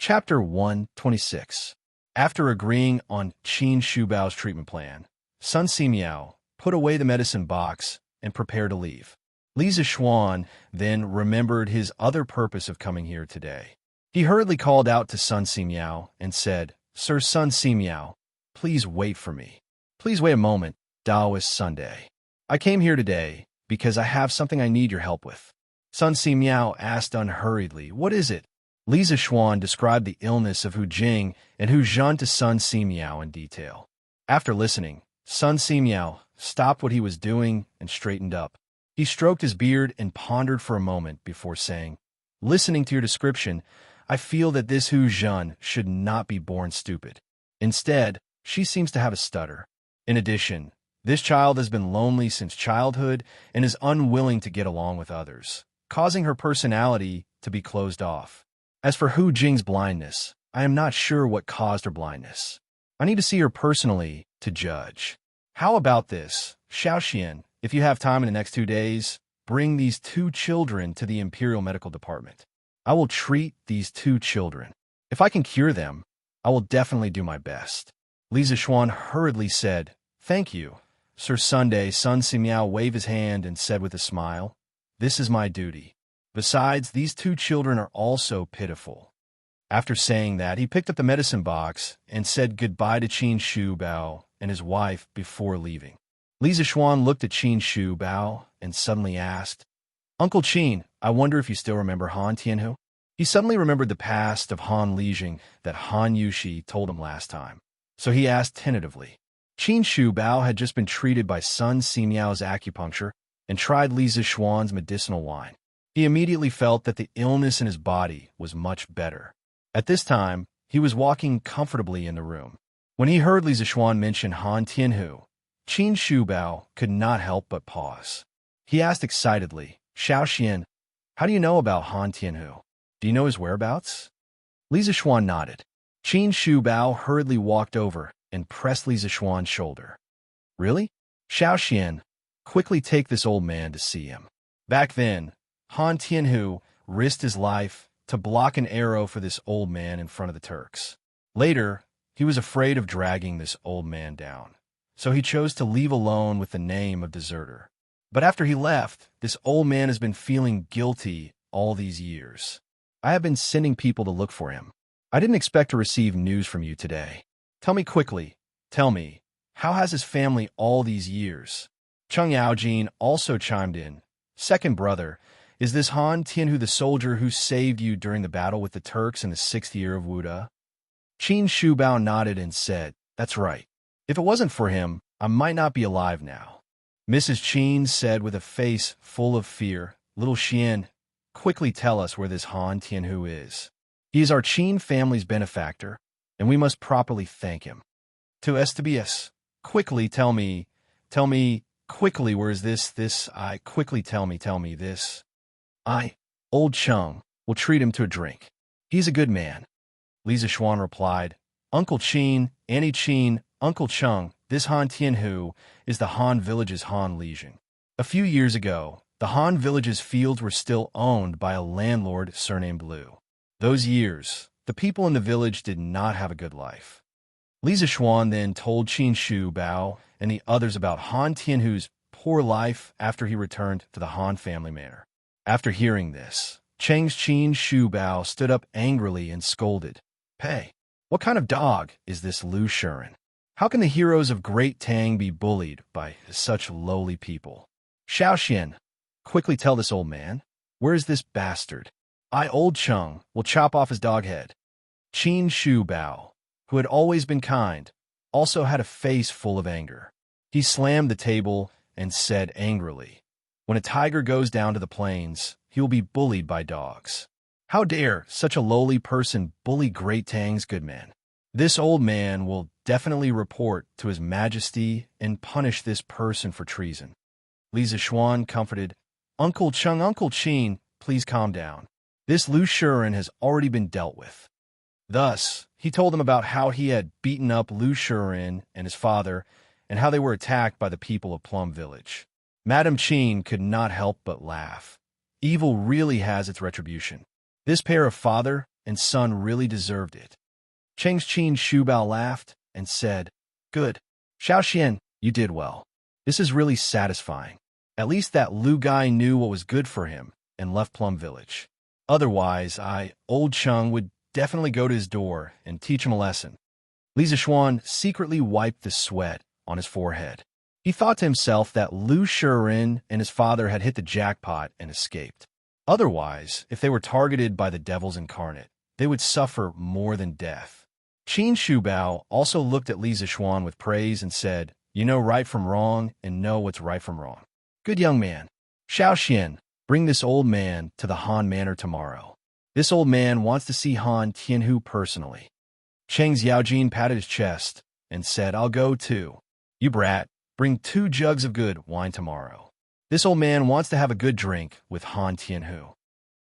Chapter 126. After agreeing on Qin Shubao's treatment plan, Sun Simiao put away the medicine box and prepared to leave. Li Zixuan then remembered his other purpose of coming here today. He hurriedly called out to Sun Simiao and said, "Sir Sun Simiao, please wait for me. Please wait a moment, Taoist Sunday. I came here today because I have something I need your help with." Sun Simiao asked unhurriedly, "What is it?" Li Zixuan described the illness of Hu Jing and Hu Zhan to Sun Simiao in detail. After listening, Sun Simiao stopped what he was doing and straightened up. He stroked his beard and pondered for a moment before saying, "Listening to your description, I feel that this Hu Zhan should not be born stupid. Instead, she seems to have a stutter. In addition, this child has been lonely since childhood and is unwilling to get along with others, causing her personality to be closed off. As for Hu Jing's blindness, I am not sure what caused her blindness. I need to see her personally to judge. How about this, Xiaoxian, if you have time in the next 2 days, bring these 2 children to the Imperial Medical Department. I will treat these 2 children. If I can cure them, I will definitely do my best." Li Zixuan hurriedly said, "Thank you, Sir Sunday." Sun Simiao waved his hand and said with a smile, "This is my duty. Besides, these 2 children are also pitiful." After saying that, he picked up the medicine box and said goodbye to Qin Shubao and his wife before leaving. Li Zixuan looked at Qin Shubao and suddenly asked, "Uncle Qin, I wonder if you still remember Han Tianhu?" He suddenly remembered the past of Han Lijing that Han Yushi told him last time, so he asked tentatively. Qin Shubao had just been treated by Sun Simiao's acupuncture and tried Li Zixuan's medicinal wine. He immediately felt that the illness in his body was much better. At this time, he was walking comfortably in the room. When he heard Li Zixuan mention Han Tianhu, Qin Shubao could not help but pause. He asked excitedly, "Xiaoxian, how do you know about Han Tianhu? Do you know his whereabouts?" Li Zixuan nodded. Qin Shubao hurriedly walked over and pressed Li Zixuan's shoulder. "Really? Xiaoxian, quickly take this old man to see him." Back then, Han Tianhu risked his life to block an arrow for this old man in front of the Turks. Later, he was afraid of dragging this old man down, so he chose to leave alone with the name of deserter. But after he left, this old man has been feeling guilty all these years. I have been sending people to look for him. I didn't expect to receive news from you today. Tell me quickly, tell me, how has his family all these years? Cheng Yaojin also chimed in. "Second brother, is this Han Tianhu the soldier who saved you during the battle with the Turks in the 6th year of Wuda?" Qin Shubao nodded and said, "That's right. If it wasn't for him, I might not be alive now." Mrs. Qin said with a face full of fear, "Little Xian, quickly tell us where this Han Tianhu is. He is our Qin family's benefactor, and we must properly thank him. To Estebius, quickly tell me, quickly where is this, quickly tell me this. Old Cheng, will treat him to a drink. He's a good man." Li Zixuan replied, "Uncle Qin, Annie Qin, Uncle Cheng, this Han Tianhu is the Han village's Han Lijing. A few years ago, the Han village's fields were still owned by a landlord surnamed Liu. Those years, the people in the village did not have a good life." Li Zixuan then told Qin Shubao and the others about Han Tianhu's poor life after he returned to the Han family manor. After hearing this, Qin Shubao stood up angrily and scolded, "Hey, what kind of dog is this Lu Shuren? How can the heroes of Great Tang be bullied by such lowly people? Xiaoxian, quickly tell this old man, where is this bastard? Old Cheng, will chop off his dog head." Qin Shubao, who had always been kind, also had a face full of anger. He slammed the table and said angrily, "When a tiger goes down to the plains, he will be bullied by dogs. How dare such a lowly person bully Great Tang's good men? This old man will definitely report to His Majesty and punish this person for treason." Li Zixuan comforted, "Uncle Cheng, Uncle Qin, please calm down. This Lu Shuren has already been dealt with." Thus, he told them about how he had beaten up Lu Shuren and his father, and how they were attacked by the people of Plum Village. Madame Qin could not help but laugh. Evil really has its retribution. This pair of father and Sun really deserved it. Cheng's Qin Shubao laughed and said, "Good. Xiaoxian, you did well. This is really satisfying. At least that Lu guy knew what was good for him and left Plum Village. Otherwise, old Cheng, would definitely go to his door and teach him a lesson." Li Zishuan secretly wiped the sweat on his forehead. He thought to himself that Lu Shirin and his father had hit the jackpot and escaped. Otherwise, if they were targeted by the devils incarnate, they would suffer more than death. Qin Shubao also looked at Li Zishuan with praise and said, "You know right from wrong and know what's right from wrong. Good young man. Xiaoxian, bring this old man to the Han Manor tomorrow. This old man wants to see Han Tianhu personally." Cheng's Yaojin patted his chest and said, "I'll go too. You brat, bring 2 jugs of good wine tomorrow. This old man wants to have a good drink with Han Tianhu."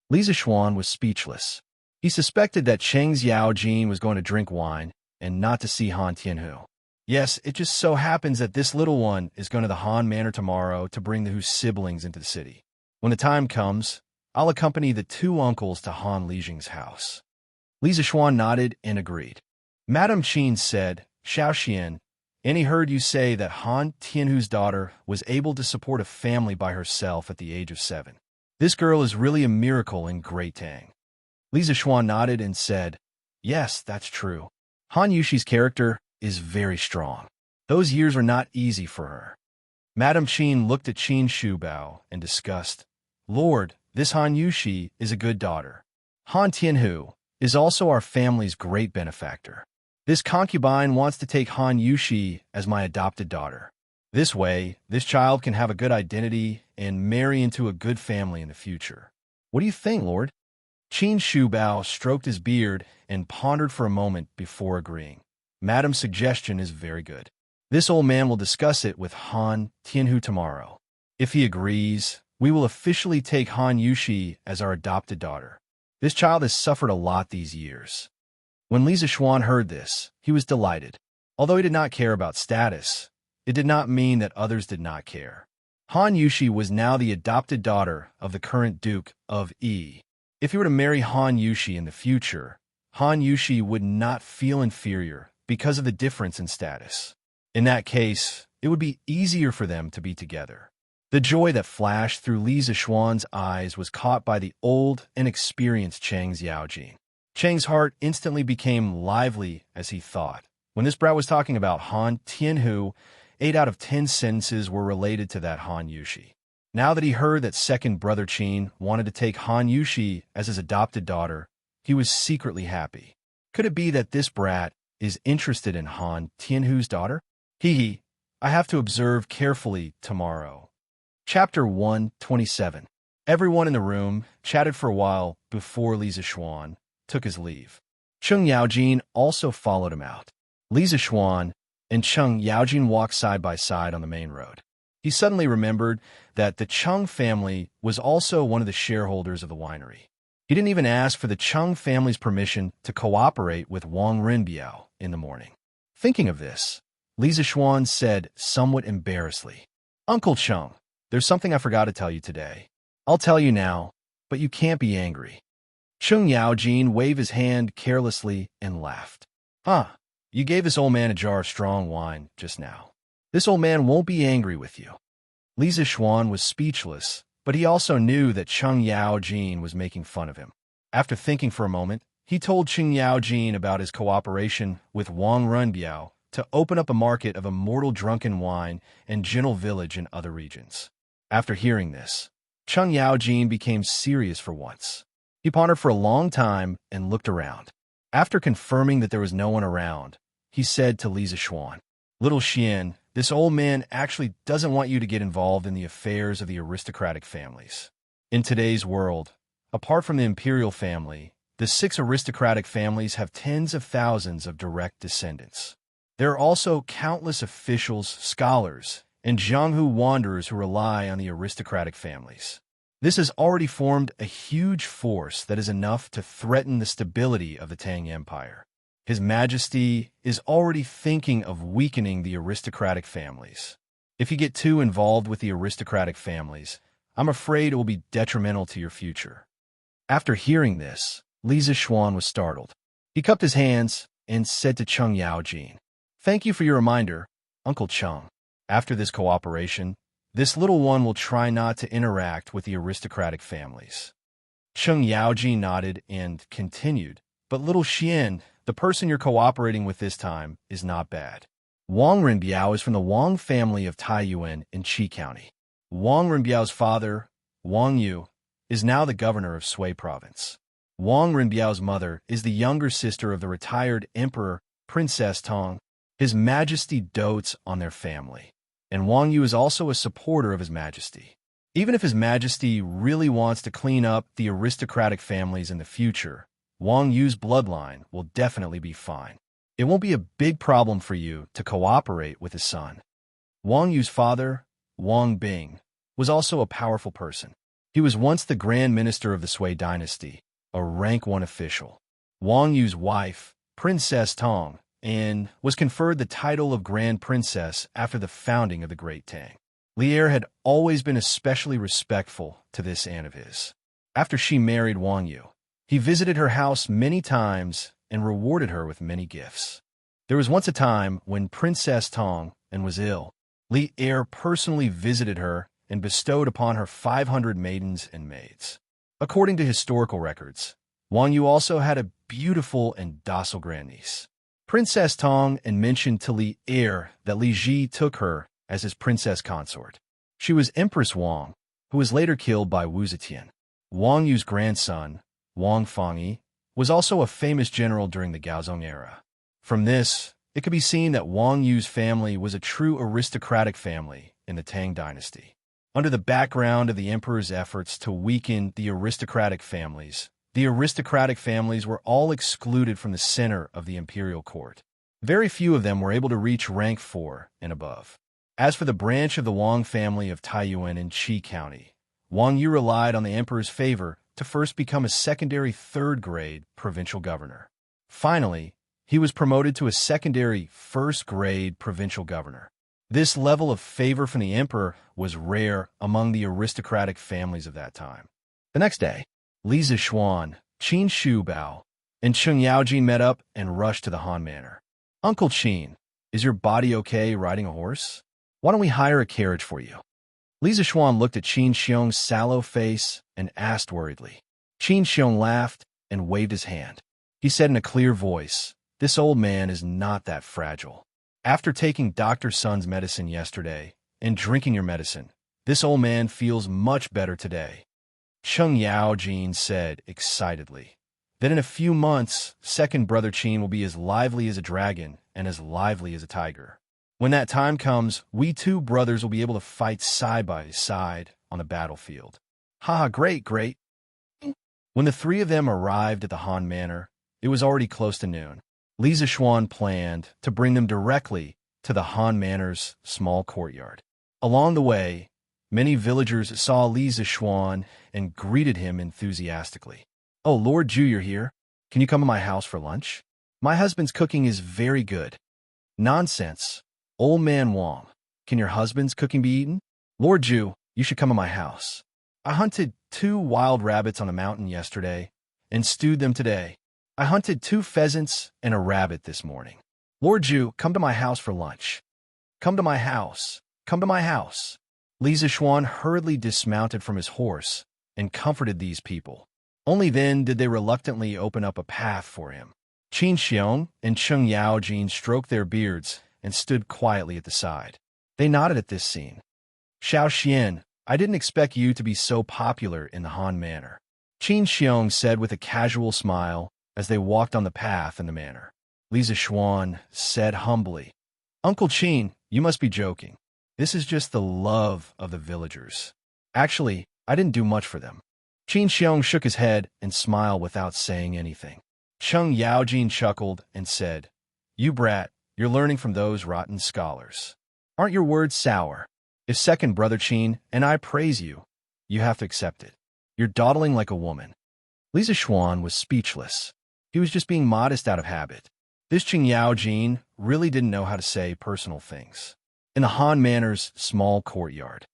Li Zishuan was speechless. He suspected that Cheng's Yaojin was going to drink wine and not to see Han Tianhu. Yes, it just so happens that this little one is going to the Han Manor tomorrow to bring the Hu siblings into the city. When the time comes, I'll accompany the 2 uncles to Han Lijing's house. Li Zishuan nodded and agreed. Madame Qin said, "Xiaoxian, Annie heard you say that Han Tianhu's daughter was able to support a family by herself at the age of 7. This girl is really a miracle in Great Tang." Li Zishuan nodded and said, "Yes, that's true. Han Yushi's character is very strong. Those years were not easy for her." Madame Qin looked at Qin Shubao and discussed, "Lord, this Han Yushi is a good daughter. Han Tianhu is also our family's great benefactor. This concubine wants to take Han Yushi as my adopted daughter. This way, this child can have a good identity and marry into a good family in the future. What do you think, Lord?" Qin Shubao stroked his beard and pondered for a moment before agreeing. "Madame's suggestion is very good. This old man will discuss it with Han Tianhu tomorrow. If he agrees, we will officially take Han Yushi as our adopted daughter. This child has suffered a lot these years." When Li Zishuan heard this, he was delighted. Although he did not care about status, it did not mean that others did not care. Han Yushi was now the adopted daughter of the current Duke of Yi. If he were to marry Han Yushi in the future, Han Yushi would not feel inferior because of the difference in status. In that case, it would be easier for them to be together. The joy that flashed through Li Zishuan's eyes was caught by the old and experienced Cheng's Yaojin. Cheng's heart instantly became lively as he thought. When this brat was talking about Han Tianhu, 8 out of 10 sentences were related to that Han Yushi. Now that he heard that second brother Qin wanted to take Han Yushi as his adopted daughter, he was secretly happy. Could it be that this brat is interested in Han Tianhu's daughter? Hee, I have to observe carefully tomorrow. Chapter 127. Everyone in the room chatted for a while before Li Zishuan took his leave. Cheng Yaojin also followed him out. Li Zishuan and Cheng Yaojin walked side by side on the main road. He suddenly remembered that the Cheng family was also one of the shareholders of the winery. He didn't even ask for the Cheng family's permission to cooperate with Wang Renbiao in the morning. Thinking of this, Li Zishuan said somewhat embarrassedly, "Uncle Cheng, there's something I forgot to tell you today. I'll tell you now, but you can't be angry." Cheng Yaojin waved his hand carelessly and laughed. "Huh, you gave this old man a jar of strong wine just now. This old man won't be angry with you." Li Zishuan was speechless, but he also knew that Cheng Yaojin was making fun of him. After thinking for a moment, he told Cheng Yaojin about his cooperation with Wang Renbiao to open up a market of immortal drunken wine and gentle village in other regions. After hearing this, Cheng Yaojin became serious for once. He pondered for a long time and looked around. After confirming that there was no one around, he said to Li Zishuan, "Little Xian, this old man actually doesn't want you to get involved in the affairs of the aristocratic families. In today's world, apart from the imperial family, the 6 aristocratic families have tens of thousands of direct descendants. There are also countless officials, scholars, and Jianghu wanderers who rely on the aristocratic families. This has already formed a huge force that is enough to threaten the stability of the Tang Empire. His Majesty is already thinking of weakening the aristocratic families. If you get too involved with the aristocratic families, I'm afraid it will be detrimental to your future." After hearing this, Li Zixuan was startled. He cupped his hands and said to Cheng Yaojin, "Thank you for your reminder, Uncle Cheng. After this cooperation, this little one will try not to interact with the aristocratic families." Cheng Yaojin nodded and continued, "But little Xian, the person you're cooperating with this time, is not bad. Wang Renbiao is from the Wang family of Taiyuan in Qi County. Wang Renbiao's father, Wang Yu, is now the governor of Sui Province. Wang Renbiao's mother is the younger sister of the retired emperor, Princess Tong. His Majesty dotes on their family, and Wang Yu is also a supporter of His Majesty. Even if His Majesty really wants to clean up the aristocratic families in the future, Wang Yu's bloodline will definitely be fine. It won't be a big problem for you to cooperate with his son." Wang Yu's father, Wang Bing, was also a powerful person. He was once the Grand Minister of the Sui dynasty, a rank 1 official. Wang Yu's wife, Princess Tong, and was conferred the title of Grand Princess after the founding of the Great Tang. Lier had always been especially respectful to this aunt of his. After she married Wang Yu, he visited her house many times and rewarded her with many gifts. There was once a time when Princess Tong was ill. Li Er personally visited her and bestowed upon her 500 maidens and maids. According to historical records, Wang Yu also had a beautiful and docile grandniece. Princess Tong mentioned to Li Er that Li Ji took her as his princess consort. She was Empress Wang, who was later killed by Wu Zetian. Wang Yu's grandson, Wang Fangyi, was also a famous general during the Gaozong era. From this, it could be seen that Wang Yu's family was a true aristocratic family in the Tang dynasty. Under the background of the emperor's efforts to weaken the aristocratic families were all excluded from the center of the imperial court. Very few of them were able to reach rank 4 and above. As for the branch of the Wang family of Taiyuan in Qi County, Wang Yu relied on the emperor's favor to first become a secondary 3rd-grade provincial governor. Finally, he was promoted to a secondary 1st-grade provincial governor. This level of favor from the emperor was rare among the aristocratic families of that time. The next day, Li Zixuan, Qin Shubao, and Cheng Yaojin met up and rushed to the Han Manor. "Uncle Qin, is your body okay riding a horse? Why don't we hire a carriage for you?" Li Zixuan looked at Qin Xiong's sallow face and asked worriedly. Qin Xiong laughed and waved his hand. He said in a clear voice, "This old man is not that fragile. After taking Dr. Sun's medicine yesterday and drinking your medicine, this old man feels much better today." Cheng Yaojin said excitedly that in a few months, second brother Qin will be as lively as a dragon and as lively as a tiger. When that time comes, we 2 brothers will be able to fight side by side on the battlefield. "Ha, great, great." When the 3 of them arrived at the Han Manor, it was already close to noon. Li Zixuan planned to bring them directly to the Han Manor's small courtyard. Along the way, many villagers saw Li Zixuan and greeted him enthusiastically. "Oh, Lord Ju, you're here. Can you come to my house for lunch? My husband's cooking is very good." "Nonsense. Old man Wang, can your husband's cooking be eaten? Lord Ju, you should come to my house. I hunted 2 wild rabbits on the mountain yesterday and stewed them today. I hunted 2 pheasants and a rabbit this morning. Lord Ju, come to my house for lunch. Come to my house. Come to my house." Li Zixuan hurriedly dismounted from his horse and comforted these people. Only then did they reluctantly open up a path for him. Qin Xiong and Cheng Yaojin stroked their beards and stood quietly at the side. They nodded at this scene. "Xiao Xian, I didn't expect you to be so popular in the Han Manor," Qin Xiong said with a casual smile as they walked on the path in the manor. Li Zixuan said humbly, "Uncle Qin, you must be joking. This is just the love of the villagers. Actually, I didn't do much for them." Qin Xiong shook his head and smiled without saying anything. Cheng Yaojin chuckled and said, "You brat, you're learning from those rotten scholars. Aren't your words sour? If second brother Qin and I praise you, you have to accept it. You're dawdling like a woman." Li Zixuan was speechless. He was just being modest out of habit. This Cheng Yaojin really didn't know how to say personal things. In the Han Manor's small courtyard.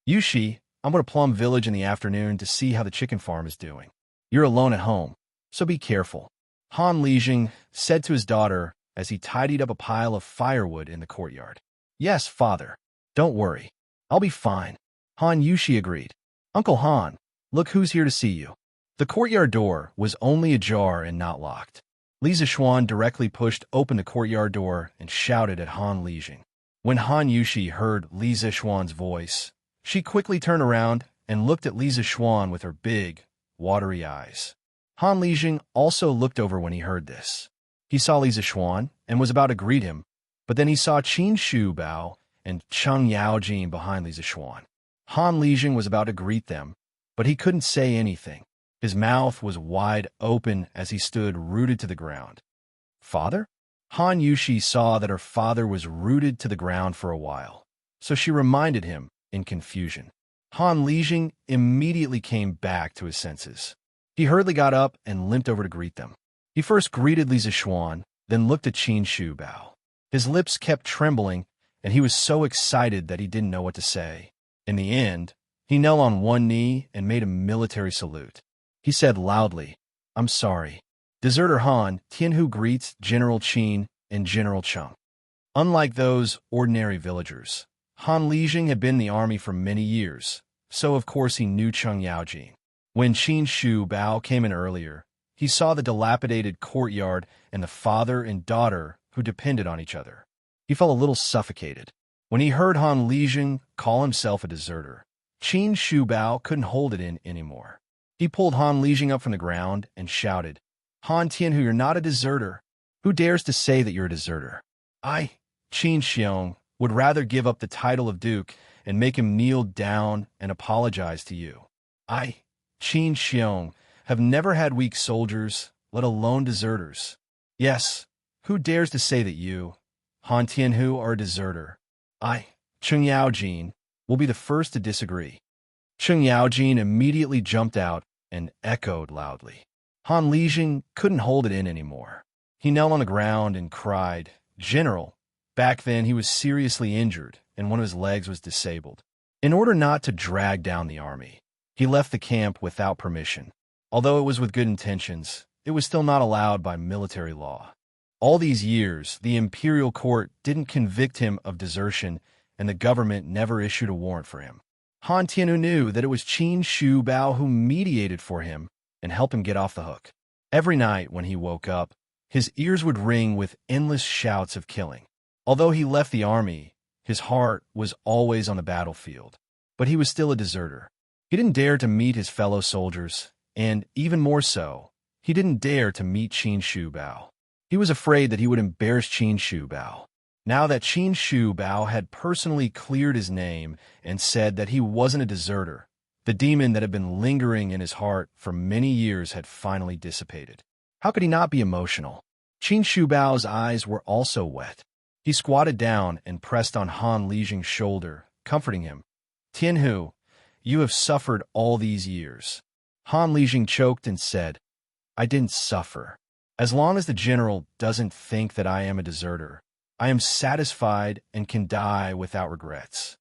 "Yushi, I'm going to Plum Village in the afternoon to see how the chicken farm is doing. You're alone at home, so be careful," Han Lijing said to his daughter as he tidied up a pile of firewood in the courtyard. "Yes, father. Don't worry. I'll be fine," Han Yushi agreed. "Uncle Han, look who's here to see you." The courtyard door was only ajar and not locked. Li Zixuan directly pushed open the courtyard door and shouted at Han Lijing. When Han Yushi heard Li Zixuan's voice, she quickly turned around and looked at Li Zixuan with her big, watery eyes. Han Lijing also looked over when he heard this. He saw Li Zixuan and was about to greet him, but then he saw Qin Shu Bao and Cheng Yaojin behind Li Zixuan. Han Lijing was about to greet them, but he couldn't say anything. His mouth was wide open as he stood rooted to the ground. "Father?" Han Yushi saw that her father was rooted to the ground for a while, so she reminded him in confusion. Han Lijing immediately came back to his senses. He hurriedly got up and limped over to greet them. He first greeted Li Zixuan, then looked at Qin Shu Bao. His lips kept trembling, and he was so excited that he didn't know what to say. In the end, he knelt on one knee and made a military salute. He said loudly, "I'm sorry. Deserter Han Tianhu greets General Qin and General Cheng." Unlike those ordinary villagers, Han Lijing had been in the army for many years, so of course he knew Cheng Yaojin. When Qin Shu Bao came in earlier, he saw the dilapidated courtyard and the father and daughter who depended on each other. He felt a little suffocated. When he heard Han Lijing call himself a deserter, Qin Shu Bao couldn't hold it in anymore. He pulled Han Lijing up from the ground and shouted, "Han Tianhu, you're not a deserter. Who dares to say that you're a deserter? I, Qin Xiong, would rather give up the title of duke and make him kneel down and apologize to you. I, Qin Xiong, have never had weak soldiers, let alone deserters. Yes, who dares to say that you, Han Tianhu, are a deserter? I, Cheng Yaojin, will be the first to disagree." Cheng Yaojin immediately jumped out and echoed loudly. Han Lijing couldn't hold it in anymore. He knelt on the ground and cried, "General." Back then he was seriously injured and one of his legs was disabled. In order not to drag down the army, he left the camp without permission. Although it was with good intentions, it was still not allowed by military law. All these years, the imperial court didn't convict him of desertion and the government never issued a warrant for him. Han Tianhu knew that it was Qin Shu Bao who mediated for him and helped him get off the hook. Every night when he woke up, his ears would ring with endless shouts of killing. Although he left the army, his heart was always on the battlefield. But he was still a deserter. He didn't dare to meet his fellow soldiers, and even more so, he didn't dare to meet Qin Shu Bao. He was afraid that he would embarrass Qin Shu Bao. Now that Qin Shu Bao had personally cleared his name and said that he wasn't a deserter, the demon that had been lingering in his heart for many years had finally dissipated. How could he not be emotional? Qin Shu Bao's eyes were also wet. He squatted down and pressed on Han Lijing's shoulder, comforting him. "Tianhu, you have suffered all these years." Han Lijing choked and said, "I didn't suffer. As long as the general doesn't think that I am a deserter, I am satisfied and can die without regrets."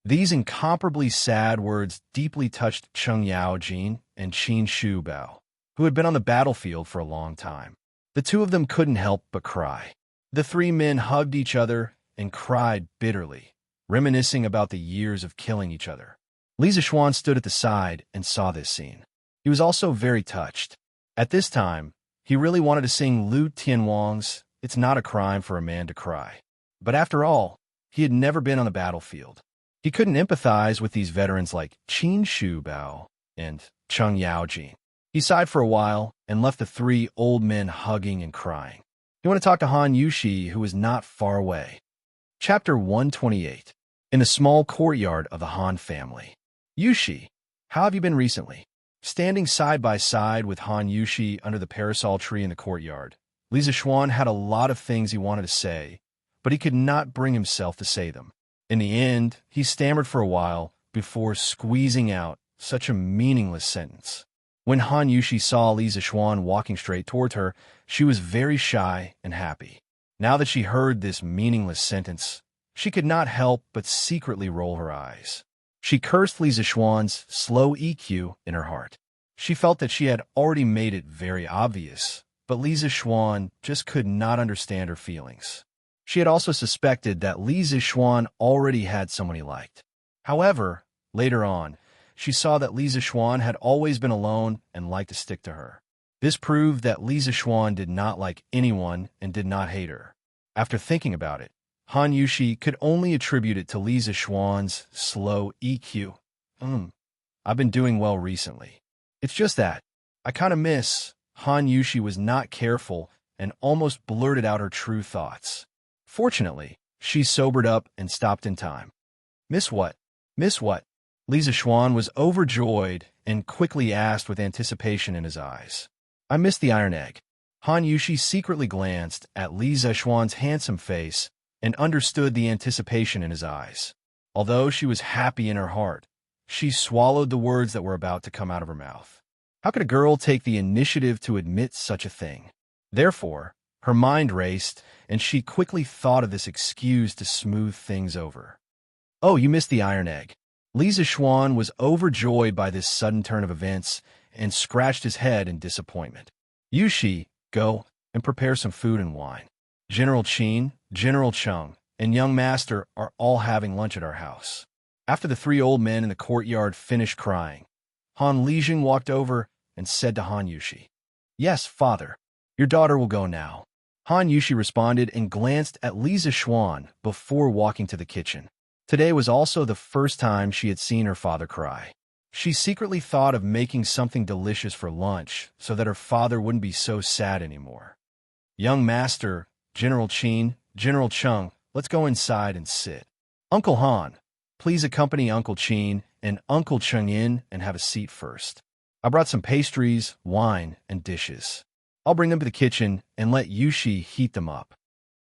These incomparably sad words deeply touched Cheng Yaojin and Qin Shu Bao, who had been on the battlefield for a long time. The two of them couldn't help but cry. The three men hugged each other and cried bitterly, reminiscing about the years of killing each other. Li Zixuan stood at the side and saw this scene. He was also very touched. At this time, he really wanted to sing Lu Tianwang's "It's Not a Crime for a Man to Cry." But after all, he had never been on the battlefield. He couldn't empathize with these veterans like Qin Shu Bao and Cheng Yaojin. He sighed for a while and left the three old men hugging and crying. He went to talk to Han Yushi, who was not far away. Chapter 128. In the small courtyard of the Han family. "Yushi, how have you been recently?" Standing side by side with Han Yushi under the parasol tree in the courtyard, Li Zixuan had a lot of things he wanted to say, but he could not bring himself to say them. In the end, he stammered for a while before squeezing out such a meaningless sentence. When Han Yushi saw Li Zixuan walking straight toward her, she was very shy and happy. Now that she heard this meaningless sentence, she could not help but secretly roll her eyes. She cursed Li Zixuan's slow EQ in her heart. She felt that she had already made it very obvious, but Lisa Schwan just could not understand her feelings. She had also suspected that Lisa Schwan already had someone he liked. However, later on, she saw that Lisa Schwan had always been alone and liked to stick to her. This proved that Lisa Schwan did not like anyone and did not hate her. After thinking about it, Han Yushi could only attribute it to Lisa Schwan's slow EQ. I've been doing well recently. It's just that I kind of miss. Han Yushi was not careful and almost blurted out her true thoughts. Fortunately, she sobered up and stopped in time. Miss what? Miss what? Lisa Schwan was overjoyed and quickly asked with anticipation in his eyes. I missed the iron egg. Han Yushi secretly glanced at Lisa Schwan's handsome face and understood the anticipation in his eyes. Although she was happy in her heart, she swallowed the words that were about to come out of her mouth. How could a girl take the initiative to admit such a thing? Therefore, her mind raced, and she quickly thought of this excuse to smooth things over. Oh, you missed the iron egg. Lisa Schwan was overjoyed by this sudden turn of events and scratched his head in disappointment. Yushi, go and prepare some food and wine. General Qin, General Chung, and young master are all having lunch at our house. After the three old men in the courtyard finished crying, Han Lijing walked over and said to Han Yushi, Yes, father, your daughter will go now. Han Yushi responded and glanced at Lisa Schwan before walking to the kitchen. Today was also the first time she had seen her father cry. She secretly thought of making something delicious for lunch so that her father wouldn't be so sad anymore. Young master, General Qin, General Chung, let's go inside and sit. Uncle Han, please accompany Uncle Qin and Uncle Chung in and have a seat first. I brought some pastries, wine, and dishes. I'll bring them to the kitchen and let Yushi heat them up.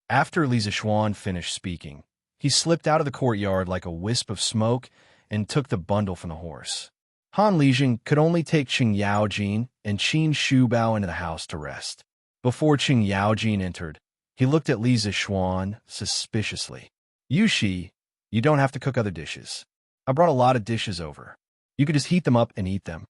After Lisa Schwan finished speaking, he slipped out of the courtyard like a wisp of smoke and took the bundle from the horse. Han Lijing could only take Qing Yaojin and Qin Shubao into the house to rest. Before Qing Yaojin entered, he looked at Lisa Schwan suspiciously. Yushi, you don't have to cook other dishes. I brought a lot of dishes over. You could just heat them up and eat them.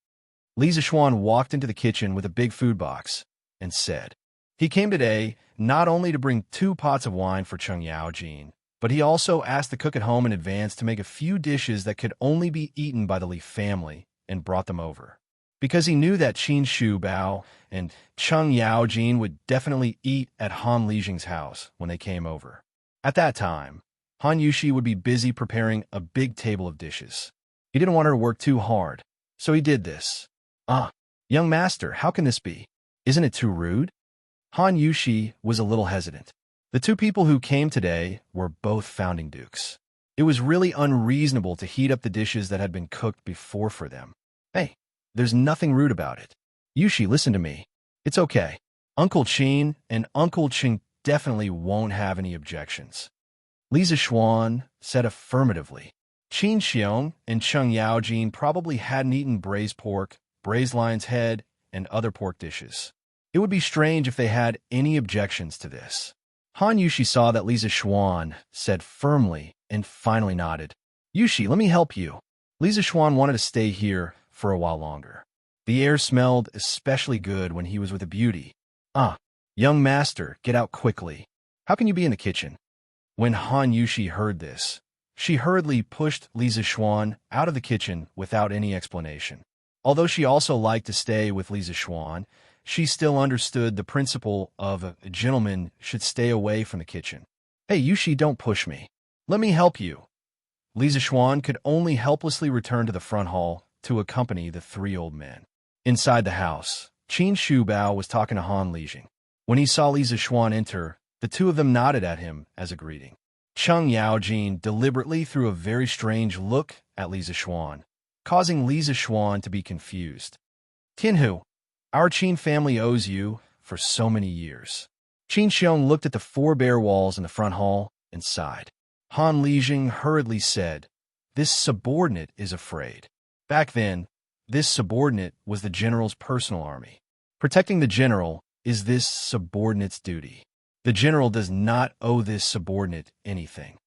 Lisa Schwan walked into the kitchen with a big food box and said, he came today not only to bring 2 pots of wine for Qing Yaojin, but he also asked the cook at home in advance to make a few dishes that could only be eaten by the Li family and brought them over. Because he knew that Qin Shubao and Qing Yaojin would definitely eat at Han Lijing's house when they came over. At that time, Han Yushi would be busy preparing a big table of dishes. He didn't want her to work too hard, so he did this. Young master, how can this be? Isn't it too rude? Han Yushi was a little hesitant. The 2 people who came today were both founding dukes. It was really unreasonable to heat up the dishes that had been cooked before for them. Hey, there's nothing rude about it. Yushi, listen to me. It's okay. Uncle Qin and Uncle Qing definitely won't have any objections. Lisa Schwan said affirmatively. Qin Xiong and Qing Yaojin probably hadn't eaten braised pork, braised lion's head, and other pork dishes. It would be strange if they had any objections to this. Han Yushi saw that Lisa Schwan said firmly and finally nodded. Yushi, let me help you. Lisa Schwan wanted to stay here for a while longer. The air smelled especially good when he was with a beauty. Young master, get out quickly. How can you be in the kitchen? When Han Yushi heard this, she hurriedly pushed Lisa Schwan out of the kitchen without any explanation. Although she also liked to stay with Lisa Schwan, she still understood the principle of a gentleman should stay away from the kitchen. Hey, Yushi, don't push me. Let me help you. Lisa Schwan could only helplessly return to the front hall to accompany the 3 old men. Inside the house, Qin Shubao was talking to Han Lijing. When he saw Lisa Schwan enter, the 2 of them nodded at him as a greeting. Qing Yaojin deliberately threw a very strange look at Lisa Schwan, causing Lisa Schwan to be confused. Tianhu, our Qin family owes you for so many years. Qin Xiong looked at the 4 bare walls in the front hall and sighed. Han Lijing hurriedly said, this subordinate is afraid. Back then, this subordinate was the general's personal army. Protecting the general is this subordinate's duty. The general does not owe this subordinate anything.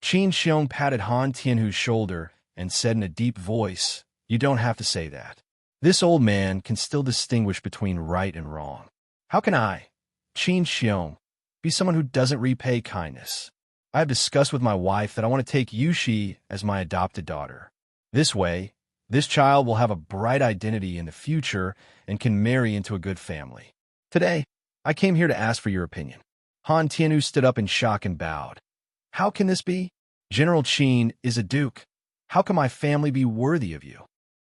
Qin Xiong patted Han Tianhu's shoulder and said in a deep voice, you don't have to say that. This old man can still distinguish between right and wrong. How can I, Qin Xiong, be someone who doesn't repay kindness? I have discussed with my wife that I want to take Yushi as my adopted daughter. This way, this child will have a bright identity in the future and can marry into a good family. Today, I came here to ask for your opinion. Han Tianhu stood up in shock and bowed. How can this be? General Qin is a duke. How can my family be worthy of you?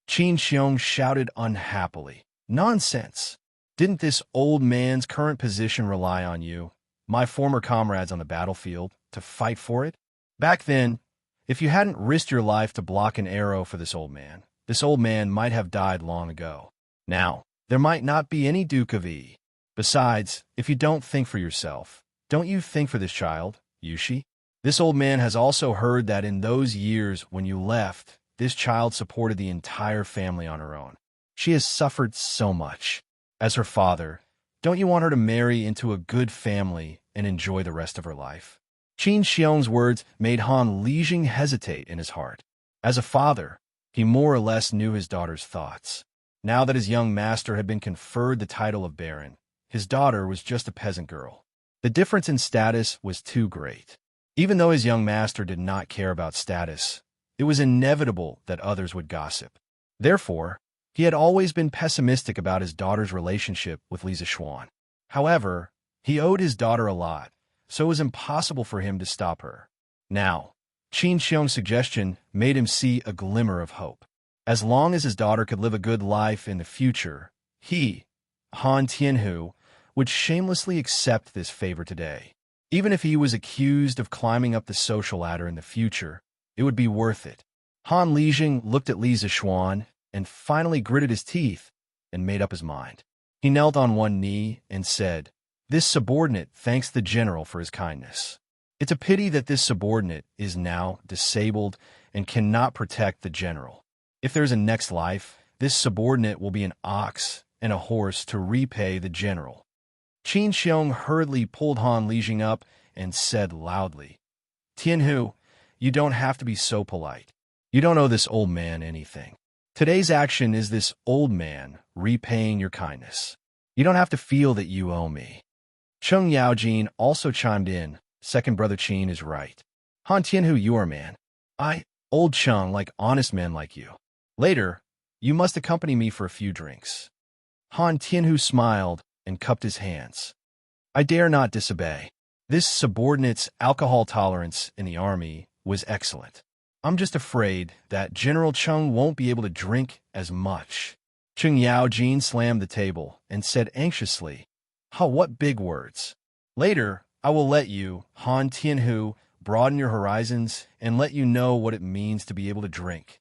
Qin Xiong shouted unhappily. Nonsense! Didn't this old man's current position rely on you, my former comrades on the battlefield, to fight for it? Back then, if you hadn't risked your life to block an arrow for this old man might have died long ago. Now, there might not be any Duke of E. Besides, if you don't think for yourself, don't you think for this child, Yushi? This old man has also heard that in those years when you left, this child supported the entire family on her own. She has suffered so much. As her father, don't you want her to marry into a good family and enjoy the rest of her life? Qin Xiong's words made Han Lijing hesitate in his heart. As a father, he more or less knew his daughter's thoughts. Now that his young master had been conferred the title of Baron, his daughter was just a peasant girl. The difference in status was too great. Even though his young master did not care about status, it was inevitable that others would gossip. Therefore, he had always been pessimistic about his daughter's relationship with Lisa Xuan. However, he owed his daughter a lot, so it was impossible for him to stop her. Now, Qin Xiong's suggestion made him see a glimmer of hope. As long as his daughter could live a good life in the future, he, Han Tianhu, would shamelessly accept this favor today. Even if he was accused of climbing up the social ladder in the future, it would be worth it. Han Lijing looked at Lisa Xuan and finally gritted his teeth and made up his mind. He knelt on one knee and said, "This subordinate thanks the general for his kindness. It's a pity that this subordinate is now disabled and cannot protect the general. If there's a next life, this subordinate will be an ox and a horse to repay the general." Qin Xiong hurriedly pulled Han Lijing up and said loudly, "Tianhu, you don't have to be so polite. You don't owe this old man anything. Today's action is this old man repaying your kindness. You don't have to feel that you owe me." Cheng Yaojin also chimed in. "Second brother Qin is right. Han Tianhu, you are a man. Old Cheng, like honest men like you. Later, you must accompany me for a few drinks." Han Tianhu smiled and cupped his hands. "I dare not disobey. This subordinate's alcohol tolerance in the army was excellent. I'm just afraid that General Cheng won't be able to drink as much." Cheng Yaojin slammed the table and said anxiously, what big words. "Later, I will let you, Han Tianhu, broaden your horizons and let you know what it means to be able to drink."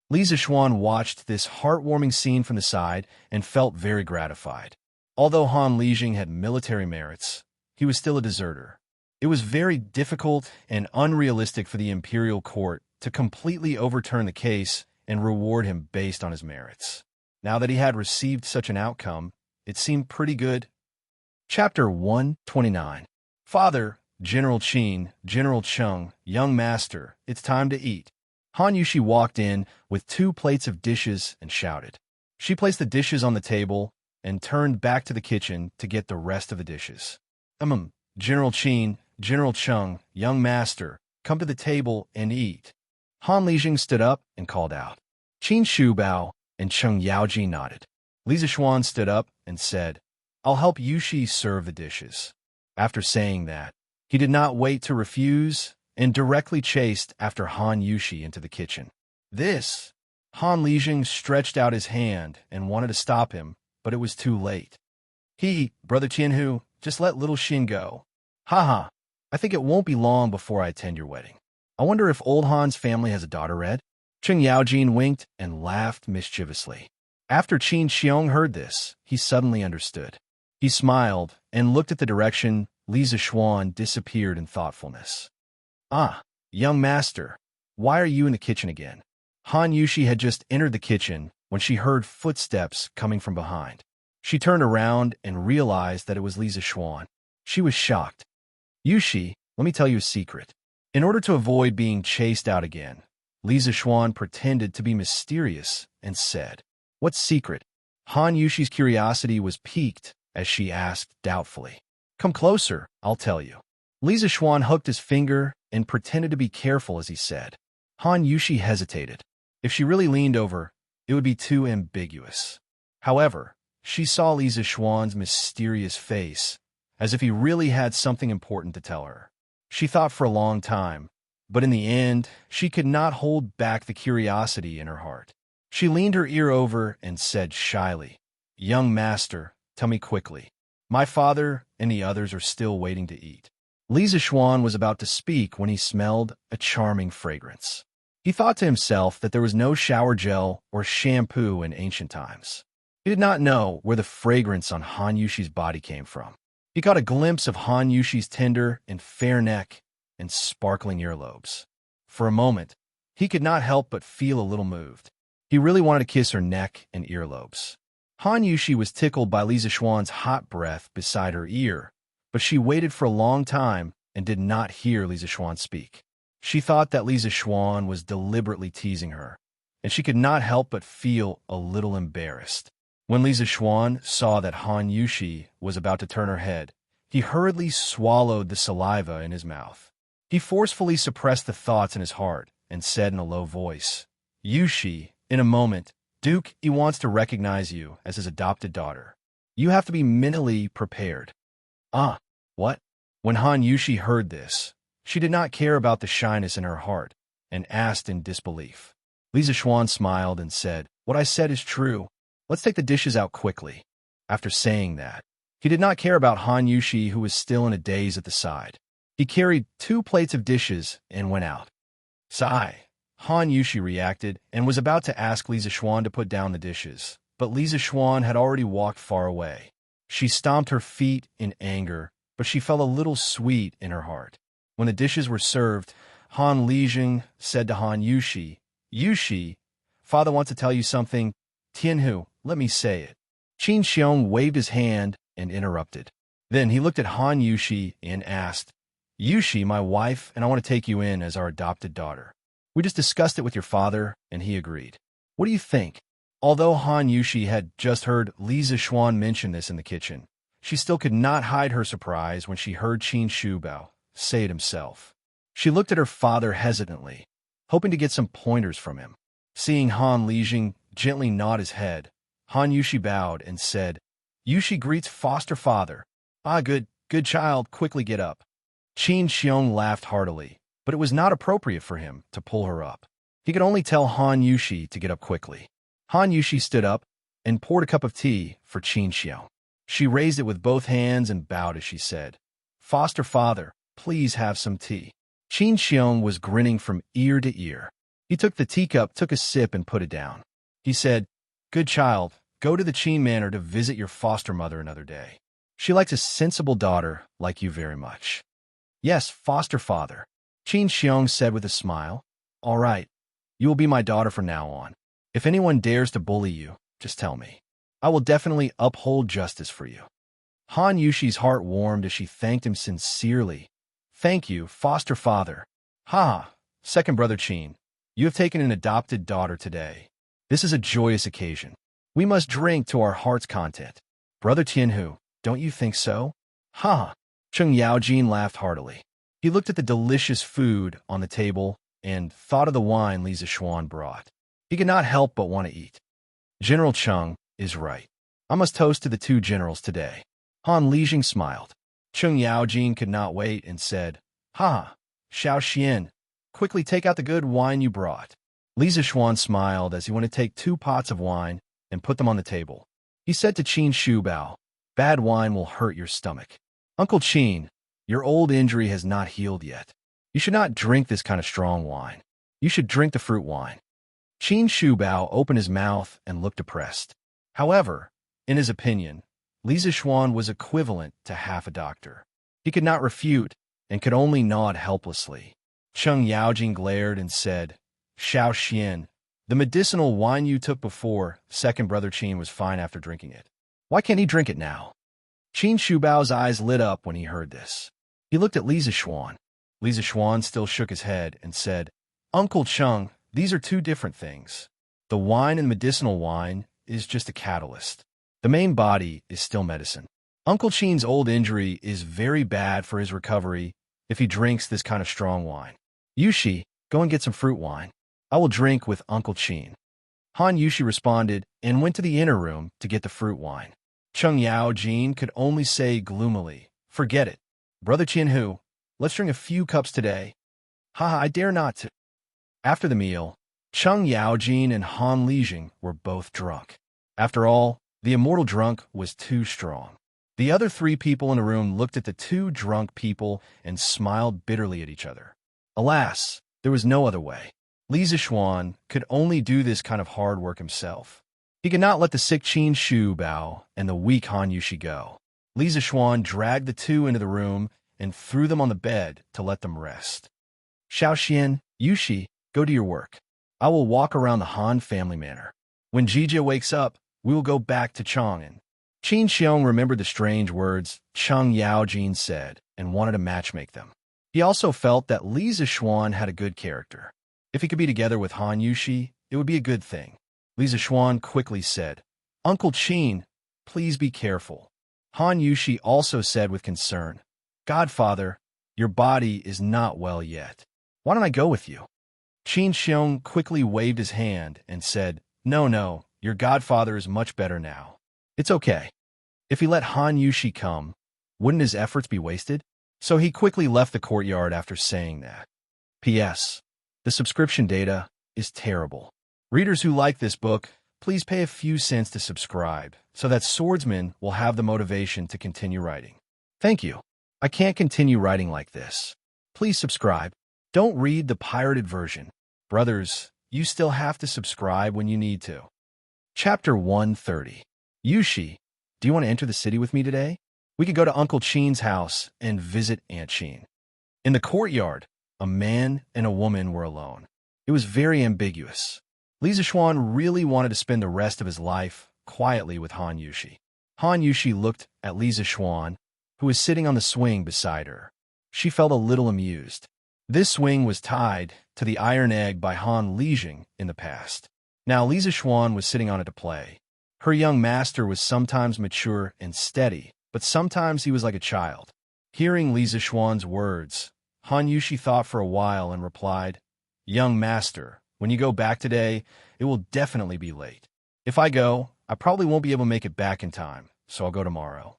Li Zixuan watched this heartwarming scene from the side and felt very gratified. Although Han Lijing had military merits, he was still a deserter. It was very difficult and unrealistic for the imperial court to completely overturn the case and reward him based on his merits. Now that he had received such an outcome, it seemed pretty good. Chapter 129. "Father, General Qin, General Cheng, young master, it's time to eat." Han Yushi walked in with 2 plates of dishes and shouted. She placed the dishes on the table and turned back to the kitchen to get the rest of the dishes. General Qin, General Cheng, young master, come to the table and eat." Han Lijing stood up and called out. Qin Shubao and Cheng Yaoji nodded. Li Zixuan stood up and said, "I'll help Yushi serve the dishes." After saying that, he did not wait to refuse and directly chased after Han Yushi into the kitchen. Han Lijing stretched out his hand and wanted to stop him, but it was too late. "Brother Tianhu, just let little Xin go. Haha, I think it won't be long before I attend your wedding. I wonder if old Han's family has a daughter, Red?" Cheng Yaojin winked and laughed mischievously. After Qin Xiong heard this, he suddenly understood. He smiled and looked at the direction Li Zixuan disappeared in thoughtfulness. Young master, why are you in the kitchen again?" Han Yushi had just entered the kitchen when she heard footsteps coming from behind. She turned around and realized that it was Li Zixuan. She was shocked. "Yushi, let me tell you a secret." In order to avoid being chased out again, Li Zixuan pretended to be mysterious and said, What secret? Han Yushi's curiosity was piqued as she asked doubtfully. Come closer, I'll tell you. Li Zishuan hooked his finger and pretended to be careful as he said. Han Yushi hesitated. If she really leaned over, it would be too ambiguous. However, she saw Li Zishuan's mysterious face, as if he really had something important to tell her. She thought for a long time, but in the end, she could not hold back the curiosity in her heart. She leaned her ear over and said shyly, Young master, tell me quickly. My father and the others are still waiting to eat. Li Zishuan was about to speak when he smelled a charming fragrance. He thought to himself that there was no shower gel or shampoo in ancient times. He did not know where the fragrance on Han Yushi's body came from. He caught a glimpse of Han Yushi's tender and fair neck and sparkling earlobes. For a moment, he could not help but feel a little moved. He really wanted to kiss her neck and earlobes. Han Yushi was tickled by Li Zishuan's hot breath beside her ear, but she waited for a long time and did not hear Li Zishuan speak. She thought that Li Zishuan was deliberately teasing her, and she could not help but feel a little embarrassed. When Li Zishuan saw that Han Yushi was about to turn her head, he hurriedly swallowed the saliva in his mouth. He forcefully suppressed the thoughts in his heart and said in a low voice, Yushi, in a moment, Duke, he wants to recognize you as his adopted daughter. You have to be mentally prepared. Ah, what? When Han Yushi heard this, she did not care about the shyness in her heart and asked in disbelief. Li Zishuan smiled and said, What I said is true. Let's take the dishes out quickly. After saying that, he did not care about Han Yushi, who was still in a daze at the side. He carried 2 plates of dishes and went out. Sigh. Han Yushi reacted and was about to ask Li Zishuan to put down the dishes, but Li Zishuan had already walked far away. She stomped her feet in anger, but she felt a little sweet in her heart. When the dishes were served, Han Lijing said to Han Yushi, Yushi, father wants to tell you something. Tianhu, let me say it. Qin Xiong waved his hand and interrupted. Then he looked at Han Yushi and asked, Yushi, my wife, and I want to take you in as our adopted daughter. We just discussed it with your father, and he agreed. What do you think? Although Han Yushi had just heard Li Zishuan mention this in the kitchen, she still could not hide her surprise when she heard Qin Shubao say it himself. She looked at her father hesitantly, hoping to get some pointers from him. Seeing Han Lijing gently nod his head, Han Yushi bowed and said, Yushi greets foster father. Ah, good child, quickly get up. Qin Xiong laughed heartily, but it was not appropriate for him to pull her up. He could only tell Han Yushi to get up quickly. Han Yushi stood up and poured a cup of tea for Qin Xiong. She raised it with both hands and bowed as she said, Foster father, please have some tea. Qin Xiong was grinning from ear to ear. He took the teacup, took a sip, and put it down. He said, Good child, go to the Qin Manor to visit your foster mother another day. She likes a sensible daughter like you very much. Yes, foster father, Qin Xiong said with a smile. All right, you will be my daughter from now on. If anyone dares to bully you, just tell me. I will definitely uphold justice for you. Han Yushi's heart warmed as she thanked him sincerely. Thank you, foster father. Ha! Second brother Qin, you have taken an adopted daughter today. This is a joyous occasion. We must drink to our heart's content. Brother Tianhu, don't you think so? Ha! Cheng Yaojin laughed heartily. He looked at the delicious food on the table and thought of the wine Li Zishuan brought. He could not help but want to eat. General Cheng is right. I must toast to the 2 generals today. Han Lijing smiled. Cheng Yaojin could not wait and said, Ha! Xiao Xian, quickly take out the good wine you brought. Li Zishuan smiled as he went to take 2 pots of wine and put them on the table. He said to Qin Shubao, Bad wine will hurt your stomach. Uncle Qin, your old injury has not healed yet. You should not drink this kind of strong wine. You should drink the fruit wine. Qin Shubao opened his mouth and looked depressed. However, in his opinion, Li Zishuan was equivalent to half a doctor. He could not refute and could only nod helplessly. Cheng Yaojing glared and said, Xiao Xian, the medicinal wine you took before, second brother Qin was fine after drinking it. Why can't he drink it now? Qin Shubao's eyes lit up when he heard this. He looked at Li Zishuan. Li Zishuan still shook his head and said, Uncle Cheng, these are 2 different things. The wine and medicinal wine is just a catalyst. The main body is still medicine. Uncle Chin's old injury is very bad for his recovery if he drinks this kind of strong wine. Yushi, go and get some fruit wine. I will drink with Uncle Chin. Han Yushi responded and went to the inner room to get the fruit wine. Chung Yao Jin could only say gloomily, "Forget it. Brother Qianhu, let's drink a few cups today." Haha, I dare not to. After the meal, Chung Yao Jin and Han Lijing were both drunk. After all, the immortal drunk was too strong. The other three people in the room looked at the two drunk people and smiled bitterly at each other. Alas, there was no other way. Li Zixuan could only do this kind of hard work himself. He could not let the sick Qin Shu Bao and the weak Han Yushi go. Li Zixuan dragged the two into the room and threw them on the bed to let them rest. Xiaoxian, Yushi, go do your work. I will walk around the Han family manor. When Jijia wakes up, we will go back to Chang'an. Qin Xiong remembered the strange words Chung Yao Jin said and wanted to matchmake them. He also felt that Li Zixuan had a good character. If he could be together with Han Yushi, it would be a good thing. Li Zixuan quickly said, "Uncle Qin, please be careful." Han Yushi also said with concern, "Godfather, your body is not well yet. Why don't I go with you?" Qin Xiong quickly waved his hand and said, No, your godfather is much better now. It's okay. If he let Han Yushi come, wouldn't his efforts be wasted? So he quickly left the courtyard after saying that. P.S. The subscription data is terrible. Readers who like this book, please pay a few cents to subscribe so that Swordsman will have the motivation to continue writing. Thank you. I can't continue writing like this. Please subscribe. Don't read the pirated version. Brothers, you still have to subscribe when you need to. Chapter 130. Yushi, do you want to enter the city with me today? We could go to Uncle Chin's house and visit Aunt Chin. In the courtyard, a man and a woman were alone. It was very ambiguous. Li Zixuan really wanted to spend the rest of his life quietly with Han Yushi. Han Yushi looked at Li Zixuan, who was sitting on the swing beside her. She felt a little amused. This swing was tied to the iron egg by Han Lijing in the past. Now Li Zixuan was sitting on it to play. Her young master was sometimes mature and steady, but sometimes he was like a child. Hearing Li Zixuan's words, Han Yushi thought for a while and replied, "Young master, when you go back today, it will definitely be late. If I go, I probably won't be able to make it back in time, so I'll go tomorrow."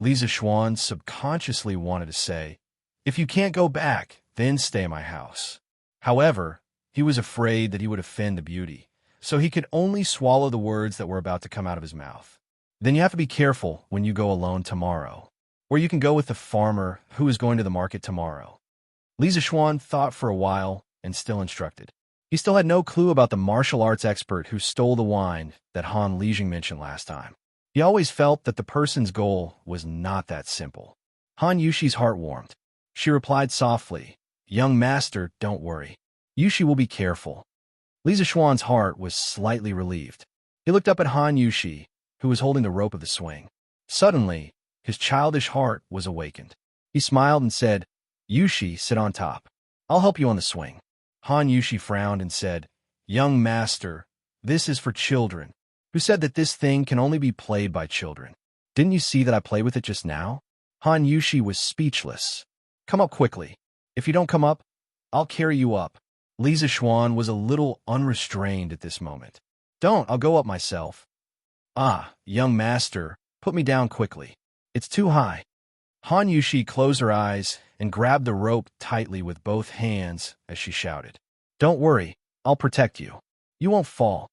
Li Zixuan subconsciously wanted to say, "If you can't go back, then stay in my house." However, he was afraid that he would offend the beauty, so he could only swallow the words that were about to come out of his mouth. "Then you have to be careful when you go alone tomorrow. Or you can go with the farmer who is going to the market tomorrow." Li Zixuan thought for a while and still instructed. He still had no clue about the martial arts expert who stole the wine that Han Lijing mentioned last time. He always felt that the person's goal was not that simple. Han Yushi's heart warmed. She replied softly, "Young master, don't worry. Yushi will be careful." Li Zixuan's heart was slightly relieved. He looked up at Han Yushi, who was holding the rope of the swing. Suddenly, his childish heart was awakened. He smiled and said, "Yushi, sit on top. I'll help you on the swing." Han Yushi frowned and said, "Young master, this is for children. Who said that this thing can only be played by children? Didn't you see that I played with it just now?" Han Yushi was speechless. "Come up quickly. If you don't come up, I'll carry you up." Li Zixuan was a little unrestrained at this moment. "Don't, I'll go up myself." "Ah, young master, put me down quickly. It's too high." Han Yushi closed her eyes and grabbed the rope tightly with both hands as she shouted, "Don't worry, I'll protect you. You won't fall.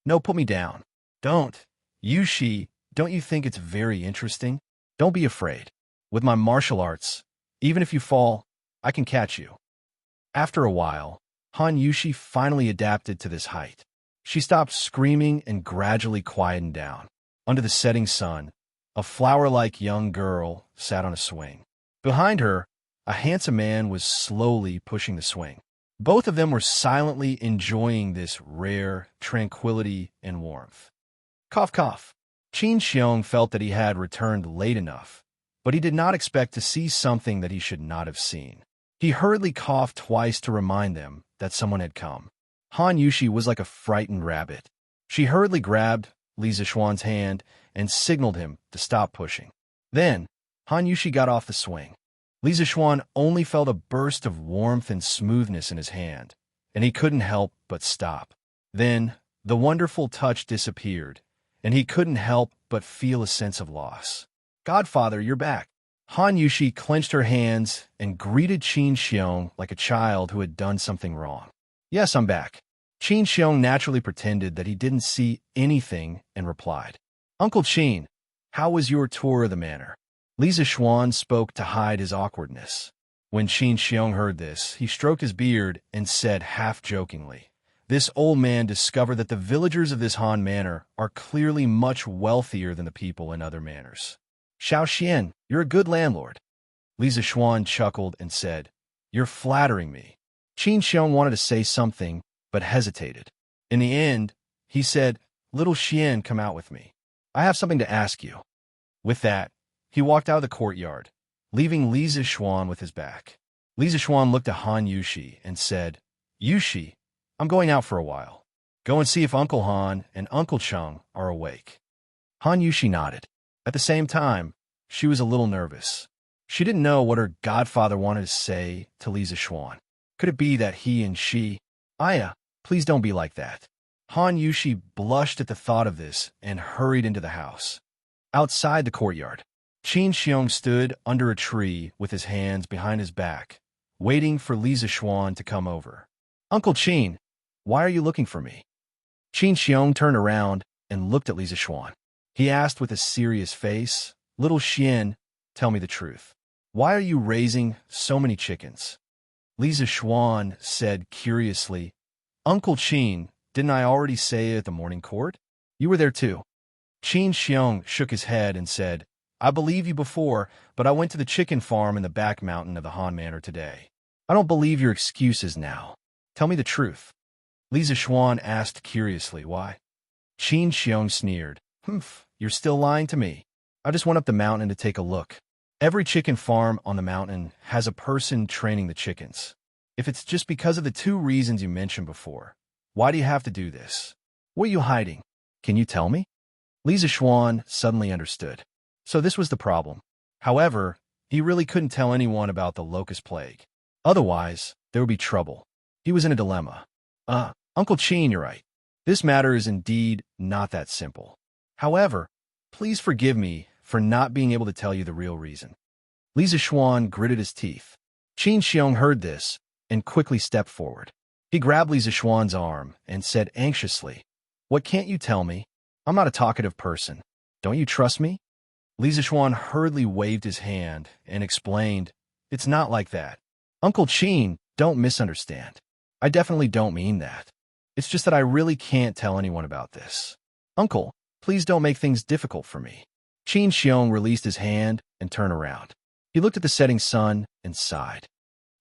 No, put me down. Don't. Yushi, don't you think it's very interesting? Don't be afraid. With my martial arts, even if you fall, I can catch you." After a while, Han Yushi finally adapted to this height. She stopped screaming and gradually quietened down. Under the setting sun, a flower-like young girl sat on a swing. Behind her, a handsome man was slowly pushing the swing. Both of them were silently enjoying this rare tranquility and warmth. Cough, cough. Qin Xiong felt that he had returned late enough, but he did not expect to see something that he should not have seen. He hurriedly coughed twice to remind them that someone had come. Han Yushi was like a frightened rabbit. She hurriedly grabbed Li Zixuan's hand and signaled him to stop pushing. Then, Han Yushi got off the swing. Li Zixuan only felt a burst of warmth and smoothness in his hand, and he couldn't help but stop. Then, the wonderful touch disappeared, and he couldn't help but feel a sense of loss. "Godfather, you're back." Han Yushi clenched her hands and greeted Qin Xiong like a child who had done something wrong. "Yes, I'm back." Qin Xiong naturally pretended that he didn't see anything and replied, "Uncle Qin, how was your tour of the manor?" Li Zixuan spoke to hide his awkwardness. When Qin Xiong heard this, he stroked his beard and said half-jokingly, "This old man discovered that the villagers of this Han manor are clearly much wealthier than the people in other manors. Xiao Xian, you're a good landlord." Li Zixuan chuckled and said, "You're flattering me." Qin Xiong wanted to say something, but hesitated. In the end, he said, "Little Xian, come out with me. I have something to ask you." With that, he walked out of the courtyard, leaving Li Zixuan with his back. Li Zixuan looked at Han Yushi and said, "Yushi, I'm going out for a while. Go and see if Uncle Han and Uncle Cheng are awake." Han Yushi nodded. At the same time, she was a little nervous. She didn't know what her godfather wanted to say to Li Zixuan. Could it be that he and she... "Aya, please don't be like that." Han Yushi blushed at the thought of this and hurried into the house. Outside the courtyard, Qin Xiong stood under a tree with his hands behind his back, waiting for Li Zixuan to come over. "Uncle Qin, why are you looking for me?" Qin Xiong turned around and looked at Li Zixuan. He asked with a serious face, "Little Xian, tell me the truth. Why are you raising so many chickens?" Li Zixuan said curiously, "Uncle Qin, didn't I already say it at the morning court? You were there too." Qin Xiong shook his head and said, "I believe you before, but I went to the chicken farm in the back mountain of the Han Manor today. I don't believe your excuses now. Tell me the truth." Li Zixuan asked curiously, "Why?" Qin Xiong sneered, "Humph, you're still lying to me. I just went up the mountain to take a look. Every chicken farm on the mountain has a person training the chickens. If it's just because of the two reasons you mentioned before, why do you have to do this? What are you hiding? Can you tell me?" Li Zixuan suddenly understood. So this was the problem. However, he really couldn't tell anyone about the locust plague. Otherwise, there would be trouble. He was in a dilemma. Uncle Qin, you're right. This matter is indeed not that simple. However, please forgive me for not being able to tell you the real reason." Li Zixuan gritted his teeth. Qin Xiong heard this and quickly stepped forward. He grabbed Li Zixuan's arm and said anxiously, "What can't you tell me? I'm not a talkative person. Don't you trust me?" Li Zixuan hurriedly waved his hand and explained, "It's not like that. Uncle Qin, don't misunderstand. I definitely don't mean that. It's just that I really can't tell anyone about this. Uncle, please don't make things difficult for me." Qin Xiong released his hand and turned around. He looked at the setting sun and sighed.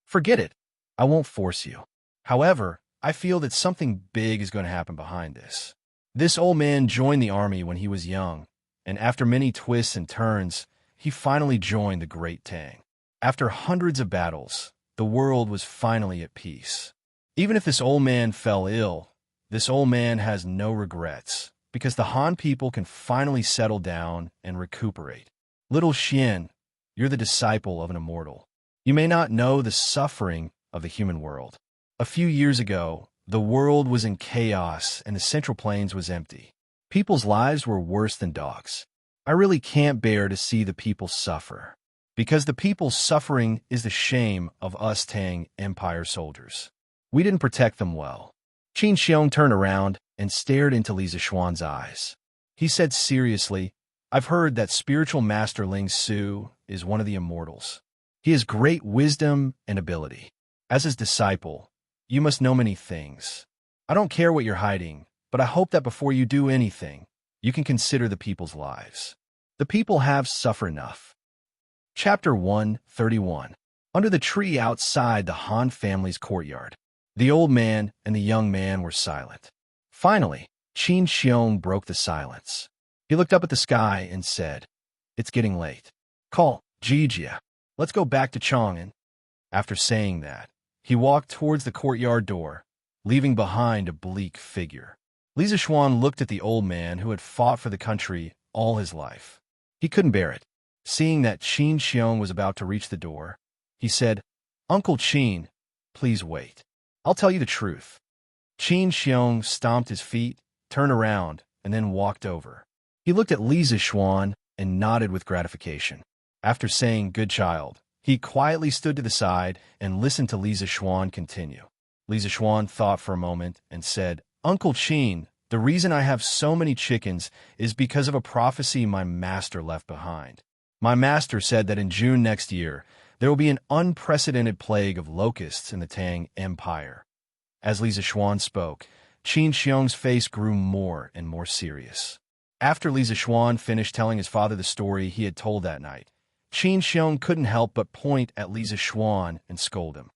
"Forget it. I won't force you. However, I feel that something big is going to happen behind this. This old man joined the army when he was young, and after many twists and turns, he finally joined the Great Tang. After hundreds of battles, the world was finally at peace. Even if this old man fell ill, this old man has no regrets, because the Han people can finally settle down and recuperate. Little Xian, you're the disciple of an immortal. You may not know the suffering of the human world. A few years ago, the world was in chaos and the Central Plains was empty. People's lives were worse than dogs. I really can't bear to see the people suffer, because the people's suffering is the shame of us Tang Empire soldiers. We didn't protect them well." Qin Xiong turned around and stared into Li Zixuan's eyes. He said seriously, "I've heard that spiritual master Ling Su is one of the immortals. He has great wisdom and ability. As his disciple, you must know many things. I don't care what you're hiding, but I hope that before you do anything, you can consider the people's lives. The people have suffered enough." Chapter 131. Under the tree outside the Han family's courtyard, the old man and the young man were silent. Finally, Qin Xiong broke the silence. He looked up at the sky and said, "It's getting late. Call Jijia. Let's go back to Chang'an." After saying that, he walked towards the courtyard door, leaving behind a bleak figure. Li Zixuan looked at the old man who had fought for the country all his life. He couldn't bear it. Seeing that Qin Xiong was about to reach the door, he said, "Uncle Qin, please wait. I'll tell you the truth." Qin Xiong stomped his feet, turned around, and then walked over. He looked at Li Zixuan and nodded with gratification. After saying, "Good child," he quietly stood to the side and listened to Li Zixuan continue. Li Zixuan thought for a moment and said, "Uncle Qin, the reason I have so many chickens is because of a prophecy my master left behind. My master said that in June next year, there will be an unprecedented plague of locusts in the Tang Empire." As Li Zixuan spoke, Qin Xiong's face grew more and more serious. After Li Zixuan finished telling his father the story he had told that night, Qin Xiong couldn't help but point at Li Zixuan and scold him.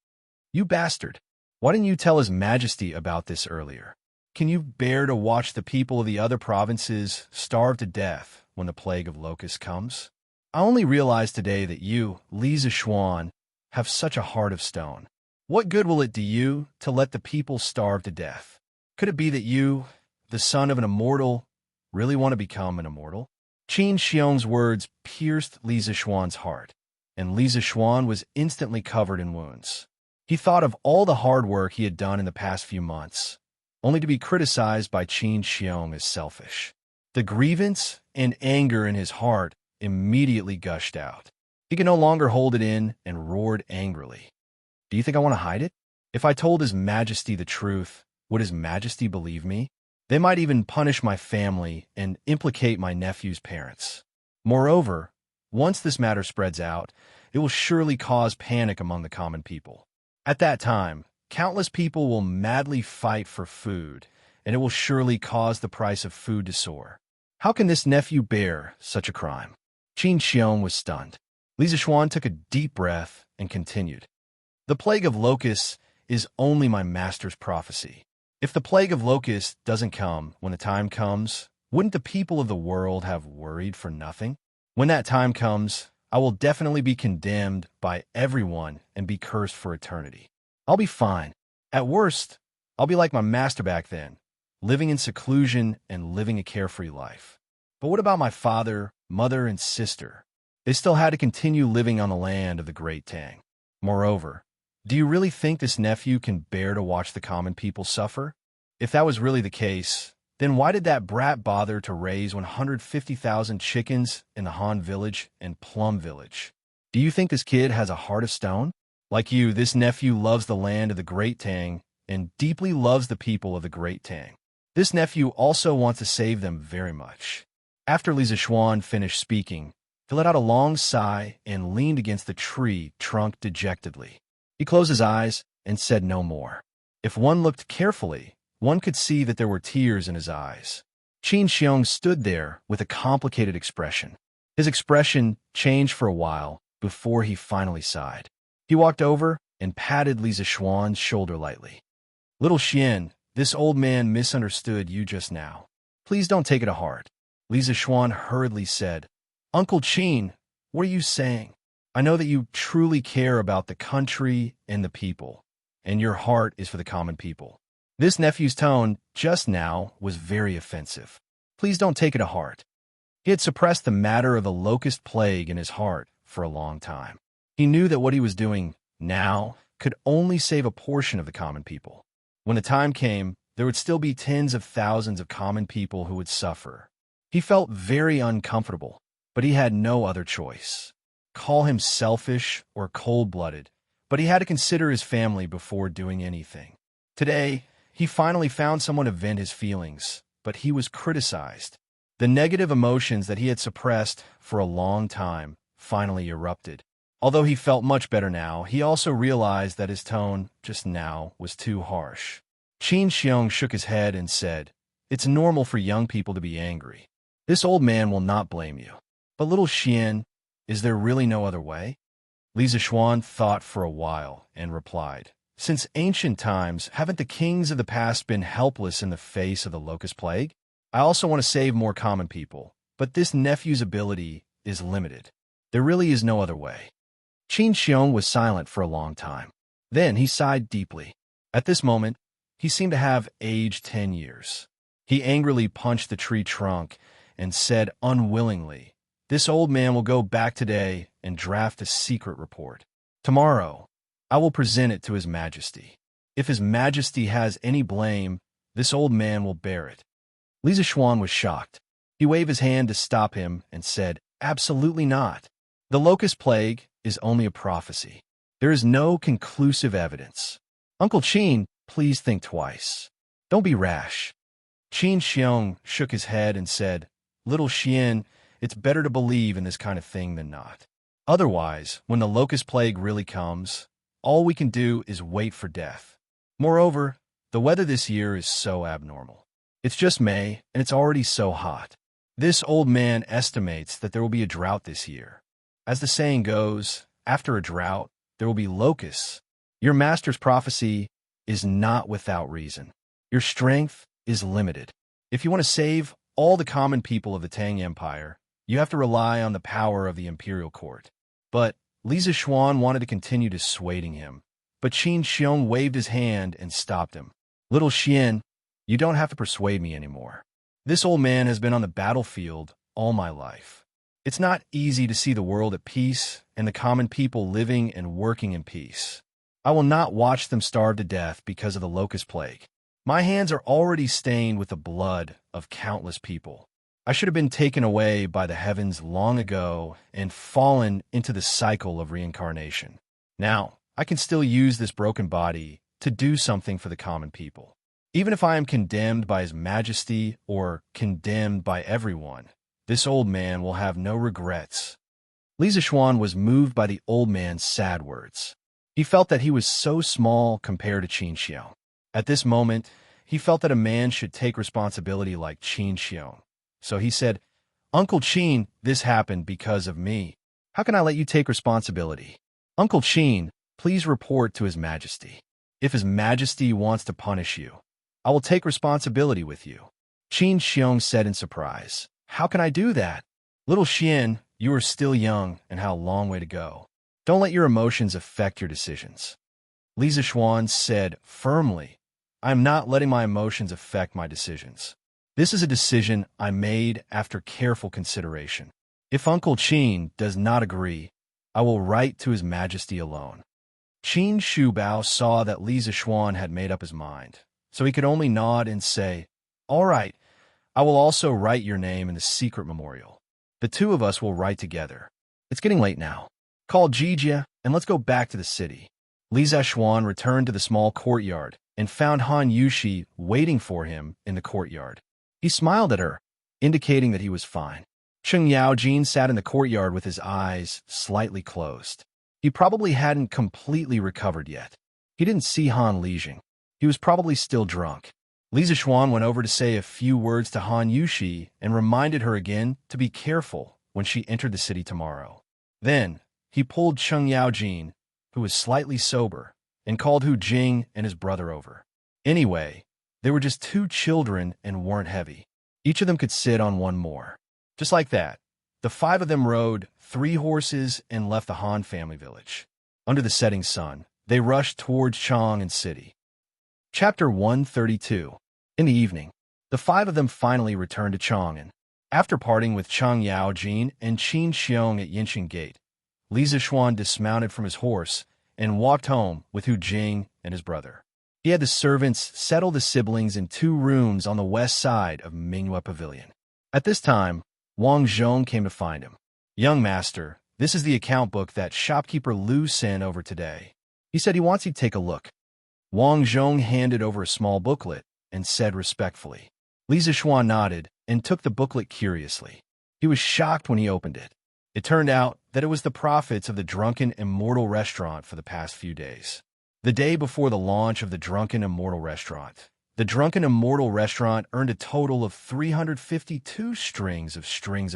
"You bastard! Why didn't you tell His Majesty about this earlier? Can you bear to watch the people of the other provinces starve to death when the plague of locusts comes? I only realized today that you, Li Zixuan, have such a heart of stone. What good will it do you to let the people starve to death? Could it be that you, the son of an immortal, really want to become an immortal?" Qin Xiong's words pierced Li Zixuan's heart, and Li Zixuan was instantly covered in wounds. He thought of all the hard work he had done in the past few months, only to be criticized by Qin Xiong as selfish. The grievance and anger in his heart immediately gushed out. He could no longer hold it in and roared angrily. "Do you think I want to hide it? If I told His Majesty the truth, would His Majesty believe me? They might even punish my family and implicate my nephew's parents. Moreover, once this matter spreads out, it will surely cause panic among the common people. At that time, countless people will madly fight for food, and it will surely cause the price of food to soar. How can this nephew bear such a crime?" Qin Xiong was stunned. Li Zixuan took a deep breath and continued. "The plague of locusts is only my master's prophecy. If the plague of locusts doesn't come when the time comes, wouldn't the people of the world have worried for nothing? When that time comes, I will definitely be condemned by everyone and be cursed for eternity. I'll be fine. At worst, I'll be like my master back then, living in seclusion and living a carefree life. But what about my father, mother, and sister? They still had to continue living on the land of the Great Tang. Moreover, do you really think this nephew can bear to watch the common people suffer? If that was really the case, then why did that brat bother to raise 150,000 chickens in the Han Village and Plum Village? Do you think this kid has a heart of stone? Like you, this nephew loves the land of the Great Tang and deeply loves the people of the Great Tang. This nephew also wants to save them very much." After Li Zixuan finished speaking, he let out a long sigh and leaned against the tree trunk dejectedly. He closed his eyes and said no more. If one looked carefully, one could see that there were tears in his eyes. Qin Xiong stood there with a complicated expression. His expression changed for a while before he finally sighed. He walked over and patted Li Zixuan's shoulder lightly. "Little Xian, this old man misunderstood you just now. Please don't take it to heart." Li Zixuan hurriedly said, "Uncle Qin, what are you saying? I know that you truly care about the country and the people, and your heart is for the common people." This nephew's tone just now was very offensive. Please don't take it to heart. He had suppressed the matter of the locust plague in his heart for a long time. He knew that what he was doing now could only save a portion of the common people. When the time came, there would still be tens of thousands of common people who would suffer. He felt very uncomfortable, but he had no other choice. Call him selfish or cold-blooded, but he had to consider his family before doing anything. Today, he finally found someone to vent his feelings, but he was criticized. The negative emotions that he had suppressed for a long time finally erupted. Although he felt much better now, he also realized that his tone just now was too harsh. Qin Xiong shook his head and said, "It's normal for young people to be angry. This old man will not blame you. But little Xian, is there really no other way?" Li Zixuan thought for a while and replied, "Since ancient times, haven't the kings of the past been helpless in the face of the locust plague? I also want to save more common people, but this nephew's ability is limited. There really is no other way." Qin Xiong was silent for a long time. Then he sighed deeply. At this moment, he seemed to have aged 10 years. He angrily punched the tree trunk and said unwillingly, "This old man will go back today and draft a secret report. Tomorrow, I will present it to His Majesty. If His Majesty has any blame, this old man will bear it." Li Zishuan was shocked. He waved his hand to stop him and said, "Absolutely not. The locust plague is only a prophecy. There is no conclusive evidence. Uncle Qin, please think twice. Don't be rash." Qin Xiong shook his head and said, "Little Xian, it's better to believe in this kind of thing than not. Otherwise, when the locust plague really comes, all we can do is wait for death. Moreover, the weather this year is so abnormal. It's just May, and it's already so hot. This old man estimates that there will be a drought this year. As the saying goes, after a drought, there will be locusts. Your master's prophecy is not without reason. Your strength is limited. If you want to save all the common people of the Tang Empire, you have to rely on the power of the imperial court." But Li Zishuan wanted to continue dissuading him, but Qin Xiong waved his hand and stopped him. "Little Xian, you don't have to persuade me anymore. This old man has been on the battlefield all my life. It's not easy to see the world at peace and the common people living and working in peace. I will not watch them starve to death because of the locust plague. My hands are already stained with the blood of countless people. I should have been taken away by the heavens long ago and fallen into the cycle of reincarnation. Now, I can still use this broken body to do something for the common people. Even if I am condemned by His Majesty or condemned by everyone, this old man will have no regrets." Li Zishuan was moved by the old man's sad words. He felt that he was so small compared to Qin Xiong. At this moment, he felt that a man should take responsibility like Qin Xiong. So he said, "Uncle Qin, this happened because of me. How can I let you take responsibility? Uncle Qin, please report to His Majesty. If His Majesty wants to punish you, I will take responsibility with you." Qin Xiong said in surprise, "How can I do that? Little Xian, you are still young and have a long way to go. Don't let your emotions affect your decisions." Li Zishuan said firmly, "I am not letting my emotions affect my decisions. This is a decision I made after careful consideration. If Uncle Qin does not agree, I will write to His Majesty alone." Qin Shubao saw that Li Zishuan had made up his mind, so he could only nod and say, "All right, I will also write your name in the secret memorial. The two of us will write together. It's getting late now. Call Jijia and let's go back to the city." Li Zishuan returned to the small courtyard and found Han Yushi waiting for him in the courtyard. He smiled at her, indicating that he was fine. Cheng Yaojin sat in the courtyard with his eyes slightly closed. He probably hadn't completely recovered yet. He didn't see Han Lijing. He was probably still drunk. Li Zishuan went over to say a few words to Han Yushi and reminded her again to be careful when she entered the city tomorrow. Then, he pulled Cheng Yaojin, who was slightly sober, and called Hu Jing and his brother over. Anyway, they were just two children and weren't heavy. Each of them could sit on one more. Just like that, the five of them rode 3 horses and left the Han family village. Under the setting sun, they rushed towards Chang'an City. Chapter 132. In the evening, the 5 of them finally returned to Chang'an. After parting with Cheng Yaojin and Qin Xiong at Yinxing Gate, Li Zishuan dismounted from his horse and walked home with Hu Jing and his brother. He had the servants settle the siblings in 2 rooms on the west side of Mingyue Pavilion. At this time, Wang Zhong came to find him. "Young master, this is the account book that shopkeeper Lu sent over today. He said he wants you to take a look." Wang Zhong handed over a small booklet and said respectfully. Li Zishuan nodded and took the booklet curiously. He was shocked when he opened it. It turned out that it was the profits of the Drunken Immortal restaurant for the past few days. The day before the launch of the Drunken Immortal restaurant, the Drunken Immortal restaurant earned a total of 352 strings of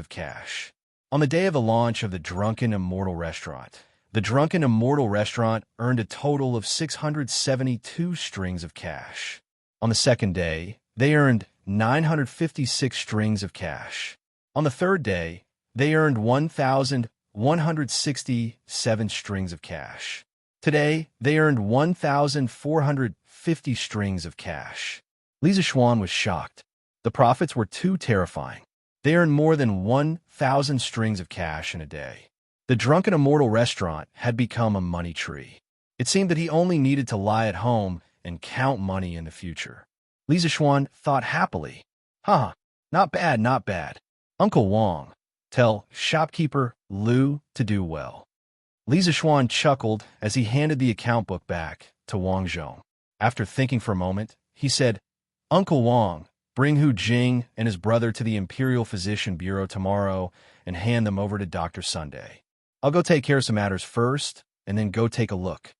cash. On the day of the launch of the Drunken Immortal restaurant, the Drunken Immortal restaurant earned a total of 672 strings of cash. On the second day, they earned 956 strings of cash. On the third day, they earned 1,167 strings of cash. Today, they earned 1,450 strings of cash. Li Zishuan was shocked. The profits were too terrifying. They earned more than 1,000 strings of cash in a day. The drunken immortal restaurant had become a money tree. It seemed that he only needed to lie at home and count money in the future. Li Zixuan thought happily. Not bad, not bad. Uncle Wang, tell shopkeeper Lu to do well. Li Zixuan chuckled as he handed the account book back to Wang Zhong. After thinking for a moment, he said, Uncle Wang, bring Hu Jing and his brother to the Imperial Physician Bureau tomorrow and hand them over to Dr. Sunday. I'll go take care of some matters first, and then go take a look.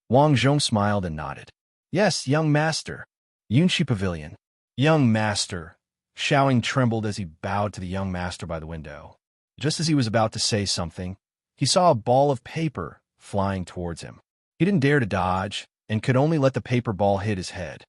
Wang Zhong smiled and nodded. Yes, young master. Yunshi Pavilion. Young master. Xiaoying trembled as he bowed to the young master by the window. Just as he was about to say something, he saw a ball of paper flying towards him. He didn't dare to dodge, and could only let the paper ball hit his head.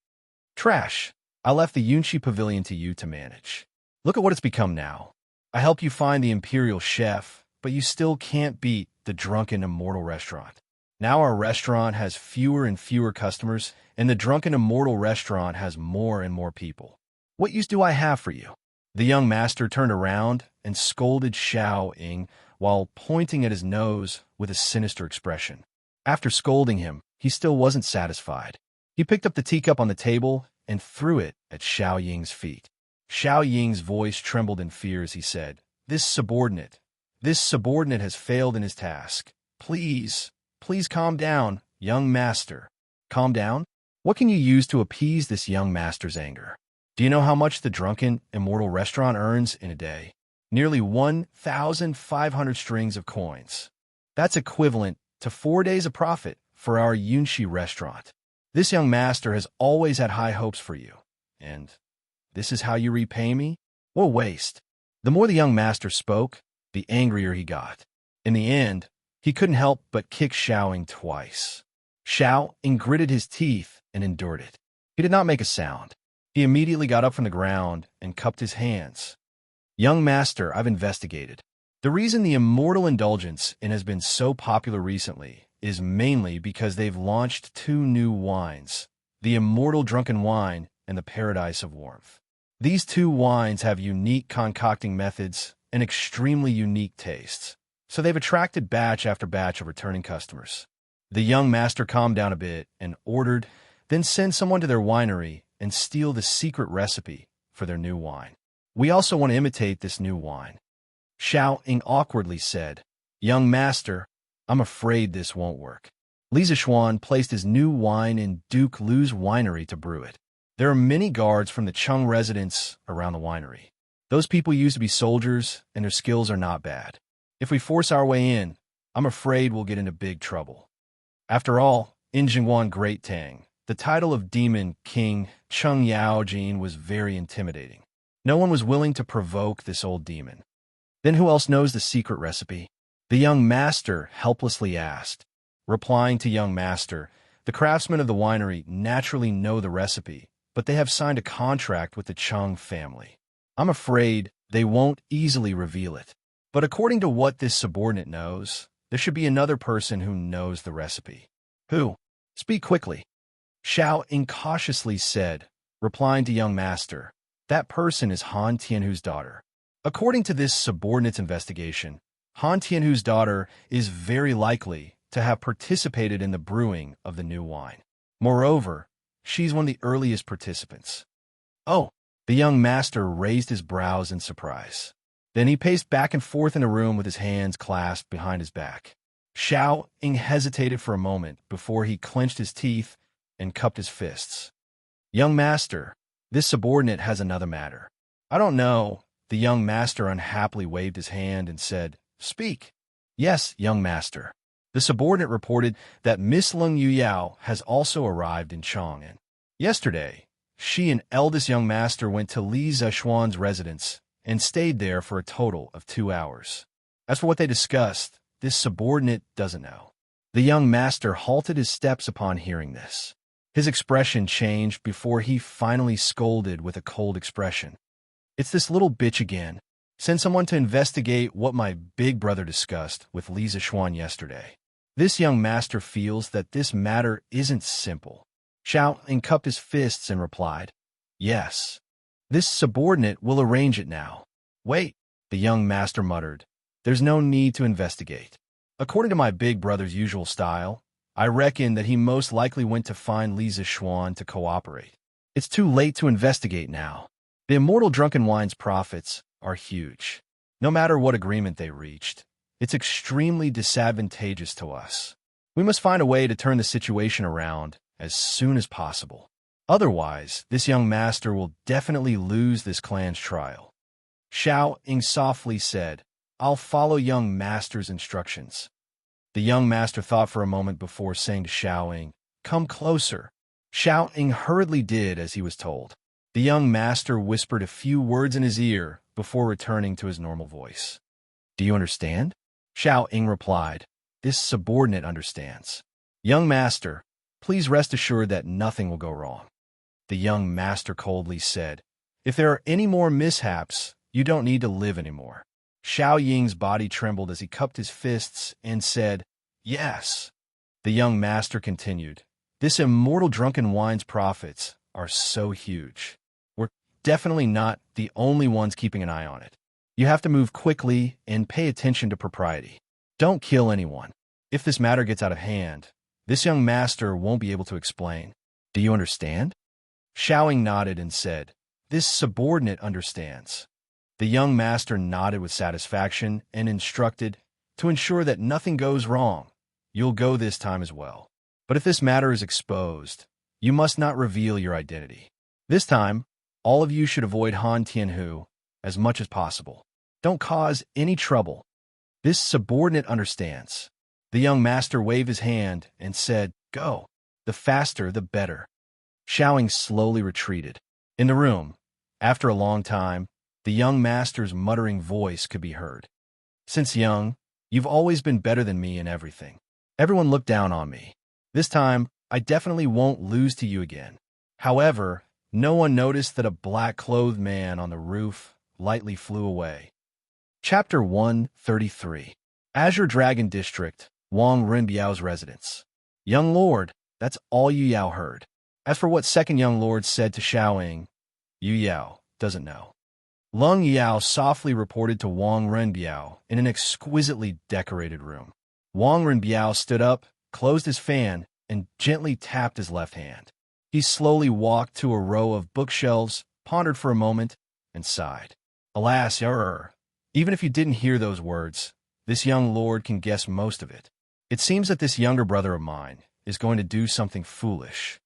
Trash. I left the Yunshi Pavilion to you to manage. Look at what it's become now. I helped you find the Imperial Chef, but you still can't beat the drunken immortal restaurant. Now our restaurant has fewer and fewer customers, and the drunken immortal restaurant has more and more people. What use do I have for you? The young master turned around and scolded Xiao Ying while pointing at his nose with a sinister expression. After scolding him, he still wasn't satisfied. He picked up the teacup on the table and threw it at Xiao Ying's feet. Xiao Ying's voice trembled in fear as he said, This subordinate has failed in his task. Please calm down, young master. Calm down? What can you use to appease this young master's anger? Do you know how much the drunken immortal restaurant earns in a day? Nearly 1,500 strings of coins. That's equivalent to 4 days of profit for our Yunshi restaurant. This young master has always had high hopes for you. And this is how you repay me? What a waste. The more the young master spoke, the angrier he got. In the end, he couldn't help but kick Xiao Ying twice. Xiao Ying gritted his teeth and endured it. He did not make a sound. He immediately got up from the ground and cupped his hands. Young master, I've investigated. The reason the Immortal Indulgence Inn has been so popular recently is mainly because they've launched 2 new wines, the Immortal Drunken Wine and the Paradise of Warmth. These 2 wines have unique concocting methods and extremely unique tastes, so they've attracted batch after batch of returning customers. The young master calmed down a bit and ordered, then send someone to their winery and steal the secret recipe for their new wine. We also want to imitate this new wine. Xiao Ying awkwardly said, Young master, I'm afraid this won't work. Li Zixuan placed his new wine in Duke Lu's winery to brew it. There are many guards from the Chung residence around the winery. Those people used to be soldiers, and their skills are not bad. If we force our way in, I'm afraid we'll get into big trouble. After all, in Jingguan Great Tang, the title of Demon King Chung Yao Jin was very intimidating. No one was willing to provoke this old demon. Then who else knows the secret recipe? The young master helplessly asked. Replying to young master, the craftsmen of the winery naturally know the recipe, but they have signed a contract with the Chung family. I'm afraid they won't easily reveal it. But according to what this subordinate knows, there should be another person who knows the recipe. Who? Speak quickly. Xiao incautiously said, replying to young master, that person is Han Tianhu's daughter. According to this subordinate's investigation, Han Tianhu's daughter is very likely to have participated in the brewing of the new wine. Moreover, she's one of the earliest participants. Oh, the young master raised his brows in surprise. Then he paced back and forth in the room with his hands clasped behind his back. Xiao Ying hesitated for a moment before he clenched his teeth and cupped his fists. Young master, this subordinate has another matter. I don't know. The young master unhappily waved his hand and said, Speak. Yes, young master. The subordinate reported that Miss Leng Yuyao has also arrived in Chang'an. Yesterday, she and eldest young master went to Li Zixuan's residence and stayed there for a total of 2 hours. As for what they discussed, this subordinate doesn't know. The young master halted his steps upon hearing this. His expression changed before he finally scolded with a cold expression. It's this little bitch again. Send someone to investigate what my big brother discussed with Li Zixuan yesterday. This young master feels that this matter isn't simple. Xiao Ying cupped his fists and replied, Yes. This subordinate will arrange it now. Wait, the young master muttered. There's no need to investigate. According to my big brother's usual style, I reckon that he most likely went to find Lisa Schwann to cooperate. It's too late to investigate now. The immortal drunken wine's profits are huge. No matter what agreement they reached, it's extremely disadvantageous to us. We must find a way to turn the situation around as soon as possible. Otherwise, this young master will definitely lose this clan's trial. Xiao Ying softly said, I'll follow young master's instructions. The young master thought for a moment before saying to Xiao Ying, Come closer. Xiao Ying hurriedly did as he was told. The young master whispered a few words in his ear before returning to his normal voice. Do you understand? Xiao Ying replied. This subordinate understands. Young master, please rest assured that nothing will go wrong. The young master coldly said, If there are any more mishaps, you don't need to live anymore. Xiao Ying's body trembled as he cupped his fists and said, Yes. The young master continued, This immortal drunken wine's profits are so huge. We're definitely not the only ones keeping an eye on it. You have to move quickly and pay attention to propriety. Don't kill anyone. If this matter gets out of hand, this young master won't be able to explain. Do you understand? Xiao Ying nodded and said, This subordinate understands. The young master nodded with satisfaction and instructed, To ensure that nothing goes wrong, you'll go this time as well. But if this matter is exposed, you must not reveal your identity. This time, all of you should avoid Han Tianhu as much as possible. Don't cause any trouble. This subordinate understands. The young master waved his hand and said, Go. The faster, the better. Xiao Ying slowly retreated. In the room, after a long time, the young master's muttering voice could be heard. Since young, you've always been better than me in everything. Everyone looked down on me. This time, I definitely won't lose to you again. However, no one noticed that a black-clothed man on the roof lightly flew away. Chapter 133. Azure Dragon District, Wang Renbiao's residence. Young Lord, that's all Yu Yao heard. As for what second young lord said to Xiao Ying, Yu Yao doesn't know. Lung Yao softly reported to Wang Renbiao in an exquisitely decorated room. Wang Renbiao stood up, closed his fan, and gently tapped his left hand. He slowly walked to a row of bookshelves, pondered for a moment, and sighed. Alas, even if you didn't hear those words, this young lord can guess most of it. It seems that this younger brother of mine is going to do something foolish.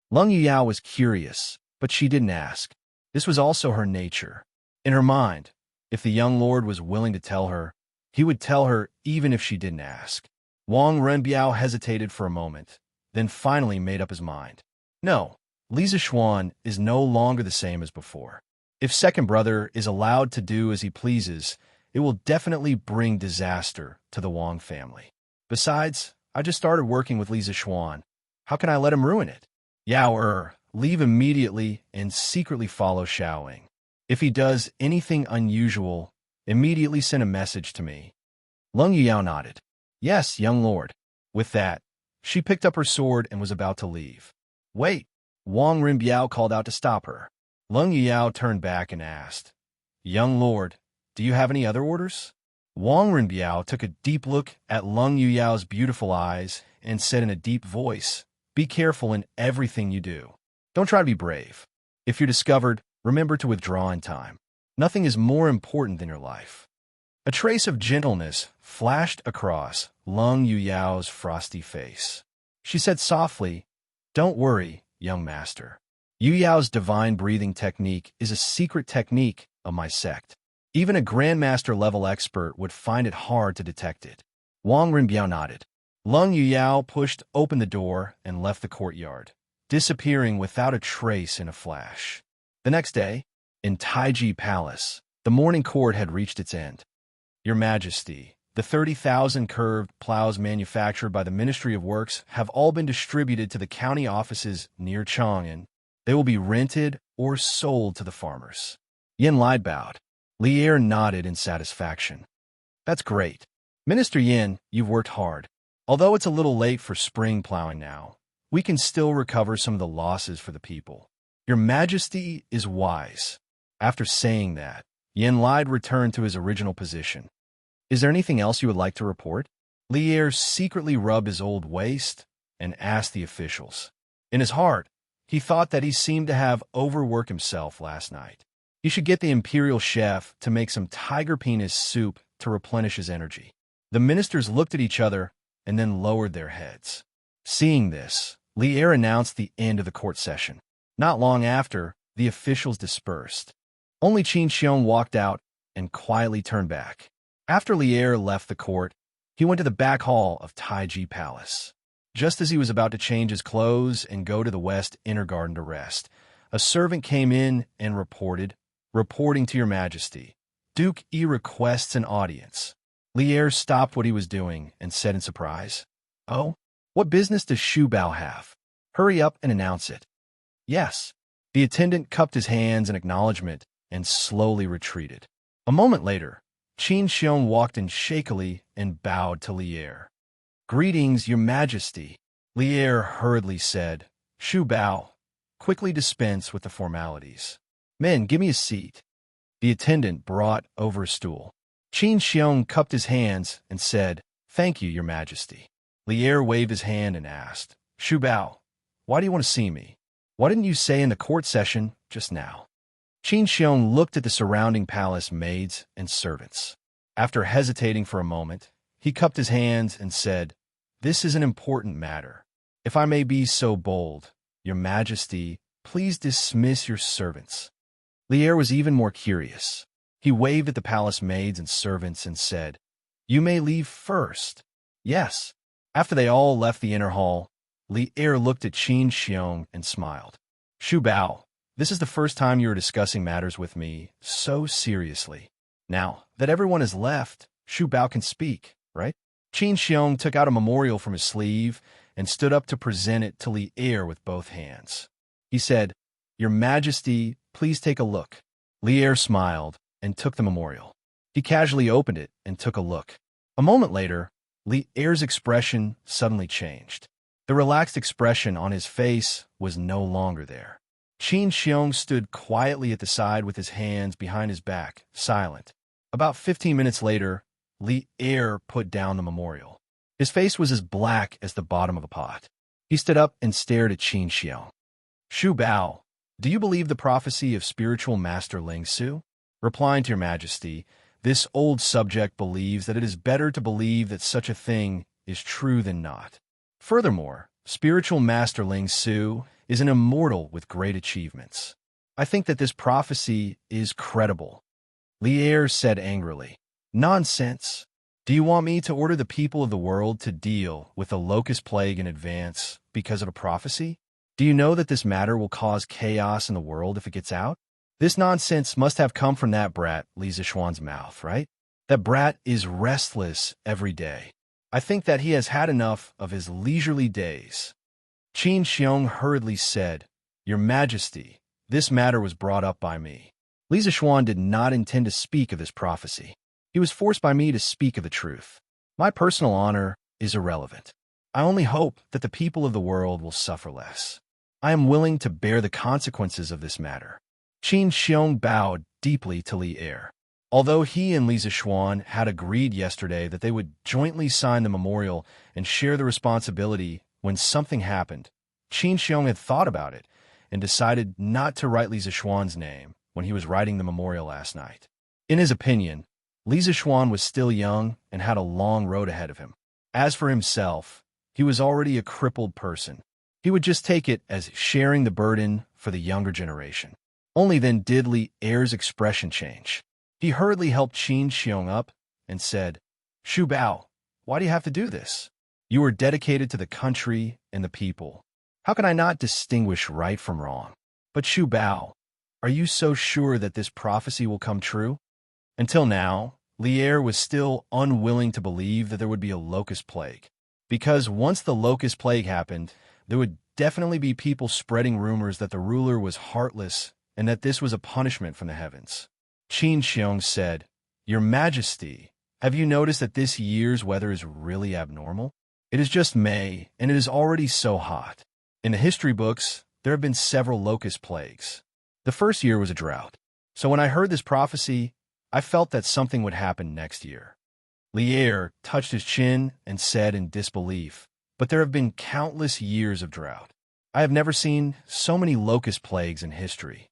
Lung Yao was curious, but she didn't ask. This was also her nature. In her mind, if the young lord was willing to tell her, he would tell her even if she didn't ask. Wang Renbiao hesitated for a moment, then finally made up his mind. No, Lisa Schwann is no longer the same as before. If second brother is allowed to do as he pleases, it will definitely bring disaster to the Wang family. Besides, I just started working with Lisa Schwann. How can I let him ruin it? Yao leave immediately and secretly follow Xiao Ying. If he does anything unusual, immediately send a message to me. Lung Yao nodded. Yes, young lord. With that, she picked up her sword and was about to leave. Wait, Wang Renbiao called out to stop her. Lung Yao turned back and asked, Young lord, do you have any other orders? Wang Renbiao took a deep look at Lung Yao's beautiful eyes and said in a deep voice, Be careful in everything you do. Don't try to be brave. If you're discovered, remember to withdraw in time. Nothing is more important than your life. A trace of gentleness flashed across Lung Yao's frosty face. She said softly, Don't worry, young master. Yu Yao's divine breathing technique is a secret technique of my sect. Even a grandmaster-level expert would find it hard to detect it. Wang Renbiao nodded. Lung Yao pushed open the door and left the courtyard, disappearing without a trace in a flash. The next day, in Taiji Palace, the morning court had reached its end. Your Majesty, the 30,000 curved plows manufactured by the Ministry of Works have all been distributed to the county offices near Chang'an. They will be rented or sold to the farmers. Yin Lai bowed. Lier nodded in satisfaction. That's great. Minister Yin, you've worked hard. Although it's a little late for spring plowing now, we can still recover some of the losses for the people. Your Majesty is wise. After saying that, Yenlide returned to his original position. Is there anything else you would like to report? Lier secretly rubbed his old waist and asked the officials. In his heart, he thought that he seemed to have overworked himself last night. He should get the imperial chef to make some tiger penis soup to replenish his energy. The ministers looked at each other and then lowered their heads. Seeing this, Lier announced the end of the court session. Not long after, the officials dispersed. Only Qin Xiong walked out and quietly turned back. After Lier left the court, he went to the back hall of Taiji Palace. Just as he was about to change his clothes and go to the West Inner Garden to rest, a servant came in and reporting to your majesty. Duke E requests an audience. Lier stopped what he was doing and said in surprise, "Oh, what business does Shu Bao have? Hurry up and announce it." "Yes." The attendant cupped his hands in acknowledgement and slowly retreated. A moment later, Qin Xiong walked in shakily and bowed to Lier. "Greetings, your majesty," Lier hurriedly said. "Shu Bao, quickly dispense with the formalities. Men, give me a seat." The attendant brought over a stool. Qin Xiong cupped his hands and said, "Thank you, your majesty." Lier waved his hand and asked, "Shu Bao, why do you want to see me? What didn't you say in the court session just now?" Qin Xiong looked at the surrounding palace maids and servants. After hesitating for a moment, he cupped his hands and said, "This is an important matter. If I may be so bold, your majesty, please dismiss your servants." Lier was even more curious. He waved at the palace maids and servants and said, "You may leave first." "Yes." After they all left the inner hall, Lier looked at Qin Xiong and smiled. "Shu Bao, this is the first time you are discussing matters with me so seriously. Now that everyone has left, Shu Bao can speak, right?" Qin Xiong took out a memorial from his sleeve and stood up to present it to Lier with both hands. He said, "Your Majesty, please take a look." Lier smiled and took the memorial. He casually opened it and took a look. A moment later, Lier's expression suddenly changed. The relaxed expression on his face was no longer there. Qin Xiong stood quietly at the side with his hands behind his back, silent. About 15 minutes later, Lier put down the memorial. His face was as black as the bottom of a pot. He stood up and stared at Qin Xiong. "Shu Bao, do you believe the prophecy of spiritual master Ling Su?" Replying to your majesty, this old subject believes that it is better to believe that such a thing is true than not. Furthermore, spiritual master Ling Su is an immortal with great achievements. I think that this prophecy is credible. Lier said angrily, "Nonsense. Do you want me to order the people of the world to deal with the locust plague in advance because of a prophecy? Do you know that this matter will cause chaos in the world if it gets out? This nonsense must have come from that brat, Li Zishuan's mouth, right? That brat is restless every day. I think that he has had enough of his leisurely days." Qin Xiong hurriedly said, "Your Majesty, this matter was brought up by me. Li Zishuan did not intend to speak of this prophecy. He was forced by me to speak of the truth. My personal honor is irrelevant. I only hope that the people of the world will suffer less. I am willing to bear the consequences of this matter." Qin Xiong bowed deeply to Lier. Although he and Li Zishuan had agreed yesterday that they would jointly sign the memorial and share the responsibility when something happened, Qin Xiong had thought about it and decided not to write Li Zishuan's name when he was writing the memorial last night. In his opinion, Li Zishuan was still young and had a long road ahead of him. As for himself, he was already a crippled person. He would just take it as sharing the burden for the younger generation. Only then did Lier's expression change. He hurriedly helped Qin Xiong up and said, "Shu Bao, why do you have to do this? You are dedicated to the country and the people. How can I not distinguish right from wrong? But Shu Bao, are you so sure that this prophecy will come true?" Until now, Lier was still unwilling to believe that there would be a locust plague, because once the locust plague happened, there would definitely be people spreading rumors that the ruler was heartless and that this was a punishment from the heavens. Qin Xiong said, "Your Majesty, have you noticed that this year's weather is really abnormal? It is just May, and it is already so hot. In the history books, there have been several locust plagues. The first year was a drought. So when I heard this prophecy, I felt that something would happen next year. Lier touched his chin and said in disbelief, but there have been countless years of drought. I have never seen so many locust plagues in history.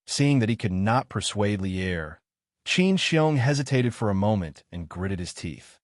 Seeing that he could not persuade Lier, Qin Xiong hesitated for a moment and gritted his teeth.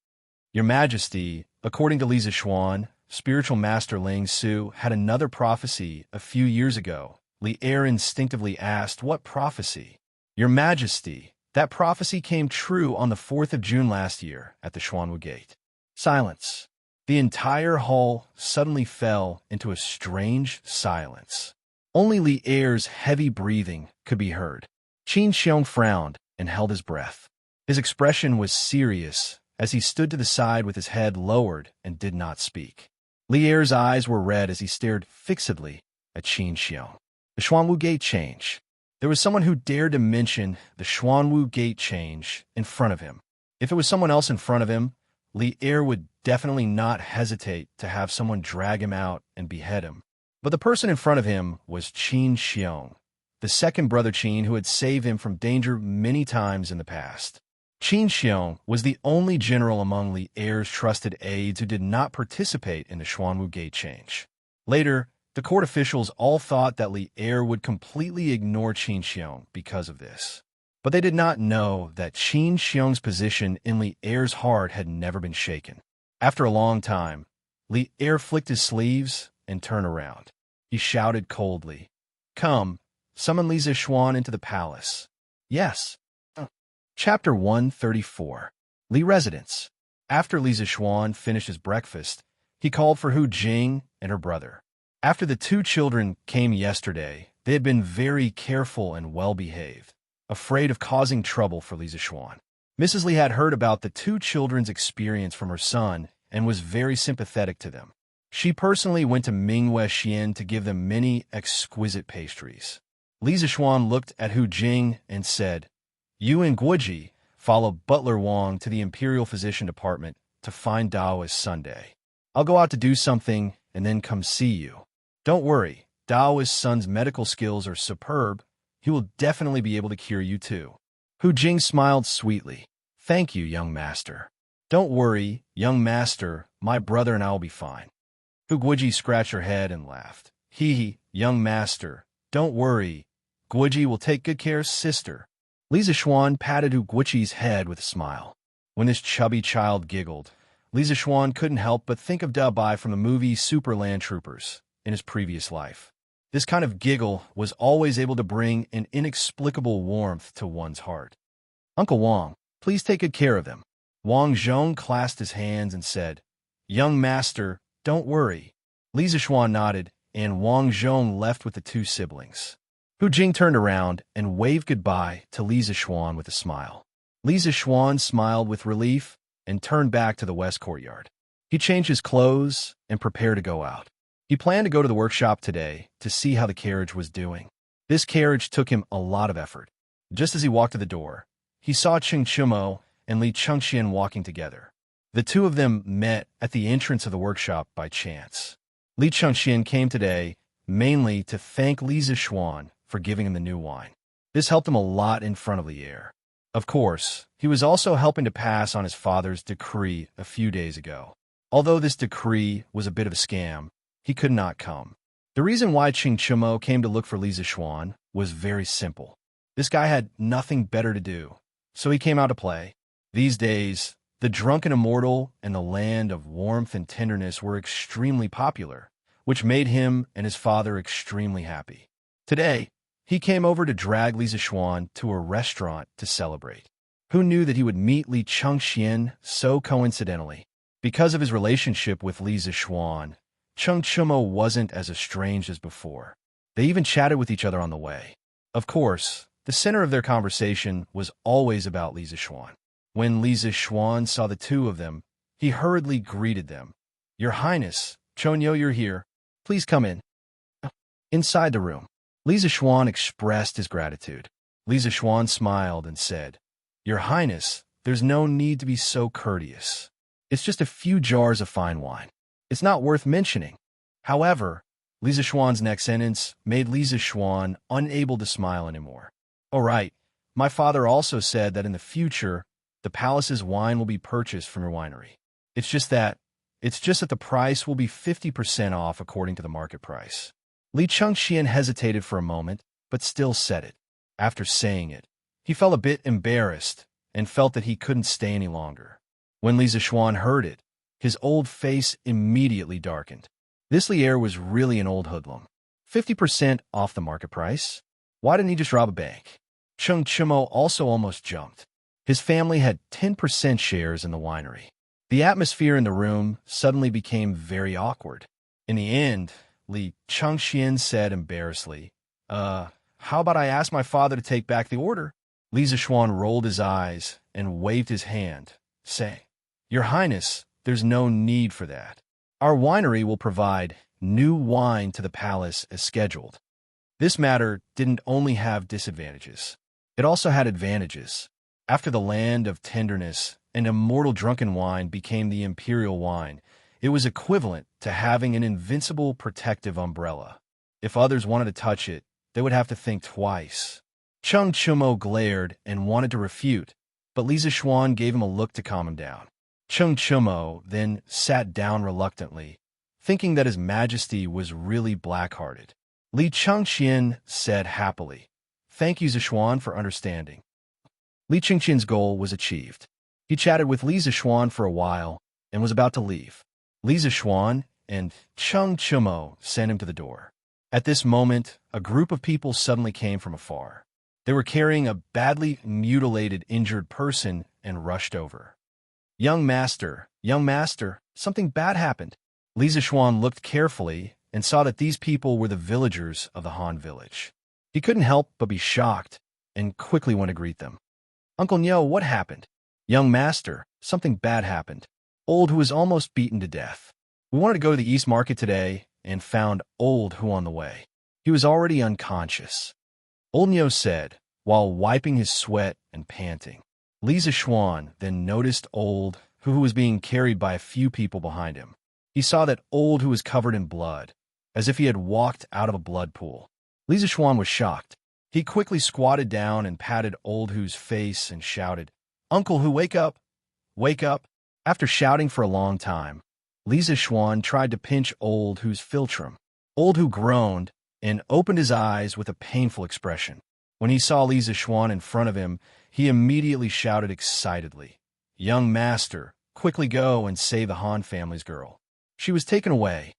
Your Majesty, according to Li Zixuan, spiritual master Ling Su had another prophecy a few years ago. Lier instinctively asked, what prophecy? Your Majesty, that prophecy came true on the 4th of June last year at the Xuanwu Gate. Silence. The entire hall suddenly fell into a strange silence. Only Lier's heavy breathing could be heard. Qin Xiong frowned and held his breath. His expression was serious as he stood to the side with his head lowered and did not speak. Lier's eyes were red as he stared fixedly at Qin Xiong. The Xuanwu Gate change. There was someone who dared to mention the Xuanwu Gate change in front of him. If it was someone else in front of him, Lier would definitely not hesitate to have someone drag him out and behead him. But the person in front of him was Qin Xiong, the second brother Qin who had saved him from danger many times in the past. Qin Xiong was the only general among Lier's trusted aides who did not participate in the Xuanwu Gate change. Later, the court officials all thought that Lier would completely ignore Qin Xiong because of this. But they did not know that Qin Xiong's position in Lier's heart had never been shaken. After a long time, Lier flicked his sleeves and turned around. He shouted coldly, "Come, summon Li Zixuan into the palace." Yes. Chapter 134. Li Residence. After Li Zixuan finished his breakfast, he called for Hu Jing and her brother. After the two children came yesterday, they had been very careful and well-behaved, afraid of causing trouble for Li Zixuan. Mrs. Li had heard about the two children's experience from her son and was very sympathetic to them. She personally went to Mingwei Xian to give them many exquisite pastries. Li Zixuan looked at Hu Jing and said, "You and Guoji follow Butler Wang to the Imperial Physician Department to find Daoist Sunday. I'll go out to do something and then come see you. Don't worry, Daoist Sun's medical skills are superb. He will definitely be able to cure you too." Hu Jing smiled sweetly. "Thank you, young master." "Don't worry, young master, my brother and I will be fine." Hu Guoji scratched her head and laughed. Hee, young master, don't worry. Guoji will take good care of sister." Li Zixuan patted Hu Guoji's head with a smile. When this chubby child giggled, Li Zixuan couldn't help but think of Da Bai from the movie Super Land Troopers in his previous life. This kind of giggle was always able to bring an inexplicable warmth to one's heart. "Uncle Wang, please take good care of them." Wang Zhong clasped his hands and said, "Young master, don't worry." Li Zixuan nodded, and Wang Zhong left with the two siblings. Hu Jing turned around and waved goodbye to Li Zixuan with a smile. Li Zixuan smiled with relief and turned back to the west courtyard. He changed his clothes and prepared to go out. He planned to go to the workshop today to see how the carriage was doing. This carriage took him a lot of effort. Just as he walked to the door, he saw Cheng Chumo and Li Chengxian walking together. The two of them met at the entrance of the workshop by chance. Li Chengxian came today mainly to thank Li Zixuan for giving him the new wine. This helped him a lot in front of Lier. Of course, he was also helping to pass on his father's decree a few days ago. Although this decree was a bit of a scam, he could not come. The reason why Cheng Chumo came to look for Li Zixuan was very simple. This guy had nothing better to do, so he came out to play. These days, the drunken immortal and the land of warmth and tenderness were extremely popular, which made him and his father extremely happy. Today, he came over to drag Li Zixuan to a restaurant to celebrate. Who knew that he would meet Li Chengxian so coincidentally? Because of his relationship with Li Zixuan, Cheng Chumo wasn't as estranged as before. They even chatted with each other on the way. Of course, the center of their conversation was always about Li Zixuan. When Li Zixuan saw the two of them, he hurriedly greeted them. "Your Highness, Chonyo, you're here. Please come in." Inside the room, Li Zixuan expressed his gratitude. Li Zixuan smiled and said, "Your Highness, there's no need to be so courteous. It's just a few jars of fine wine. It's not worth mentioning." However, Li Zixuan's next sentence made Li Zixuan unable to smile anymore. "All right, My father also said that in the future, the palace's wine will be purchased from your winery. It's just that the price will be 50% off according to the market price. Li Chengxian hesitated for a moment, but still said it. After saying it, he felt a bit embarrassed and felt that he couldn't stay any longer. When Li Zishuan heard it, his old face immediately darkened. This Lier was really an old hoodlum. 50% off the market price? Why didn't he just rob a bank? Cheng Chimo also almost jumped. His family had 10% shares in the winery. The atmosphere in the room suddenly became very awkward. In the end, Li Chengxian said embarrassedly, how about I ask my father to take back the order? Li Zishuan rolled his eyes and waved his hand, saying, Your Highness, there's no need for that. Our winery will provide new wine to the palace as scheduled. This matter didn't only have disadvantages. It also had advantages. After the land of tenderness and immortal drunken wine became the imperial wine, it was equivalent to having an invincible protective umbrella. If others wanted to touch it, they would have to think twice. Cheng Chumo glared and wanted to refute, but Li Zishuan gave him a look to calm him down. Cheng Chumo then sat down reluctantly, thinking that his majesty was really black-hearted. Li Chengxian said happily, Thank you, Zishuan, for understanding. Li Chengxian's goal was achieved. He chatted with Li Zishuan for a while and was about to leave. Li Zishuan and Cheng Chumo sent him to the door. At this moment, a group of people suddenly came from afar. They were carrying a badly mutilated, injured person and rushed over. Young master, something bad happened. Li Zishuan looked carefully and saw that these people were the villagers of the Han village. He couldn't help but be shocked and quickly went to greet them. Uncle Nyo, what happened? Young master, something bad happened. Old Who was almost beaten to death. We wanted to go to the East Market today and found Old Who on the way. He was already unconscious. Old Nyo said, while wiping his sweat and panting. Li Zishuan then noticed Old Who was being carried by a few people behind him. He saw that Old Who was covered in blood, as if he had walked out of a blood pool. Li Zishuan was shocked. He quickly squatted down and patted Old Who's face and shouted, Uncle Who, wake up! Wake up! After shouting for a long time, Li Zishuan tried to pinch Old Who's philtrum. Old Who groaned and opened his eyes with a painful expression. When he saw Li Zishuan in front of him, he immediately shouted excitedly, Young master, quickly go and save the Han family's girl. She was taken away.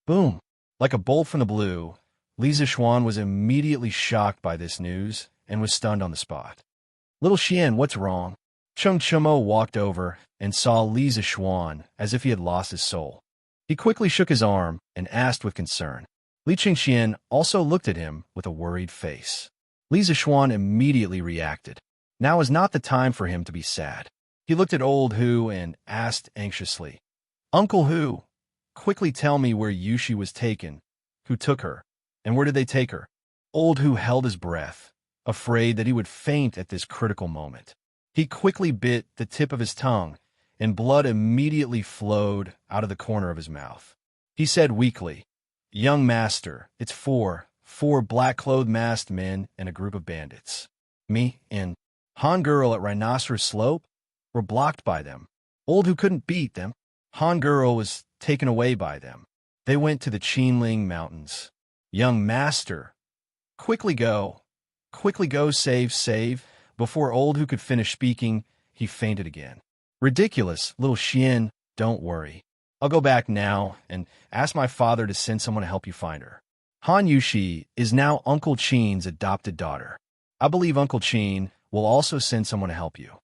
Boom! Like a bolt from the blue, Li Zishuan was immediately shocked by this news and was stunned on the spot. Little Xian, what's wrong? Cheng Chumo walked over and saw Li Zishuan as if he had lost his soul. He quickly shook his arm and asked with concern. Li Chengxian also looked at him with a worried face. Li Zishuan immediately reacted. Now is not the time for him to be sad. He looked at Old Who and asked anxiously, Uncle Who, quickly tell me where Yushi was taken, who took her, and where did they take her? Old Who held his breath, afraid that he would faint at this critical moment. He quickly bit the tip of his tongue, and blood immediately flowed out of the corner of his mouth. He said weakly, Young master, it's four black-clothed masked men and a group of bandits. Me and Han girl at Rhinoceros Slope were blocked by them. Old Who couldn't beat them. Han girl was taken away by them. They went to the Qinling Mountains. Young master, quickly go, save. Before Old Who could finish speaking, he fainted again. Ridiculous, little Xian, don't worry. I'll go back now and ask my father to send someone to help you find her. Han Yushi is now Uncle Qin's adopted daughter. I believe Uncle Qin will also send someone to help you.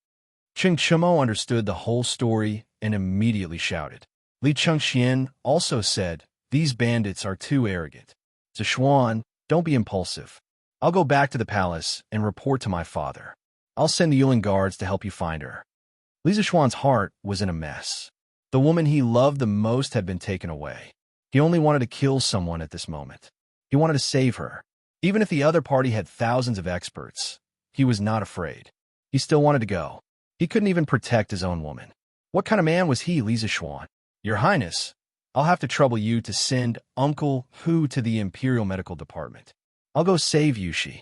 Cheng Chumo understood the whole story and immediately shouted. Li Chengxian also said, These bandits are too arrogant. Zishuan, don't be impulsive. I'll go back to the palace and report to my father. I'll send the Yulin guards to help you find her. Li Zishuan's heart was in a mess. The woman he loved the most had been taken away. He only wanted to kill someone at this moment. He wanted to save her. Even if the other party had thousands of experts, he was not afraid. He still wanted to go. He couldn't even protect his own woman. What kind of man was he, Li Zishuan? Your Highness, I'll have to trouble you to send Uncle Who to the Imperial Medical Department. I'll go save Yushi.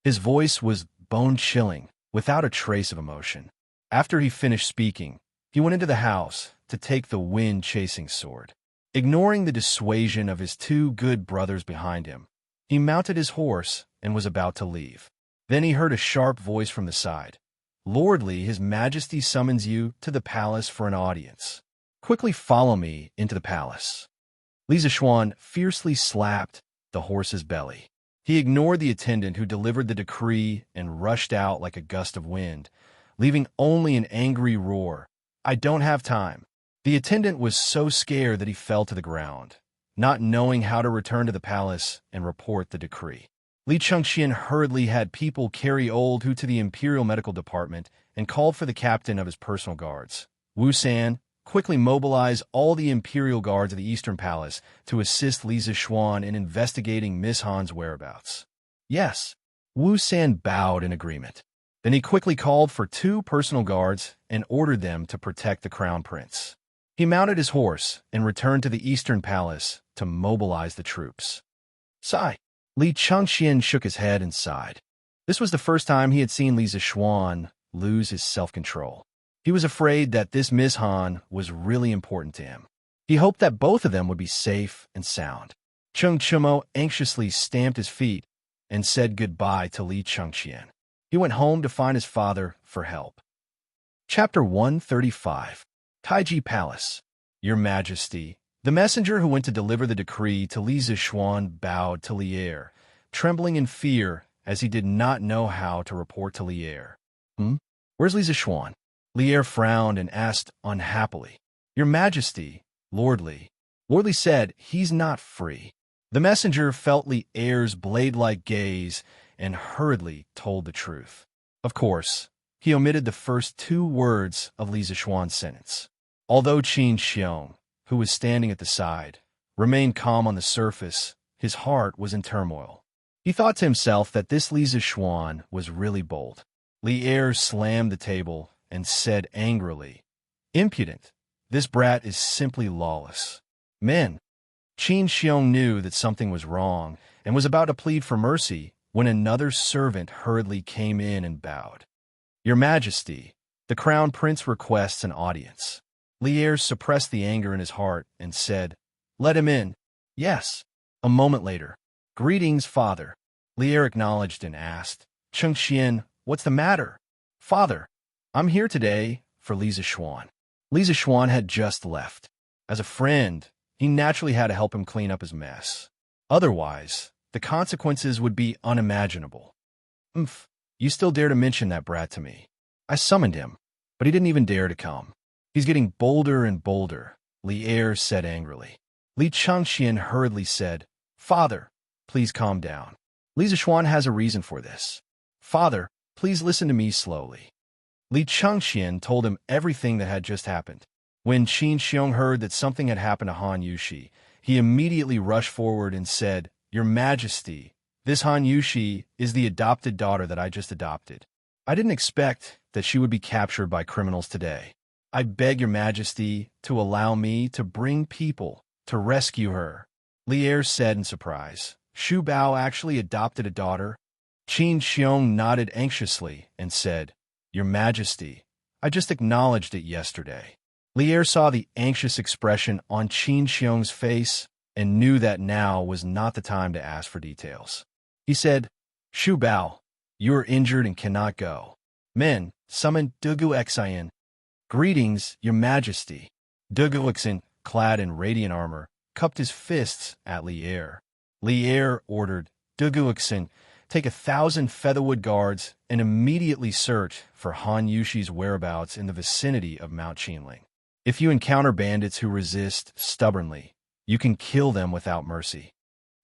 His voice was bone-chilling, without a trace of emotion. After he finished speaking, he went into the house to take the wind-chasing sword. Ignoring the dissuasion of his two good brothers behind him, he mounted his horse and was about to leave. Then he heard a sharp voice from the side. "Lordly, His Majesty summons you to the palace for an audience. Quickly follow me into the palace." Li Zishuan fiercely slapped the horse's belly. He ignored the attendant who delivered the decree and rushed out like a gust of wind, leaving only an angry roar. "I don't have time." The attendant was so scared that he fell to the ground, not knowing how to return to the palace and report the decree. Li Chengxian hurriedly had people carry old Hu to the Imperial Medical Department and called for the captain of his personal guards. Wu San quickly mobilized all the Imperial Guards of the Eastern Palace to assist Li Zishuan in investigating Miss Han's whereabouts. "Yes." Wu San bowed in agreement. Then he quickly called for 2 personal guards and ordered them to protect the Crown Prince. He mounted his horse and returned to the Eastern Palace to mobilize the troops. Sigh. Li Chengxian shook his head and sighed. This was the first time he had seen Li Zishuan lose his self-control. He was afraid that this Miss Han was really important to him. He hoped that both of them would be safe and sound. Cheng Chumo anxiously stamped his feet and said goodbye to Li Chengxian. He went home to find his father for help. Chapter 135. Taiji Palace. Your Majesty. The messenger who went to deliver the decree to Li Zishuan bowed to Lier, trembling in fear as he did not know how to report to Lier. Where's Li Zishuan?" Lier frowned and asked unhappily. "Your Majesty, Lordly." Lordly said he's not free. The messenger felt Lier's blade-like gaze and hurriedly told the truth. Of course, he omitted the first 2 words of Li Zishuan's sentence. Although Qin Xiong, who was standing at the side, remained calm on the surface, his heart was in turmoil. He thought to himself that this Li Zishuan was really bold. Lier slammed the table and said angrily, "Impudent! This brat is simply lawless." Men. Qin Xiong knew that something was wrong and was about to plead for mercy when another servant hurriedly came in and bowed. "Your Majesty, the Crown Prince requests an audience." Lier suppressed the anger in his heart and said, "Let him in." "Yes." A moment later, "Greetings, Father." Lier acknowledged and asked, "Chengxian, what's the matter?" "Father, I'm here today for Li Zishuan." Li Zishuan had just left. As a friend, he naturally had to help him clean up his mess. Otherwise, the consequences would be unimaginable. You still dare to mention that brat to me." "I summoned him, but he didn't even dare to come." "He's getting bolder and bolder," Lier said angrily. Li Chengxian hurriedly said, "Father, please calm down. Li Zishuan has a reason for this. Father, please listen to me slowly." Li Chengxian told him everything that had just happened. When Qin Xiong heard that something had happened to Han Yushi, he immediately rushed forward and said, "Your Majesty, this Han Yushi is the adopted daughter that I just adopted. I didn't expect that she would be captured by criminals today. I beg your Majesty to allow me to bring people to rescue her." Lier said in surprise, "Shu Bao actually adopted a daughter?" Qin Xiong nodded anxiously and said, "Your Majesty, I just acknowledged it yesterday." Lier saw the anxious expression on Qin Xiong's face and knew that now was not the time to ask for details. He said, "Shu Bao, you are injured and cannot go. Men, summon Dugu Xian." "Greetings, Your Majesty." Dugu Xian, clad in radiant armor, cupped his fists at Lier. Lier ordered Dugu Xian, "Take 1,000 Featherwood guards and immediately search for Han Yushi's whereabouts in the vicinity of Mount Qinling. If you encounter bandits who resist stubbornly, you can kill them without mercy."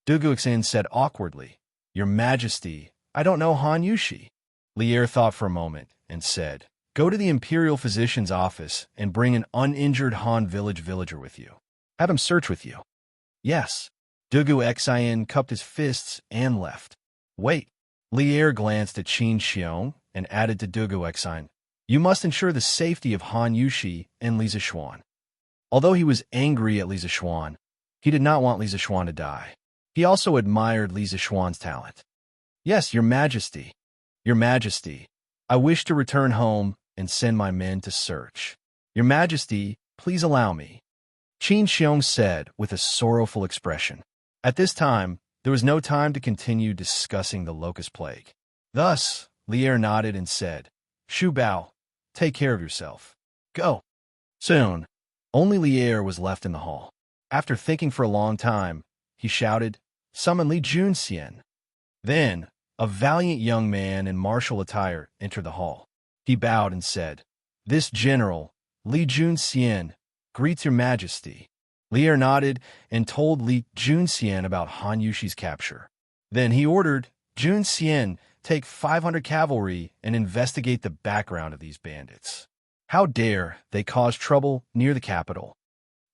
Dugu Xian said awkwardly, "Your Majesty, I don't know Han Yushi." Lier thought for a moment and said, "Go to the Imperial Physician's office and bring an uninjured Han villager with you. Have him search with you." "Yes." Dugu Xian cupped his fists and left. "Wait." Lier glanced at Qin Xiong and added to Dugu Xian, "You must ensure the safety of Han Yushi and Li Zishuan." Although he was angry at Li Zishuan, he did not want Li Zishuan to die. He also admired Li Zishuan's talent. "Yes, Your Majesty." Your Majesty, I wish to return home and send my men to search. Your Majesty, please allow me, Qin Xiong said with a sorrowful expression. At this time, there was no time to continue discussing the locust plague. Thus, Lier nodded and said, Shu Bao, take care of yourself. Go. Soon, only Lier was left in the hall. After thinking for a long time, he shouted, Summon Li Junxian. Then, a valiant young man in martial attire entered the hall. He bowed and said, This general, Li Junxian, greets your Majesty. Lier nodded and told Li Junxian about Han Yushi's capture. Then he ordered Junxian take 500 cavalry and investigate the background of these bandits. How dare they cause trouble near the capital?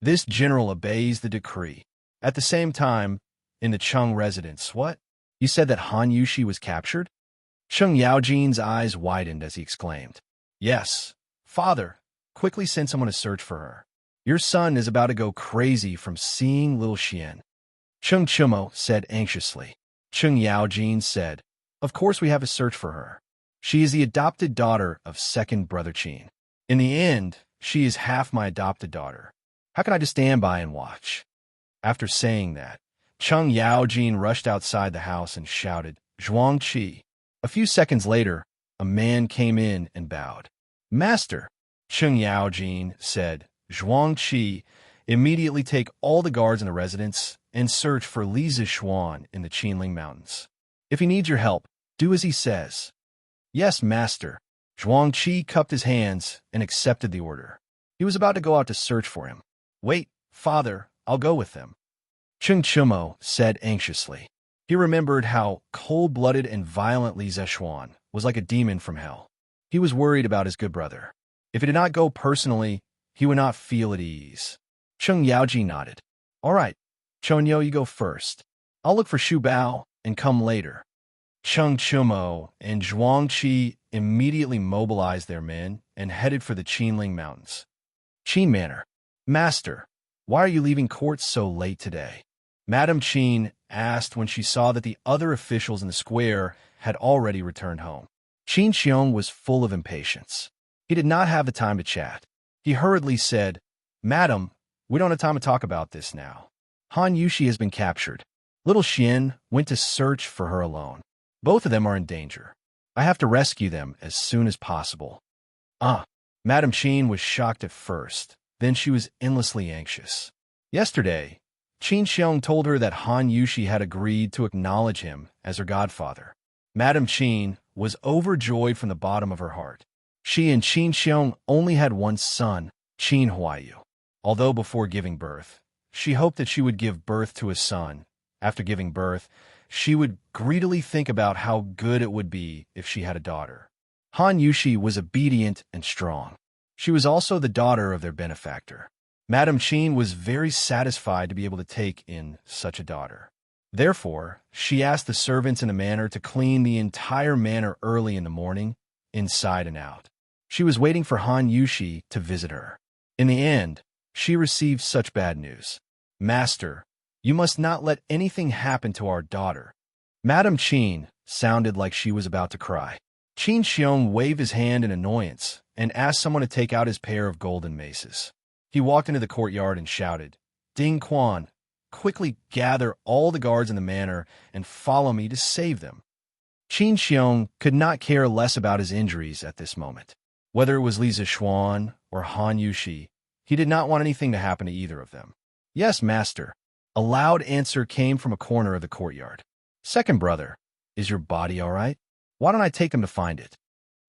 This general obeys the decree. At the same time, in the Cheng residence, what? You said that Han Yushi was captured? Cheng Yaojin's eyes widened as he exclaimed, Yes, father, quickly send someone to search for her. Your son is about to go crazy from seeing little Xian. Cheng Chumo said anxiously. Cheng Yaojin said, Of course we have to search for her. She is the adopted daughter of second brother Qin. In the end, she is half my adopted daughter. How can I just stand by and watch? After saying that, Cheng Yaojin rushed outside the house and shouted, Zhuang Qi. A few seconds later, a man came in and bowed. Master, Cheng Yaojin said, Zhuang Qi, immediately take all the guards in the residence and search for Li Zishuan in the Qinling Mountains. If he needs your help, do as he says. Yes, master. Zhuang Qi cupped his hands and accepted the order. He was about to go out to search for him. Wait, father, I'll go with them. Cheng Chumo said anxiously. He remembered how cold-blooded and violent Li Zishuan was like a demon from hell. He was worried about his good brother. If he did not go personally, he would not feel at ease. Cheng Yaoji nodded. All right, Chonyo, you go first. I'll look for Shu Bao and come later. Cheng Chumo and Zhuang Qi immediately mobilized their men and headed for the Qinling Mountains. Qin Manor. Master, why are you leaving court so late today? Madame Qin asked when she saw that the other officials in the square had already returned home. Qin Xiong was full of impatience. He did not have the time to chat. He hurriedly said, Madam, we don't have time to talk about this now. Han Yushi has been captured. Little Xian went to search for her alone. Both of them are in danger. I have to rescue them as soon as possible. Madame Qin was shocked at first. Then she was endlessly anxious. Yesterday, Qin Xiong told her that Han Yushi had agreed to acknowledge him as her godfather. Madame Qin was overjoyed from the bottom of her heart. She and Qin Xiong only had one son, Qin Huaiyu. Although before giving birth, she hoped that she would give birth to a son. After giving birth, she would greedily think about how good it would be if she had a daughter. Han Yushi was obedient and strong. She was also the daughter of their benefactor. Madame Qin was very satisfied to be able to take in such a daughter. Therefore, she asked the servants in the manor to clean the entire manor early in the morning, inside and out. She was waiting for Han Yushi to visit her. In the end, she received such bad news. Master, you must not let anything happen to our daughter. Madame Qin sounded like she was about to cry. Qin Xiong waved his hand in annoyance and asked someone to take out his pair of golden maces. He walked into the courtyard and shouted, Ding Quan, quickly gather all the guards in the manor and follow me to save them. Qin Xiong could not care less about his injuries at this moment. Whether it was Li Zishuan or Han Yushi, he did not want anything to happen to either of them. Yes, master. A loud answer came from a corner of the courtyard. Second brother, is your body all right? Why don't I take them to find it?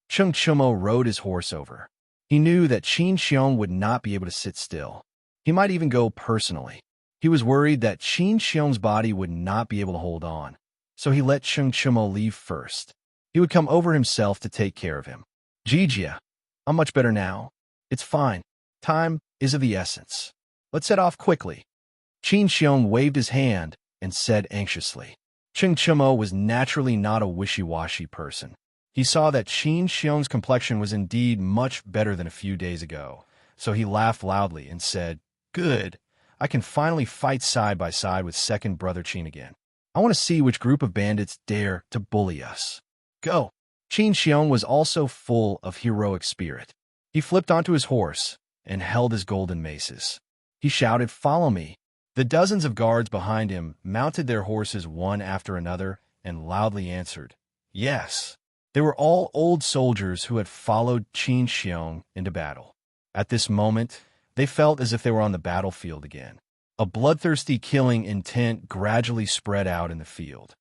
Cheng Chumo rode his horse over. He knew that Qin Xiong would not be able to sit still. He might even go personally. He was worried that Qin Xiong's body would not be able to hold on, so he let Cheng Chumo leave first. He would come over himself to take care of him. Jijia, I'm much better now. It's fine. Time is of the essence. Let's set off quickly. Qin Xiong waved his hand and said anxiously. Cheng Chumo was naturally not a wishy-washy person. He saw that Qin Xiong's complexion was indeed much better than a few days ago, so he laughed loudly and said, Good, I can finally fight side by side with second brother Qin again. I want to see which group of bandits dare to bully us. Go. Qin Xiong was also full of heroic spirit. He flipped onto his horse and held his golden maces. He shouted, "Follow me." The dozens of guards behind him mounted their horses one after another and loudly answered, "Yes." They were all old soldiers who had followed Qin Xiong into battle. At this moment, they felt as if they were on the battlefield again. A bloodthirsty killing intent gradually spread out in the field.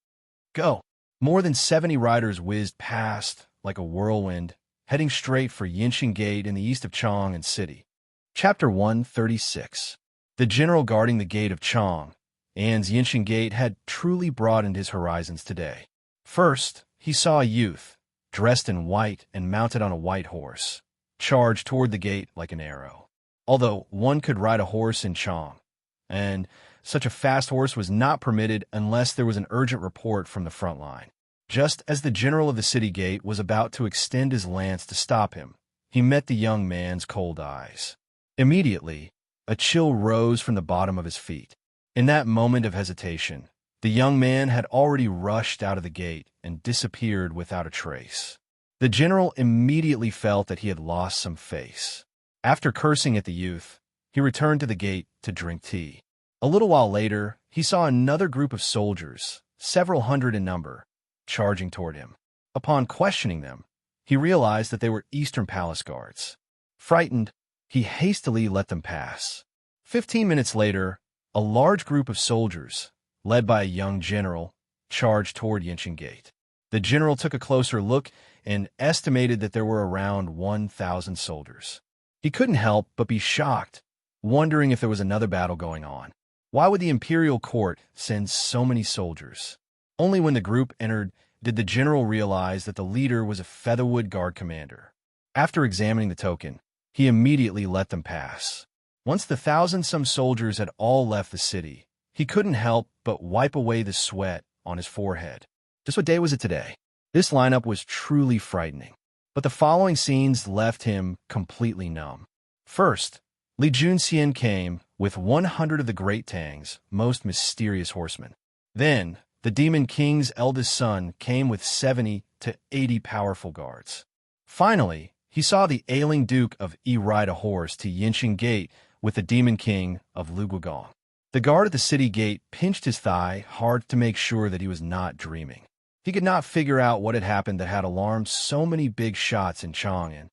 Go! More than 70 riders whizzed past like a whirlwind, heading straight for Yinxing Gate in the east of Chong and City. Chapter 136. The general guarding the gate of Chong, An's Yinxing Gate, had truly broadened his horizons today. First, he saw a youth, dressed in white and mounted on a white horse, charge toward the gate like an arrow. Although one could ride a horse in Chong, and such a fast horse was not permitted unless there was an urgent report from the front line. Just as the general of the city gate was about to extend his lance to stop him, he met the young man's cold eyes. Immediately, a chill rose from the bottom of his feet. In that moment of hesitation, the young man had already rushed out of the gate and disappeared without a trace. The general immediately felt that he had lost some face. After cursing at the youth, he returned to the gate to drink tea. A little while later, he saw another group of soldiers, several hundred in number, charging toward him. Upon questioning them, he realized that they were Eastern Palace guards. Frightened, he hastily let them pass. 15 minutes later, a large group of soldiers, led by a young general, charged toward Yinxing Gate. The general took a closer look and estimated that there were around 1,000 soldiers. He couldn't help but be shocked, wondering if there was another battle going on. Why would the imperial court send so many soldiers? Only when the group entered did the general realize that the leader was a Featherwood Guard commander. After examining the token, he immediately let them pass. Once the thousand-some soldiers had all left the city, he couldn't help but wipe away the sweat on his forehead. Just what day was it today? This lineup was truly frightening. But the following scenes left him completely numb. First, Li Junxian came with 100 of the Great Tang's most mysterious horsemen. Then, the Demon King's eldest son came with 70 to 80 powerful guards. Finally, he saw the ailing Duke of Yi ride a horse to Yinxing Gate with the Demon King of Luguigong. The guard at the city gate pinched his thigh hard to make sure that he was not dreaming. He could not figure out what had happened that had alarmed so many big shots in Chang'an.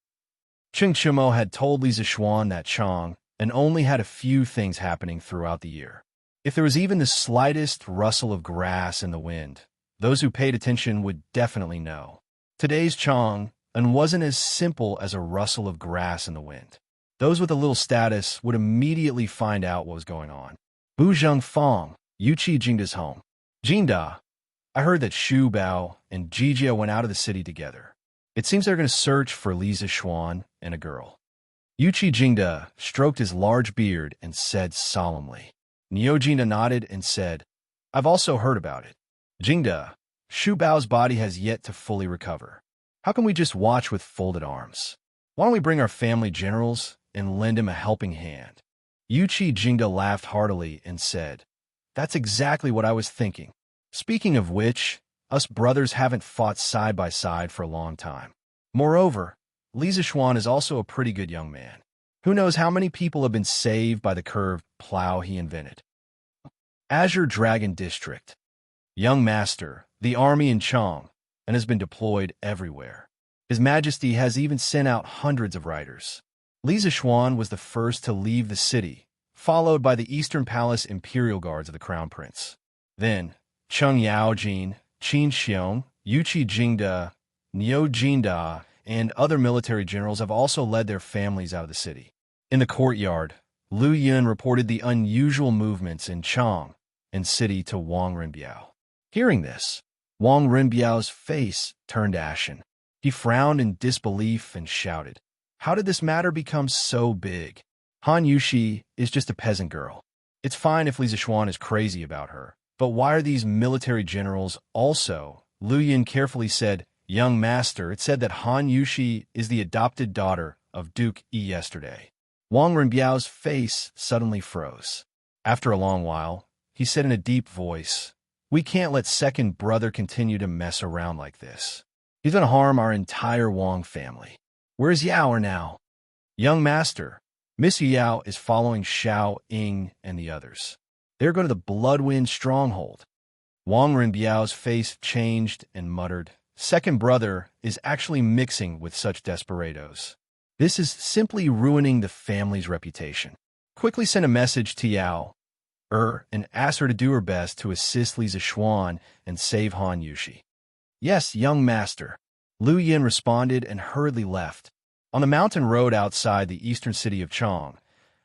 Cheng Chumo had told Li Zixuan that Chang and only had a few things happening throughout the year. If there was even the slightest rustle of grass in the wind, those who paid attention would definitely know. Today's Chang and wasn't as simple as a rustle of grass in the wind. Those with a little status would immediately find out what was going on. Buzheng Fong, Yuqi Jingda's home. Jingda, I heard that Xu Bao and Jijia went out of the city together. It seems they're going to search for Li Zixuan and a girl. Yuqi Jingda stroked his large beard and said solemnly. Niu Jingda nodded and said, I've also heard about it. Jingda, Xu Bao's body has yet to fully recover. How can we just watch with folded arms? Why don't we bring our family generals and lend him a helping hand? Yuqi Jingda laughed heartily and said, That's exactly what I was thinking. Speaking of which, us brothers haven't fought side by side for a long time. Moreover, Li Zixuan is also a pretty good young man. Who knows how many people have been saved by the curved plow he invented. Azure Dragon District. Young Master, the army in Chong, and has been deployed everywhere. His Majesty has even sent out hundreds of riders. Li Zixuan was the first to leave the city, followed by the Eastern Palace Imperial Guards of the Crown Prince. Then, Cheng Yaojin, Qin Xiong, Yuqi Jingda, Niu Jingda, and other military generals have also led their families out of the city. In the courtyard, Lu Yun reported the unusual movements in Chong and city to Wang Renbiao. Hearing this, Wang Renbiao's face turned ashen. He frowned in disbelief and shouted, How did this matter become so big? Han Yuxi is just a peasant girl. It's fine if Li Zixuan is crazy about her, but why are these military generals also? Lu Yun carefully said, Young Master, it said that Han Yuxi is the adopted daughter of Duke Yi yesterday. Wang Renbiao's face suddenly froze. After a long while, he said in a deep voice, We can't let second brother continue to mess around like this. He's going to harm our entire Wang family. Where's Yao now? Young master, Miss Yao is following Xiao Ying and the others. They're going to the Bloodwind stronghold. Wang Renbiao's face changed and muttered, "Second brother is actually mixing with such desperados. This is simply ruining the family's reputation. Quickly send a message to Yao, and ask her to do her best to assist Li Zishuan and save Han Yushi." "Yes, young master," Lu Yin responded and hurriedly left. On the mountain road outside the eastern city of Chang,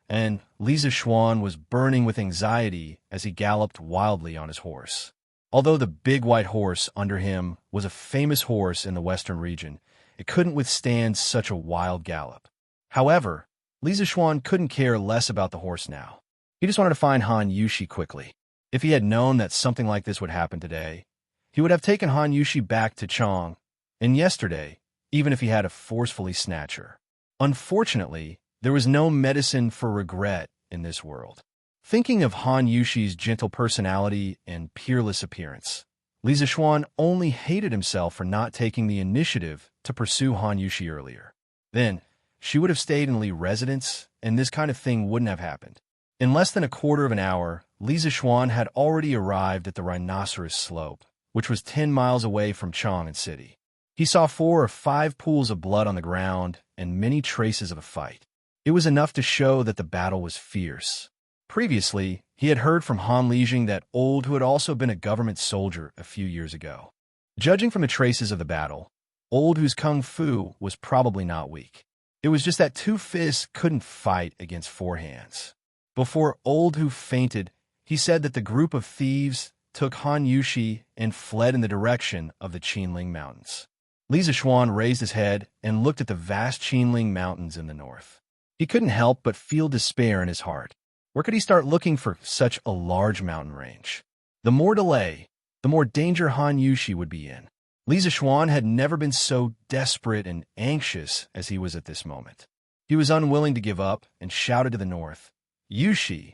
and Li Zishuan was burning with anxiety as he galloped wildly on his horse. Although the big white horse under him was a famous horse in the western region, it couldn't withstand such a wild gallop. However, Li Zishuan couldn't care less about the horse now. He just wanted to find Han Yushi quickly. If he had known that something like this would happen today, he would have taken Han Yushi back to Chang, and yesterday, even if he had to forcefully snatch her. Unfortunately, there was no medicine for regret in this world. Thinking of Han Yushi's gentle personality and peerless appearance, Li Zishuan only hated himself for not taking the initiative to pursue Han Yushi earlier. Then, she would have stayed in Li residence, and this kind of thing wouldn't have happened. In less than a quarter of an hour, Li Zishuan had already arrived at the Rhinoceros Slope, which was 10 miles away from Chang'an City. He saw 4 or 5 pools of blood on the ground and many traces of a fight. It was enough to show that the battle was fierce. Previously, he had heard from Han Lijing that Old, who had also been a government soldier a few years ago. Judging from the traces of the battle, Old, whose kung fu was probably not weak. It was just that 2 fists couldn't fight against 4 hands. Before Old, who fainted, he said that the group of thieves took Han Yushi and fled in the direction of the Qinling Mountains. Li Zishuan raised his head and looked at the vast Qinling Mountains in the north. He couldn't help but feel despair in his heart. Where could he start looking for such a large mountain range? The more delay, the more danger Han Yushi would be in. Li Zishuan had never been so desperate and anxious as he was at this moment. He was unwilling to give up and shouted to the north, "Yushi,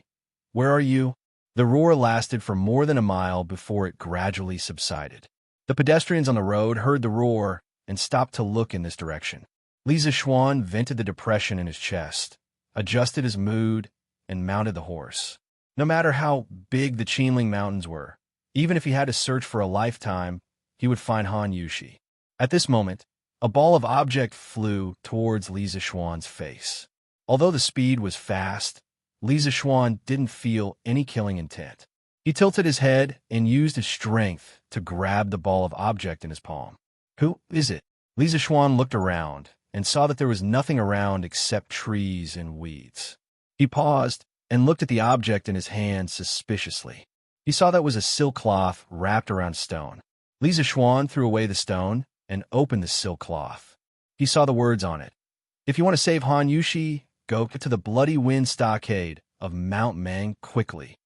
where are you?" The roar lasted for more than a mile before it gradually subsided. The pedestrians on the road heard the roar and stopped to look in this direction. Li Zishuan vented the depression in his chest, adjusted his mood, and mounted the horse. No matter how big the Qinling Mountains were, even if he had to search for a lifetime, he would find Han Yushi. At this moment, a ball of object flew towards Li Zishuan's face. Although the speed was fast, Li Zishuan didn't feel any killing intent. He tilted his head and used his strength to grab the ball of object in his palm. "Who is it?" Li Zishuan looked around and saw that there was nothing around except trees and weeds. He paused and looked at the object in his hand suspiciously. He saw that it was a silk cloth wrapped around stone. Li Zishuan threw away the stone and opened the silk cloth. He saw the words on it. "If you want to save Han Yushi, go to the Bloody Wind Stockade of Mount Mang quickly."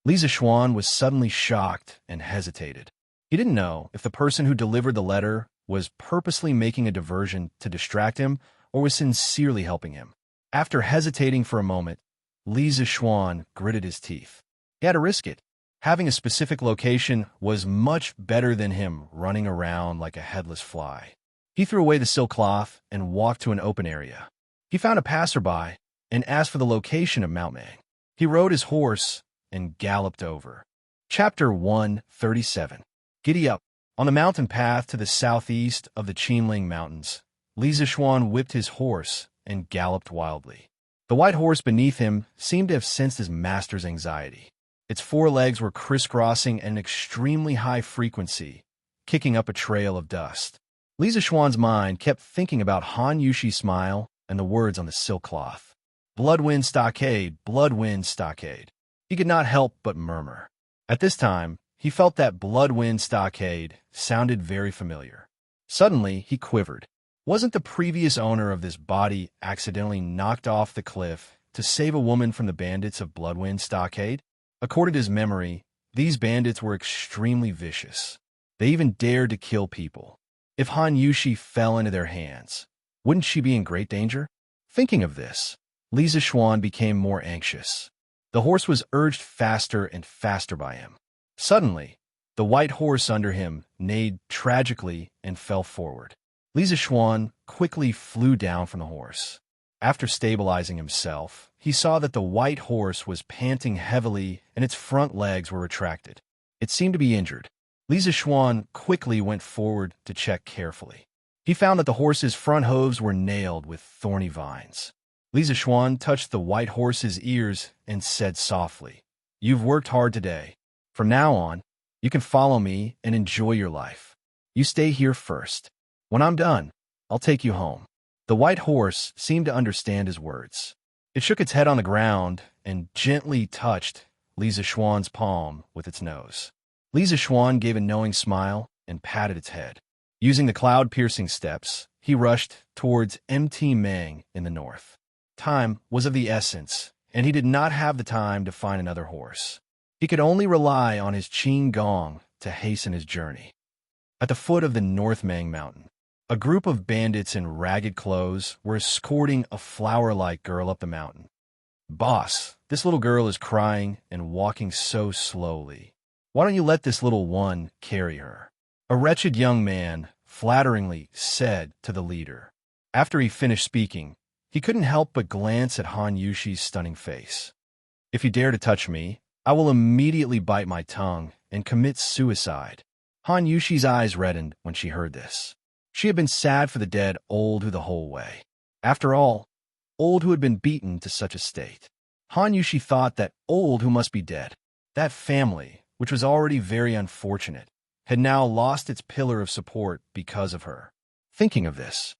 Li Zishuan was suddenly shocked and hesitated. He didn't know if the person who delivered the letter was purposely making a diversion to distract him or was sincerely helping him. After hesitating for a moment, Li Zishuan gritted his teeth. He had to risk it. Having a specific location was much better than him running around like a headless fly. He threw away the silk cloth and walked to an open area. He found a passerby and asked for the location of Mount Mang. He rode his horse and galloped over. Chapter 137. Giddy up. On the mountain path to the southeast of the Qinling Mountains, Li Zishuan whipped his horse and galloped wildly. The white horse beneath him seemed to have sensed his master's anxiety. Its 4 legs were crisscrossing at an extremely high frequency, kicking up a trail of dust. Li Zishuan's mind kept thinking about Han Yushi's smile and the words on the silk cloth. Bloodwind Stockade, Bloodwind Stockade. He could not help but murmur. At this time, he felt that Bloodwind Stockade sounded very familiar. Suddenly, he quivered. Wasn't the previous owner of this body accidentally knocked off the cliff to save a woman from the bandits of Bloodwind Stockade? According to his memory, these bandits were extremely vicious. They even dared to kill people. If Han Yushi fell into their hands, wouldn't she be in great danger? Thinking of this, Li Zishuan became more anxious. The horse was urged faster and faster by him. Suddenly, The white horse under him neighed tragically and fell forward. Li Zishuan quickly flew down from the horse. After stabilizing himself, he saw that the white horse was panting heavily and its front legs were retracted. It seemed to be injured. Li Zishuan quickly went forward to check carefully. He found that the horse's front hooves were nailed with thorny vines. Li Zishuan touched the white horse's ears and said softly, "You've worked hard today. From now on, you can follow me and enjoy your life. You stay here first. When I'm done, I'll take you home." The white horse seemed to understand his words. It shook its head on the ground and gently touched Li Zishuan's palm with its nose. Li Zishuan gave a knowing smile and patted its head. Using the cloud-piercing steps, he rushed towards Mt. Meng in the north. Time was of the essence, and he did not have the time to find another horse. He could only rely on his Qing Gong to hasten his journey. At the foot of the North Meng Mountain, a group of bandits in ragged clothes were escorting a flower-like girl up the mountain. "Boss, this little girl is crying and walking so slowly. Why don't you let this little one carry her?" A wretched young man flatteringly said to the leader. After he finished speaking, he couldn't help but glance at Han Yushi's stunning face. "If you dare to touch me, I will immediately bite my tongue and commit suicide." Han Yushi's eyes reddened when she heard this. She had been sad for the dead Old Hu the whole way. After all, Old Hu had been beaten to such a state. Han Yushi thought that Old Hu must be dead. That family, which was already very unfortunate, had now lost its pillar of support because of her. Thinking of this,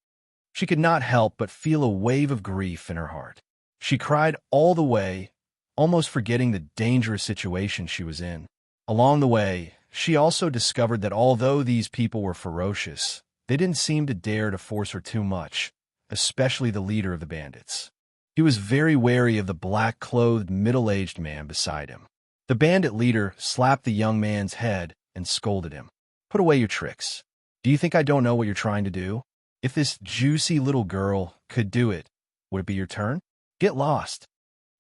she could not help but feel a wave of grief in her heart. She cried all the way, almost forgetting the dangerous situation she was in. Along the way, she also discovered that although these people were ferocious, they didn't seem to dare to force her too much, especially the leader of the bandits. He was very wary of the black-clothed middle-aged man beside him. The bandit leader slapped the young man's head and scolded him. "Put away your tricks. Do you think I don't know what you're trying to do? If this juicy little girl could do it, would it be your turn? Get lost."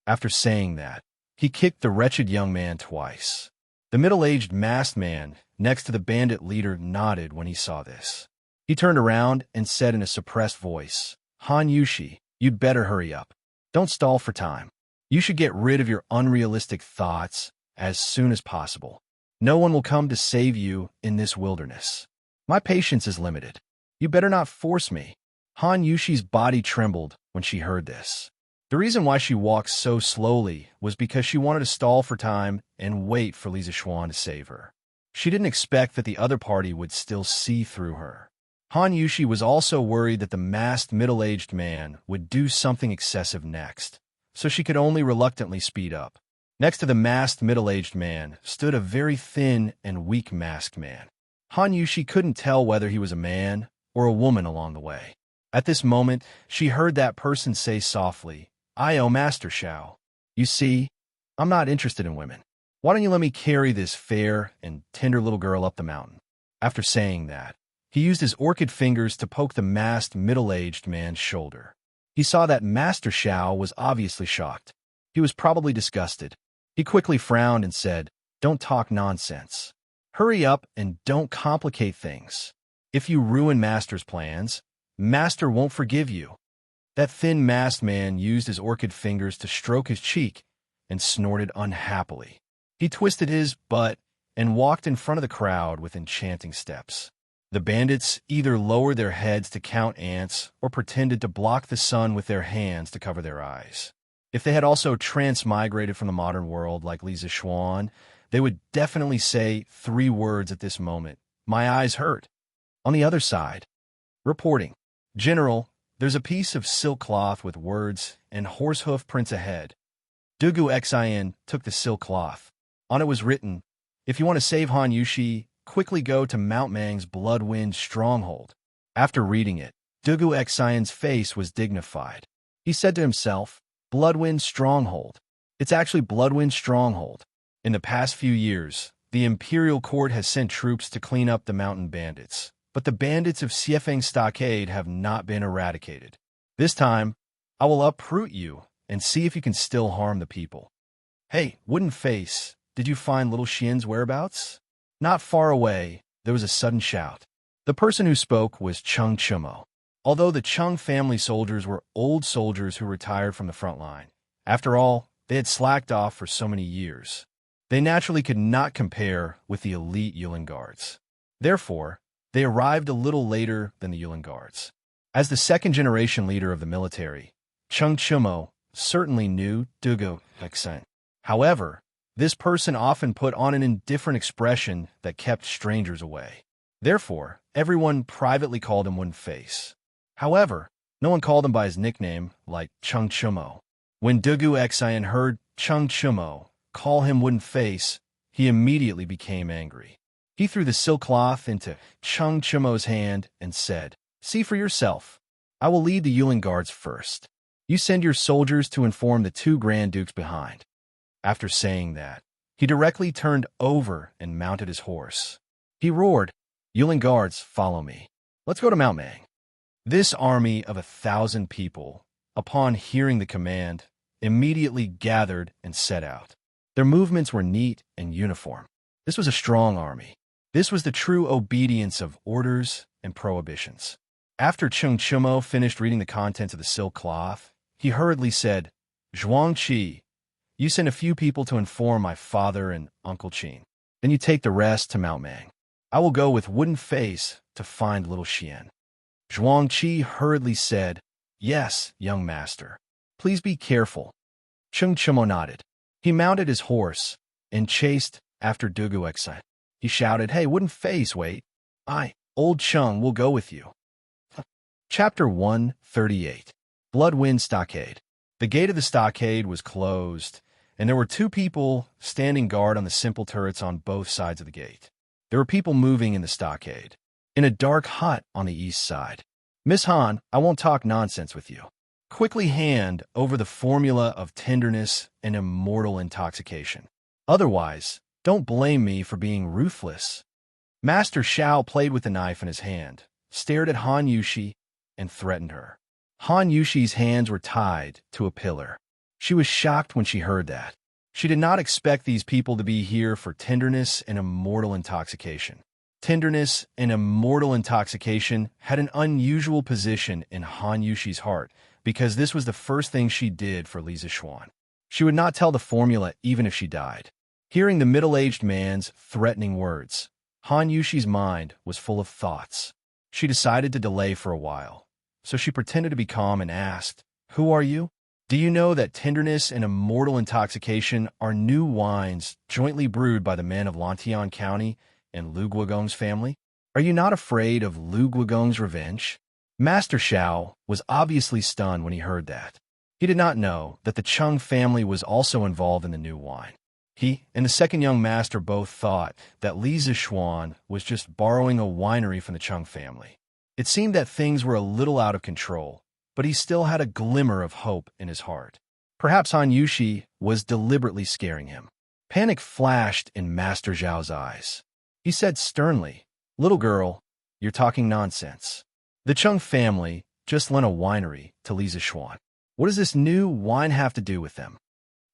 After saying that, he kicked the wretched young man twice. The middle-aged masked man next to the bandit leader nodded when he saw this. He turned around and said in a suppressed voice, "Han Yushi, you'd better hurry up. Don't stall for time. You should get rid of your unrealistic thoughts as soon as possible. No one will come to save you in this wilderness. My patience is limited. You better not force me." Han Yushi's body trembled when she heard this. The reason why she walked so slowly was because she wanted to stall for time and wait for Li Zishuan to save her. She didn't expect that the other party would still see through her. Han Yushi was also worried that the masked middle-aged man would do something excessive next, so she could only reluctantly speed up. Next to the masked middle-aged man stood a very thin and weak masked man. Han Yushi couldn't tell whether he was a man or a woman along the way. At this moment, she heard that person say softly, "I owe Master Xiao. You see, I'm not interested in women. Why don't you let me carry this fair and tender little girl up the mountain?" After saying that, he used his orchid fingers to poke the masked middle-aged man's shoulder. He saw that Master Xiao was obviously shocked. He was probably disgusted. He quickly frowned and said, "Don't talk nonsense. Hurry up and don't complicate things. If you ruin Master's plans, Master won't forgive you." That thin masked man used his orchid fingers to stroke his cheek and snorted unhappily. He twisted his butt and walked in front of the crowd with enchanting steps. The bandits either lowered their heads to count ants or pretended to block the sun with their hands to cover their eyes. If they had also transmigrated from the modern world like Li Zishuan, they would definitely say 3 words at this moment: "My eyes hurt." On the other side, reporting, "General, there's a piece of silk cloth with words and horsehoof prints ahead." Dugu Xian took the silk cloth. On it was written, "If you want to save Han Yushi, quickly go to Mount Mang's Bloodwind stronghold." After reading it, Dugu Xian's face was dignified. He said to himself, "Bloodwind stronghold. It's actually Bloodwind stronghold." In the past few years, the imperial court has sent troops to clean up the mountain bandits, but the bandits of Xiefeng Stockade have not been eradicated. This time, I will uproot you and see if you can still harm the people. Hey, Wooden Face, did you find little Xian's whereabouts? Not far away, there was a sudden shout. The person who spoke was Chung Chumo. Although the Chung family soldiers were old soldiers who retired from the front line, after all, they had slacked off for so many years. They naturally could not compare with the elite Yulin Guards. Therefore, they arrived a little later than the Yulin Guards. As the second-generation leader of the military, Chung Chumo certainly knew Dugu accent. However, this person often put on an indifferent expression that kept strangers away. Therefore, everyone privately called him Wooden Face. However, no one called him by his nickname, like Chung Chumo. When Dugu Xian heard Chung Chumo call him Wooden Face, he immediately became angry. He threw the silk cloth into Chung Chumo's hand and said, "See for yourself. I will lead the Yulin Guards first. You send your soldiers to inform the two Grand Dukes behind." After saying that, he directly turned over and mounted his horse. He roared, "Yulin Guards, follow me. Let's go to Mount Mang." This army of 1,000 people, upon hearing the command, immediately gathered and set out. Their movements were neat and uniform. This was a strong army. This was the true obedience of orders and prohibitions. After Chung Chumo finished reading the contents of the silk cloth, he hurriedly said, "Zhuang Qi, you send a few people to inform my father and Uncle Qin. Then you take the rest to Mount Mang. I will go with Wooden Face to find little Xian." Zhuang Qi hurriedly said, "Yes, young master. Please be careful." Chung Chumo nodded. He mounted his horse and chased after Dugu Xian. He shouted, "Hey, Wooden Face, wait. Old Chung, will go with you." Chapter 138. Bloodwind Stockade. The gate of the stockade was closed, and there were two people standing guard on the simple turrets on both sides of the gate. There were people moving in the stockade. In a dark hut on the east side. "Miss Han, I won't talk nonsense with you. Quickly hand over the formula of tenderness and immortal intoxication. Otherwise, don't blame me for being ruthless." Master Xiao played with the knife in his hand, stared at Han Yushi, and threatened her. Han Yushi's hands were tied to a pillar. She was shocked when she heard that. She did not expect these people to be here for tenderness and immortal intoxication. Tenderness and immortal intoxication had an unusual position in Han Yushi's heart because this was the first thing she did for Li Zixuan. She would not tell the formula even if she died. Hearing the middle-aged man's threatening words, Han Yushi's mind was full of thoughts. She decided to delay for a while, so she pretended to be calm and asked, "Who are you? Do you know that tenderness and immortal intoxication are new wines jointly brewed by the men of Lantian County and Lu Guogong's family? Are you not afraid of Lu Guogong's revenge?" Master Xiao was obviously stunned when he heard that. He did not know that the Chung family was also involved in the new wine. He and the second young master both thought that Li Zixuan was just borrowing a winery from the Chung family. It seemed that things were a little out of control, but he still had a glimmer of hope in his heart. Perhaps Han Yushi was deliberately scaring him. Panic flashed in Master Zhao's eyes. He said sternly, "Little girl, you're talking nonsense. The Chung family just lent a winery to Li Zixuan. What does this new wine have to do with them?"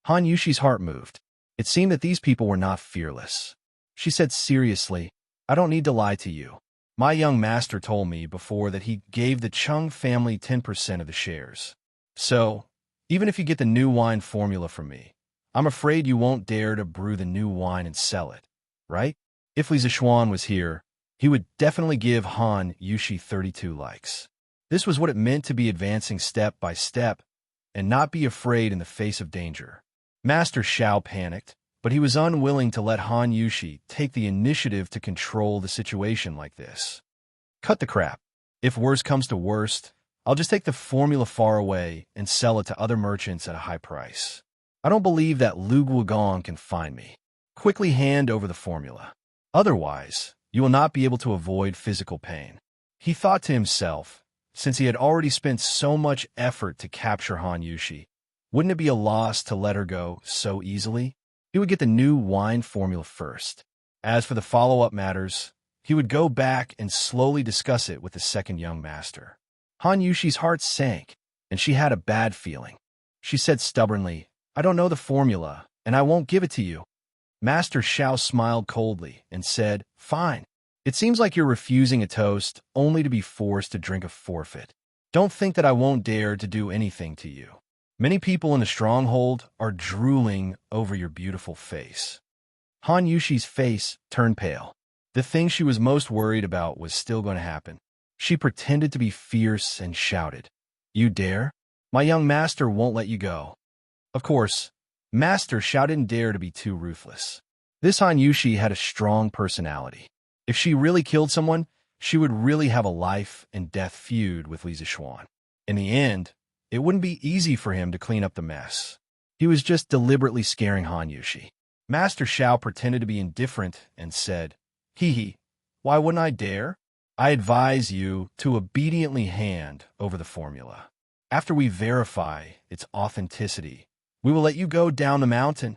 Han Yushi's heart moved. It seemed that these people were not fearless. She said seriously, "I don't need to lie to you. My young master told me before that he gave the Chung family 10% of the shares. So, even if you get the new wine formula from me, I'm afraid you won't dare to brew the new wine and sell it, right?" If Li Zixuan was here, he would definitely give Han Yushi 32 likes. This was what it meant to be advancing step by step and not be afraid in the face of danger. Master Xiao panicked, but he was unwilling to let Han Yushi take the initiative to control the situation like this. "Cut the crap. If worst comes to worst, I'll just take the formula far away and sell it to other merchants at a high price. I don't believe that Lu Guogong can find me. Quickly hand over the formula. Otherwise, you will not be able to avoid physical pain." He thought to himself, since he had already spent so much effort to capture Han Yushi, wouldn't it be a loss to let her go so easily? He would get the new wine formula first. As for the follow-up matters, he would go back and slowly discuss it with the second young master. Han Yushi's heart sank, and she had a bad feeling. She said stubbornly, "I don't know the formula, and I won't give it to you." Master Xiao smiled coldly and said, "Fine. It seems like you're refusing a toast only to be forced to drink a forfeit. Don't think that I won't dare to do anything to you. Many people in the stronghold are drooling over your beautiful face." Han Yushi's face turned pale. The thing she was most worried about was still going to happen. She pretended to be fierce and shouted, "You dare? My young master won't let you go." Of course, Master Xiao didn't dare to be too ruthless. This Han Yushi had a strong personality. If she really killed someone, she would really have a life and death feud with Li Zixuan. In the end, it wouldn't be easy for him to clean up the mess. He was just deliberately scaring Han Yushi. Master Xiao pretended to be indifferent and said, "Hee hee, why wouldn't I dare? I advise you to obediently hand over the formula. After we verify its authenticity, we will let you go down the mountain."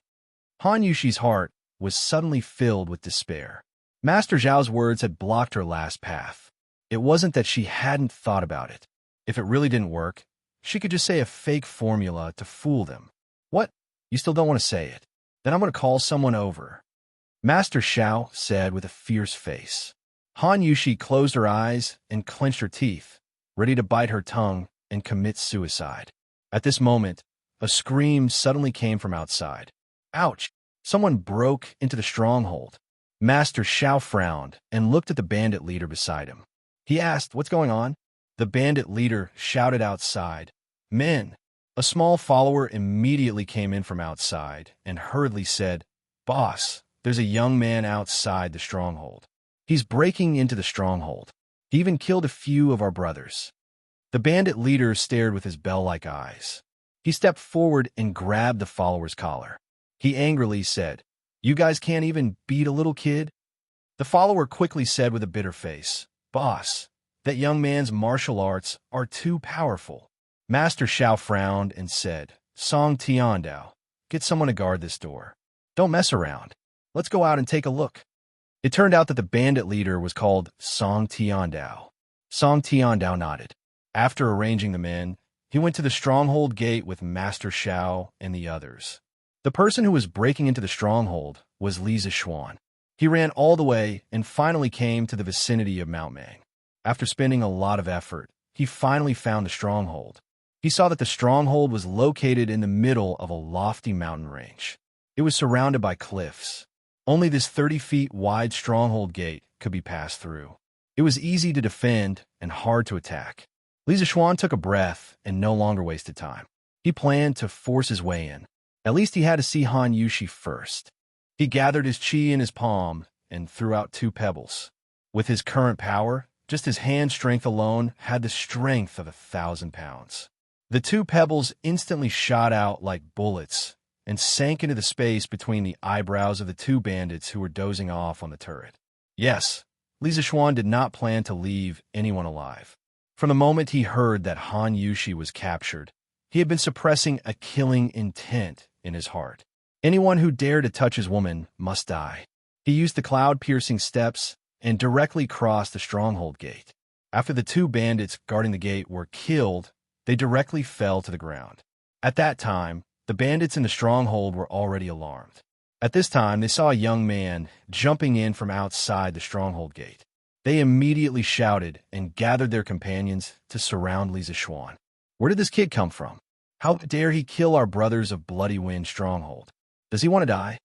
Han Yushi's heart was suddenly filled with despair. Master Zhao's words had blocked her last path. It wasn't that she hadn't thought about it. If it really didn't work, she could just say a fake formula to fool them. "What? You still don't want to say it? Then I'm going to call someone over," Master Xiao said with a fierce face. Han Yushi closed her eyes and clenched her teeth, ready to bite her tongue and commit suicide. At this moment, a scream suddenly came from outside. Ouch! Someone broke into the stronghold. Master Xiao frowned and looked at the bandit leader beside him. He asked, "What's going on?" The bandit leader shouted outside, "Men!" A small follower immediately came in from outside and hurriedly said, "Boss, there's a young man outside the stronghold. He's breaking into the stronghold. He even killed a few of our brothers." The bandit leader stared with his bell-like eyes. He stepped forward and grabbed the follower's collar. He angrily said, "You guys can't even beat a little kid?" The follower quickly said with a bitter face, "Boss, that young man's martial arts are too powerful." Master Xiao frowned and said, "Song Tiandao, get someone to guard this door. Don't mess around. Let's go out and take a look." It turned out that the bandit leader was called Song Tiandao. Song Tiandao nodded. After arranging the men, he went to the stronghold gate with Master Xiao and the others. The person who was breaking into the stronghold was Li Zixuan. He ran all the way and finally came to the vicinity of Mount Mang. After spending a lot of effort, he finally found the stronghold. He saw that the stronghold was located in the middle of a lofty mountain range. It was surrounded by cliffs. Only this 30 feet wide stronghold gate could be passed through. It was easy to defend and hard to attack. Li Zixuan took a breath and no longer wasted time. He planned to force his way in. At least he had to see Han Yushi first. He gathered his chi in his palm and threw out 2 pebbles. With his current power, just his hand strength alone had the strength of 1,000 pounds. The 2 pebbles instantly shot out like bullets and sank into the space between the eyebrows of the 2 bandits who were dozing off on the turret. Yes, Li Zixuan did not plan to leave anyone alive. From the moment he heard that Han Yushi was captured, he had been suppressing a killing intent in his heart. Anyone who dared to touch his woman must die. He used the cloud-piercing steps and directly crossed the stronghold gate. After the 2 bandits guarding the gate were killed, they directly fell to the ground. At that time, the bandits in the stronghold were already alarmed. At this time, they saw a young man jumping in from outside the stronghold gate. They immediately shouted and gathered their companions to surround Li Zixuan. "Where did this kid come from? How dare he kill our brothers of Bloody Wind stronghold? Does he want to die?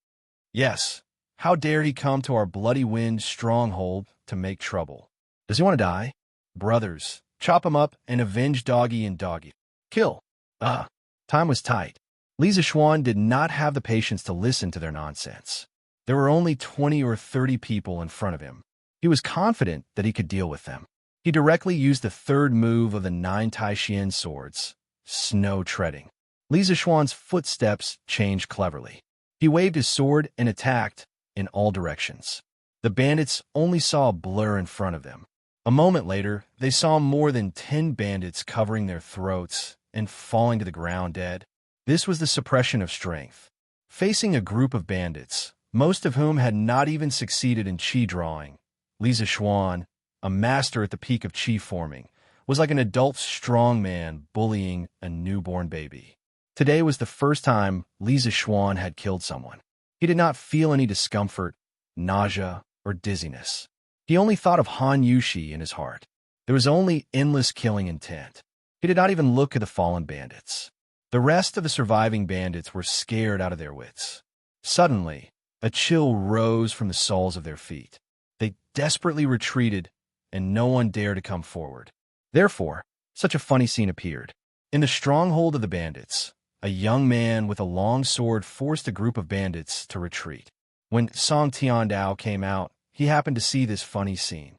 Yes. How dare he come to our Bloody Wind stronghold to make trouble? Does he want to die? Brothers, chop him up and avenge Doggy and Doggy. Kill." Time was tight. Li Zixuan did not have the patience to listen to their nonsense. There were only 20 or 30 people in front of him. He was confident that he could deal with them. He directly used the 3rd move of the 9 Taishian swords, snow treading. Li Zixuan's footsteps changed cleverly. He waved his sword and attacked in all directions. The bandits only saw a blur in front of them. A moment later, they saw more than 10 bandits covering their throats and falling to the ground dead. This was the suppression of strength. Facing a group of bandits, most of whom had not even succeeded in chi drawing, Li Zixuan, a master at the peak of chi forming, was like an adult strong man bullying a newborn baby. Today was the first time Li Zixuan had killed someone. He did not feel any discomfort, nausea, or dizziness. He only thought of Han Yushi in his heart. There was only endless killing intent. He did not even look at the fallen bandits. The rest of the surviving bandits were scared out of their wits. Suddenly, a chill rose from the soles of their feet. They desperately retreated, and no one dared to come forward. Therefore, such a funny scene appeared. In the stronghold of the bandits, a young man with a long sword forced a group of bandits to retreat. When Song Tiandao came out, he happened to see this funny scene.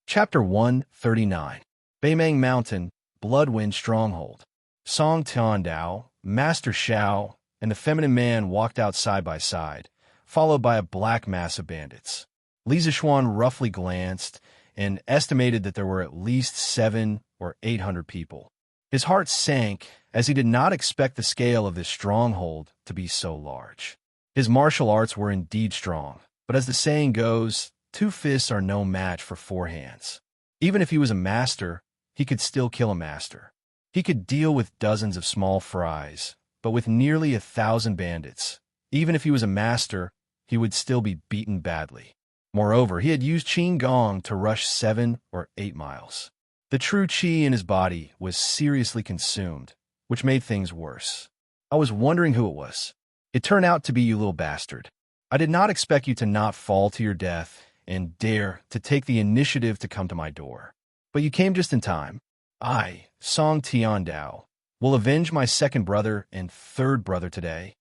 Chapter 139. Beimeng Mountain, Bloodwind Stronghold. Song Tiandao, Master Xiao, and the feminine man walked out side by side, followed by a black mass of bandits. Li Zixuan roughly glanced and estimated that there were at least 700 or 800 people. His heart sank as he did not expect the scale of this stronghold to be so large. His martial arts were indeed strong, but as the saying goes, 2 fists are no match for 4 hands. Even if he was a master, he could still kill a master. He could deal with dozens of small fries, but with nearly 1,000 bandits, even if he was a master, he would still be beaten badly. Moreover, he had used Qin Gong to rush 7 or 8 miles. The true qi in his body was seriously consumed, which made things worse. I was wondering who it was. It turned out to be you, little bastard. I did not expect you to not fall to your death and dare to take the initiative to come to my door. But you came just in time. I, Song Tiandao, will avenge my second brother and third brother today.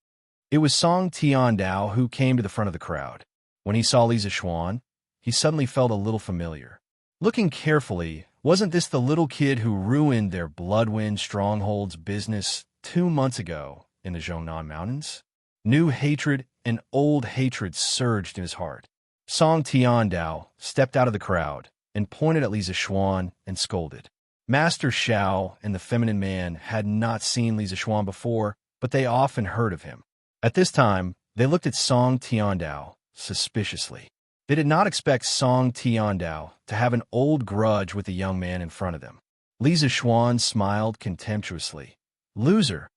It was Song Tiandao who came to the front of the crowd. When he saw Li Zixuan, he suddenly felt a little familiar. Looking carefully, wasn't this the little kid who ruined their Bloodwind Stronghold's business 2 months ago in the Zhongnan Mountains? New hatred and old hatred surged in his heart. Song Tiandao stepped out of the crowd and pointed at Li Zixuan and scolded. Master Xiao and the feminine man had not seen Li Zixuan before, but they often heard of him. At this time, they looked at Song Tiandao suspiciously. They did not expect Song Tiandao to have an old grudge with the young man in front of them. Li Zixuan smiled contemptuously. Loser,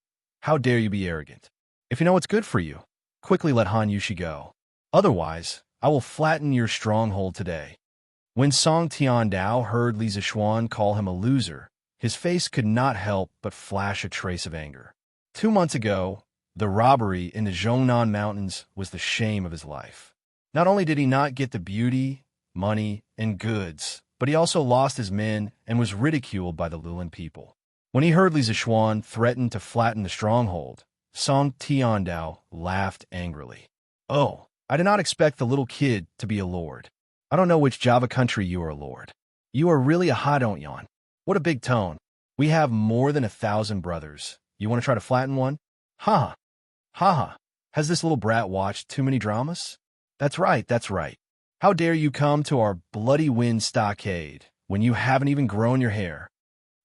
how dare you be arrogant? If you know what's good for you, quickly let Han Yushi go. Otherwise, I will flatten your stronghold today. When Song Tiandao heard Li Zixuan call him a loser, his face could not help but flash a trace of anger. 2 months ago, the robbery in the Zhongnan Mountains was the shame of his life. Not only did he not get the beauty, money, and goods, but he also lost his men and was ridiculed by the Lulin people. When he heard Li Zixuan threaten to flatten the stronghold, Song Tiandao laughed angrily. Oh, I did not expect the little kid to be a lord. I don't know which Java country you are a lord. You are really a Hadonyan. What a big tone. We have more than 1,000 brothers. You want to try to flatten one? Ha! Ha ha. Has this little brat watched too many dramas? That's right, that's right. How dare you come to our bloody wind stockade when you haven't even grown your hair?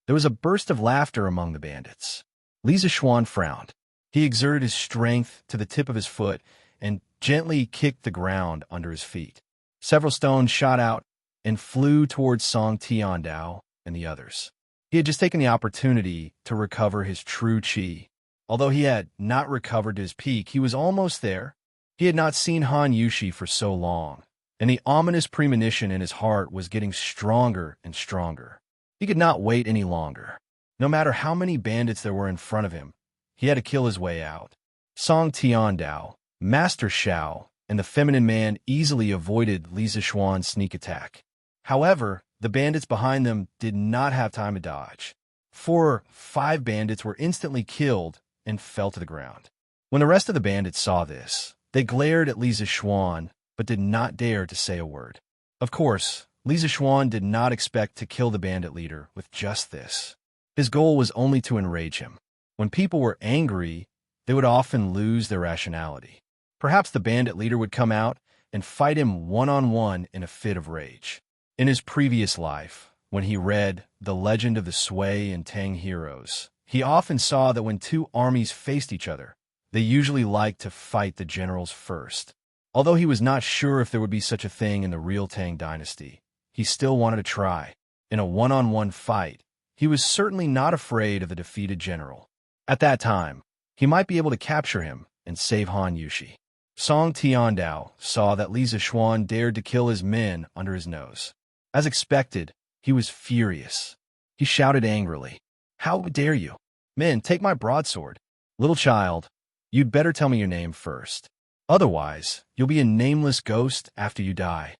There was a burst of laughter among the bandits. Li Zixuan frowned. He exerted his strength to the tip of his foot and gently kicked the ground under his feet. Several stones shot out and flew towards Song Tiandao and the others. He had just taken the opportunity to recover his true qi. Although he had not recovered to his peak, he was almost there. He had not seen Han Yushi for so long, and the ominous premonition in his heart was getting stronger and stronger. He could not wait any longer. No matter how many bandits there were in front of him, he had to kill his way out. Song Tiandao, Master Xiao, and the feminine man easily avoided Li Zixuan's sneak attack. However, the bandits behind them did not have time to dodge. 4 or 5 bandits were instantly killed and fell to the ground. When the rest of the bandits saw this, they glared at Li Zixuan, but did not dare to say a word. Of course, Li Zixuan did not expect to kill the bandit leader with just this. His goal was only to enrage him. When people were angry, they would often lose their rationality. Perhaps the bandit leader would come out and fight him one-on-one in a fit of rage. In his previous life, when he read The Legend of the Sui and Tang Heroes, he often saw that when 2 armies faced each other, they usually liked to fight the generals first. Although he was not sure if there would be such a thing in the real Tang dynasty, he still wanted to try. In a one-on-one fight, he was certainly not afraid of the defeated general. At that time, he might be able to capture him and save Han Yushi. Song Tiandao saw that Li Zixuan dared to kill his men under his nose. As expected, he was furious. He shouted angrily, "How dare you? Men, take my broadsword. Little child, you'd better tell me your name first. Otherwise, you'll be a nameless ghost after you die."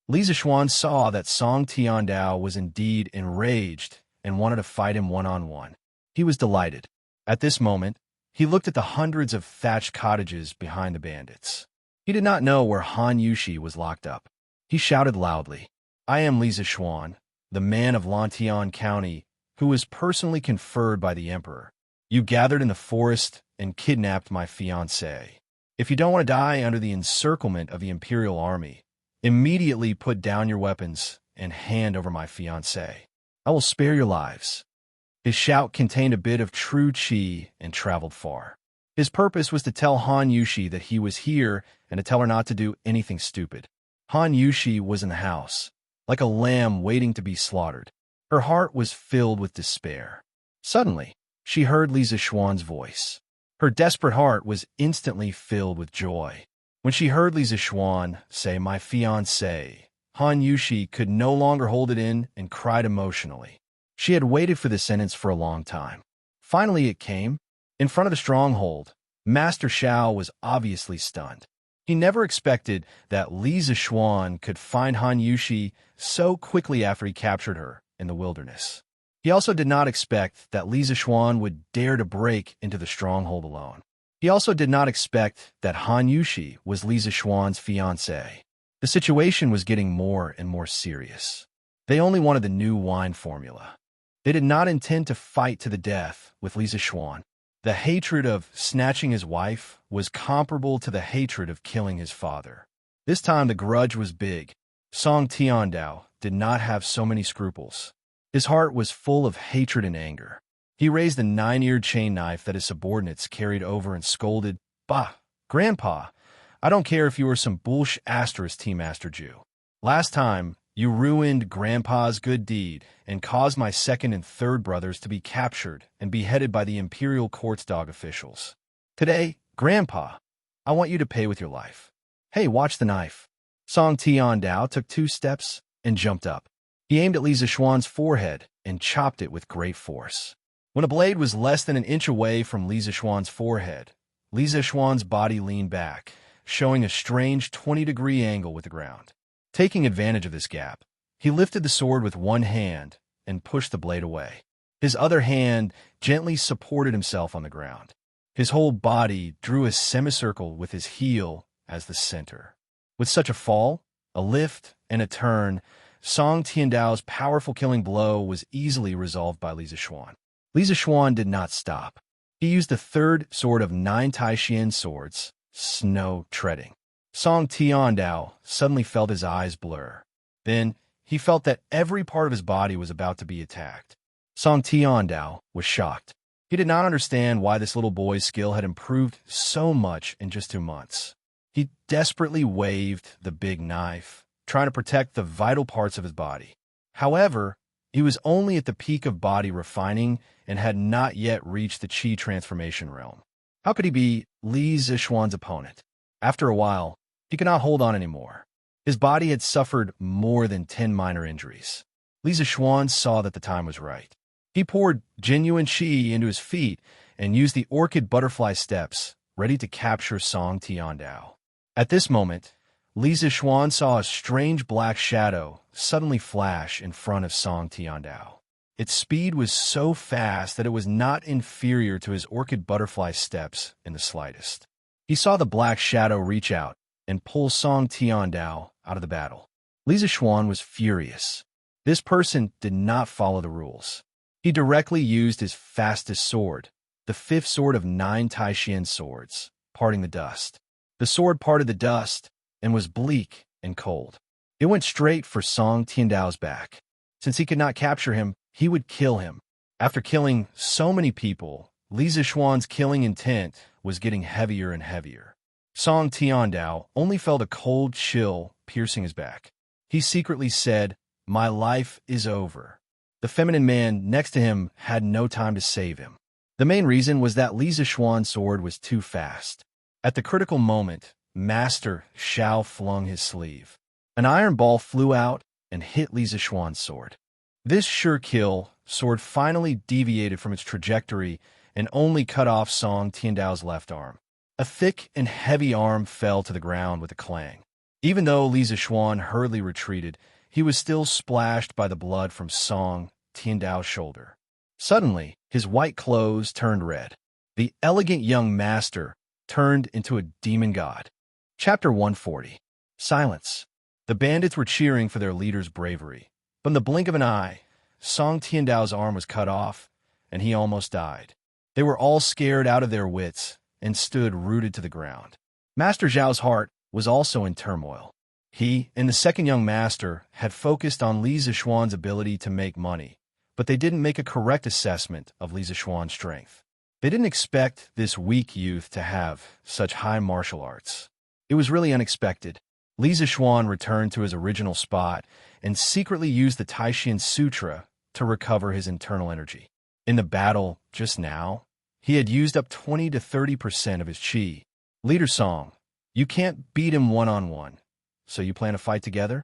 Li Zixuan saw that Song Tiandao was indeed enraged and wanted to fight him one-on-one. He was delighted. At this moment, he looked at the hundreds of thatched cottages behind the bandits. He did not know where Han Yushi was locked up. He shouted loudly, "I am Li Zixuan, the man of Lantian County, who was personally conferred by the emperor. You gathered in the forest and kidnapped my fiancée. If you don't want to die under the encirclement of the imperial army, immediately put down your weapons and hand over my fiancée. I will spare your lives." His shout contained a bit of true qi and traveled far. His purpose was to tell Han Yushi that he was here and to tell her not to do anything stupid. Han Yushi was in the house, like a lamb waiting to be slaughtered. Her heart was filled with despair. Suddenly, she heard Li Zixuan's voice. Her desperate heart was instantly filled with joy. When she heard Li Zixuan say, "My fiancé," Han Yushi could no longer hold it in and cried emotionally. She had waited for this sentence for a long time. Finally it came. In front of the stronghold, Master Xiao was obviously stunned. He never expected that Li Zixuan could find Han Yushi so quickly after he captured her in the wilderness. He also did not expect that Li Zixuan would dare to break into the stronghold alone. He also did not expect that Han Yushi was Li Zixuan's fiancé. The situation was getting more and more serious. They only wanted the new wine formula. They did not intend to fight to the death with Li Zixuan. The hatred of snatching his wife was comparable to the hatred of killing his father. This time the grudge was big. Song Tiandao did not have so many scruples. His heart was full of hatred and anger. He raised the 9-eared chain knife that his subordinates carried over and scolded, "Bah, Grandpa, I don't care if you were some bullsh asterisk tea master Jew. Last time, you ruined Grandpa's good deed and caused my second and third brothers to be captured and beheaded by the imperial court's dog officials. Today, Grandpa, I want you to pay with your life. Hey, watch the knife." Song Tiandao took 2 steps and jumped up. He aimed at Li Zixuan's forehead and chopped it with great force. When a blade was less than an inch away from Li Zixuan's forehead, Li Zixuan's body leaned back, showing a strange 20-degree angle with the ground. Taking advantage of this gap, he lifted the sword with one hand and pushed the blade away. His other hand gently supported himself on the ground. His whole body drew a semicircle with his heel as the center. With such a fall, a lift, and a turn, Song Tiandao's powerful killing blow was easily resolved by Li Zixuan. Li Zixuan did not stop. He used the third sword of 9 Taishian swords, snow treading. Song Tiandao suddenly felt his eyes blur. Then, he felt that every part of his body was about to be attacked. Song Tiandao was shocked. He did not understand why this little boy's skill had improved so much in just 2 months. He desperately waved the big knife, trying to protect the vital parts of his body. However, he was only at the peak of body refining and had not yet reached the Qi transformation realm. How could he be Li Zixuan's opponent? After a while, he could not hold on anymore. His body had suffered more than 10 minor injuries. Li Zixuan saw that the time was right. He poured genuine qi into his feet and used the orchid butterfly steps, ready to capture Song Tiandao. At this moment, Li Zixuan saw a strange black shadow suddenly flash in front of Song Tiandao. Its speed was so fast that it was not inferior to his orchid butterfly steps in the slightest. He saw the black shadow reach out and pull Song Tiandao out of the battle. Li Zixuan was furious. This person did not follow the rules. He directly used his fastest sword, the 5th sword of 9 Taishian swords, parting the dust. The sword parted the dust and was bleak and cold. It went straight for Song Tiandao's back. Since he could not capture him, he would kill him. After killing so many people, Li Zixuan's killing intent was getting heavier and heavier. Song Tiandao only felt a cold chill piercing his back. He secretly said, "My life is over." The feminine man next to him had no time to save him. The main reason was that Li Zixuan's sword was too fast. At the critical moment, Master Xiao flung his sleeve. An iron ball flew out and hit Li Zixuan's sword. This sure kill sword finally deviated from its trajectory and only cut off Song Tiandao's left arm. A thick and heavy arm fell to the ground with a clang. Even though Li Zixuan hurriedly retreated, he was still splashed by the blood from Song Tiandao's shoulder. Suddenly, his white clothes turned red. The elegant young master turned into a demon god. Chapter 140. Silence. The bandits were cheering for their leader's bravery. But in the blink of an eye, Song Tiandao's arm was cut off, and he almost died. They were all scared out of their wits and stood rooted to the ground. Master Zhao's heart was also in turmoil. He and the second young master had focused on Li Zixuan's ability to make money, but they didn't make a correct assessment of Li Zixuan's strength. They didn't expect this weak youth to have such high martial arts. It was really unexpected. Li Zixuan returned to his original spot and secretly used the Taishan Sutra to recover his internal energy. In the battle just now, he had used up 20 to 30% of his qi. Leader Song, you can't beat him one-on-one, so you plan to fight together?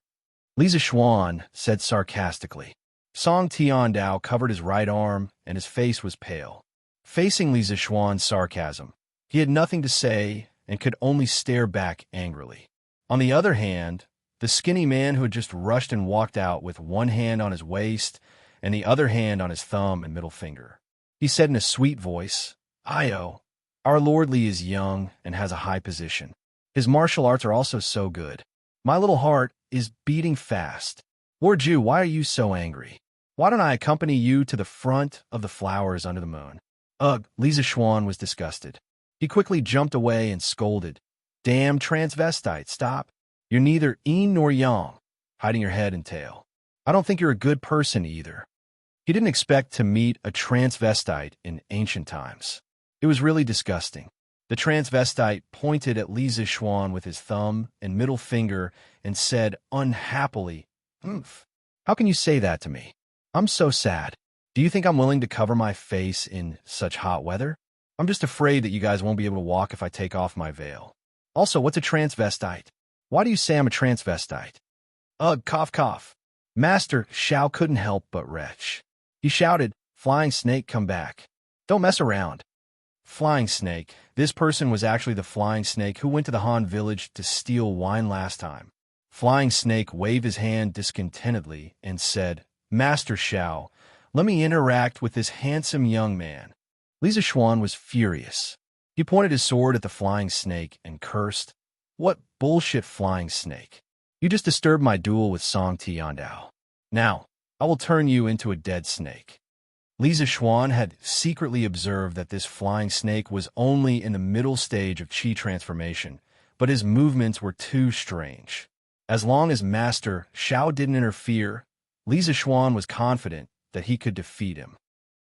Li Zixuan said sarcastically. Song Tiandao covered his right arm and his face was pale. Facing Li Zixuan's sarcasm, he had nothing to say and could only stare back angrily. On the other hand, the skinny man who had just rushed and walked out with one hand on his waist and the other hand on his thumb and middle finger. He said in a sweet voice, "Io, our Lord Li is young and has a high position. His martial arts are also so good. My little heart is beating fast. Lord Zhu, why are you so angry? Why don't I accompany you to the front of the flowers under the moon?" Ugh, Li Zixuan was disgusted. He quickly jumped away and scolded, "Damn transvestite, stop. You're neither yin nor yang, hiding your head and tail. I don't think you're a good person either." He didn't expect to meet a transvestite in ancient times. It was really disgusting. The transvestite pointed at Li Zixuan with his thumb and middle finger and said unhappily, "Oomph. How can you say that to me? I'm so sad. Do you think I'm willing to cover my face in such hot weather? I'm just afraid that you guys won't be able to walk if I take off my veil. Also, what's a transvestite? Why do you say I'm a transvestite?" Ugh, cough, cough. Master Xiao couldn't help but retch. He shouted, "Flying snake, come back. Don't mess around." Flying snake. This person was actually the flying snake who went to the Han village to steal wine last time. Flying snake waved his hand discontentedly and said, "Master Xiao, let me interact with this handsome young man." Li Zixuan was furious. He pointed his sword at the flying snake and cursed, "What bullshit, flying snake? You just disturbed my duel with Song Tiandao. Now, I will turn you into a dead snake." Li Zixuan had secretly observed that this flying snake was only in the middle stage of qi transformation, but his movements were too strange. As long as Master Xiao didn't interfere, Li Zixuan was confident that he could defeat him.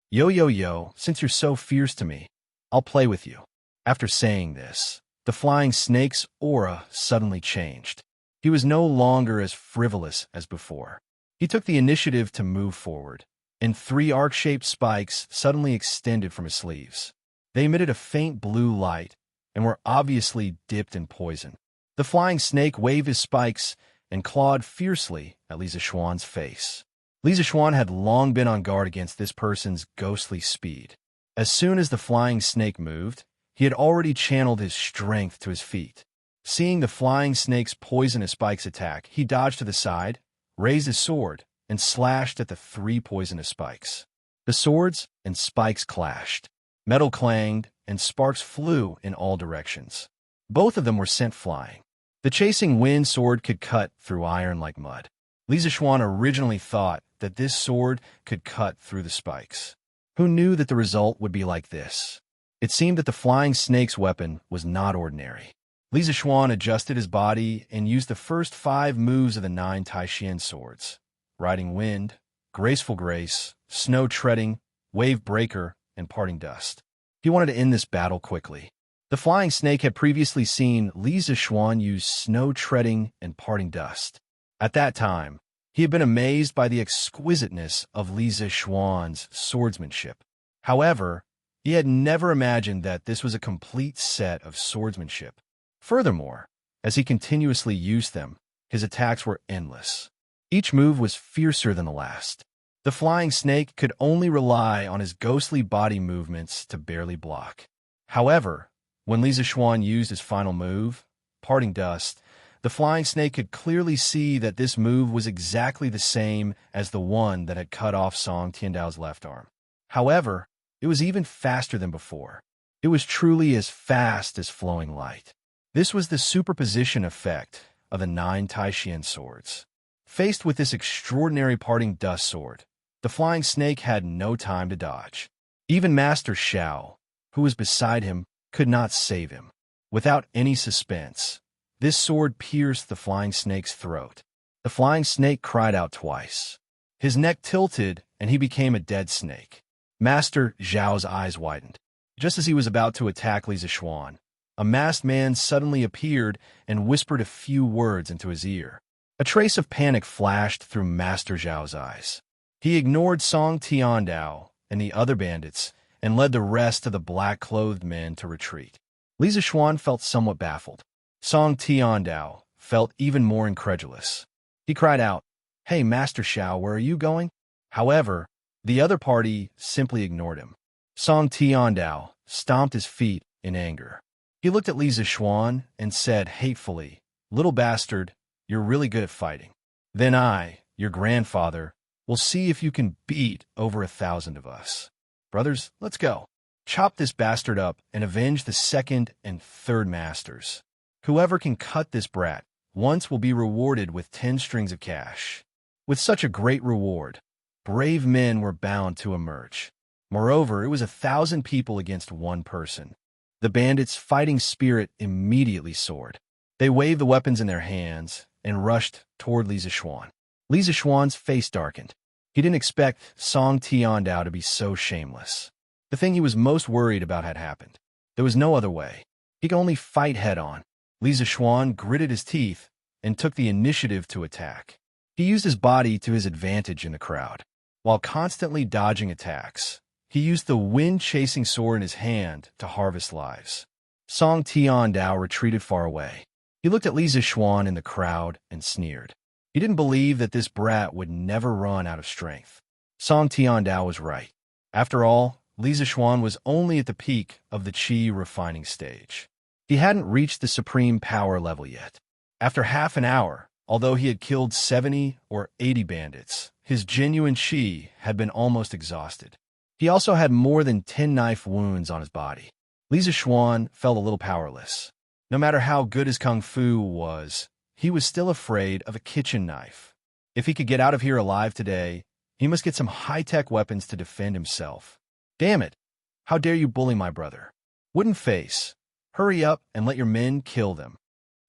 "Yo, yo, yo, since you're so fierce to me, I'll play with you." After saying this, the flying snake's aura suddenly changed. He was no longer as frivolous as before. He took the initiative to move forward, and 3 arc-shaped spikes suddenly extended from his sleeves. They emitted a faint blue light and were obviously dipped in poison. The flying snake waved his spikes and clawed fiercely at Li Zixuan's face. Li Zixuan had long been on guard against this person's ghostly speed. As soon as the flying snake moved, he had already channeled his strength to his feet. Seeing the flying snake's poisonous spikes attack, he dodged to the side, raised his sword, and slashed at the 3 poisonous spikes. The swords and spikes clashed. Metal clanged, and sparks flew in all directions. Both of them were sent flying. The chasing wind sword could cut through iron like mud. Li Zixuan originally thought that this sword could cut through the spikes. Who knew that the result would be like this? It seemed that the flying snake's weapon was not ordinary. Li Zixuan adjusted his body and used the first 5 moves of the 9 Taishan swords: Riding Wind, Graceful Grace, Snow Treading, Wave Breaker, and Parting Dust. He wanted to end this battle quickly. The flying snake had previously seen Li Zixuan use Snow Treading and Parting Dust. At that time, he had been amazed by the exquisiteness of Li Zixuan's swordsmanship. However, he had never imagined that this was a complete set of swordsmanship. Furthermore, As he continuously used them, his attacks were endless. Each move was fiercer than the last. The flying snake could only rely on his ghostly body movements to barely block. However, when Li Zixuan used his final move, Parting Dust, the flying snake could clearly see that this move was exactly the same as the one that had cut off Song Tiandao's left arm. However, it was even faster than before. It was truly as fast as flowing light. This was the superposition effect of the 9 Taishian swords. Faced with this extraordinary Parting Dust sword, the flying snake had no time to dodge. Even Master Xiao, who was beside him, could not save him. Without any suspense, this sword pierced the flying snake's throat. The flying snake cried out twice. His neck tilted, and he became a dead snake. Master Xiao's eyes widened. Just as he was about to attack Li Zixuan, a masked man suddenly appeared and whispered a few words into his ear. A trace of panic flashed through Master Xiao's eyes. He ignored Song Tiandao and the other bandits and led the rest of the black-clothed men to retreat. Li Zixuan felt somewhat baffled. Song Tiandao felt even more incredulous. He cried out, "Hey, Master Xiao, where are you going?" However, the other party simply ignored him. Song Tiandao stomped his feet in anger. He looked at Li Zixuan and said hatefully, "Little bastard, you're really good at fighting. Then I, your grandfather, will see if you can beat over 1,000 of us. Brothers, let's go. Chop this bastard up and avenge the 2nd and 3rd masters. Whoever can cut this brat once will be rewarded with 10 strings of cash." With such a great reward, brave men were bound to emerge. Moreover, it was 1,000 people against 1 person. The bandits' fighting spirit immediately soared. They waved the weapons in their hands and rushed toward Li Zixuan. Li Zixuan's face darkened. He didn't expect Song Tiandao to be so shameless. The thing he was most worried about had happened. There was no other way. He could only fight head-on. Li Zixuan gritted his teeth and took the initiative to attack. He used his body to his advantage in the crowd. While constantly dodging attacks, he used the wind-chasing sword in his hand to harvest lives. Song Tiandao retreated far away. He looked at Li Zixuan in the crowd and sneered. He didn't believe that this brat would never run out of strength. Song Tiandao was right. After all, Li Zixuan was only at the peak of the qi refining stage. He hadn't reached the supreme power level yet. After half an hour, although he had killed 70 or 80 bandits, his genuine qi had been almost exhausted. He also had more than 10 knife wounds on his body. Li Zixuan felt a little powerless. No matter how good his kung fu was, he was still afraid of a kitchen knife. If he could get out of here alive today, he must get some high-tech weapons to defend himself. Damn it! How dare you bully my brother? Wooden face, hurry up and let your men kill them.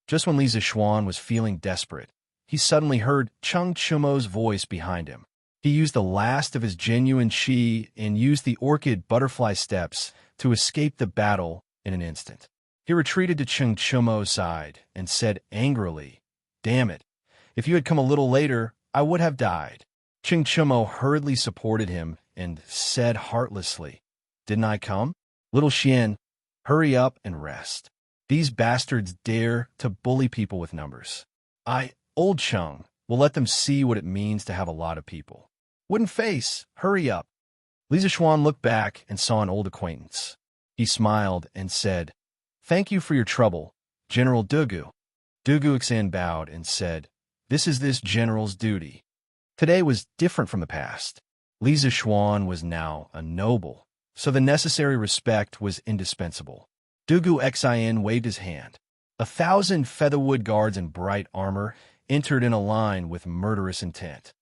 Just when Li Zixuan was feeling desperate, he suddenly heard Cheng Chumo's voice behind him. He used the last of his genuine qi and used the orchid butterfly steps to escape the battle in an instant. He retreated to Cheng Chumo's side and said angrily, "Damn it! If you had come a little later, I would have died." Cheng Chumo hurriedly supported him and said heartlessly, "Didn't I come? Little Xian, hurry up and rest. These bastards dare to bully people with numbers. Old Cheng, will let them see what it means to have a lot of people. Wooden face, hurry up." Li Zixuan looked back and saw an old acquaintance. He smiled and said, "Thank you for your trouble, General Dugu." Dugu Xan bowed and said, "This is this general's duty." Today was different from the past. Li Zixuan was now a noble, so the necessary respect was indispensable. Dugu Xin waved his hand. 1,000 featherwood guards in bright armor entered in a line with murderous intent.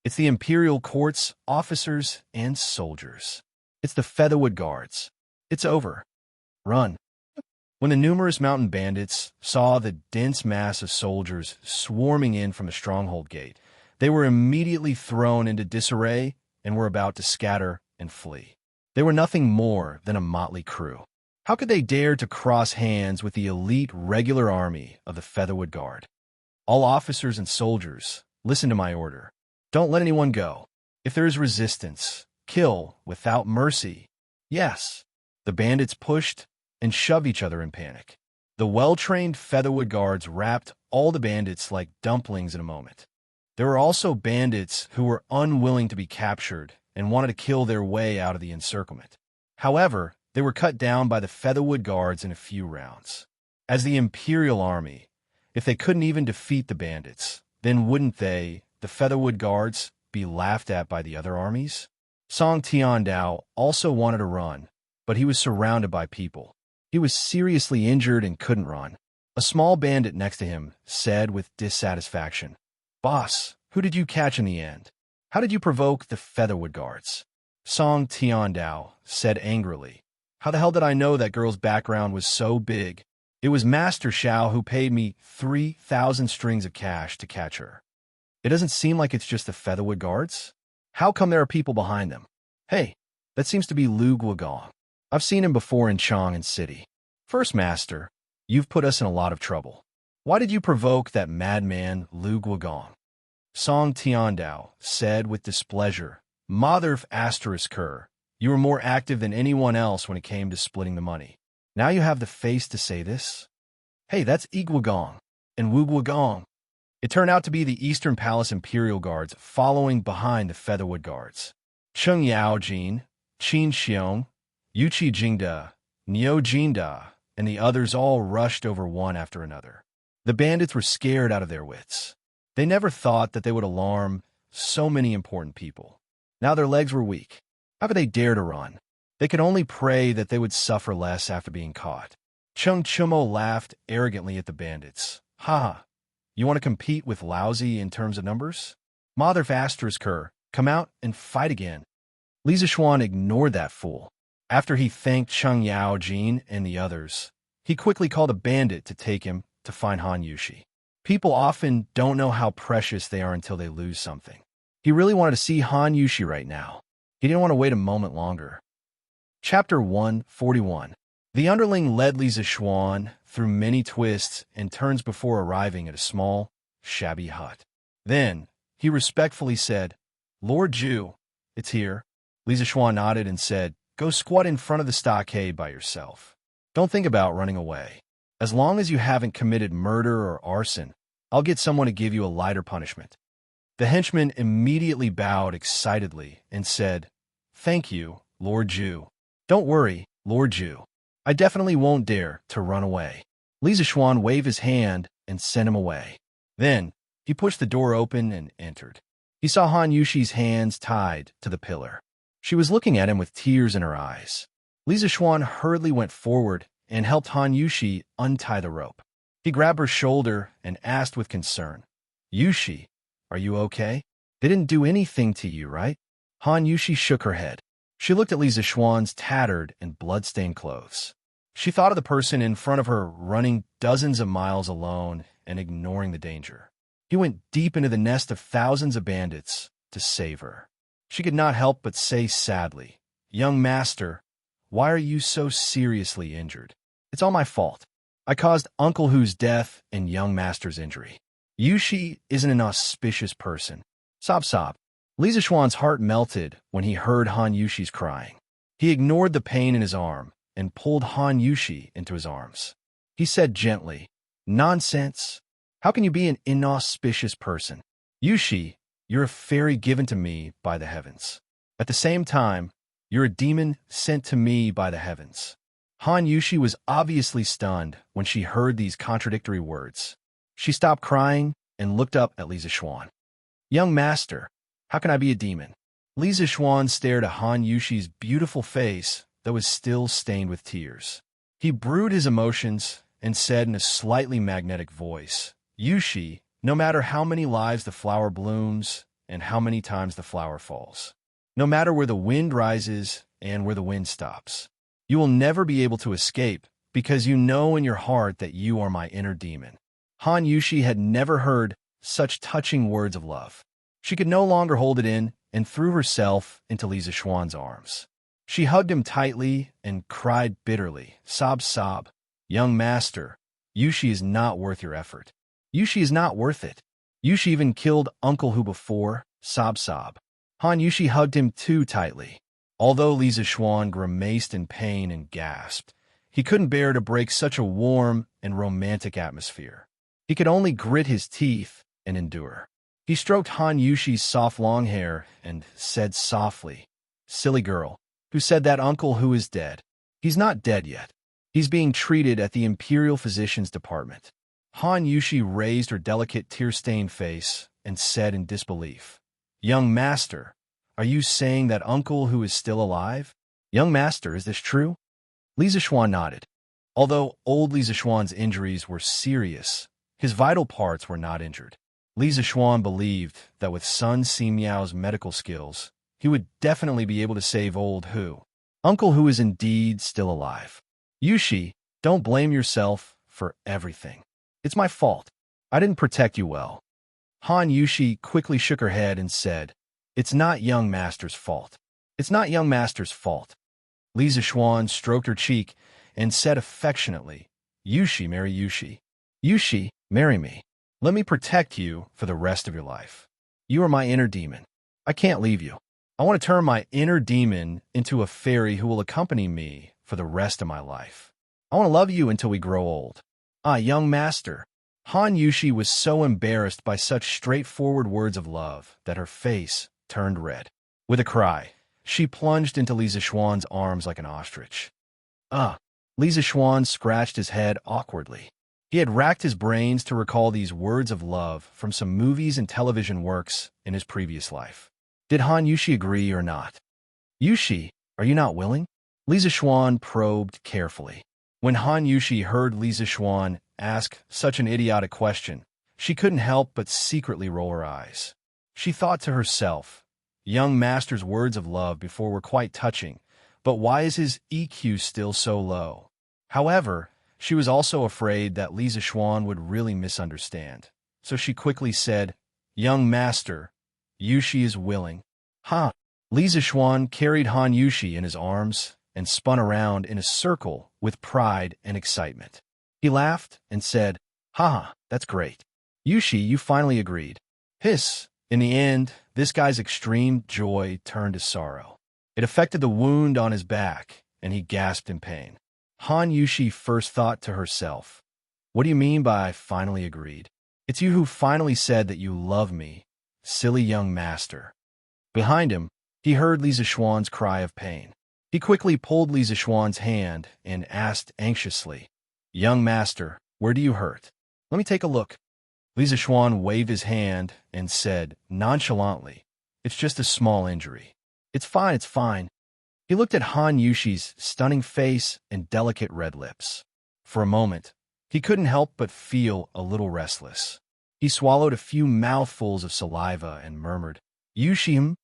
It's the imperial court's officers and soldiers. It's the featherwood guards. It's over. Run. When the numerous mountain bandits saw the dense mass of soldiers swarming in from the stronghold gate, they were immediately thrown into disarray and were about to scatter and flee. They were nothing more than a motley crew. How could they dare to cross hands with the elite regular army of the Featherwood Guard? All officers and soldiers, listen to my order. Don't let anyone go. If there is resistance, kill without mercy. Yes. The bandits pushed and shoved each other in panic. The well-trained Featherwood guards wrapped all the bandits like dumplings in a moment. There were also bandits who were unwilling to be captured and wanted to kill their way out of the encirclement. However, they were cut down by the Featherwood guards in a few rounds. As the Imperial Army, if they couldn't even defeat the bandits, then wouldn't they, the Featherwood guards, be laughed at by the other armies? Song Tiandao also wanted to run, but he was surrounded by people. He was seriously injured and couldn't run. A small bandit next to him said with dissatisfaction, "Boss, who did you catch in the end? How did you provoke the Featherwood guards?" Song Tiandao said angrily, "How the hell did I know that girl's background was so big? It was Master Shao who paid me 3,000 strings of cash to catch her. It doesn't seem like it's just the Featherwood guards. How come there are people behind them? Hey, that seems to be Lu Guogong. I've seen him before in Chang'an City. First Master, you've put us in a lot of trouble. Why did you provoke that madman Lu Guogong?" Song Tiandao said with displeasure, "Mother of Asterisker, you were more active than anyone else when it came to splitting the money. Now you have the face to say this? Hey, that's Guogong and Wu Guogong." It turned out to be the Eastern Palace Imperial Guards following behind the Featherwood Guards. Cheng Yaojin, Qin Xiong, Yuqi Jingda, Niu Jinda, and the others all rushed over one after another. The bandits were scared out of their wits. They never thought that they would alarm so many important people. Now their legs were weak. How could they dare to run? They could only pray that they would suffer less after being caught. Chung Chumo laughed arrogantly at the bandits. "Ha! You want to compete with Lousy in terms of numbers? Mother of Asterisker, come out and fight again." Li Zishuan ignored that fool. After he thanked Cheng Yaojin and the others, he quickly called a bandit to take him to find Han Yushi. People often don't know how precious they are until they lose something. He really wanted to see Han Yushi right now. He didn't want to wait a moment longer. Chapter 141. The underling led Li Zishuan through many twists and turns before arriving at a small, shabby hut. Then, he respectfully said, "Lord Zhu, it's here." Li Zishuan nodded and said, "Go squat in front of the stockade by yourself. Don't think about running away. As long as you haven't committed murder or arson, I'll get someone to give you a lighter punishment." The henchman immediately bowed excitedly and said, "Thank you, Lord Zhu." "Don't worry, Lord Zhu. I definitely won't dare to run away." Li Zishuan waved his hand and sent him away. Then, he pushed the door open and entered. He saw Han Yushi's hands tied to the pillar. She was looking at him with tears in her eyes. Li Zishuan hurriedly went forward and helped Han Yushi untie the rope. He grabbed her shoulder and asked with concern, "Yushi, are you okay? They didn't do anything to you, right?" Han Yushi shook her head. She looked at Li Zishuan's tattered and blood-stained clothes. She thought of the person in front of her running dozens of miles alone and ignoring the danger. He went deep into the nest of thousands of bandits to save her. She could not help but say sadly, "Young master, why are you so seriously injured?" "It's all my fault. I caused Uncle Hu's death and young master's injury. Yushi isn't an auspicious person." Sob sob. Li Zishuan's heart melted when he heard Han Yushi's crying. He ignored the pain in his arm and pulled Han Yushi into his arms. He said gently, "Nonsense. How can you be an inauspicious person? Yushi, you're a fairy given to me by the heavens. At the same time, you're a demon sent to me by the heavens." Han Yushi was obviously stunned when she heard these contradictory words. She stopped crying and looked up at Li Zishuan. "Young master, how can I be a demon?" Li Zishuan stared at Han Yushi's beautiful face that was still stained with tears. He brewed his emotions and said in a slightly magnetic voice, "Yushi, no matter how many lives the flower blooms and how many times the flower falls, no matter where the wind rises and where the wind stops, you will never be able to escape because you know in your heart that you are my inner demon." Han Yushi had never heard such touching words of love. She could no longer hold it in and threw herself into Li Zishuan's arms. She hugged him tightly and cried bitterly, sob sob, "Young master, Yushi is not worth your effort. Yushi is not worth it. Yushi even killed Uncle Hu before," sob sob. Han Yushi hugged him too tightly. Although Li Zishuan grimaced in pain and gasped, He couldn't bear to break such a warm and romantic atmosphere. He could only grit his teeth and endure. He stroked Han Yushi's soft long hair and said softly, "Silly girl, who said that uncle who is dead? He's not dead yet. He's being treated at the Imperial Physician's Department." Han Yushi raised her delicate tear-stained face and said in disbelief, "Young master, are you saying that uncle who is still alive? Young master, is this true?" Li Zixuan nodded. Although old Li Zixuan's injuries were serious, his vital parts were not injured. Li Zixuan believed that with Sun Simiao's medical skills, he would definitely be able to save old Hu. Uncle Hu is indeed still alive. Yushi, don't blame yourself for everything. It's my fault. I didn't protect you well. Han Yushi quickly shook her head and said, "It's not young master's fault. It's not young master's fault." Li Zixuan stroked her cheek and said affectionately, "Yushi, marry Yushi. Yushi, marry me. Let me protect you for the rest of your life. You are my inner demon. I can't leave you. I want to turn my inner demon into a fairy who will accompany me for the rest of my life. I want to love you until we grow old." "Ah, young master." Han Yushi was so embarrassed by such straightforward words of love that her face turned red. With a cry, she plunged into Li Zixuan's arms like an ostrich. Li Zixuan scratched his head awkwardly. He had racked his brains to recall these words of love from some movies and television works in his previous life. Did Han Yushi agree or not? "Yushi, are you not willing?" Li Zixuan probed carefully. When Han Yushi heard Li Zixuan ask such an idiotic question, she couldn't help but secretly roll her eyes. She thought to herself, young master's words of love before were quite touching, but why is his EQ still so low? However, she was also afraid that Li Zixuan would really misunderstand, so she quickly said, "Young master, Yushi is willing." "Ha!" Li Zixuan carried Han Yushi in his arms and spun around in a circle with pride and excitement. He laughed and said, "Ha, that's great. Yushi, you finally agreed." Hiss. In the end, this guy's extreme joy turned to sorrow. It affected the wound on his back, and he gasped in pain. Han Yushi first thought to herself, "What do you mean by I finally agreed? It's you who finally said that you love me, silly young master." Behind him, he heard Li Zixuan's cry of pain. He quickly pulled Li Zixuan's hand and asked anxiously, "Young master, where do you hurt? Let me take a look." Li Zixuan waved his hand and said nonchalantly, "It's just a small injury. It's fine, it's fine." He looked at Han Yushi's stunning face and delicate red lips. For a moment, he couldn't help but feel a little restless. He swallowed a few mouthfuls of saliva and murmured, "Yushi?"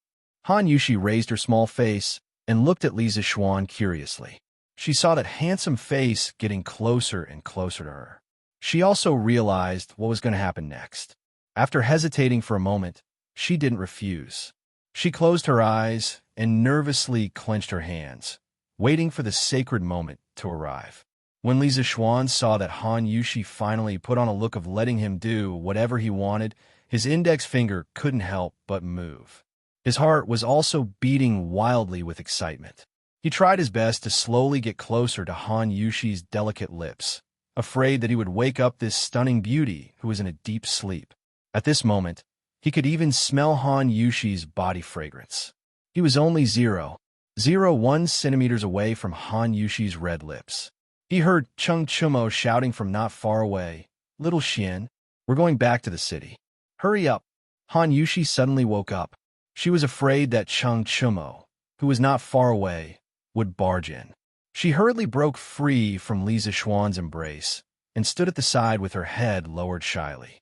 Han Yushi raised her small face and looked at Li Zixuan curiously. She saw that handsome face getting closer and closer to her. She also realized what was going to happen next. After hesitating for a moment, she didn't refuse. She closed her eyes and nervously clenched her hands, waiting for the sacred moment to arrive. When Li Zixuan saw that Han Yushi finally put on a look of letting him do whatever he wanted, his index finger couldn't help but move. His heart was also beating wildly with excitement. He tried his best to slowly get closer to Han Yushi's delicate lips, afraid that he would wake up this stunning beauty who was in a deep sleep. At this moment, he could even smell Han Yushi's body fragrance. He was only 0.01 centimeters away from Han Yushi's red lips. He heard Cheng Chumo shouting from not far away, "Little Xian, we're going back to the city. Hurry up." Han Yushi suddenly woke up. She was afraid that Cheng Chumo, who was not far away, would barge in. She hurriedly broke free from Li Zixuan's embrace and stood at the side with her head lowered shyly.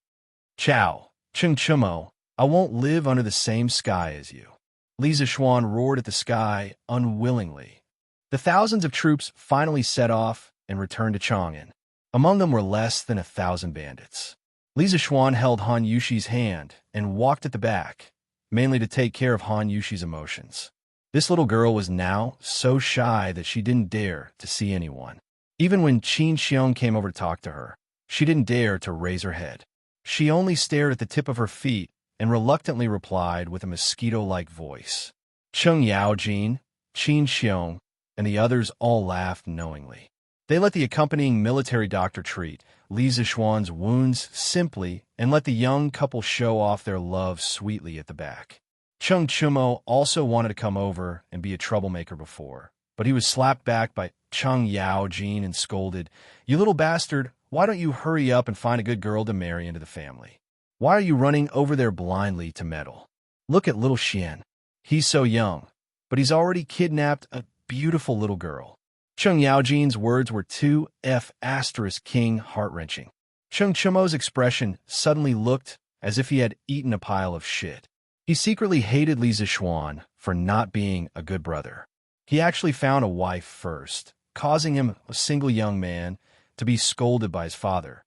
"Chow, Cheng Chumo, I won't live under the same sky as you." Li Zixuan roared at the sky unwillingly. The thousands of troops finally set off and returned to Chang'an. Among them were less than 1,000 bandits. Li Zixuan held Han Yushi's hand and walked at the back, mainly to take care of Han Yushi's emotions. This little girl was now so shy that she didn't dare to see anyone. Even when Qin Xiong came over to talk to her, she didn't dare to raise her head. She only stared at the tip of her feet and reluctantly replied with a mosquito-like voice. Cheng Yaojin, Qin Xiong, and the others all laughed knowingly. They let the accompanying military doctor treat Li Zixuan's wounds simply and let the young couple show off their love sweetly at the back. Cheng Chumo also wanted to come over and be a troublemaker before, but he was slapped back by Cheng Yaojin and scolded, "You little bastard, why don't you hurry up and find a good girl to marry into the family? Why are you running over there blindly to meddle? Look at little Xian. He's so young, but he's already kidnapped a beautiful little girl." Cheng Yaojin's words were too *king heart-wrenching. Cheng Chumo's expression suddenly looked as if he had eaten a pile of shit. He secretly hated Li Zixuan for not being a good brother. He actually found a wife first, causing him, a single young man, to be scolded by his father.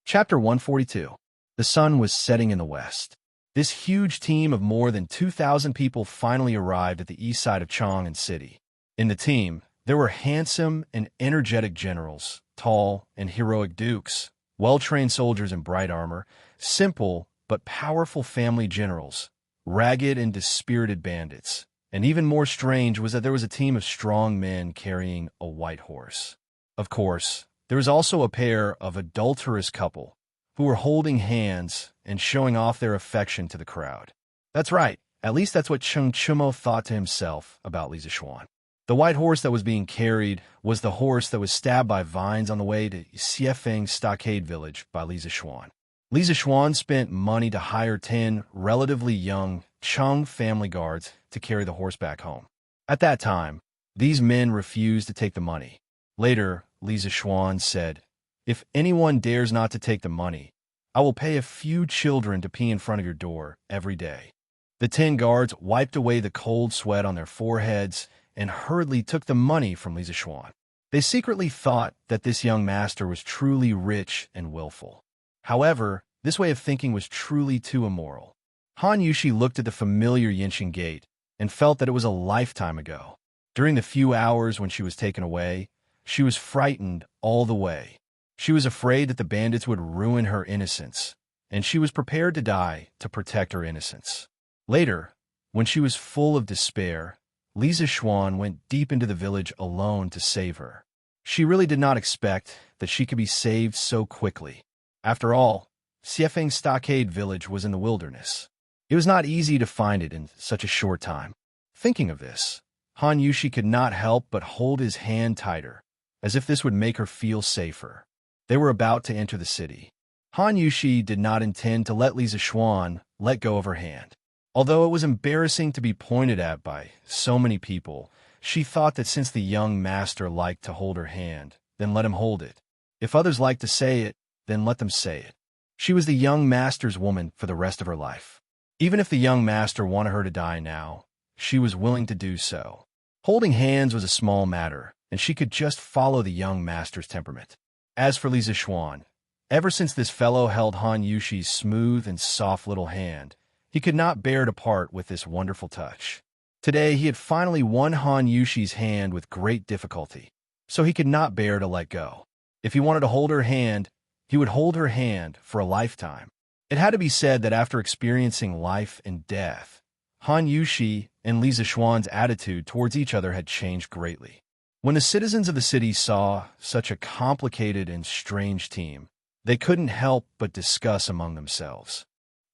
Chapter 142. The sun was setting in the west. This huge team of more than 2,000 people finally arrived at the east side of Chang'an City. In the team, there were handsome and energetic generals, tall and heroic dukes, well-trained soldiers in bright armor, simple but powerful family generals, ragged and dispirited bandits, and even more strange was that there was a team of strong men carrying a white horse. Of course, there was also a pair of adulterous couple who were holding hands and showing off their affection to the crowd. That's right, at least that's what Cheng Chumo thought to himself about Li Zixuan. The white horse that was being carried was the horse that was stabbed by vines on the way to Xiefeng Stockade Village by Li Zixuan. Li Zixuan spent money to hire 10 relatively young Cheng family guards to carry the horse back home. At that time, these men refused to take the money. Later, Li Zixuan said, "If anyone dares not to take the money, I will pay a few children to pee in front of your door every day." The 10 guards wiped away the cold sweat on their foreheads and hurriedly took the money from Li Zixuan. They secretly thought that this young master was truly rich and willful. However, this way of thinking was truly too immoral. Han Yushi looked at the familiar Yinxing Gate and felt that it was a lifetime ago. During the few hours when she was taken away, she was frightened all the way. She was afraid that the bandits would ruin her innocence, and she was prepared to die to protect her innocence. Later, when she was full of despair, Li Zixuan went deep into the village alone to save her. She really did not expect that she could be saved so quickly. After all, Xiefeng Stockade Village was in the wilderness. It was not easy to find it in such a short time. Thinking of this, Han Yushi could not help but hold his hand tighter, as if this would make her feel safer. They were about to enter the city. Han Yushi did not intend to let Li Zixuan let go of her hand. Although it was embarrassing to be pointed at by so many people, she thought that since the young master liked to hold her hand, then let him hold it. If others liked to say it, then let them say it. She was the young master's woman for the rest of her life. Even if the young master wanted her to die now, she was willing to do so. Holding hands was a small matter, and she could just follow the young master's temperament. As for Li Zixuan, ever since this fellow held Han Yushi's smooth and soft little hand, he could not bear to part with this wonderful touch. Today he had finally won Han Yushi's hand with great difficulty, so he could not bear to let go. If he wanted to hold her hand, he would hold her hand for a lifetime. It had to be said that after experiencing life and death, Han Yushi and Li Zixuan's attitude towards each other had changed greatly. When the citizens of the city saw such a complicated and strange team, they couldn't help but discuss among themselves.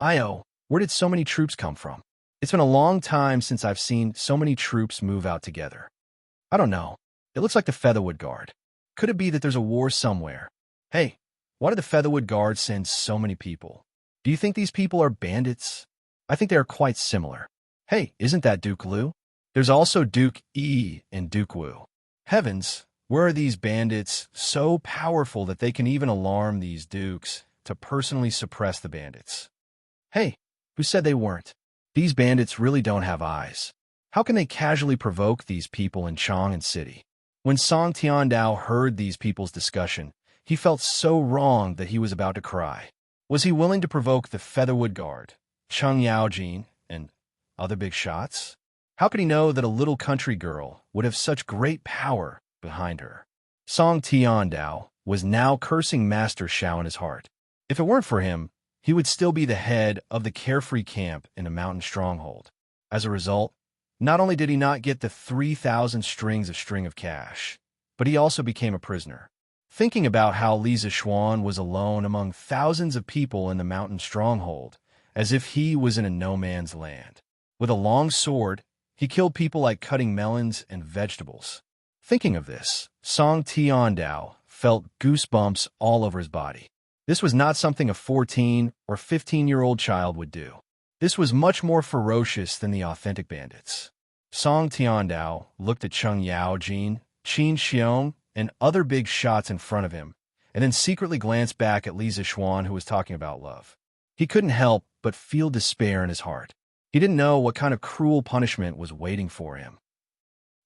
"Io, where did so many troops come from? It's been a long time since I've seen so many troops move out together. I don't know. It looks like the Featherwood Guard. Could it be that there's a war somewhere? Hey, why did the Featherwood Guard send so many people? Do you think these people are bandits? I think they are quite similar. Hey, isn't that Duke Liu? There's also Duke Yi and Duke Wu. Heavens, where are these bandits so powerful that they can even alarm these dukes to personally suppress the bandits? Hey, who said they weren't? These bandits really don't have eyes. How can they casually provoke these people in Chang'an City?" When Song Tiandao heard these people's discussion, he felt so wrong that he was about to cry. Was he willing to provoke the Featherwood Guard, Cheng Yaojin, and other big shots? How could he know that a little country girl would have such great power behind her? Song Tiandao was now cursing Master Shao in his heart. If it weren't for him, he would still be the head of the carefree camp in a mountain stronghold. As a result, not only did he not get the 3,000 strings of cash, but he also became a prisoner. Thinking about how Li Zixuan was alone among thousands of people in the mountain stronghold, as if he was in a no-man's land. With a long sword, he killed people like cutting melons and vegetables. Thinking of this, Song Tiandao felt goosebumps all over his body. This was not something a 14 or 15-year-old child would do. This was much more ferocious than the authentic bandits. Song Tiandao looked at Cheng Yaojin, Qin Xiong, and other big shots in front of him, and then secretly glanced back at Li Zixuan, who was talking about love. He couldn't help but feel despair in his heart. He didn't know what kind of cruel punishment was waiting for him.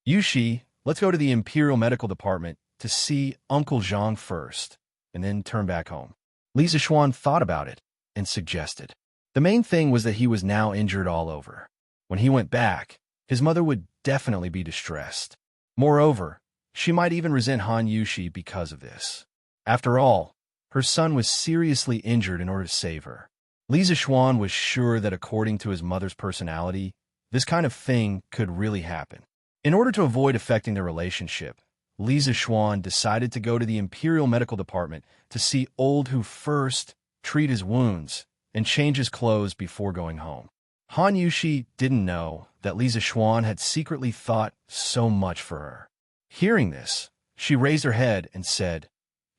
Yushi, let's go to the Imperial Medical Department to see Uncle Zhang first, and then turn back home. Li Zixuan thought about it and suggested. The main thing was that he was now injured all over. When he went back, his mother would definitely be distressed. Moreover, she might even resent Han Yushi because of this. After all, her son was seriously injured in order to save her. Li Zixuan was sure that according to his mother's personality, this kind of thing could really happen. In order to avoid affecting their relationship, Li Zixuan decided to go to the Imperial Medical Department to see Old Hu first, treat his wounds, and change his clothes before going home. Han Yushi didn't know that Li Zixuan had secretly thought so much for her. Hearing this, she raised her head and said,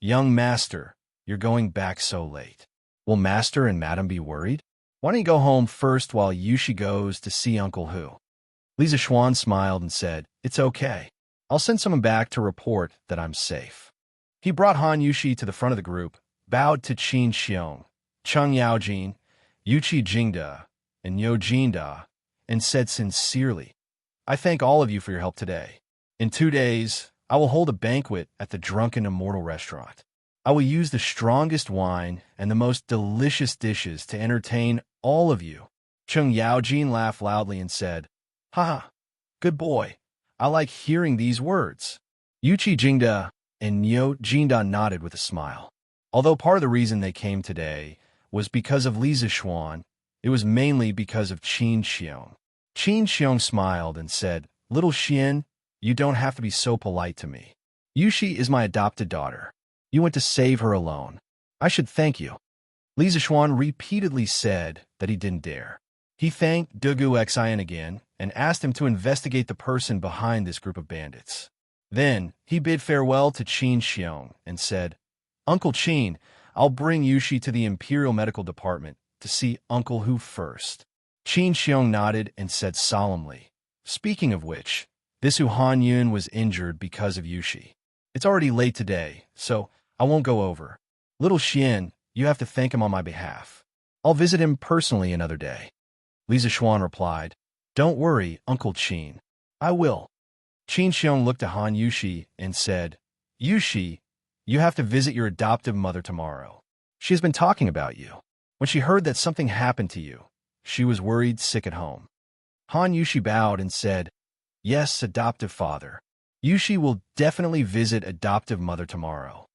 "Young master, you're going back so late. Will master and madam be worried? Why don't you go home first while Yushi goes to see Uncle Hu?" Li Zixuan smiled and said, "It's okay. I'll send someone back to report that I'm safe." He brought Han Yushi to the front of the group, bowed to Qin Xiong, Cheng Yaojin, Yuqi Jingda, and Yo Jinda, and said sincerely, "I thank all of you for your help today. In 2 days, I will hold a banquet at the Drunken Immortal restaurant. I will use the strongest wine and the most delicious dishes to entertain all of you." Cheng Yaojin laughed loudly and said, "Ha! Good boy. I like hearing these words." Yuqi Jingda and Yo Jinda nodded with a smile. Although part of the reason they came today was because of Li Zixuan, it was mainly because of Qin Xiong. Qin Xiong smiled and said, "Little Xian, you don't have to be so polite to me. Yushi is my adopted daughter. You went to save her alone. I should thank you." Li Zixuan repeatedly said that he didn't dare. He thanked Dugu Xian again and asked him to investigate the person behind this group of bandits. Then he bid farewell to Qin Xiong and said, "Uncle Qin, I'll bring Yushi to the Imperial Medical Department to see Uncle Hu first." Qin Xiong nodded and said solemnly, "Speaking of which, this Hu Han Yun was injured because of Yushi. It's already late today, so I won't go over. Little Xian, you have to thank him on my behalf. I'll visit him personally another day." Li Zixuan replied, "Don't worry, Uncle Qin. I will." Qin Xiong looked at Han Yushi and said, "Yushi, you have to visit your adoptive mother tomorrow. She has been talking about you. When she heard that something happened to you, she was worried sick at home." Han Yushi bowed and said, "Yes, adoptive father. Yushi will definitely visit adoptive mother tomorrow."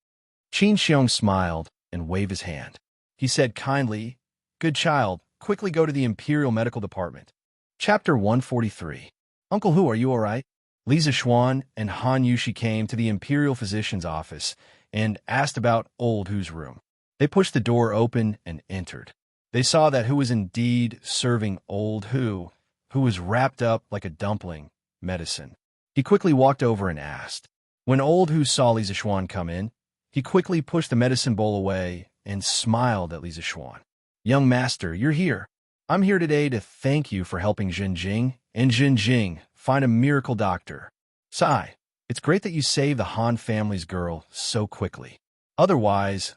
Qin Xiong smiled and waved his hand. He said kindly, "Good child, quickly go to the Imperial Medical Department." Chapter 143. "Uncle Hu, are you all right?" Li Zixuan and Han Yushi came to the Imperial Physician's office and asked about Old Hu's room. They pushed the door open and entered. They saw that Hu was indeed serving Old Hu, who was wrapped up like a dumpling, medicine. He quickly walked over and asked. When Old Hu saw Li Zixuan come in, he quickly pushed the medicine bowl away and smiled at Li Zixuan. "Young master, you're here. I'm here today to thank you for helping Jinjing and Jinjing find a miracle doctor. Sai, it's great that you saved the Han family's girl so quickly. Otherwise,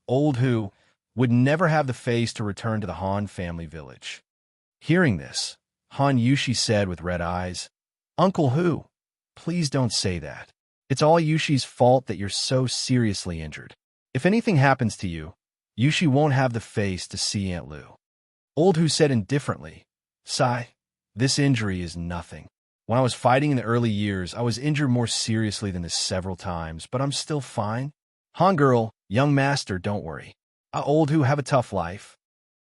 Old Hu, would never have the face to return to the Han family village." Hearing this, Han Yushi said with red eyes, "Uncle Hu, please don't say that. It's all Yushi's fault that you're so seriously injured. If anything happens to you, Yushi won't have the face to see Aunt Lu." Old Hu said indifferently, "Sai, this injury is nothing. When I was fighting in the early years, I was injured more seriously than this several times, but I'm still fine. Han girl, young master, don't worry. Old Hu have a tough life."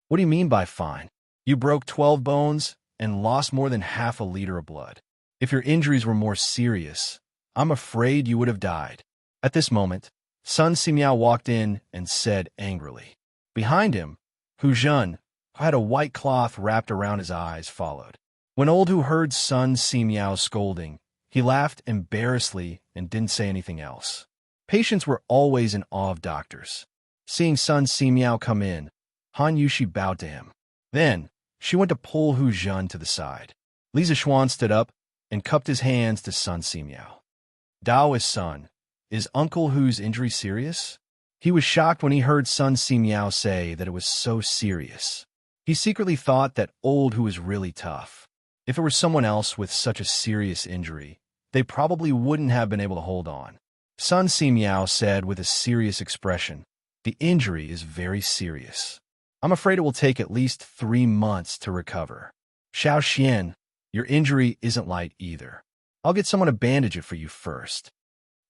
"What do you mean by fine? You broke 12 bones and lost more than half a liter of blood. If your injuries were more serious, I'm afraid you would have died. At this moment, Sun Simiao walked in and said angrily. Behind him, Hu Jun, who had a white cloth wrapped around his eyes, followed. When Old Hu heard Sun Simiao scolding, he laughed embarrassedly and didn't say anything else. Patients were always in awe of doctors. Seeing Sun Simiao come in, Han Yushi bowed to him. Then, she went to pull Hu Jun to the side. Li Zixuan stood up and cupped his hands to Sun Simiao. Daoist son, is Uncle Hu's injury serious? He was shocked when he heard Sun Simiao say that it was so serious. He secretly thought that Old Hu was really tough. If it were someone else with such a serious injury, they probably wouldn't have been able to hold on. Sun Simiao said with a serious expression, the injury is very serious. I'm afraid it will take at least 3 months to recover. Xiao Xian, your injury isn't light either. I'll get someone to bandage it for you first.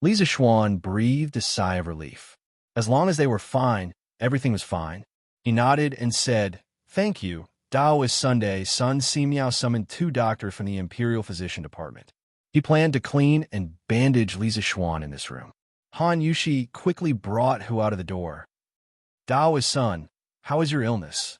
Li Zixuan breathed a sigh of relief. As long as they were fine, everything was fine. He nodded and said, Thank you. Daoist Sunday, Sun Simiao summoned 2 doctors from the Imperial Physician Department. He planned to clean and bandage Li Zixuan in this room. Han Yushi quickly brought Hu out of the door. Daoist son, how is your illness?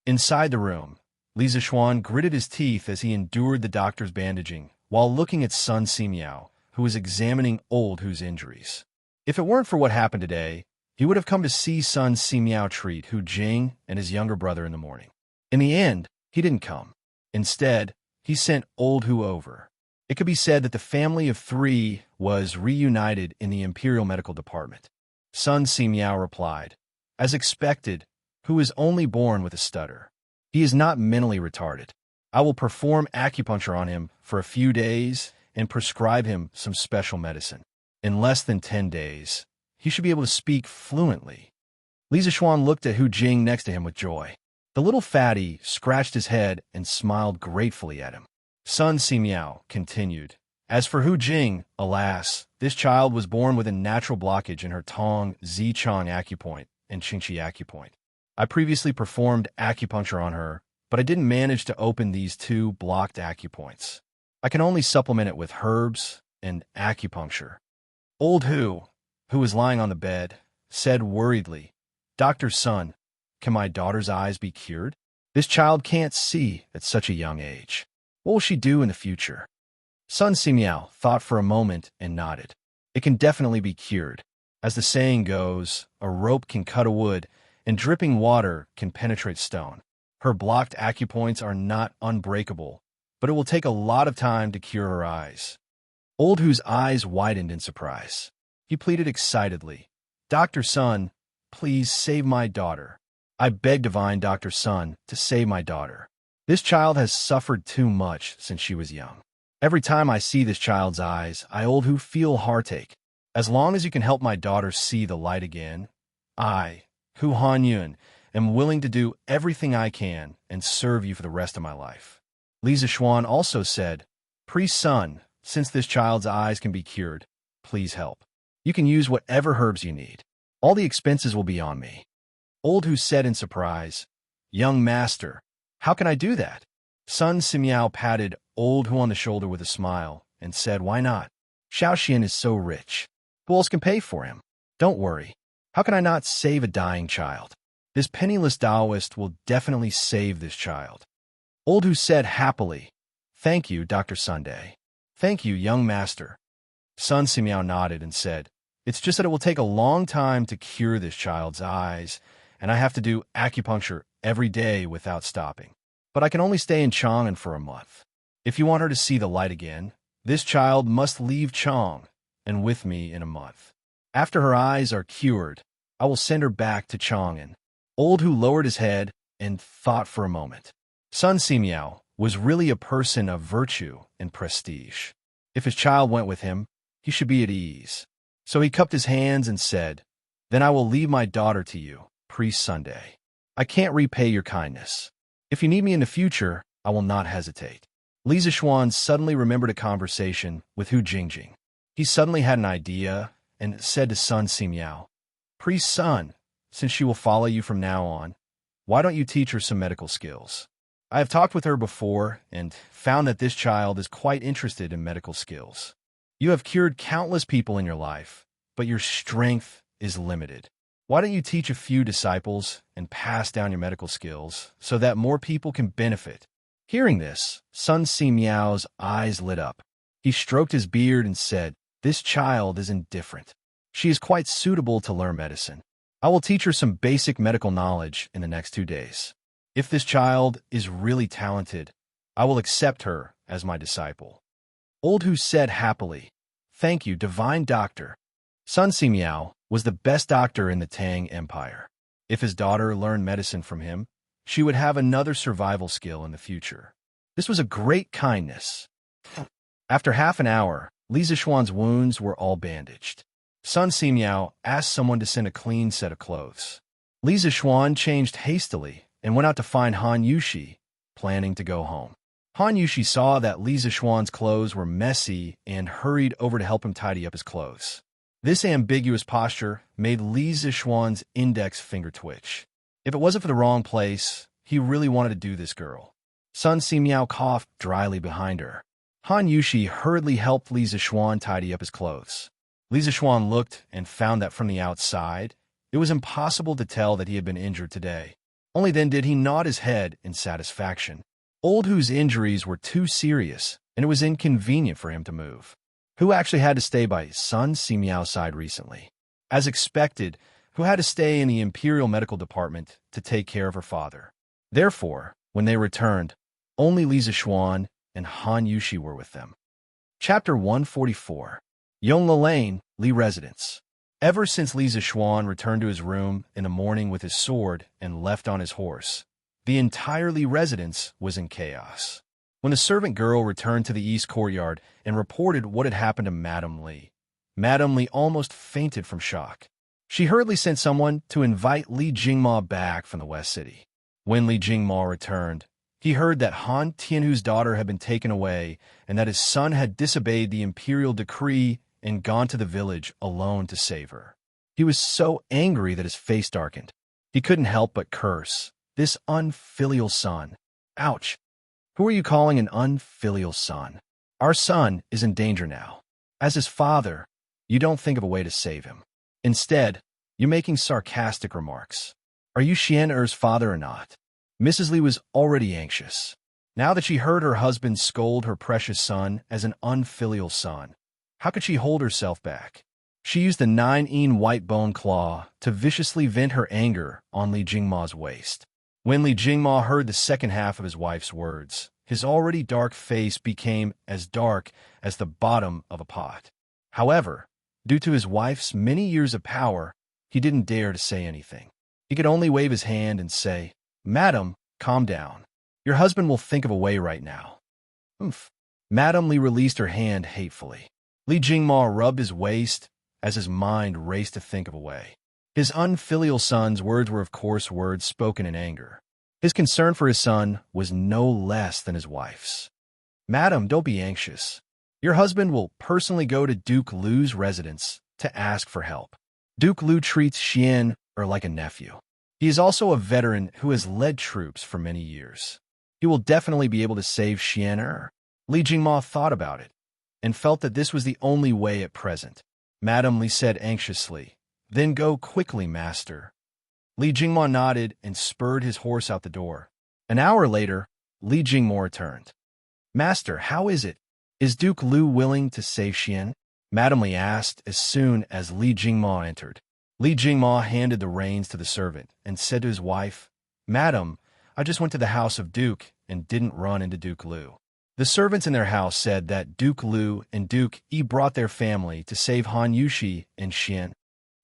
Inside the room, Li Zixuan gritted his teeth as he endured the doctor's bandaging, while looking at Sun Simiao, who was examining Old Hu's injuries. If it weren't for what happened today, he would have come to see Sun Simiao treat Hu Jing and his younger brother in the morning. In the end, he didn't come. Instead, he sent Old Hu over. It could be said that the family of 3 was reunited in the Imperial Medical Department. Sun Simiao replied, As expected, Hu is only born with a stutter. He is not mentally retarded. I will perform acupuncture on him for a few days and prescribe him some special medicine. In less than 10 days, he should be able to speak fluently. Li Zixuan looked at Hu Jing next to him with joy. The little fatty scratched his head and smiled gratefully at him. Sun Simiao continued, As for Hu Jing, alas, this child was born with a natural blockage in her Tong Zichang acupoint and Qingqi acupoint. I previously performed acupuncture on her, but I didn't manage to open these 2 blocked acupoints. I can only supplement it with herbs and acupuncture. Old Hu, who was lying on the bed, said worriedly, Dr. Sun, can my daughter's eyes be cured? This child can't see at such a young age. What will she do in the future? Sun Simiao thought for a moment and nodded. It can definitely be cured. As the saying goes, a rope can cut a wood, and dripping water can penetrate stone. Her blocked acupoints are not unbreakable, but it will take a lot of time to cure her eyes. Old Hu's eyes widened in surprise. He pleaded excitedly, Dr. Sun, please save my daughter. I beg divine Dr. Sun to save my daughter. This child has suffered too much since she was young. Every time I see this child's eyes, I Old Hu feel heartache. As long as you can help my daughter see the light again, I, Hu Hanyun, am willing to do everything I can and serve you for the rest of my life. Li Zixuan also said, Priest Sun, since this child's eyes can be cured, please help. You can use whatever herbs you need. All the expenses will be on me. Old Hu said in surprise, Young master, how can I do that? Sun Simiao patted Old Hu on the shoulder with a smile and said, Why not? Xiao Xian is so rich. Who else can pay for him? Don't worry. How can I not save a dying child? This penniless Taoist will definitely save this child. Old Hu said happily, Thank you, Dr. Sunday. Thank you, young master. Sun Simiao nodded and said, It's just that it will take a long time to cure this child's eyes, and I have to do acupuncture every day without stopping. But I can only stay in Chang'an for a month. If you want her to see the light again, this child must leave Chang and with me in a month. After her eyes are cured, I will send her back to Chang'an. Old Hu lowered his head and thought for a moment. Sun Simiao was really a person of virtue and prestige. If his child went with him, he should be at ease. So he cupped his hands and said, Then I will leave my daughter to you, Priest Sunday. I can't repay your kindness. If you need me in the future, I will not hesitate. Li Zixuan suddenly remembered a conversation with Hu Jingjing. He suddenly had an idea and said to Sun Simiao, Priest Sun, since she will follow you from now on, why don't you teach her some medical skills? I have talked with her before and found that this child is quite interested in medical skills. You have cured countless people in your life, but your strength is limited. Why don't you teach a few disciples and pass down your medical skills so that more people can benefit? Hearing this, Sun Si Miao's eyes lit up. He stroked his beard and said, "This child is indifferent. She is quite suitable to learn medicine. I will teach her some basic medical knowledge in the next 2 days. If this child is really talented, I will accept her as my disciple." Old Hu said happily, "Thank you, divine doctor." Sun Si Miao was the best doctor in the Tang Empire. If his daughter learned medicine from him, she would have another survival skill in the future. This was a great kindness. After half an hour, Li Zishuan's wounds were all bandaged. Sun Si Miao asked someone to send a clean set of clothes. Li Zishuan changed hastily and went out to find Han Yushi, planning to go home. Han Yushi saw that Li Zishuan's clothes were messy and hurried over to help him tidy up his clothes. This ambiguous posture made Li Zishuan's index finger twitch. If it wasn't for the wrong place, he really wanted to do this girl. Sun Si Miao coughed dryly behind her. Han Yushi hurriedly helped Li Zishuan tidy up his clothes. Li Zishuan looked and found that from the outside, it was impossible to tell that he had been injured today. Only then did he nod his head in satisfaction. Old Hu's injuries were too serious, and it was inconvenient for him to move. Hu actually had to stay by Sun Si Miao's side recently. As expected, Hu had to stay in the Imperial Medical Department to take care of her father. Therefore, when they returned, only Li Zishuan and Han Yushi were with them. Chapter 144. Yongle Lane, Li Residence. Ever since Li Zishuan returned to his room in the morning with his sword and left on his horse, the entire Li residence was in chaos. When the servant girl returned to the east courtyard and reported what had happened to Madame Li almost fainted from shock. She hurriedly sent someone to invite Li Jingma back from the West City. When Li Jingma returned, he heard that Han Tianhu's daughter had been taken away and that his son had disobeyed the imperial decree and gone to the village alone to save her. He was so angry that his face darkened. He couldn't help but curse. This unfilial son. Ouch. Who are you calling an unfilial son? Our son is in danger now. As his father, you don't think of a way to save him. Instead, you're making sarcastic remarks. Are you Xian Er's father or not? Mrs. Li was already anxious. Now that she heard her husband scold her precious son as an unfilial son, how could she hold herself back? She used the 9-yin white bone claw to viciously vent her anger on Li Jingma's waist. When Li Jingma heard the second half of his wife's words, his already dark face became as dark as the bottom of a pot. However, due to his wife's many years of power, he didn't dare to say anything. He could only wave his hand and say, "Madam, calm down. Your husband will think of a way right now." Oomph. Madame Li released her hand hatefully. Li Jingma rubbed his waist as his mind raced to think of a way. His unfilial son's words were of course words spoken in anger. His concern for his son was no less than his wife's. "Madam, don't be anxious. Your husband will personally go to Duke Lu's residence to ask for help. Duke Lu treats Xian like a nephew. He is also a veteran who has led troops for many years. He will definitely be able to save Xian." Li Jingma thought about it and felt that this was the only way at present. Madame Li said anxiously, "Then go quickly, master." Li Jingma nodded and spurred his horse out the door. An hour later, Li Jingma returned. "Master, how is it? Is Duke Lu willing to save Xian?" Madame Li asked as soon as Li Jingma entered. Li Jingma handed the reins to the servant and said to his wife, "Madam, I just went to the house of Duke and didn't run into Duke Lu." The servants in their house said that Duke Lu and Duke Yi brought their family to save Han Yushi and Xian.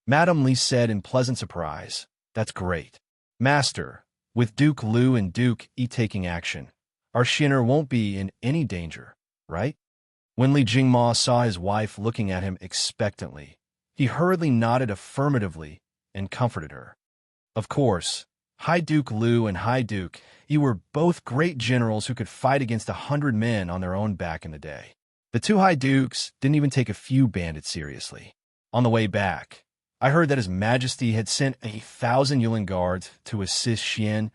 Madame Li said in pleasant surprise, "That's great. Master, with Duke Lu and Duke Yi taking action, our Xianer won't be in any danger, right?" When Li Jingma saw his wife looking at him expectantly, he hurriedly nodded affirmatively and comforted her. Of course, High Duke Lu and High Duke Yi were both great generals who could fight against 100 men on their own back in the day. The two High Dukes didn't even take a few bandits seriously. On the way back, I heard that His Majesty had sent 1,000 Yulin guards to assist Xian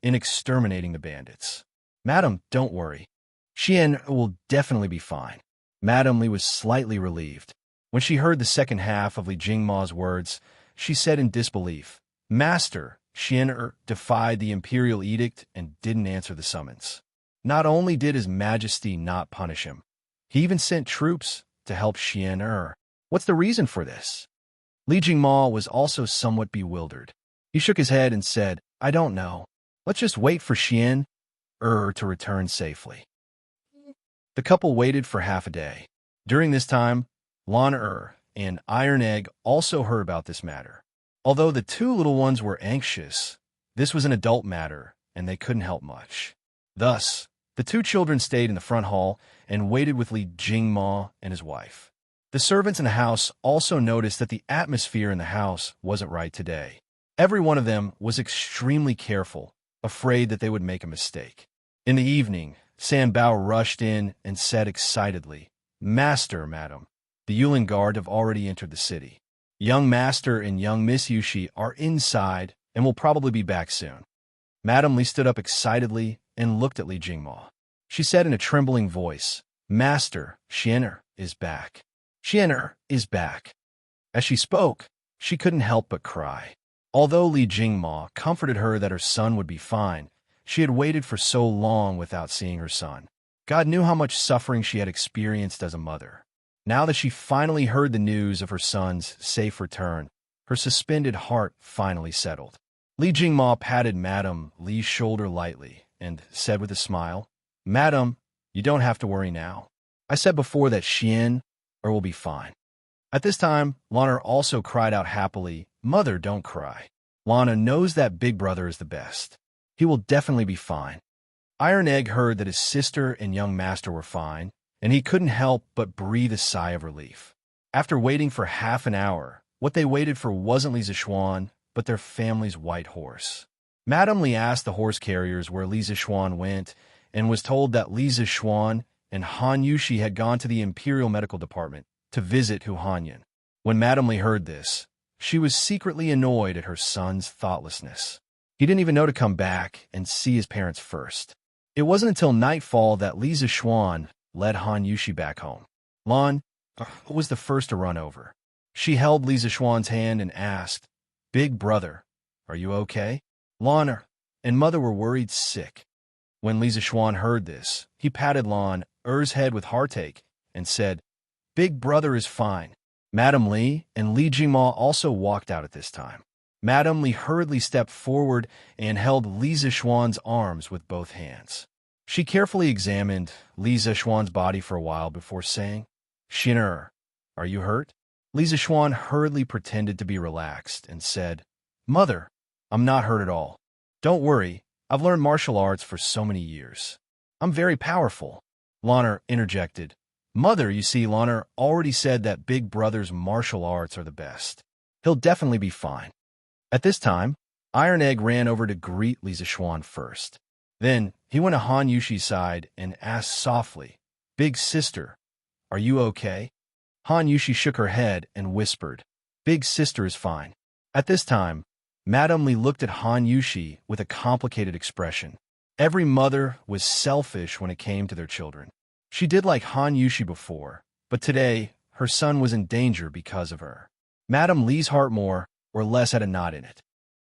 in exterminating the bandits. "Madam, don't worry. Xian will definitely be fine. Madame Li was slightly relieved. When she heard the second half of Li Jingma's words, she said in disbelief, "Master, Xian'er defied the imperial edict and didn't answer the summons. Not only did His Majesty not punish him, he even sent troops to help Xian'er. What's the reason for this?" Li Jingma was also somewhat bewildered. He shook his head and said, "I don't know. Let's just wait for Xian'er to return safely." The couple waited for half a day. During this time, Lan and Iron Egg also heard about this matter. Although the two little ones were anxious, this was an adult matter, and they couldn't help much. Thus, the two children stayed in the front hall and waited with Li Jingma and his wife. The servants in the house also noticed that the atmosphere in the house wasn't right today. Every one of them was extremely careful, afraid that they would make a mistake. In the evening, San Bao rushed in and said excitedly, "Master, madam, the Yulin Guard have already entered the city. Young Master and young Miss Yushi are inside and will probably be back soon." Madame Li stood up excitedly and looked at Li Jingma. She said in a trembling voice, "Master, Xian'er is back. Xian'er is back." As she spoke, she couldn't help but cry. Although Li Jingma comforted her that her son would be fine, she had waited for so long without seeing her son. God knew how much suffering she had experienced as a mother. Now that she finally heard the news of her son's safe return, her suspended heart finally settled. Li Jingma patted Madame Li's shoulder lightly and said with a smile, "Madam, you don't have to worry now. I said before that Xian'er will be fine." At this time, Lana also cried out happily, "Mother, don't cry. Lana knows that Big Brother is the best. He will definitely be fine." Iron Egg heard that his sister and young master were fine, and he couldn't help but breathe a sigh of relief. After waiting for half an hour, what they waited for wasn't Li Zishuan, but their family's white horse. Madame Li asked the horse carriers where Li Zishuan went and was told that Li Zishuan and Han Yushi had gone to the Imperial Medical Department to visit Hu Hanyan. When Madame Li heard this, she was secretly annoyed at her son's thoughtlessness. He didn't even know to come back and see his parents first. It wasn't until nightfall that Li Zishuan led Han Yushi back home. Lan was the first to run over. She held Li Zishuan's hand and asked, "Big brother, are you okay?" Lan and mother were worried sick. When Li Zishuan heard this, he patted Lan's head with heartache and said, "Big brother is fine." Madame Li and Li Jingma also walked out at this time. Madame Li hurriedly stepped forward and held Li Zishuan's arms with both hands. She carefully examined Li Zishuan's body for a while before saying, "Xian'er, are you hurt?" Li Zishuan hurriedly pretended to be relaxed and said, "Mother, I'm not hurt at all. Don't worry, I've learned martial arts for so many years. I'm very powerful." Lan'er interjected, "Mother, you see, Lan'er already said that Big Brother's martial arts are the best. He'll definitely be fine." At this time, Iron Egg ran over to greet Li Zishuan first. Then he went to Han Yushi's side and asked softly, "Big sister, are you okay?" Han Yushi shook her head and whispered, "Big sister is fine." At this time, Madame Li looked at Han Yushi with a complicated expression. Every mother was selfish when it came to their children. She did like Han Yushi before, but today her son was in danger because of her. Madame Li's heart more or less had a knot in it.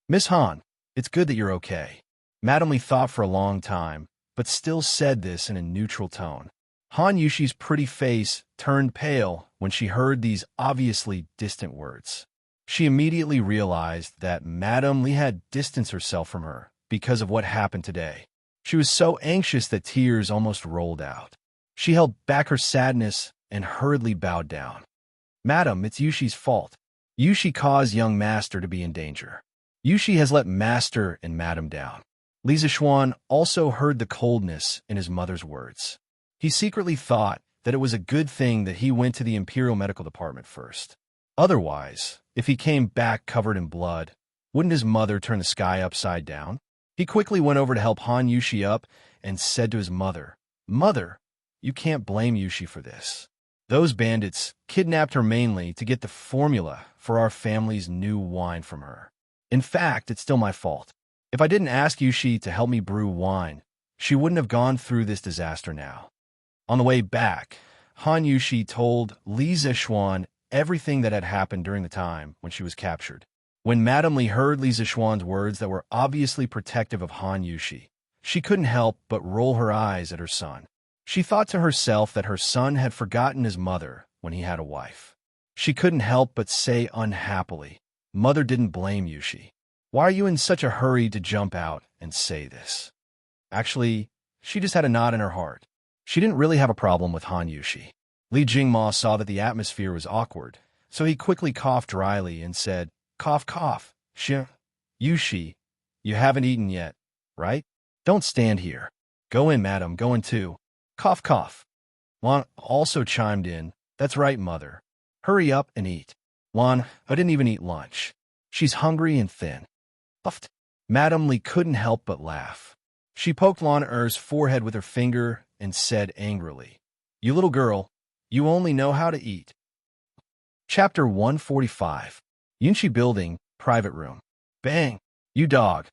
"Miss Han, it's good that you're okay." Madame Li thought for a long time, but still said this in a neutral tone. Han Yushi's pretty face turned pale when she heard these obviously distant words. She immediately realized that Madame Li had distanced herself from her because of what happened today. She was so anxious that tears almost rolled out. She held back her sadness and hurriedly bowed down. "Madam, it's Yushi's fault. Yushi caused young Master to be in danger. Yushi has let Master and Madam down." Li Zishuan also heard the coldness in his mother's words. He secretly thought that it was a good thing that he went to the Imperial Medical Department first. Otherwise, if he came back covered in blood, wouldn't his mother turn the sky upside down? He quickly went over to help Han Yushi up and said to his mother, "Mother, you can't blame Yushi for this. Those bandits kidnapped her mainly to get the formula for our family's new wine from her. In fact, it's still my fault. If I didn't ask Yushi to help me brew wine, she wouldn't have gone through this disaster now." On the way back, Han Yushi told Li Zishuan everything that had happened during the time when she was captured. When Madame Li heard Li Zishuan's words that were obviously protective of Han Yushi, she couldn't help but roll her eyes at her son. She thought to herself that her son had forgotten his mother when he had a wife. She couldn't help but say unhappily, "Mother didn't blame Yushi. Why are you in such a hurry to jump out and say this?" Actually, she just had a knot in her heart. She didn't really have a problem with Han Yushi. Li Jingma saw that the atmosphere was awkward, so he quickly coughed dryly and said, "Cough, cough. Yushi, you haven't eaten yet, right? Don't stand here. Go in, madam, go in too. Cough, cough." Wan also chimed in, "That's right, mother. Hurry up and eat. Wan, I didn't even eat lunch. She's hungry and thin." Puffed. Madame Li couldn't help but laugh. She poked Lan Er's forehead with her finger and said angrily, "You little girl, you only know how to eat." Chapter 145. Yunshi Building, Private Room. Bang! You dog.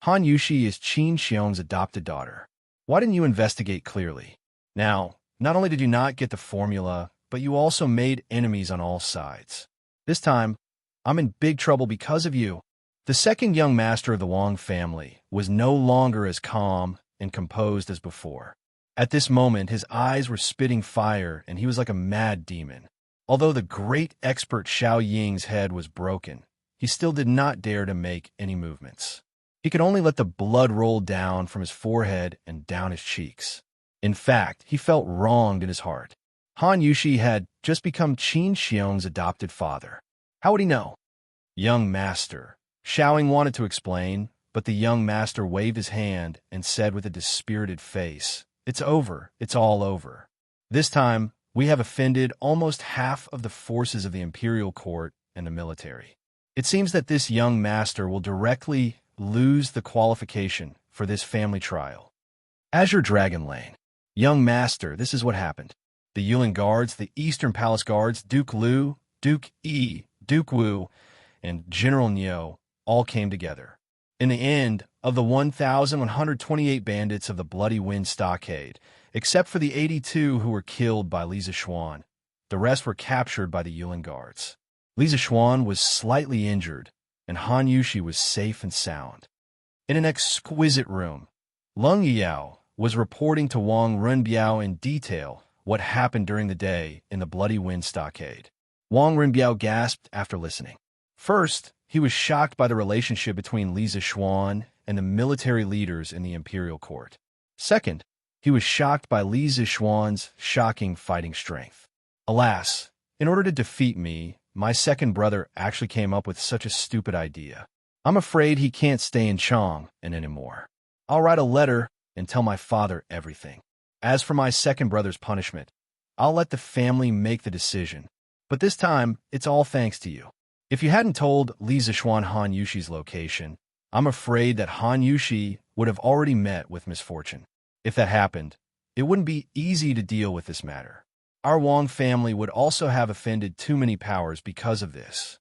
Han Yushi is Qin Xiong's adopted daughter. Why didn't you investigate clearly? Now, not only did you not get the formula, but you also made enemies on all sides. This time, I'm in big trouble because of you. The second young master of the Wang family was no longer as calm and composed as before. At this moment, his eyes were spitting fire, and he was like a mad demon. Although the great expert Xiao Ying's head was broken, he still did not dare to make any movements. He could only let the blood roll down from his forehead and down his cheeks. In fact, he felt wronged in his heart. Han Yushi had just become Qin Xiong's adopted father. How would he know? Young master. Xiaoying wanted to explain, but the young master waved his hand and said with a dispirited face, "It's over. It's all over. This time, we have offended almost half of the forces of the imperial court and the military. It seems that this young master will directly lose the qualification for this family trial." Azure Dragon Lane. Young master, this is what happened. The Yulin guards, the Eastern Palace guards, Duke Liu, Duke Yi, Duke Wu, and General Niu all came together. In the end, of the 1,128 bandits of the Bloody Wind Stockade, except for the 82 who were killed by Li Zishuan, the rest were captured by the Yulin guards. Li Zishuan was slightly injured, and Han Yushi was safe and sound. In an exquisite room, Lung Yao was reporting to Wang Renbiao in detail what happened during the day in the Bloody Wind Stockade. Wang Renbiao gasped after listening. First, he was shocked by the relationship between Li Zishuan and the military leaders in the imperial court. Second, he was shocked by Li Zishuan's shocking fighting strength. Alas, in order to defeat me, my second brother actually came up with such a stupid idea. I'm afraid he can't stay in Chang'an anymore. I'll write a letter and tell my father everything. As for my second brother's punishment, I'll let the family make the decision. But this time, it's all thanks to you. If you hadn't told Li Zishuan Han Yushi's location, I'm afraid that Han Yushi would have already met with misfortune. If that happened, it wouldn't be easy to deal with this matter. Our Wang family would also have offended too many powers because of this.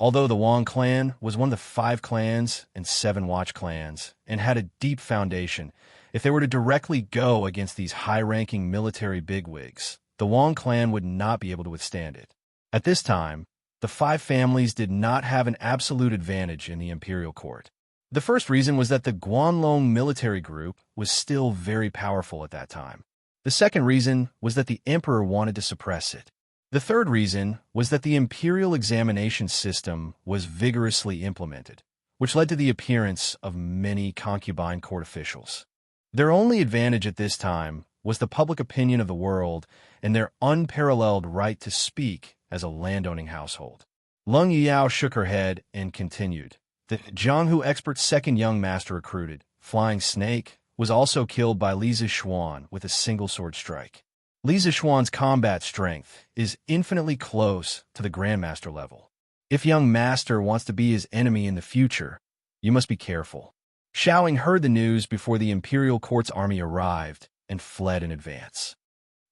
Although the Wang clan was one of the 5 clans and 7 watch clans and had a deep foundation, if they were to directly go against these high-ranking military bigwigs, the Wang clan would not be able to withstand it. At this time, the 5 families did not have an absolute advantage in the imperial court. The first reason was that the Guanlong military group was still very powerful at that time. The second reason was that the emperor wanted to suppress it. The third reason was that the imperial examination system was vigorously implemented, which led to the appearance of many concubine court officials. Their only advantage at this time was the public opinion of the world and their unparalleled right to speak as a landowning household. Lung Yao shook her head and continued. The Jianghu expert's second young master recruited, Flying Snake, was also killed by Li Zishuan with a single sword strike. Li Zishuan's combat strength is infinitely close to the Grandmaster level. If young master wants to be his enemy in the future, you must be careful. Xiaoying heard the news before the imperial court's army arrived and fled in advance.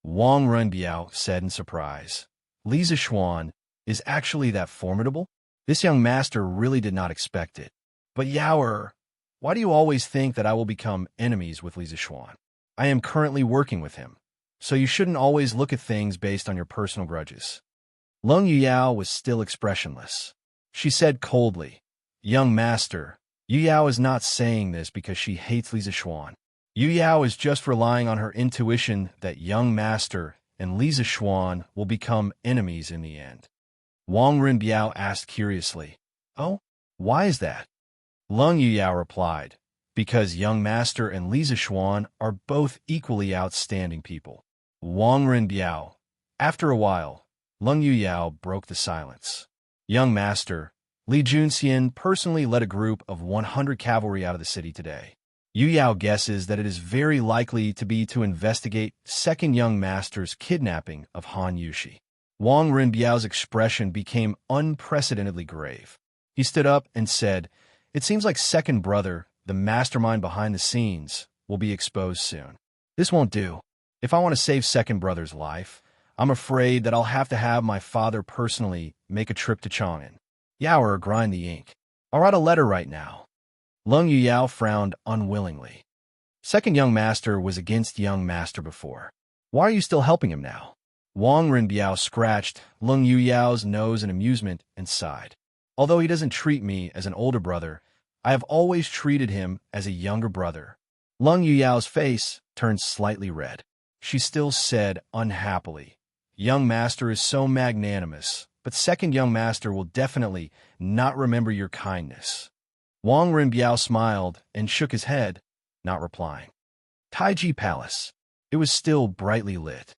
Wang Renbiao said in surprise, "Li Zishuan is actually that formidable? This young master really did not expect it. But Yaoer, why do you always think that I will become enemies with Li Zishuan? I am currently working with him. so you shouldn't always look at things based on your personal grudges. Lung Yuyao was still expressionless. She said coldly, "Young master, Yuyao is not saying this because she hates Li Zixuan. Yuyao is just relying on her intuition that young master and Li Zixuan will become enemies in the end." Wang Renbiao asked curiously, "Oh, why is that?" Lung Yuyao replied, "Because young master and Li Zixuan are both equally outstanding people." Wang Renbiao. After a while, Lung Yuyao broke the silence. "Young master, Li Junxian personally led a group of 100 cavalry out of the city today. Yuyao guesses that it is very likely to be to investigate second young master's kidnapping of Han Yushi." Wang Renbiao's expression became unprecedentedly grave. He stood up and said, "It seems like second brother, the mastermind behind the scenes, will be exposed soon. This won't do. If I want to save second brother's life, I'm afraid that I'll have to have my father personally make a trip to Chang'an. Yao or grind the ink. I'll write a letter right now." Lung Yuyao frowned unwillingly. Second young master was against young master before. Why are you still helping him now? Wang Renbiao scratched Lung Yuyao's nose in amusement and sighed. "Although he doesn't treat me as an older brother, I have always treated him as a younger brother." Lung Yuyao's face turned slightly red. She still said unhappily, "Young master is so magnanimous, but second young master will definitely not remember your kindness." Wang Renbiao smiled and shook his head, not replying. Taiji Palace. It was still brightly lit.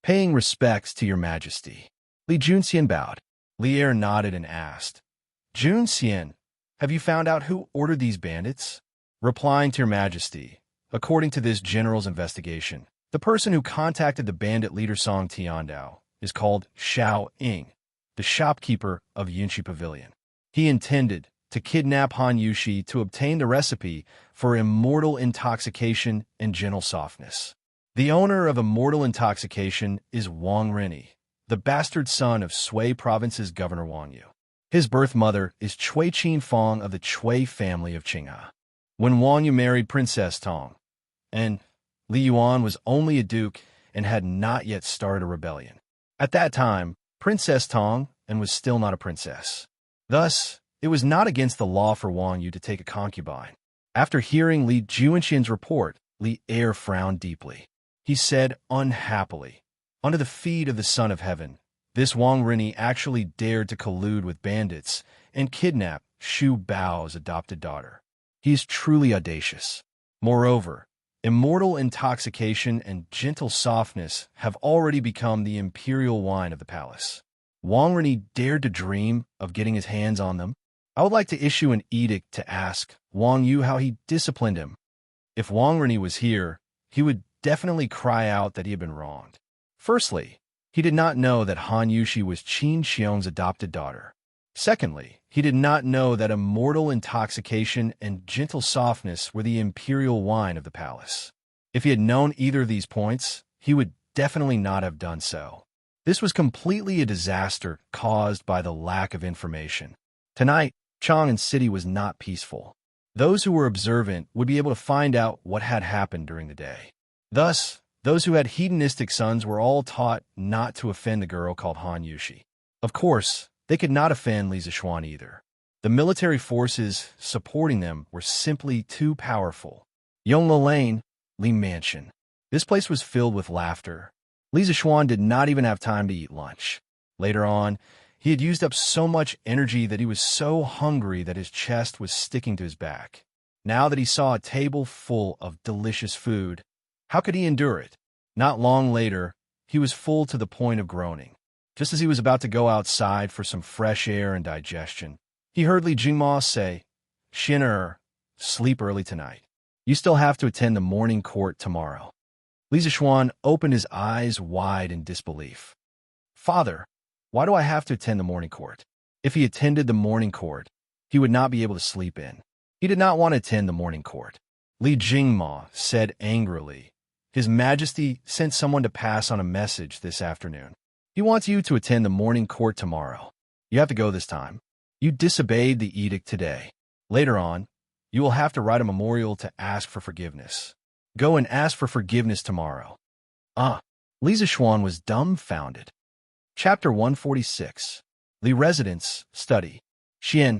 "Paying respects to your majesty." Li Junxian bowed. Li Er nodded and asked, "Junxian, have you found out who ordered these bandits?" Replying to your majesty, according to this general's investigation, the person who contacted the bandit leader Song Tiandao is called Xiao Ying, the shopkeeper of Yunshi Pavilion. He intended to kidnap Han Yushi to obtain the recipe for immortal intoxication and gentle softness. The owner of immortal intoxication is Wang Rini, the bastard son of Sui Province's Governor Wang Yu. His birth mother is Cui Qinfang of the Cui family of Qinghe. When Wang Yu married Princess Tong, and Li Yuan was only a duke and had not yet started a rebellion. At that time, Princess Tong and was still not a princess. Thus, it was not against the law for Wang Yu to take a concubine. After hearing Li Junxian's report, Li Er frowned deeply. He said unhappily, "Under the feet of the Son of Heaven, this Wang Rini actually dared to collude with bandits and kidnap Shu Bao's adopted daughter. He is truly audacious. Moreover, immortal intoxication and gentle softness have already become the imperial wine of the palace. Wang Rini dared to dream of getting his hands on them. I would like to issue an edict to ask Wang Yu how he disciplined him. If Wang Rini was here, he would definitely cry out that he had been wronged. Firstly, he did not know that Han Yushi was Qin Xiong's adopted daughter. Secondly, he did not know that immortal intoxication and gentle softness were the imperial wine of the palace. If he had known either of these points, he would definitely not have done so. This was completely a disaster caused by the lack of information. Tonight, Chang'an City was not peaceful. Those who were observant would be able to find out what had happened during the day. Thus, those who had hedonistic sons were all taught not to offend the girl called Han Yushi. Of course, they could not offend Li Zixuan either. The military forces supporting them were simply too powerful. Yongla Lane, Li Mansion. This place was filled with laughter. Li Zixuan did not even have time to eat lunch. Later on, he had used up so much energy that he was so hungry that his chest was sticking to his back. Now that he saw a table full of delicious food, how could he endure it? Not long later, he was full to the point of groaning. Just as he was about to go outside for some fresh air and digestion, he heard Li Jingma say, "Xin sleep early tonight. You still have to attend the morning court tomorrow." Li Zixuan opened his eyes wide in disbelief. "Father, why do I have to attend the morning court?" If he attended the morning court, he would not be able to sleep in. He did not want to attend the morning court. Li Jingma said angrily, "His Majesty sent someone to pass on a message this afternoon. He wants you to attend the morning court tomorrow. You have to go this time. You disobeyed the edict today. Later on, you will have to write a memorial to ask for forgiveness. Go and ask for forgiveness tomorrow." Lisa Schwan was dumbfounded. Chapter 146. The Residence Study. Xian,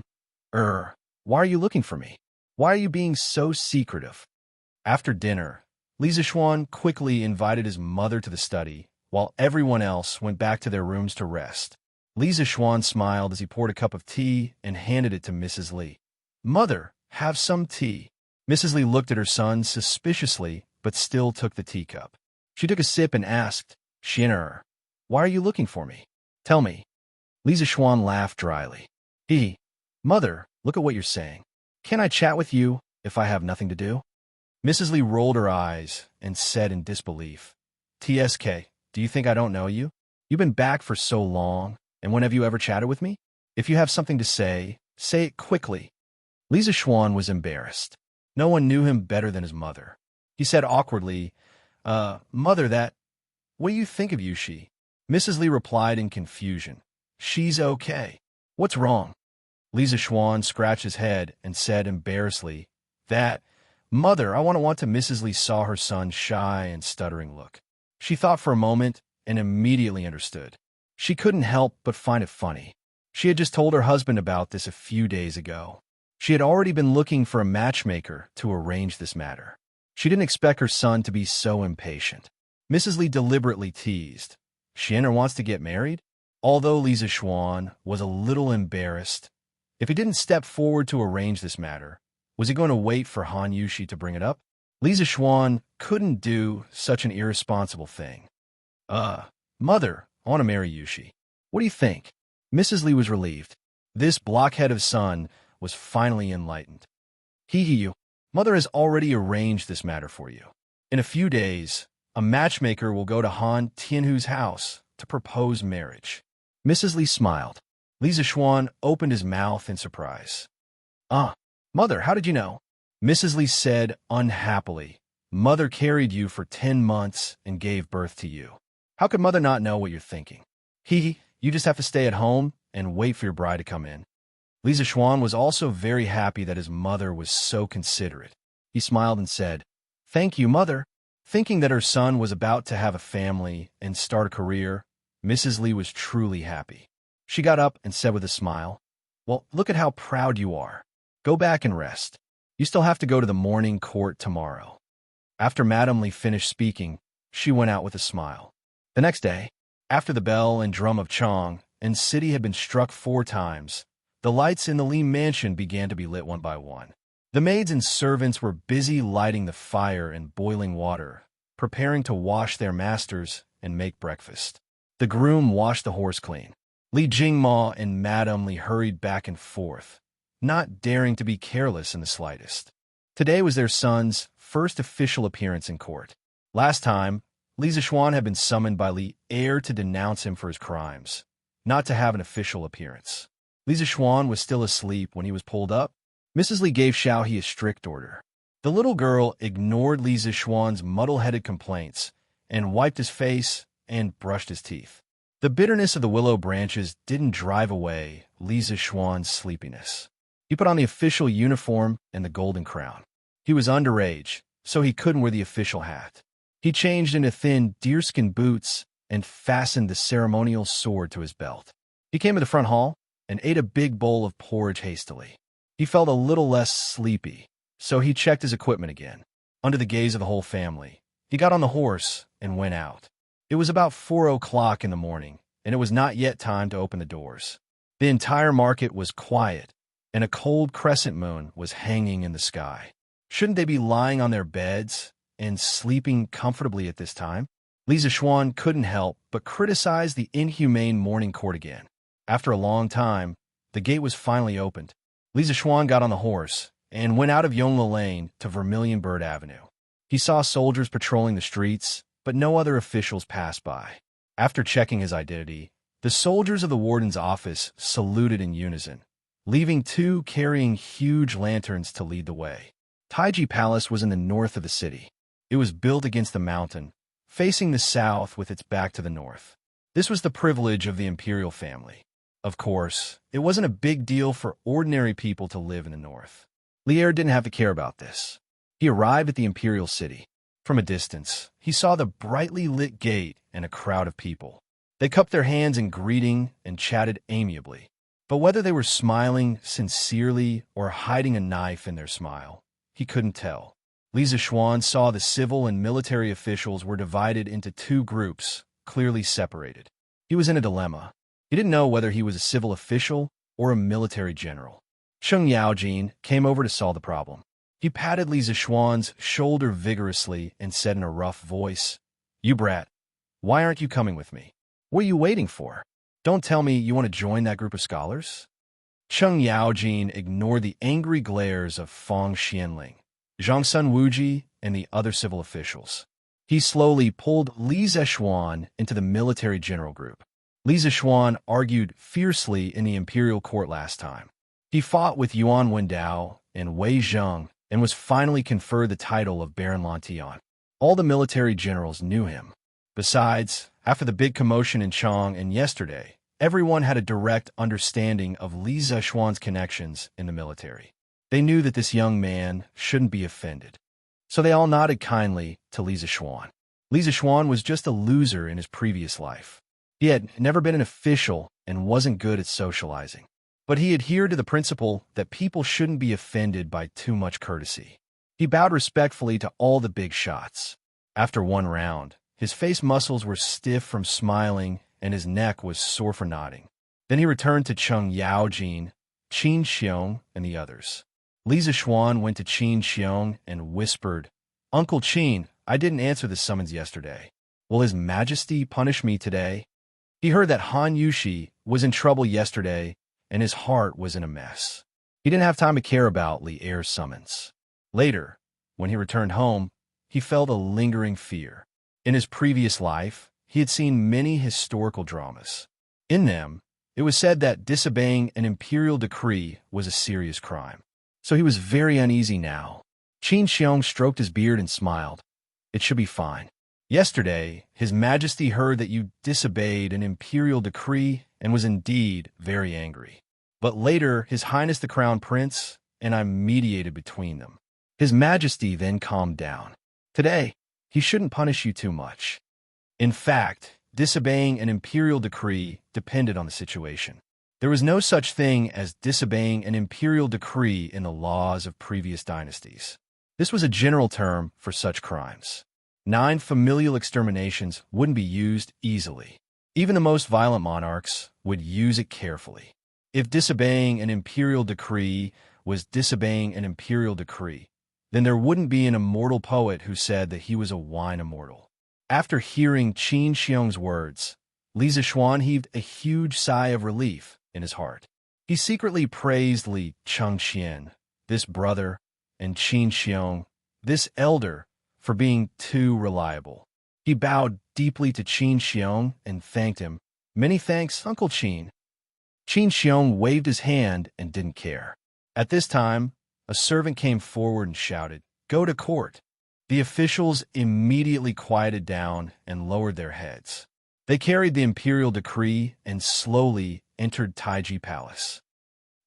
why are you looking for me? Why are you being so secretive? After dinner, Lisa Schwan quickly invited his mother to the study, while everyone else went back to their rooms to rest. Lisa Schwan smiled as he poured a cup of tea and handed it to Mrs. Li. Mother, have some tea. Mrs. Li looked at her son suspiciously, but still took the teacup. She took a sip and asked, Xian, why are you looking for me? Tell me. Lisa Schwan laughed dryly. Mother, look at what you're saying. Can I chat with you if I have nothing to do? Mrs. Li rolled her eyes and said in disbelief, TSK, do you think I don't know you? You've been back for so long, and when have you ever chatted with me? If you have something to say it quickly. Lisa Schwan was embarrassed. No one knew him better than his mother. He said awkwardly, Mother, what do you think of Yushi? Mrs. Li replied in confusion, She's okay. What's wrong? Lisa Schwan scratched his head and said embarrassedly, Mother, I want to. Mrs. Li saw her son's shy and stuttering look. She thought for a moment and immediately understood. She couldn't help but find it funny. She had just told her husband about this a few days ago. She had already been looking for a matchmaker to arrange this matter. She didn't expect her son to be so impatient. Mrs. Li deliberately teased, Xian wants to get married? Although Lisa Schwan was a little embarrassed, if he didn't step forward to arrange this matter, was he going to wait for Han Yushi to bring it up? Lisa Schwan couldn't do such an irresponsible thing. Mother, I want to marry Yushi. What do you think? Mrs. Li was relieved. This blockhead of son was finally enlightened. Mother has already arranged this matter for you. In a few days, a matchmaker will go to Han Tianhu's house to propose marriage. Mrs. Li smiled. Lisa Schwan opened his mouth in surprise. Mother, how did you know? Mrs. Li said unhappily, Mother carried you for 10 months and gave birth to you. How could Mother not know what you're thinking? You just have to stay at home and wait for your bride to come in. Lisa Schwan was also very happy that his mother was so considerate. He smiled and said, Thank you, Mother. Thinking that her son was about to have a family and start a career, Mrs. Li was truly happy. She got up and said with a smile, Well, look at how proud you are. Go back and rest. You still have to go to the morning court tomorrow. After Madame Li finished speaking, she went out with a smile. The next day, after the bell and drum of Chong and city had been struck 4 times, the lights in the Li mansion began to be lit one by one. The maids and servants were busy lighting the fire and boiling water, preparing to wash their masters and make breakfast. The groom washed the horse clean. Li Jingma and Madame Li hurried back and forth, not daring to be careless in the slightest. Today was their son's first official appearance in court. Last time, Lisa Schwan had been summoned by Li Er to denounce him for his crimes, not to have an official appearance. Lisa Schwan was still asleep when he was pulled up. Mrs. Li gave Xiaohe a strict order. The little girl ignored Lisa Schwan's muddle-headed complaints and wiped his face and brushed his teeth. The bitterness of the willow branches didn't drive away Lisa Schwan's sleepiness. He put on the official uniform and the golden crown. He was underage, so he couldn't wear the official hat. He changed into thin deerskin boots and fastened the ceremonial sword to his belt. He came to the front hall and ate a big bowl of porridge hastily. He felt a little less sleepy, so he checked his equipment again. Under the gaze of the whole family, he got on the horse and went out. It was about 4 o'clock in the morning, and it was not yet time to open the doors. The entire market was quiet, and a cold crescent moon was hanging in the sky. Shouldn't they be lying on their beds and sleeping comfortably at this time? Lisa Schwan couldn't help but criticize the inhumane morning court again. After a long time, the gate was finally opened. Lisa Schwan got on the horse and went out of Yongla Lane to Vermilion Bird Avenue. He saw soldiers patrolling the streets, but no other officials passed by. After checking his identity, the soldiers of the warden's office saluted in unison, leaving 2 carrying huge lanterns to lead the way. Taiji Palace was in the north of the city. It was built against the mountain, facing the south with its back to the north. This was the privilege of the imperial family. Of course, it wasn't a big deal for ordinary people to live in the north. Lier didn't have to care about this. He arrived at the imperial city. From a distance, he saw the brightly lit gate and a crowd of people. They cupped their hands in greeting and chatted amiably. But whether they were smiling sincerely or hiding a knife in their smile, he couldn't tell. Li Zishuan saw the civil and military officials were divided into two groups, clearly separated. He was in a dilemma. He didn't know whether he was a civil official or a military general. Cheng Yaojin came over to solve the problem. He patted Li Zishuan's shoulder vigorously and said in a rough voice, "You brat, why aren't you coming with me? What are you waiting for? Don't tell me you want to join that group of scholars?" Cheng Yaojin ignored the angry glares of Fang Xianling, Zhang Sun Wuji, and the other civil officials. He slowly pulled Li Zishuan into the military general group. Li Zishuan argued fiercely in the imperial court last time. He fought with Yuan Wendao and Wei Zheng and was finally conferred the title of Baron Lantian. All the military generals knew him. Besides, after the big commotion in Chang and yesterday, everyone had a direct understanding of Li Zishuan's connections in the military. They knew that this young man shouldn't be offended. So they all nodded kindly to Li Zishuan. Li Zishuan was just a loser in his previous life. He had never been an official and wasn't good at socializing. But he adhered to the principle that people shouldn't be offended by too much courtesy. He bowed respectfully to all the big shots. After one round, his face muscles were stiff from smiling and his neck was sore for nodding. Then he returned to Cheng Yaojin, Qin Xiong, and the others. Li Zishuan went to Qin Xiong and whispered, "Uncle Qin, I didn't answer the summons yesterday. Will His Majesty punish me today?" He heard that Han Yushi was in trouble yesterday and his heart was in a mess. He didn't have time to care about Li Er's summons. Later, when he returned home, he felt a lingering fear. In his previous life, he had seen many historical dramas. In them, it was said that disobeying an imperial decree was a serious crime. So he was very uneasy now. Qin Xiong stroked his beard and smiled. "It should be fine. Yesterday, His Majesty heard that you disobeyed an imperial decree and was indeed very angry. But later, His Highness the Crown Prince and I mediated between them. His Majesty then calmed down. Today, he shouldn't punish you too much. In fact, disobeying an imperial decree depended on the situation. There was no such thing as disobeying an imperial decree in the laws of previous dynasties. This was a general term for such crimes. 9 familial exterminations wouldn't be used easily. Even the most violent monarchs would use it carefully. If disobeying an imperial decree was disobeying an imperial decree, then there wouldn't be an immortal poet who said that he was a wine immortal. After hearing Qin Xiong's words, Li Zishuan heaved a huge sigh of relief in his heart. He secretly praised Li Chengxian, this brother, and Qin Xiong, this elder, for being too reliable. He bowed deeply to Qin Xiong and thanked him. "Many thanks, Uncle Qin." Qin Xiong waved his hand and didn't care. At this time, a servant came forward and shouted, "Go to court." The officials immediately quieted down and lowered their heads. They carried the imperial decree and slowly entered Taiji Palace.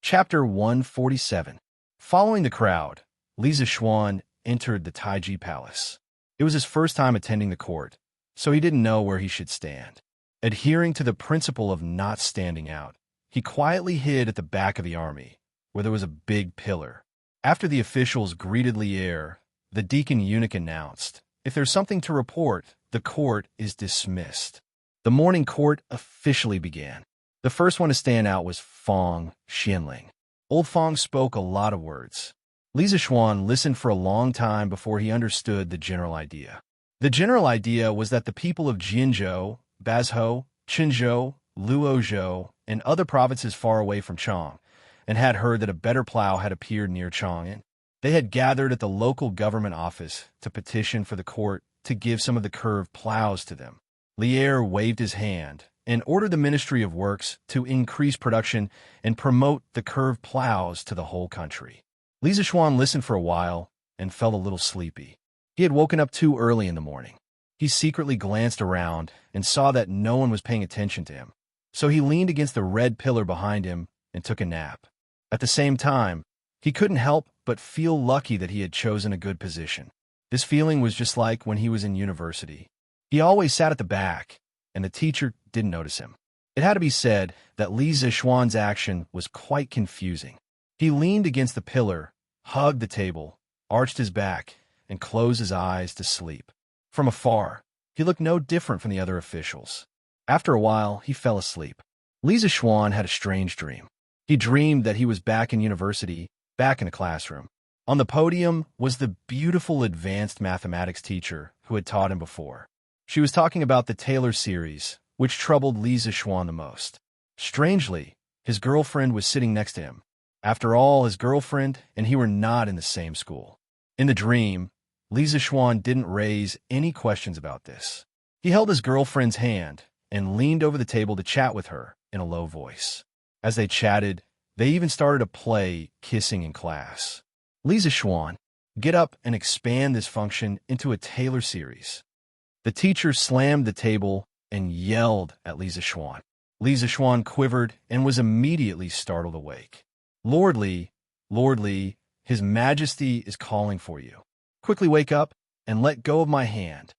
Chapter 147. Following the crowd, Li Zishuan entered the Taiji Palace. It was his first time attending the court, so he didn't know where he should stand. Adhering to the principle of not standing out, he quietly hid at the back of the army, where there was a big pillar. After the officials greeted Li Er, the deacon eunuch announced, "If there's something to report, the court is dismissed." The morning court officially began. The first one to stand out was Fang Xianling. Old Fang spoke a lot of words. Li Zishuan listened for a long time before he understood the general idea. The general idea was that the people of Jinzhou, Bazhou, Qinzhou, Luozhou, and other provinces far away from Chang, and had heard that a better plow had appeared near Chang'an. They had gathered at the local government office to petition for the court to give some of the curved plows to them. Li Er waved his hand and ordered the Ministry of Works to increase production and promote the curved plows to the whole country. Li Zishuan listened for a while and felt a little sleepy. He had woken up too early in the morning. He secretly glanced around and saw that no one was paying attention to him. So he leaned against the red pillar behind him and took a nap. At the same time, he couldn't help but feel lucky that he had chosen a good position. This feeling was just like when he was in university. He always sat at the back, and the teacher didn't notice him. It had to be said that Li Zixuan's action was quite confusing. He leaned against the pillar, hugged the table, arched his back, and closed his eyes to sleep. From afar, he looked no different from the other officials. After a while, he fell asleep. Li Zixuan had a strange dream. He dreamed that he was back in university, back in the classroom. On the podium was the beautiful advanced mathematics teacher who had taught him before. She was talking about the Taylor series, which troubled Li Zixuan the most. Strangely, his girlfriend was sitting next to him. After all, his girlfriend and he were not in the same school. In the dream, Li Zixuan didn't raise any questions about this. He held his girlfriend's hand and leaned over the table to chat with her in a low voice. As they chatted, they even started to play kissing in class. Li Zixuan, get up and expand this function into a Taylor series. The teacher slammed the table and yelled at Li Zixuan. Li Zixuan quivered and was immediately startled awake. Lord Li, His Majesty is calling for you. Quickly wake up and let go of my hand.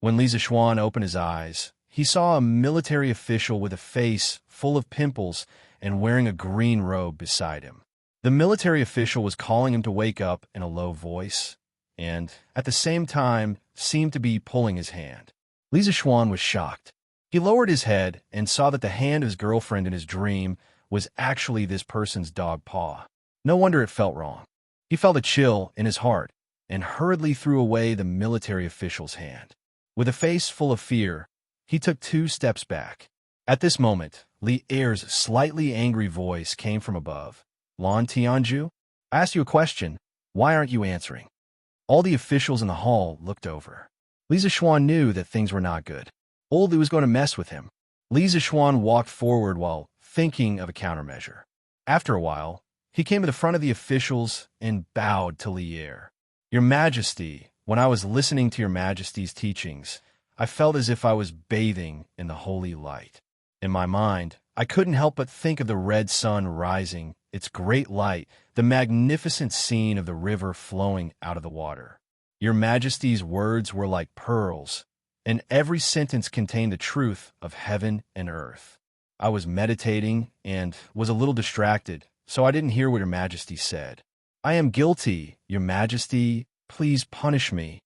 When Li Zixuan opened his eyes, he saw a military official with a face full of pimples and wearing a green robe beside him. The military official was calling him to wake up in a low voice, and, at the same time, seemed to be pulling his hand. Li Zixuan was shocked. He lowered his head and saw that the hand of his girlfriend in his dream was actually this person's dog paw. No wonder it felt wrong. He felt a chill in his heart and hurriedly threw away the military official's hand. With a face full of fear, he took 2 steps back. At this moment, Li Er's slightly angry voice came from above. Lan Tianju, I asked you a question. Why aren't you answering? All the officials in the hall looked over. Li Zixuan knew that things were not good. Old Li was going to mess with him. Li Zixuan walked forward while thinking of a countermeasure. After a while, he came to the front of the officials and bowed to Li Er. Your Majesty, when I was listening to your Majesty's teachings, I felt as if I was bathing in the holy light. In my mind, I couldn't help but think of the red sun rising, its great light, the magnificent scene of the river flowing out of the water. Your Majesty's words were like pearls, and every sentence contained the truth of heaven and earth. I was meditating and was a little distracted, so I didn't hear what your Majesty said. I am guilty, your Majesty. Please punish me.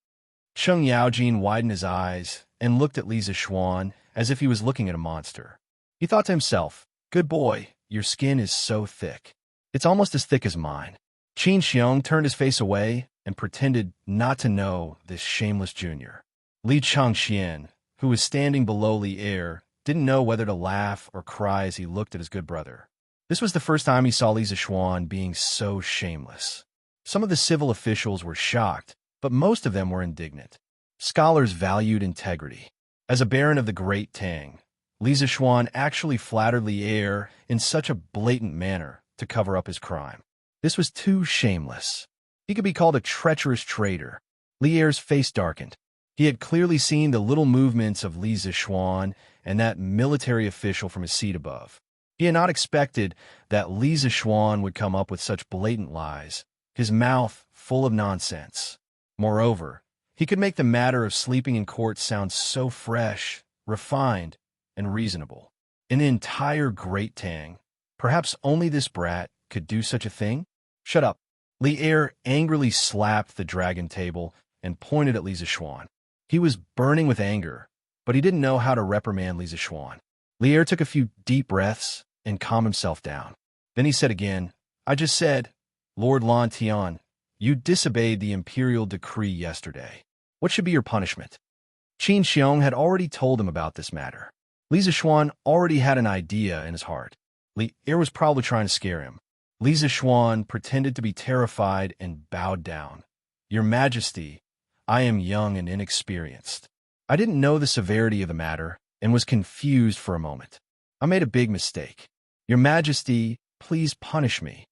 Cheng Yaojin widened his eyes and looked at Li Zixuan as if he was looking at a monster. He thought to himself, good boy, your skin is so thick. It's almost as thick as mine. Qin Xiong turned his face away and pretended not to know this shameless junior. Li Changxian, who was standing below Li Er, didn't know whether to laugh or cry as he looked at his good brother. This was the first time he saw Li Zixuan being so shameless. Some of the civil officials were shocked, but most of them were indignant. Scholars valued integrity. As a baron of the Great Tang, Li Zixuan actually flattered Li Er in such a blatant manner to cover up his crime. This was too shameless. He could be called a treacherous traitor. Li Er's face darkened. He had clearly seen the little movements of Li Zixuan and that military official from his seat above. He had not expected that Li Zixuan would come up with such blatant lies, his mouth full of nonsense. Moreover, he could make the matter of sleeping in court sound so fresh, refined, and reasonable. In the entire Great Tang, perhaps only this brat could do such a thing? Shut up. Li Er angrily slapped the dragon table and pointed at Li Zixuan. He was burning with anger, but he didn't know how to reprimand Li Zixuan. Li Er took a few deep breaths and calmed himself down. Then he said again, I just said, Lord Lan Tian, you disobeyed the imperial decree yesterday. What should be your punishment? Qin Xiong had already told him about this matter. Li Zixuan already had an idea in his heart. Li Er was probably trying to scare him. Li Zixuan pretended to be terrified and bowed down. Your Majesty, I am young and inexperienced. I didn't know the severity of the matter and was confused for a moment. I made a big mistake. Your Majesty, please punish me.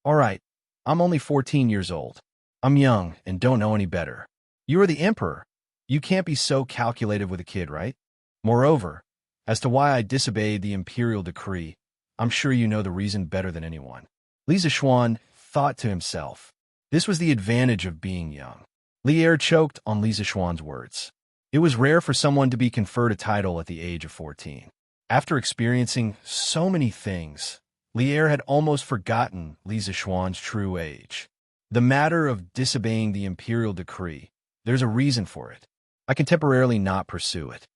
All right, I'm only 14 years old. I'm young and don't know any better. You are the emperor. You can't be so calculative with a kid, right? Moreover, as to why I disobeyed the imperial decree, I'm sure you know the reason better than anyone. Li Zixuan thought to himself, this was the advantage of being young. Lier choked on Li Zixuan's words. It was rare for someone to be conferred a title at the age of 14. After experiencing so many things, Lier had almost forgotten Li Zixuan's true age. The matter of disobeying the imperial decree, there's a reason for it. I can temporarily not pursue it.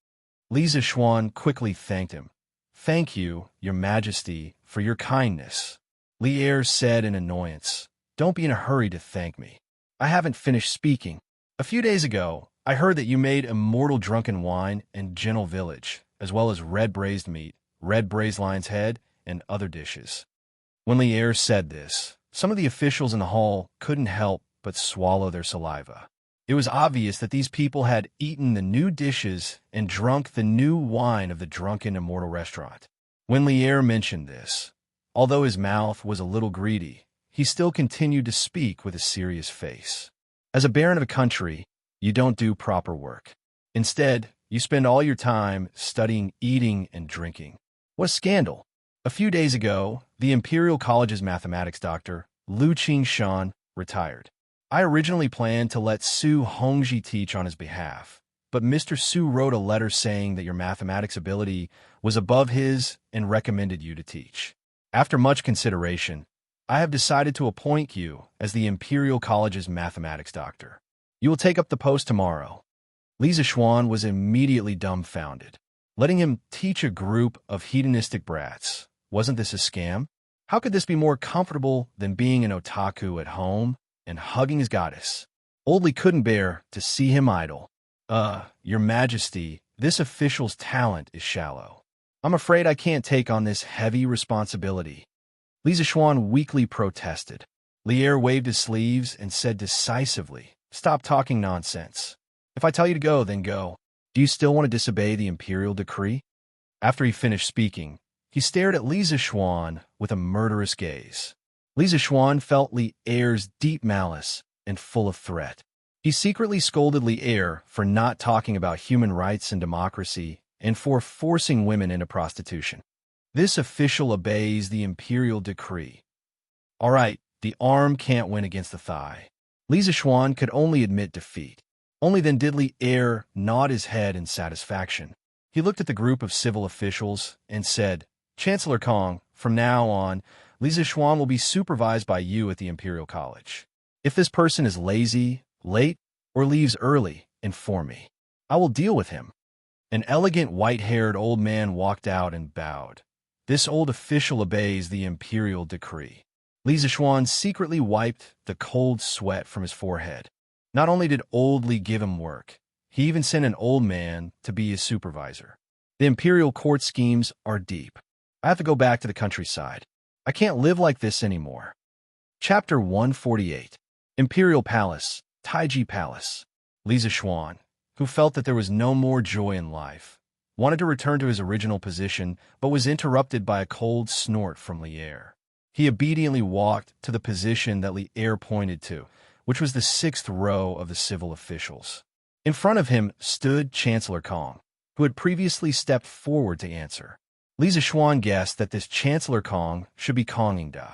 Li Zixuan quickly thanked him. Thank you, Your Majesty, for your kindness. Lier said in annoyance. Don't be in a hurry to thank me. I haven't finished speaking. A few days ago, I heard that you made immortal drunken wine and gentle village, as well as red braised meat, red braised lion's head, and other dishes. When Lier said this, some of the officials in the hall couldn't help but swallow their saliva. It was obvious that these people had eaten the new dishes and drunk the new wine of the drunken immortal restaurant. When Lier mentioned this, although his mouth was a little greedy, he still continued to speak with a serious face. As a baron of a country, you don't do proper work. Instead, you spend all your time studying, eating, and drinking. What a scandal! A few days ago, the Imperial College's mathematics doctor, Lu Qingshan, retired. I originally planned to let Su Hongji teach on his behalf, but Mr. Su wrote a letter saying that your mathematics ability was above his and recommended you to teach. After much consideration, I have decided to appoint you as the Imperial College's mathematics doctor. You will take up the post tomorrow. Li Zixuan was immediately dumbfounded. Letting him teach a group of hedonistic brats, wasn't this a scam? How could this be more comfortable than being an otaku at home and hugging his goddess? Old Li couldn't bear to see him idle. Your Majesty, this official's talent is shallow. I'm afraid I can't take on this heavy responsibility. Li Zixuan weakly protested. Lier waved his sleeves and said decisively, Stop talking nonsense. If I tell you to go, then go. Do you still want to disobey the imperial decree? After he finished speaking, he stared at Li Zixuan with a murderous gaze. Li Zixuan felt Lier's deep malice and full of threat. He secretly scolded Lier for not talking about human rights and democracy and for forcing women into prostitution. This official obeys the imperial decree. All right, the arm can't win against the thigh. Li Zixuan could only admit defeat. Only then did Lier nod his head in satisfaction. He looked at the group of civil officials and said, Chancellor Kong, from now on, Li Zixuan will be supervised by you at the Imperial College. If this person is lazy, late, or leaves early, inform me. I will deal with him. An elegant white-haired old man walked out and bowed. This old official obeys the imperial decree. Li Zixuan secretly wiped the cold sweat from his forehead. Not only did old Li give him work, he even sent an old man to be his supervisor. The imperial court schemes are deep. I have to go back to the countryside. I can't live like this anymore. Chapter 148. Imperial Palace, Taiji Palace. Li Zixuan, who felt that there was no more joy in life, wanted to return to his original position, but was interrupted by a cold snort from Lier. He obediently walked to the position that Lier pointed to, which was the 6th row of the civil officials. In front of him stood Chancellor Kong, who had previously stepped forward to answer. Li Zixuan guessed that this Chancellor Kong should be Kongingda.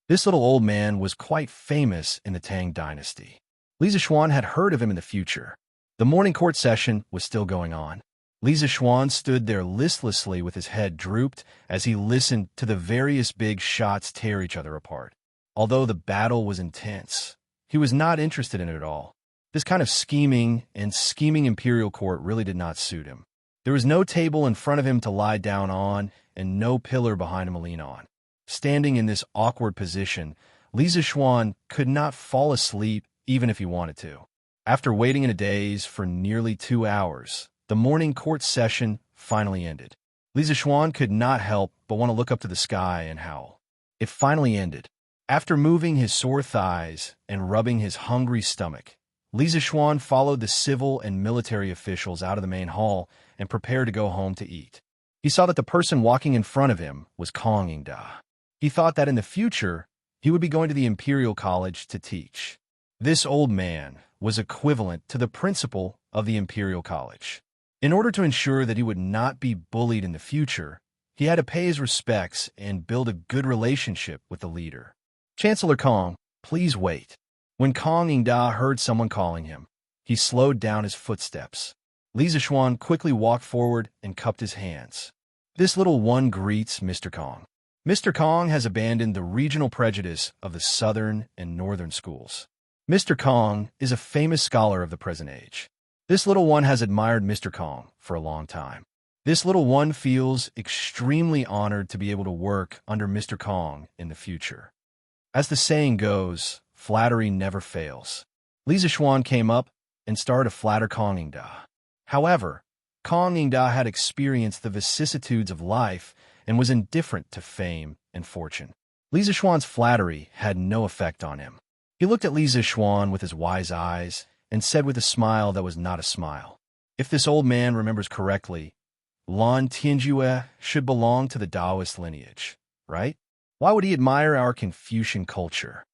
This little old man was quite famous in the Tang dynasty. Li Zixuan had heard of him in the future. The morning court session was still going on. Li Zixuan stood there listlessly with his head drooped as he listened to the various big shots tear each other apart. Although the battle was intense, he was not interested in it at all. This kind of scheming imperial court really did not suit him. There was no table in front of him to lie down on and no pillar behind him to lean on. Standing in this awkward position, Li Zixuan could not fall asleep even if he wanted to. After waiting in a daze for nearly 2 hours, the morning court session finally ended. Li Zixuan could not help but want to look up to the sky and howl. It finally ended. After moving his sore thighs and rubbing his hungry stomach, Li Zixuan followed the civil and military officials out of the main hall and prepared to go home to eat. He saw that the person walking in front of him was Kongingda. He thought that in the future, he would be going to the Imperial College to teach. This old man was equivalent to the principal of the Imperial College. In order to ensure that he would not be bullied in the future, he had to pay his respects and build a good relationship with the leader. Chancellor Kong, please wait. When Kongingda heard someone calling him, He slowed down his footsteps. Li Zixuan quickly walked forward and cupped his hands. This little one greets Mr. Kong. Mr. Kong has abandoned the regional prejudice of the southern and northern schools. Mr. Kong is a famous scholar of the present age. This little one has admired Mr. Kong for a long time. This little one feels extremely honored to be able to work under Mr. Kong in the future. As the saying goes, flattery never fails. Li Zixuan came up and started to flatter Kong Yingda. However, Kong Yingda had experienced the vicissitudes of life and was indifferent to fame and fortune. Li Zixuan's flattery had no effect on him. He looked at Li Zixuan with his wise eyes and said with a smile that was not a smile, "If this old man remembers correctly, Lan Tianjue should belong to the Taoist lineage, right? Why would he admire our Confucian culture?"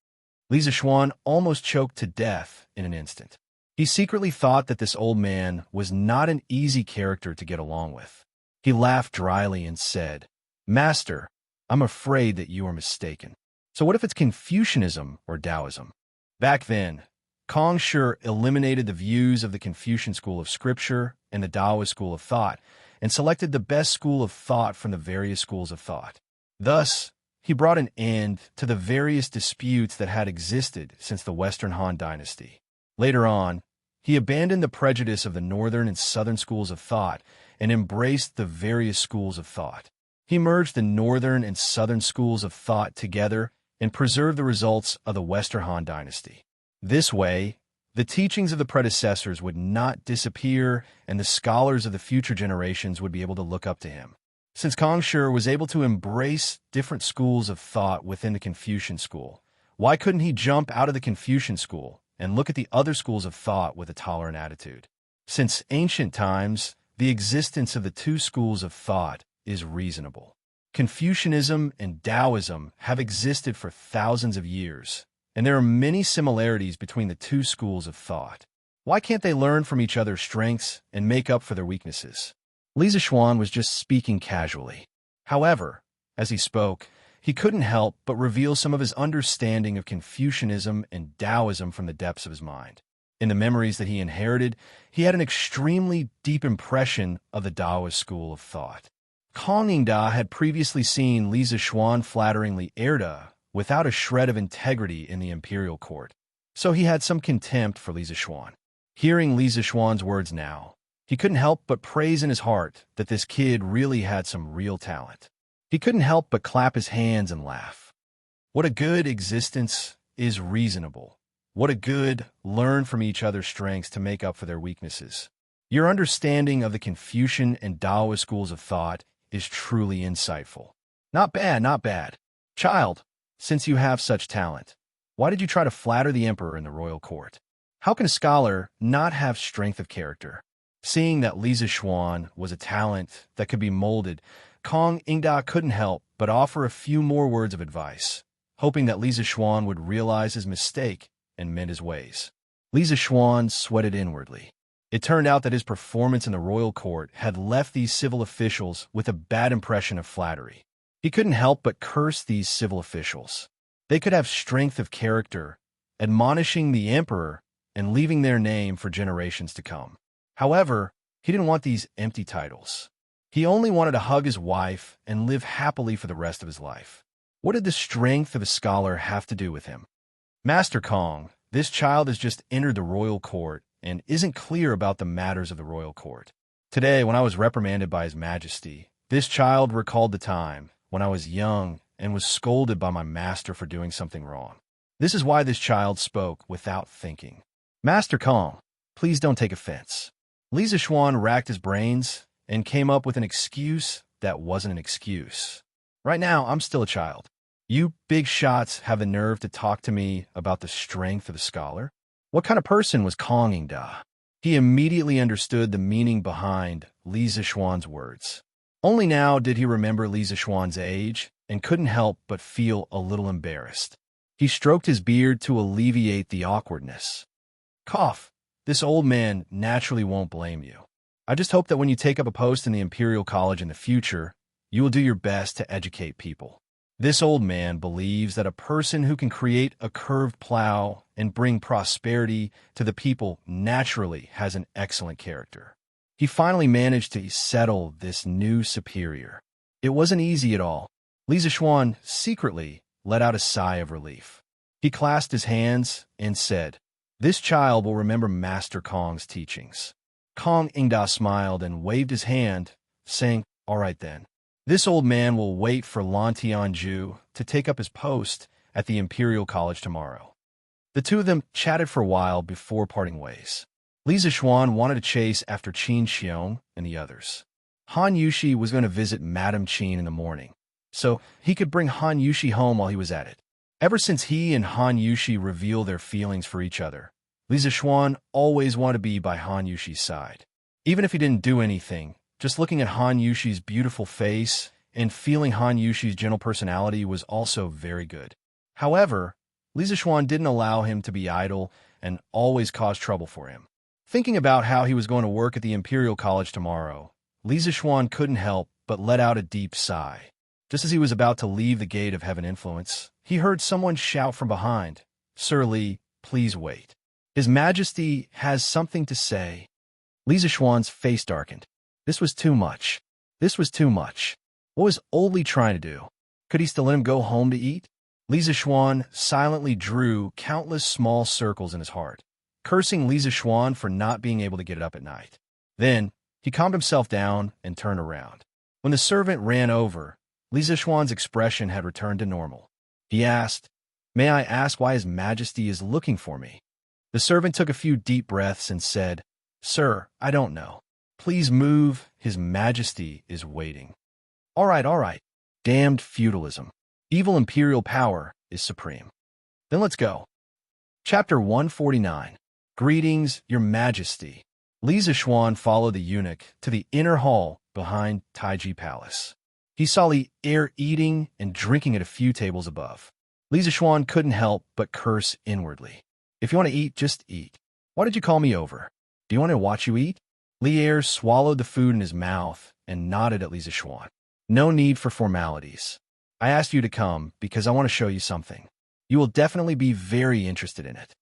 Li Zixuan almost choked to death in an instant. He secretly thought that this old man was not an easy character to get along with. He laughed dryly and said, "Master, I'm afraid that you are mistaken. So what if it's Confucianism or Taoism?" Back then, Kong sure eliminated the views of the Confucian school of scripture and the Taoist school of thought, and selected the best school of thought from the various schools of thought. Thus, he brought an end to the various disputes that had existed since the Western Han Dynasty. Later on, he abandoned the prejudice of the northern and southern schools of thought and embraced the various schools of thought. He merged the northern and southern schools of thought together and preserved the results of the Western Han Dynasty. This way, the teachings of the predecessors would not disappear, and the scholars of the future generations would be able to look up to him. Since Kong Shi was able to embrace different schools of thought within the Confucian school, why couldn't he jump out of the Confucian school and look at the other schools of thought with a tolerant attitude? Since ancient times, the existence of the two schools of thought is reasonable. Confucianism and Taoism have existed for thousands of years, and there are many similarities between the two schools of thought. Why can't they learn from each other's strengths and make up for their weaknesses? Li Zixuan was just speaking casually. However, as he spoke, he couldn't help but reveal some of his understanding of Confucianism and Taoism from the depths of his mind. In the memories that he inherited, he had an extremely deep impression of the Taoist school of thought. Kong Yingda had previously seen Li Zixuan flattering Li Erda without a shred of integrity in the imperial court, so he had some contempt for Li Zixuan. Hearing Li Zixuan's words now, he couldn't help but praise in his heart that this kid really had some real talent. He couldn't help but clap his hands and laugh. What a good existence is reasonable. What a good learn from each other's strengths to make up for their weaknesses. Your understanding of the Confucian and Taoist schools of thought is truly insightful. Not bad, not bad. Child, since you have such talent, why did you try to flatter the emperor in the royal court? How can a scholar not have strength of character? Seeing that Li Zixuan was a talent that could be molded, Kong Yingda couldn't help but offer a few more words of advice, hoping that Li Zixuan would realize his mistake and mend his ways. Li Zixuan sweated inwardly. It turned out that his performance in the royal court had left these civil officials with a bad impression of flattery. He couldn't help but curse these civil officials. They could have strength of character, admonishing the emperor and leaving their name for generations to come. However, he didn't want these empty titles. He only wanted to hug his wife and live happily for the rest of his life. What did the strength of a scholar have to do with him? Master Kong, this child has just entered the royal court and isn't clear about the matters of the royal court. Today, when I was reprimanded by His Majesty, this child recalled the time when I was young and was scolded by my master for doing something wrong. This is why this child spoke without thinking. Master Kong, please don't take offense. Li Zixuan racked his brains and came up with an excuse that wasn't an excuse. Right now, I'm still a child. You big shots have the nerve to talk to me about the strength of a scholar? What kind of person was Kong Yingda? He immediately understood the meaning behind Li Zixuan's words. Only now did he remember Li Zixuan's age and couldn't help but feel a little embarrassed. He stroked his beard to alleviate the awkwardness. Cough. This old man naturally won't blame you. I just hope that when you take up a post in the Imperial College in the future, you will do your best to educate people. This old man believes that a person who can create a curved plow and bring prosperity to the people naturally has an excellent character. He finally managed to settle this new superior. It wasn't easy at all. Li Zixuan secretly let out a sigh of relief. He clasped his hands and said, "This child will remember Master Kong's teachings." Kong Ingda smiled and waved his hand, saying, "All right then. This old man will wait for Lan Tianju to take up his post at the Imperial College tomorrow." The two of them chatted for a while before parting ways. Li Zixuan wanted to chase after Qin Xiong and the others. Han Yushi was going to visit Madame Qin in the morning, so he could bring Han Yushi home while he was at it. Ever since he and Han Yushi revealed their feelings for each other, Li Zixuan always wanted to be by Han Yushi's side. Even if he didn't do anything, just looking at Han Yushi's beautiful face and feeling Han Yushi's gentle personality was also very good. However, Li Zixuan didn't allow him to be idle and always caused trouble for him. Thinking about how he was going to work at the Imperial College tomorrow, Li Zixuan couldn't help but let out a deep sigh. Just as he was about to leave the gate of Heaven Influence, he heard someone shout from behind, "Sir Li, please wait. His Majesty has something to say." Li Zixuan's face darkened. This was too much. This was too much. What was old Li trying to do? Could he still let him go home to eat? Li Zixuan silently drew countless small circles in his heart, cursing Li Zixuan for not being able to get up at night. Then, he calmed himself down and turned around. When the servant ran over, Li Zixuan's expression had returned to normal. He asked, "May I ask why His Majesty is looking for me?" The servant took a few deep breaths and said, "Sir, I don't know. Please move. His Majesty is waiting." All right. Damned feudalism. Evil imperial power is supreme. Then let's go. Chapter 149. Greetings, Your Majesty. Li Zixuan followed the eunuch to the inner hall behind Taiji Palace. He saw Li Er eating and drinking at a few tables above. Li Zixuan couldn't help but curse inwardly. "If you want to eat, just eat. Why did you call me over? Do you want to watch you eat?" Li Er swallowed the food in his mouth and nodded at Li Zixuan. "No need for formalities. I asked you to come because I want to show you something. You will definitely be very interested in it."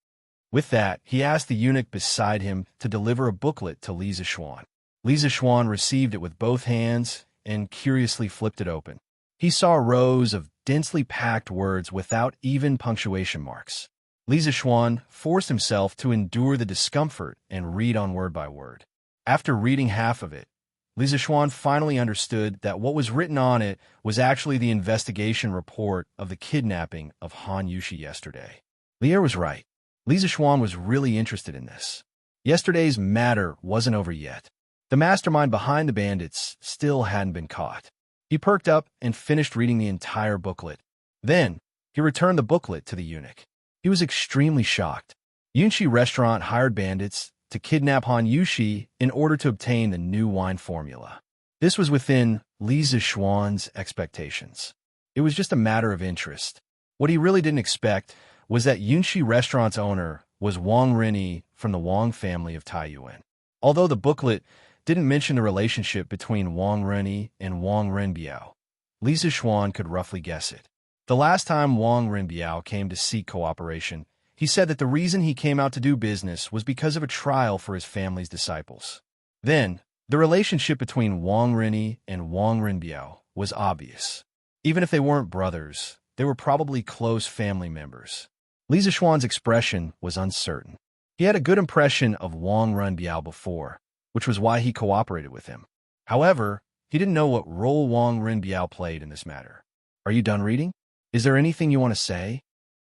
With that, he asked the eunuch beside him to deliver a booklet to Li Zixuan. Li Zixuan received it with both hands and curiously flipped it open. He saw rows of densely packed words without even punctuation marks. Li Zixuan forced himself to endure the discomfort and read on word by word. After reading half of it, Li Zixuan finally understood that what was written on it was actually the investigation report of the kidnapping of Han Yushi yesterday. Li Er was right. Li Zixuan was really interested in this. Yesterday's matter wasn't over yet. The mastermind behind the bandits still hadn't been caught. He perked up and finished reading the entire booklet. Then, he returned the booklet to the eunuch. He was extremely shocked. Yunshi Restaurant hired bandits to kidnap Han Yushi in order to obtain the new wine formula. This was within Li Zixuan's expectations. It was just a matter of interest. What he really didn't expect was that Yunshi Restaurant's owner was Wang Renyi from the Wang family of Taiyuan. Although the booklet didn't mention the relationship between Wang Renyi and Wang Renbiao, Li Zixuan could roughly guess it. The last time Wang Renbiao came to seek cooperation, he said that the reason he came out to do business was because of a trial for his family's disciples. Then, the relationship between Wang Renyi and Wang Renbiao was obvious. Even if they weren't brothers, they were probably close family members. Li Zixuan's expression was uncertain. He had a good impression of Wang Renbiao before, which was why he cooperated with him. However, he didn't know what role Wang Renbiao played in this matter. "Are you done reading? Is there anything you want to say?"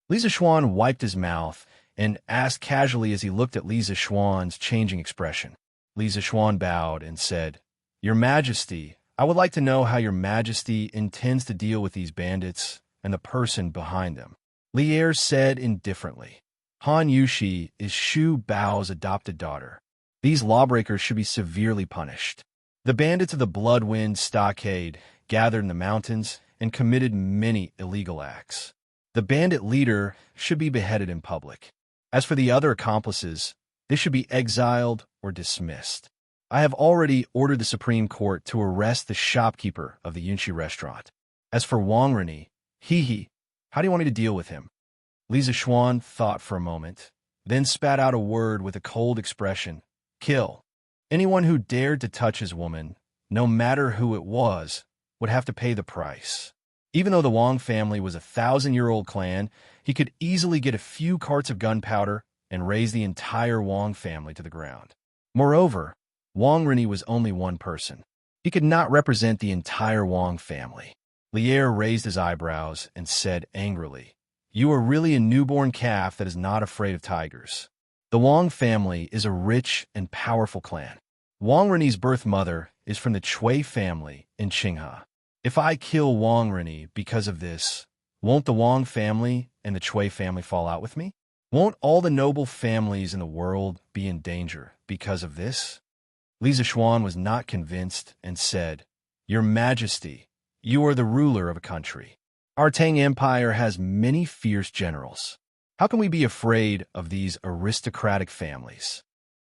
Li Zixuan wiped his mouth and asked casually as he looked at Li Zixuan's changing expression. Li Zixuan bowed and said, "Your Majesty, I would like to know how Your Majesty intends to deal with these bandits and the person behind them." Li Er said indifferently, "Han Yushi is Shu Bao's adopted daughter. These lawbreakers should be severely punished. The bandits of the Bloodwind Stockade gathered in the mountains and committed many illegal acts. The bandit leader should be beheaded in public. As for the other accomplices, they should be exiled or dismissed. I have already ordered the Supreme Court to arrest the shopkeeper of the Yunshi restaurant. As for Wang Renyi, Hee hee. How do you want me to deal with him? Li Zishuan thought for a moment, then spat out a word with a cold expression. Kill. Anyone who dared to touch his woman, no matter who it was, would have to pay the price. Even though the Wang family was a 1,000-year-old clan, he could easily get a few carts of gunpowder and raze the entire Wang family to the ground. Moreover, Wang Rini was only one person. He could not represent the entire Wang family. Lier raised his eyebrows and said angrily, "You are really a newborn calf that is not afraid of tigers." The Wang family is a rich and powerful clan. Wang Rini's birth mother is from the Chui family in Qinghe. If I kill Wang Rini because of this, won't the Wang family and the Chui family fall out with me? Won't all the noble families in the world be in danger because of this? Li Zishuan was not convinced and said, "Your Majesty, you are the ruler of a country. Our Tang Empire has many fierce generals. How can we be afraid of these aristocratic families?"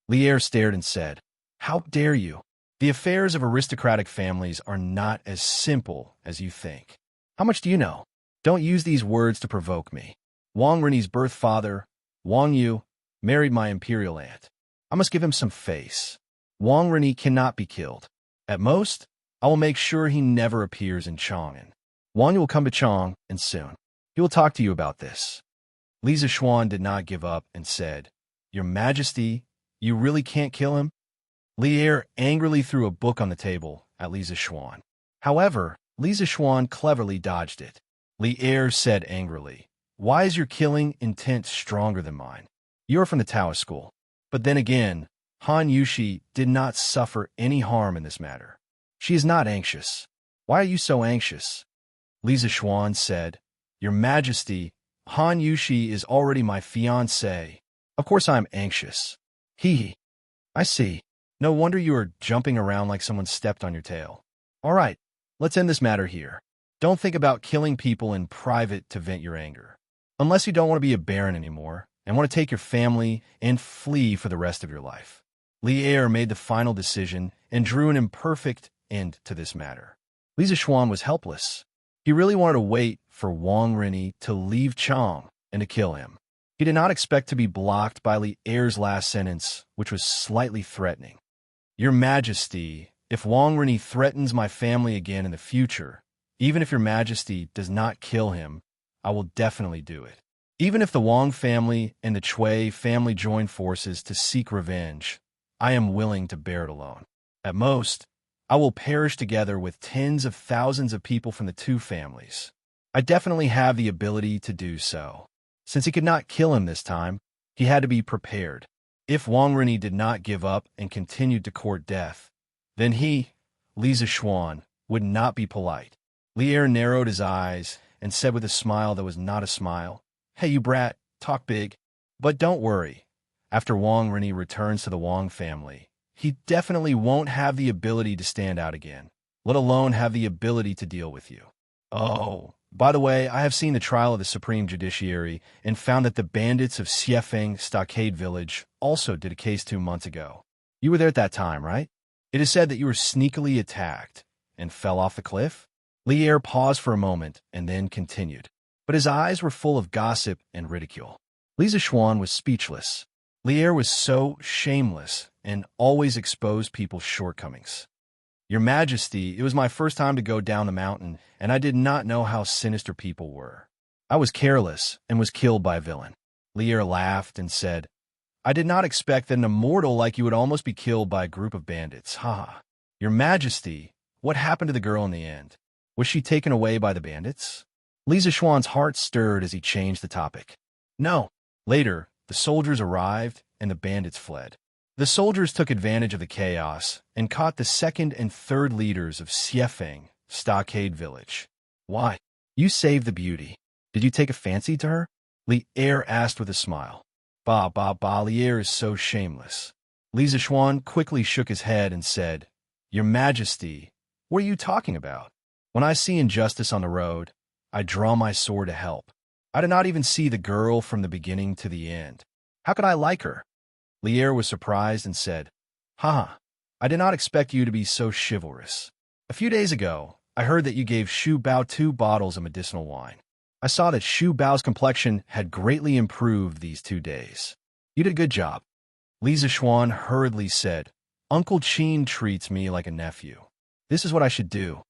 Lier stared and said, "How dare you? The affairs of aristocratic families are not as simple as you think. How much do you know? Don't use these words to provoke me. Wang Rini's birth father, Wang Yu, married my imperial aunt. I must give him some face. Wang Rini cannot be killed. At most, I will make sure he never appears in Chang'an. Wang Yu will come to Chang, and soon. He will talk to you about this." Li Zishuan did not give up and said, "Your Majesty, you really can't kill him?" Lier angrily threw a book on the table at Li Zishuan. However, Li Zishuan cleverly dodged it. Lier said angrily, "Why is your killing intent stronger than mine? You are from the Taoist school." But then again, Han Yushi did not suffer any harm in this matter. She is not anxious. Why are you so anxious? Li Zishuan said, "Your Majesty, Han Yushi is already my fiancé. Of course I am anxious." Hee. I see. No wonder you are jumping around like someone stepped on your tail. All right, let's end this matter here. Don't think about killing people in private to vent your anger. Unless you don't want to be a baron anymore and want to take your family and flee for the rest of your life. Lier made the final decision and drew an imperfect end to this matter. Li Zishuan was helpless. He really wanted to wait for Wang Rini to leave Chang and to kill him. He did not expect to be blocked by Lier's last sentence, which was slightly threatening. "Your Majesty, if Wang Rini threatens my family again in the future, even if your Majesty does not kill him, I will definitely do it. Even if the Wang family and the Chui family join forces to seek revenge, I am willing to bear it alone. At most, I will perish together with tens of thousands of people from the two families. I definitely have the ability to do so." Since he could not kill him this time, he had to be prepared. If Wang Rini did not give up and continued to court death, then he, Li Zishuan, would not be polite. Lier narrowed his eyes and said with a smile that was not a smile, "Hey, you brat, talk big. But don't worry. After Wang Rini returns to the Wang family, he definitely won't have the ability to stand out again, let alone have the ability to deal with you. Oh, by the way, I have seen the trial of the Supreme Judiciary and found that the bandits of Xiefeng Stockade Village also did a case 2 months ago. You were there at that time, right? It is said that you were sneakily attacked and fell off the cliff." Lier paused for a moment and then continued, but his eyes were full of gossip and ridicule. Li Zishuan was speechless. Lier was so shameless and always exposed people's shortcomings. "Your Majesty, it was my first time to go down the mountain, and I did not know how sinister people were. I was careless and was killed by a villain." Lier laughed and said, "I did not expect that an immortal like you would almost be killed by a group of bandits. Ha! Your Majesty, what happened to the girl in the end? Was she taken away by the bandits?" Li Zishuan's heart stirred as he changed the topic. "No." Later, the soldiers arrived and the bandits fled. The soldiers took advantage of the chaos and caught the second and third leaders of Xiefeng Stockade Village. "Why? You saved the beauty. Did you take a fancy to her?" Lier asked with a smile. Lier is so shameless." Li Zishuan quickly shook his head and said, "Your Majesty, what are you talking about? When I see injustice on the road, I draw my sword to help. I did not even see the girl from the beginning to the end. How could I like her?" Lier was surprised and said, "Ha! I did not expect you to be so chivalrous. A few days ago, I heard that you gave Shu Bao 2 bottles of medicinal wine. I saw that Shu Bao's complexion had greatly improved these 2 days. You did a good job. Li Zixuan hurriedly said, Uncle Qin treats me like a nephew. This is what I should do.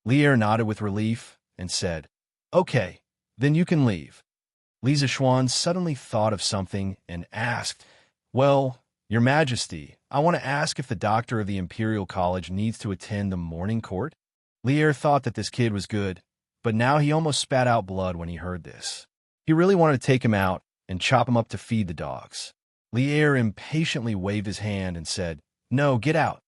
Li Er nodded with relief and said, Okay, then you can leave. Li Zixuan suddenly thought of something and asked, Well, Your Majesty, I want to ask if the doctor of the Imperial College needs to attend the morning court? Li Er thought that this kid was good, but now he almost spat out blood when he heard this. He really wanted to take him out and chop him up to feed the dogs. Li Er impatiently waved his hand and said, No, get out.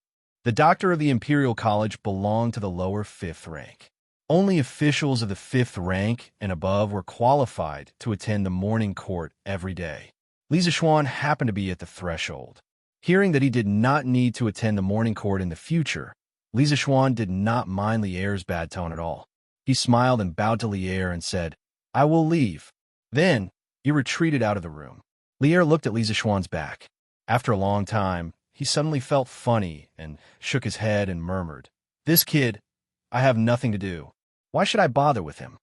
The doctor of the Imperial College belonged to the lower 5th rank. Only officials of the 5th rank and above were qualified to attend the morning court every day. Li Zixuan happened to be at the threshold. Hearing that he did not need to attend the morning court in the future, Li Zixuan did not mind Li Er's bad tone at all. He smiled and bowed to Li Er and said, I will leave. Then, he retreated out of the room. Li Er looked at Li Zixuan's back. After a long time, he suddenly felt funny and shook his head and murmured, This kid, I have nothing to do. Why should I bother with him?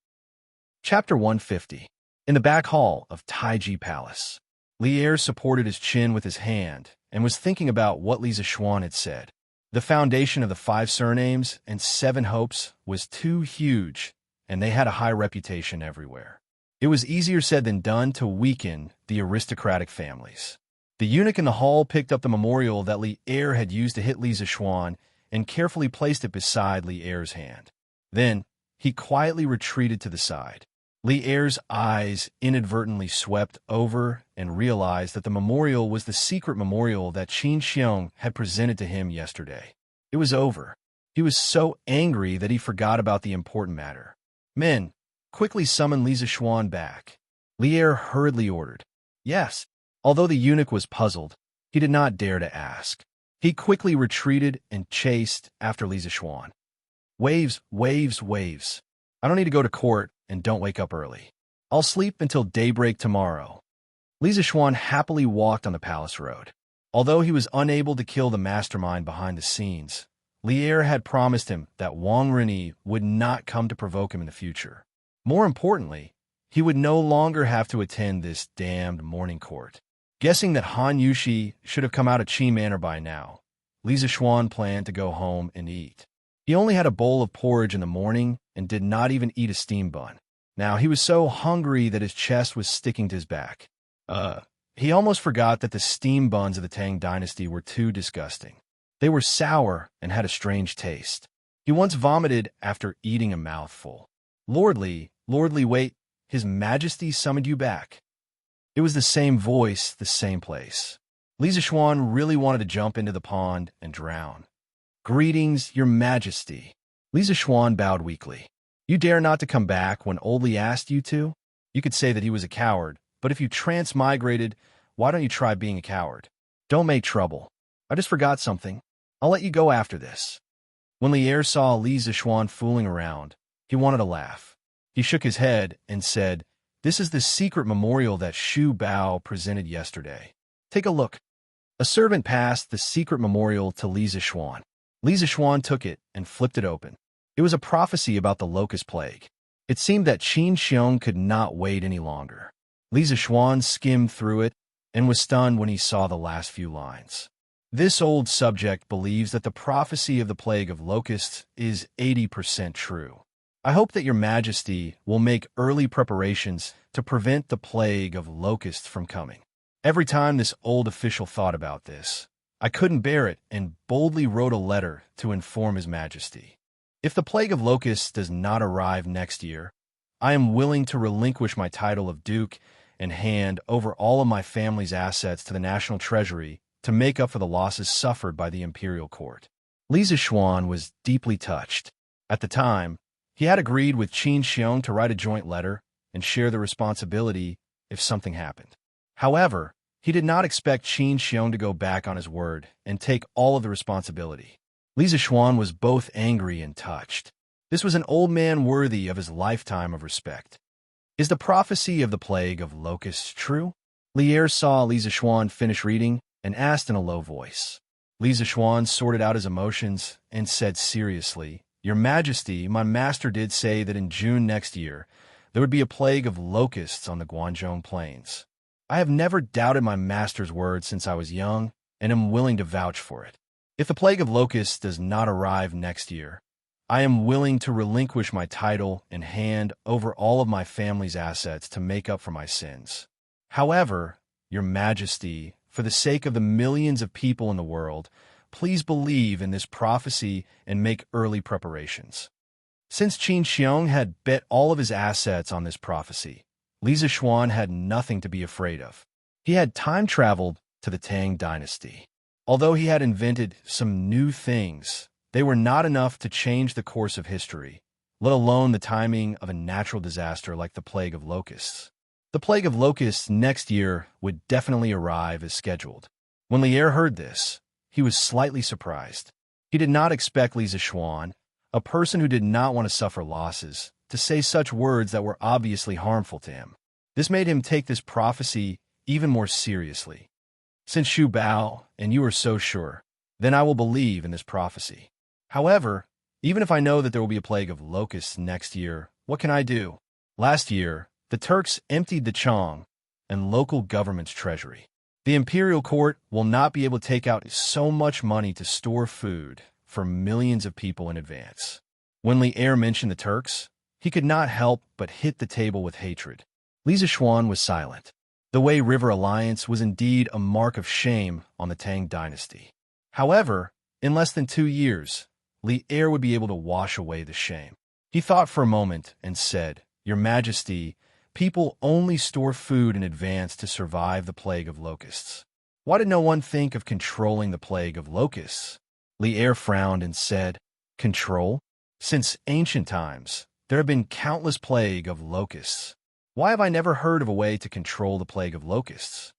Chapter 150. In the back hall of Taiji Palace, Li Er supported his chin with his hand and was thinking about what Li Zixuan had said. The foundation of the 5 surnames and 7 hopes was too huge, and they had a high reputation everywhere. It was easier said than done to weaken the aristocratic families. The eunuch in the hall picked up the memorial that Li Er had used to hit Li Zixuan and carefully placed it beside Li Er's hand. Then, he quietly retreated to the side. Li Er's eyes inadvertently swept over and realized that the memorial was the secret memorial that Qin Xiong had presented to him yesterday. It was over. He was so angry that he forgot about the important matter. Men, quickly summon Li Zixuan back. Li Er hurriedly ordered. Yes. Although the eunuch was puzzled, he did not dare to ask. He quickly retreated and chased after Li Zixuan. Waves, waves, waves. I don't need to go to court and don't wake up early. I'll sleep until daybreak tomorrow. Li Zixuan happily walked on the palace road. Although he was unable to kill the mastermind behind the scenes, Li Er had promised him that Wang Rini would not come to provoke him in the future. More importantly, he would no longer have to attend this damned morning court. Guessing that Han Yushi should have come out of Qi Manor by now, Li Zixuan planned to go home and eat. He only had a bowl of porridge in the morning and did not even eat a steam bun. Now he was so hungry that his chest was sticking to his back. He almost forgot that the steam buns of the Tang dynasty were too disgusting. They were sour and had a strange taste. He once vomited after eating a mouthful. Lordly, wait, His Majesty summoned you back. It was the same voice, the same place. Li Zixuan really wanted to jump into the pond and drown. Greetings, Your Majesty. Li Zixuan bowed weakly. You dare not to come back when old Li asked you to? You could say that he was a coward, but if you transmigrated, why don't you try being a coward? Don't make trouble. I just forgot something. I'll let you go after this. When Li Er saw Li Zixuan fooling around, he wanted to laugh. He shook his head and said, This is the secret memorial that Shu Bao presented yesterday. Take a look. A servant passed the secret memorial to Li Zixuan. Li Zixuan took it and flipped it open. It was a prophecy about the locust plague. It seemed that Qin Xiong could not wait any longer. Li Zixuan skimmed through it and was stunned when he saw the last few lines. This old subject believes that the prophecy of the plague of locusts is 80% true. I hope that Your Majesty will make early preparations to prevent the plague of locusts from coming. Every time this old official thought about this, I couldn't bear it and boldly wrote a letter to inform His Majesty. If the plague of locusts does not arrive next year, I am willing to relinquish my title of Duke and hand over all of my family's assets to the National Treasury to make up for the losses suffered by the Imperial Court. Li Zixuan was deeply touched. At the time, he had agreed with Qin Xiong to write a joint letter and share the responsibility if something happened. However, he did not expect Qin Xiong to go back on his word and take all of the responsibility. Li Zixuan was both angry and touched. This was an old man worthy of his lifetime of respect. Is the prophecy of the plague of locusts true? Li Er saw Li Zixuan finish reading and asked in a low voice. Li Zixuan sorted out his emotions and said seriously, Your Majesty, my master did say that in June next year, there would be a plague of locusts on the Guangzhou plains. I have never doubted my master's word since I was young, and am willing to vouch for it. If the plague of locusts does not arrive next year, I am willing to relinquish my title and hand over all of my family's assets to make up for my sins. However, Your Majesty, for the sake of the millions of people in the world, please believe in this prophecy and make early preparations. Since Qin Xiong had bet all of his assets on this prophecy, Li Zishuan had nothing to be afraid of. He had time-traveled to the Tang dynasty. Although he had invented some new things, they were not enough to change the course of history, let alone the timing of a natural disaster like the plague of locusts. The plague of locusts next year would definitely arrive as scheduled. When Lier heard this, he was slightly surprised. He did not expect Li Zishuan, a person who did not want to suffer losses, to say such words that were obviously harmful to him. This made him take this prophecy even more seriously. Since Xu Bao, and you are so sure, then I will believe in this prophecy. However, even if I know that there will be a plague of locusts next year, what can I do? Last year, the Turks emptied the Chong and local government's treasury. The imperial court will not be able to take out so much money to store food for millions of people in advance. When Li Er mentioned the Turks, he could not help but hit the table with hatred. Li Zishuan was silent. The Wei River alliance was indeed a mark of shame on the Tang dynasty. However, in less than 2 years, Li Er would be able to wash away the shame. He thought for a moment and said, Your Majesty, people only store food in advance to survive the plague of locusts. Why did no one think of controlling the plague of locusts? Li Er frowned and said, Control? Since ancient times, there have been countless plague of locusts. Why have I never heard of a way to control the plague of locusts?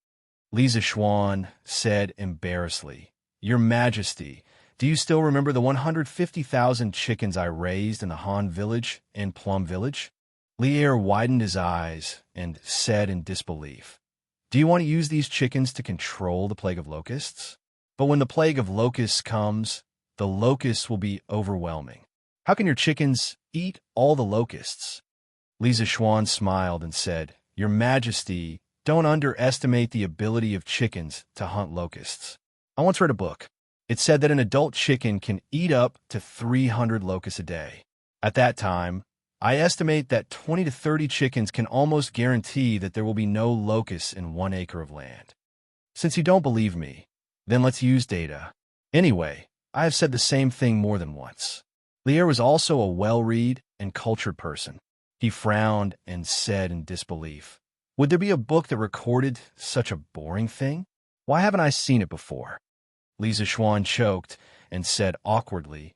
Li Zishuan said embarrassedly, Your Majesty, do you still remember the 150,000 chickens I raised in the Han village and Plum village? Li Er widened his eyes and said in disbelief, Do you want to use these chickens to control the plague of locusts? But when the plague of locusts comes, the locusts will be overwhelming. How can your chickens eat all the locusts? Li Zishuan smiled and said, Your Majesty, don't underestimate the ability of chickens to hunt locusts. I once read a book. It said that an adult chicken can eat up to 300 locusts a day. At that time, I estimate that 20 to 30 chickens can almost guarantee that there will be no locusts in 1 acre of land. Since you don't believe me, then let's use data. Anyway, I have said the same thing more than once. Lier was also a well-read and cultured person. He frowned and said in disbelief, Would there be a book that recorded such a boring thing? Why haven't I seen it before? Li Zishuan choked and said awkwardly,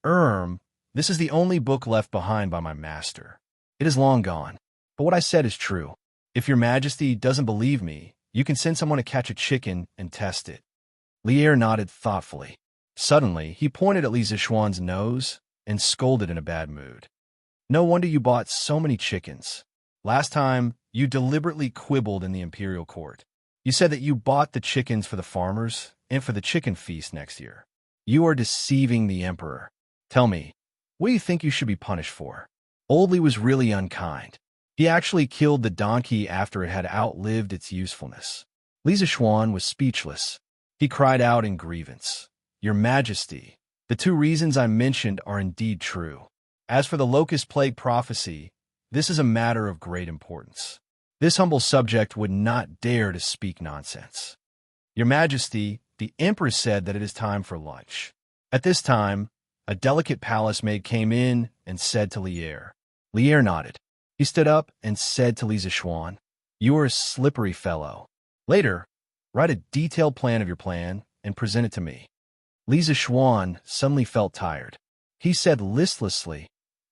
This is the only book left behind by my master. It is long gone, but what I said is true. If your Majesty doesn't believe me, you can send someone to catch a chicken and test it. Lier nodded thoughtfully. Suddenly, he pointed at Li Zishuan's nose and scolded in a bad mood. No wonder you bought so many chickens. Last time, you deliberately quibbled in the imperial court. You said that you bought the chickens for the farmers and for the chicken feast next year. You are deceiving the emperor. Tell me, what do you think you should be punished for? Old Li was really unkind. He actually killed the donkey after it had outlived its usefulness. Li Zishuan was speechless. He cried out in grievance, Your Majesty, the 2 reasons I mentioned are indeed true. As for the locust plague prophecy, this is a matter of great importance. This humble subject would not dare to speak nonsense. Your Majesty, the Empress said that it is time for lunch. At this time, a delicate palace maid came in and said to Lier. Lier nodded. He stood up and said to Li Zishuan, You are a slippery fellow. Later, write a detailed plan of your plan and present it to me. Li Zishuan suddenly felt tired. He said listlessly,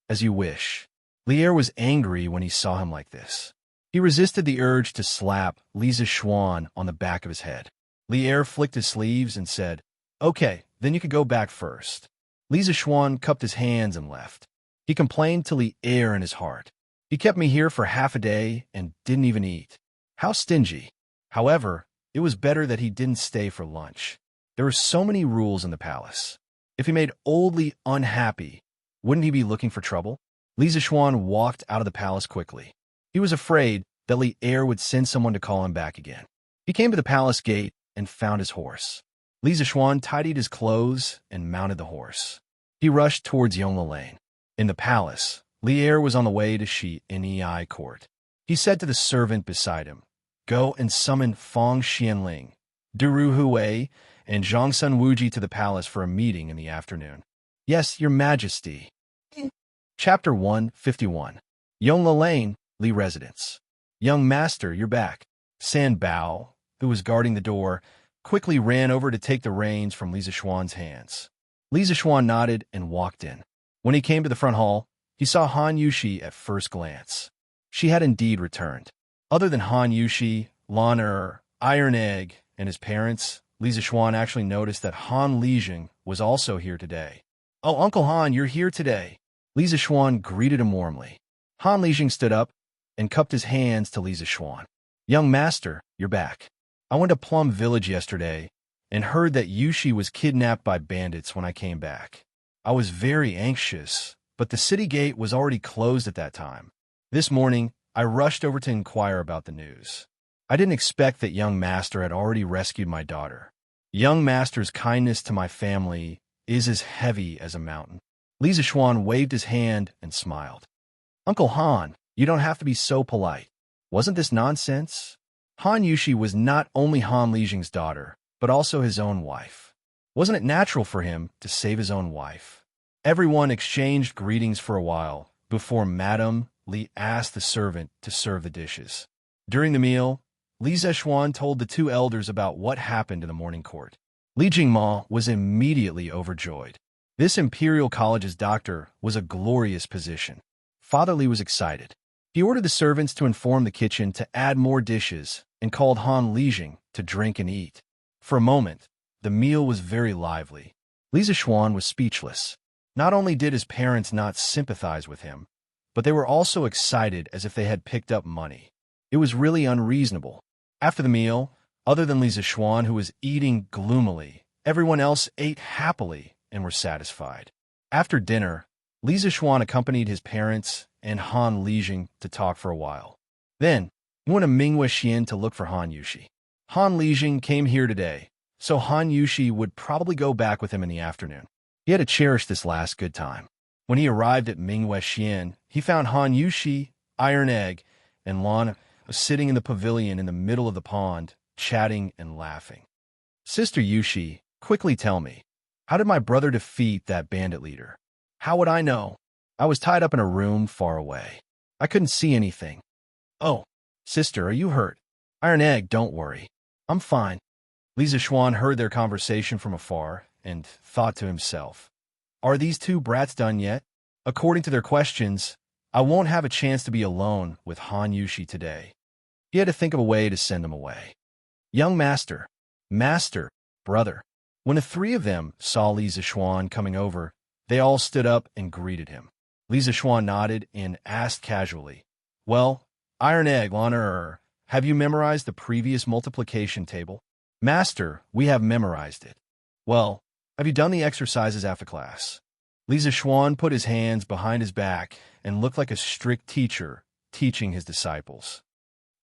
As you wish. Lier was angry when he saw him like this. He resisted the urge to slap Li Zishuan on the back of his head. Lier flicked his sleeves and said, Okay, then you can go back first. Li Zishuan cupped his hands and left. He complained to Lier in his heart. He kept me here for half a day and didn't even eat. How stingy. However, it was better that he didn't stay for lunch. There were so many rules in the palace. If he made Old Li unhappy, Wouldn't he be looking for trouble? Li Zixuan walked out of the palace quickly. He was afraid that Li Er would send someone to call him back again. He came to the palace gate and found his horse. Li Zixuan tidied his clothes and mounted the horse. He rushed towards Yongle Lane. In the palace, Li Er was on the way to Shi Nei court. He said to the servant beside him, "Go and summon Fong Xianling, Duru Hui, and Zhongsun Wuji to the palace for a meeting in the afternoon." "Yes, your majesty." Chapter 151. Yongle Lane, Li Residence. "Young master, you're back." San Bao, who was guarding the door, quickly ran over to take the reins from Li Zixuan's hands. Li Zixuan nodded and walked in. When he came to the front hall, he saw Han Yushi at first glance. She had indeed returned. Other than Han Yushi, Lan Iron Egg, and his parents, Li Zixuan actually noticed that Han Lijing was also here today. "Oh, Uncle Han, you're here today." Li Zixuan greeted him warmly. Han Lijing stood up and cupped his hands to Li Zixuan. "Young master, you're back. I went to Plum Village yesterday and heard that Yushi was kidnapped by bandits when I came back. I was very anxious, but the city gate was already closed at that time. This morning, I rushed over to inquire about the news. I didn't expect that young master had already rescued my daughter. Young master's kindness to my family is as heavy as a mountain." Li Zixuan waved his hand and smiled. "Uncle Han, you don't have to be so polite. Wasn't this nonsense?" Han Yushi was not only Han Lijing's daughter, but also his own wife. Wasn't it natural for him to save his own wife? Everyone exchanged greetings for a while before Madame Li asked the servant to serve the dishes. During the meal, Li Zixuan told the two elders about what happened in the morning court. Li Jingma was immediately overjoyed. This Imperial College's doctor was a glorious position. Father Li was excited. He ordered the servants to inform the kitchen to add more dishes and called Han Lijing to drink and eat. For a moment, the meal was very lively. Li Zixuan was speechless. Not only did his parents not sympathize with him, but they were also excited as if they had picked up money. It was really unreasonable. After the meal, other than Li Zixuan, who was eating gloomily, everyone else ate happily and were satisfied. After dinner, Li Zixuan accompanied his parents and Han Lijing to talk for a while. Then, he went to Minghui Xian to look for Han Yushi. Han Lijing came here today, so Han Yushi would probably go back with him in the afternoon. He had to cherish this last good time. When he arrived at Minghui Xian, he found Han Yushi, Iron Egg, and Lan sitting in the pavilion in the middle of the pond, chatting and laughing. "Sister Yushi, quickly tell me, how did my brother defeat that bandit leader?" "How would I know? I was tied up in a room far away. I couldn't see anything." "Oh, sister, are you hurt?" "Iron Egg, don't worry. I'm fine." Li Zixuan heard their conversation from afar and thought to himself, "Are these two brats done yet? According to their questions, I won't have a chance to be alone with Han Yushi today." He had to think of a way to send him away. "Young master, master, brother." When the three of them saw Li Zixuan coming over, they all stood up and greeted him. Li Zixuan nodded and asked casually, "Well, Iron Egg, Lan have you memorized the previous multiplication table?" "Master, we have memorized it." "Well, have you done the exercises after class?" Li Zixuan put his hands behind his back and looked like a strict teacher teaching his disciples.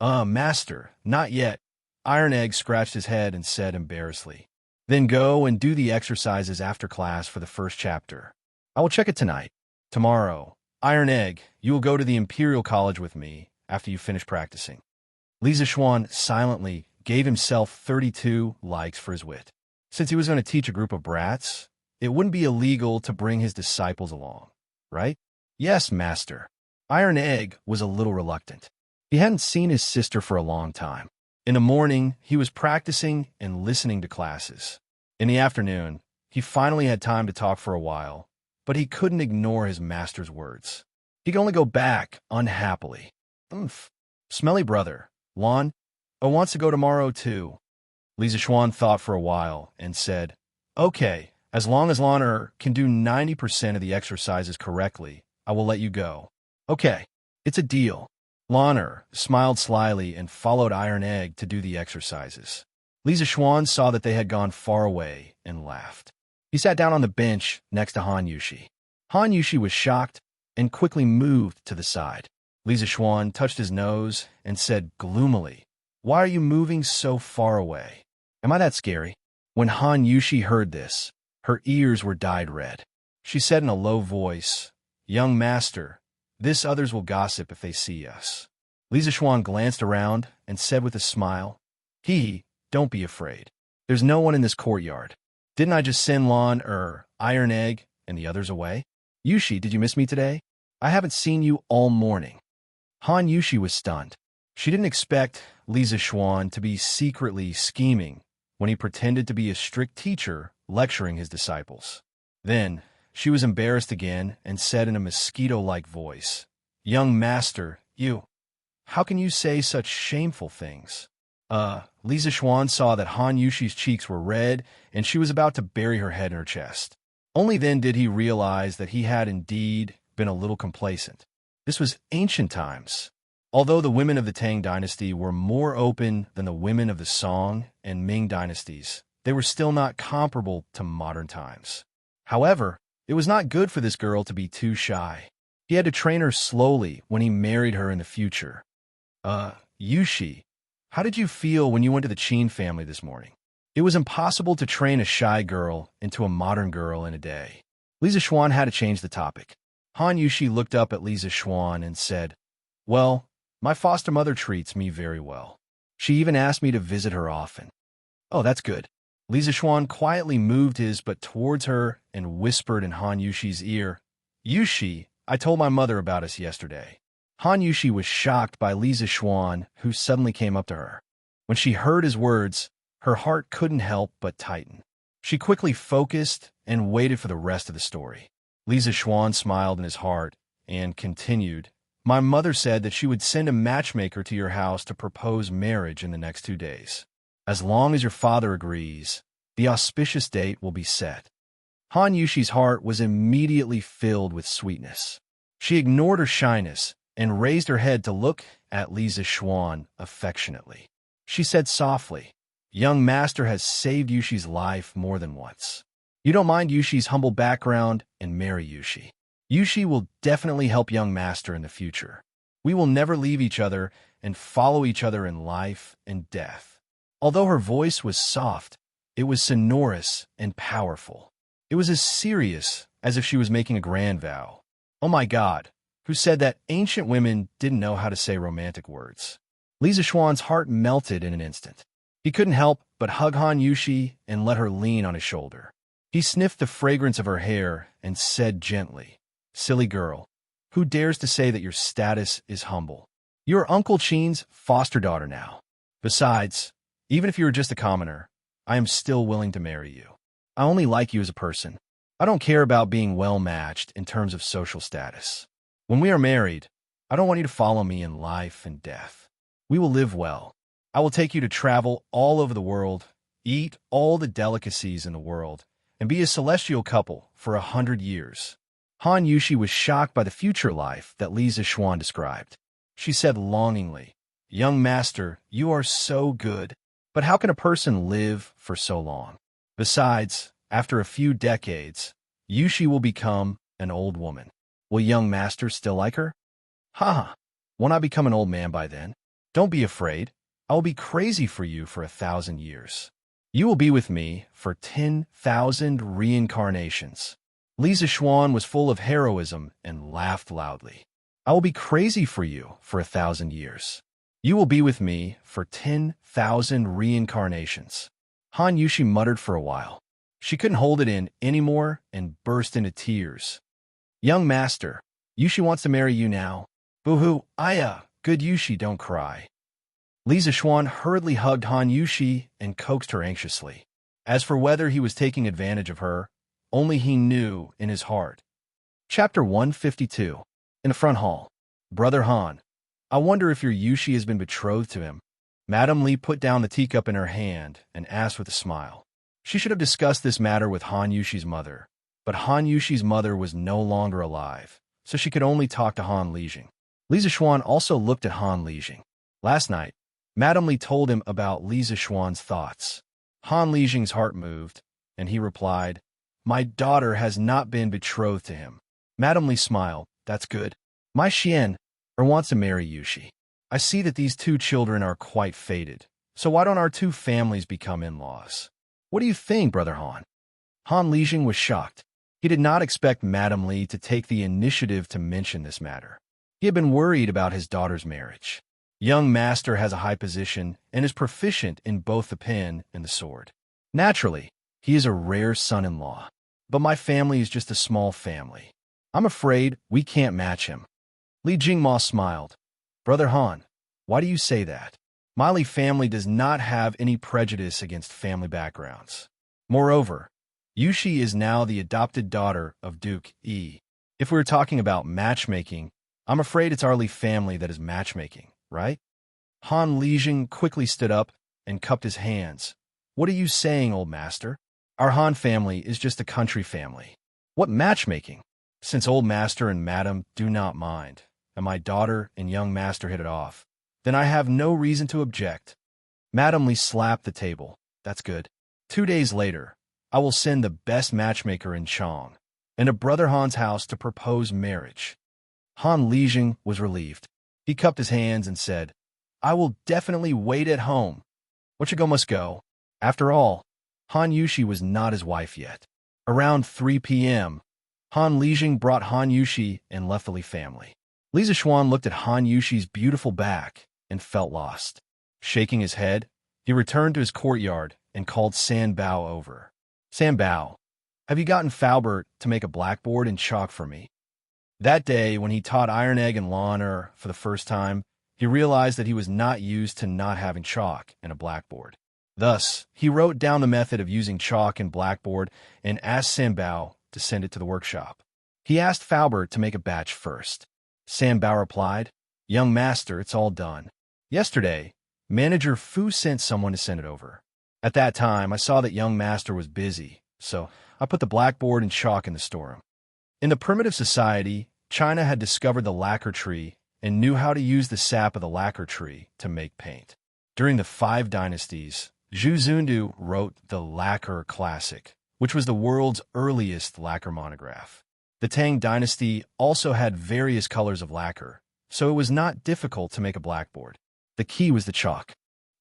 Master, not yet." Iron Egg scratched his head and said embarrassedly, "Then go and do the exercises after class for the first chapter. I will check it tonight. Tomorrow, Iron Egg, you will go to the Imperial College with me after you finish practicing." Li Zixuan silently gave himself 32 likes for his wit. Since he was going to teach a group of brats, it wouldn't be illegal to bring his disciples along, right? "Yes, master." Iron Egg was a little reluctant. He hadn't seen his sister for a long time. In the morning, he was practicing and listening to classes. In the afternoon, he finally had time to talk for a while, but he couldn't ignore his master's words. He could only go back unhappily. Smelly brother, Lan, wants to go tomorrow too." Li Zixuan thought for a while and said, "Okay, as long as Lan can do 90% of the exercises correctly, I will let you go." "Okay, it's a deal." Lan smiled slyly and followed Iron Egg to do the exercises. Li Zixuan saw that they had gone far away and laughed. He sat down on the bench next to Han Yushi. Han Yushi was shocked and quickly moved to the side. Li Zishuan touched his nose and said gloomily, "Why are you moving so far away? Am I that scary?" When Han Yushi heard this, her ears were dyed red. She said in a low voice, "Young master, this others will gossip if they see us." Li Zishuan glanced around and said with a smile, "Hee, don't be afraid. There's no one in this courtyard. Didn't I just send Iron Egg and the others away? Yushi, did you miss me today? I haven't seen you all morning." Han Yushi was stunned. She didn't expect Li Zishuan to be secretly scheming when he pretended to be a strict teacher lecturing his disciples. Then, she was embarrassed again and said in a mosquito-like voice, "Young master, how can you say such shameful things?" Li Zishuan saw that Han Yushi's cheeks were red and she was about to bury her head in her chest. Only then did he realize that he had indeed been a little complacent. This was ancient times. Although the women of the Tang dynasty were more open than the women of the Song and Ming dynasties, they were still not comparable to modern times. However, it was not good for this girl to be too shy. He had to train her slowly when he married her in the future. Yushi, how did you feel when you went to the Qin family this morning?" It was impossible to train a shy girl into a modern girl in a day. Li Zishuan had to change the topic. Han Yushi looked up at Li Zishuan and said, "Well, my foster mother treats me very well. She even asked me to visit her often." "Oh, that's good." Li Zishuan quietly moved his butt towards her and whispered in Han Yushi's ear, "Yushi, I told my mother about us yesterday." Han Yushi was shocked by Li Zishuan, who suddenly came up to her. When she heard his words, her heart couldn't help but tighten. She quickly focused and waited for the rest of the story. Li Zishuan smiled in his heart and continued, "My mother said that she would send a matchmaker to your house to propose marriage in the next 2 days. As long as your father agrees, the auspicious date will be set." Han Yushi's heart was immediately filled with sweetness. She ignored her shyness and raised her head to look at Li Zishuan affectionately. She said softly, "Young master has saved Yushi's life more than once. You don't mind Yushi's humble background and marry Yushi. Yushi will definitely help young master in the future. We will never leave each other and follow each other in life and death." Although her voice was soft, it was sonorous and powerful. It was as serious as if she was making a grand vow. Oh my God, who said that ancient women didn't know how to say romantic words? Li Zishuan's heart melted in an instant. He couldn't help but hug Han Yushi and let her lean on his shoulder. He sniffed the fragrance of her hair and said gently, "Silly girl, who dares to say that your status is humble? You're Uncle Qin's foster daughter now. Besides, even if you were just a commoner, I am still willing to marry you. I only like you as a person. I don't care about being well-matched in terms of social status. When we are married, I don't want you to follow me in life and death. We will live well. I will take you to travel all over the world, eat all the delicacies in the world, and be a celestial couple for 100 years. Han Yushi was shocked by the future life that Li Zishuan described. She said longingly, "Young master, you are so good. But how can a person live for so long? Besides, after a few decades, Yushi will become an old woman. Will young master still like her? Ha! Won't I become an old man by then? Don't be afraid. I will be crazy for you for 1,000 years. You will be with me for 10,000 reincarnations." Li Zishuan was full of heroism and laughed loudly. "I will be crazy for you for 1,000 years. You will be with me for 10,000 reincarnations." Han Yushi muttered for a while. She couldn't hold it in anymore and burst into tears. "Young master, Yushi wants to marry you now. Boo-hoo, good Yushi, don't cry." Li Zishuan hurriedly hugged Han Yushi and coaxed her anxiously. As for whether he was taking advantage of her, only he knew in his heart. Chapter 152. In the front hall. "Brother Han, I wonder if your Yushi has been betrothed to him." Madame Li put down the teacup in her hand and asked with a smile. She should have discussed this matter with Han Yushi's mother, but Han Yushi's mother was no longer alive, so she could only talk to Han Lijing. Li Zishuan also looked at Han Lijing. Last night, Madame Li told him about Li Zishuan's thoughts. Han Lijing's heart moved, and he replied, "My daughter has not been betrothed to him. Madame Li smiled. That's good. My Xian wants to marry Yushi. I see that these two children are quite fated. So why don't our two families become in-laws? What do you think, Brother Han? Han Lijing was shocked. He did not expect Madame Li to take the initiative to mention this matter. He had been worried about his daughter's marriage. Young master has a high position and is proficient in both the pen and the sword. Naturally, he is a rare son-in-law. But my family is just a small family. I'm afraid we can't match him. Li Jingma smiled. Brother Han, why do you say that? My Li family does not have any prejudice against family backgrounds. Moreover, Yushi is now the adopted daughter of Duke Yi. If we were talking about matchmaking, I'm afraid it's our Li family that is matchmaking, right? Han Lijing quickly stood up and cupped his hands. What are you saying, old master? Our Han family is just a country family. What matchmaking? Since old master and madam do not mind, and my daughter and young master hit it off, then I have no reason to object. Madam Li slapped the table. That's good. 2 days later, I will send the best matchmaker in Chong and to Brother Han's house to propose marriage. Han Lijing was relieved. He cupped his hands and said, I will definitely wait at home. What should go must go. After all, Han Yushi was not his wife yet. Around 3 p.m., Han Lijing brought Han Yushi and left the Li family. Li Zixuan looked at Han Yushi's beautiful back and felt lost. Shaking his head, he returned to his courtyard and called San Bao over. San Bao, have you gotten Faubert to make a blackboard and chalk for me? That day, when he taught Iron Egg and Lawner for the first time, he realized that he was not used to not having chalk and a blackboard. Thus, he wrote down the method of using chalk and blackboard and asked San Bao to send it to the workshop. He asked Faubert to make a batch first. San Bao replied, Young master, it's all done. Yesterday, Manager Fu sent someone to send it over. At that time, I saw that young master was busy, so I put the blackboard and chalk in the storeroom. In the primitive society, China had discovered the lacquer tree and knew how to use the sap of the lacquer tree to make paint. During the 5 dynasties, Zhu Zundu wrote the Lacquer Classic, which was the world's earliest lacquer monograph. The Tang dynasty also had various colors of lacquer, so it was not difficult to make a blackboard. The key was the chalk.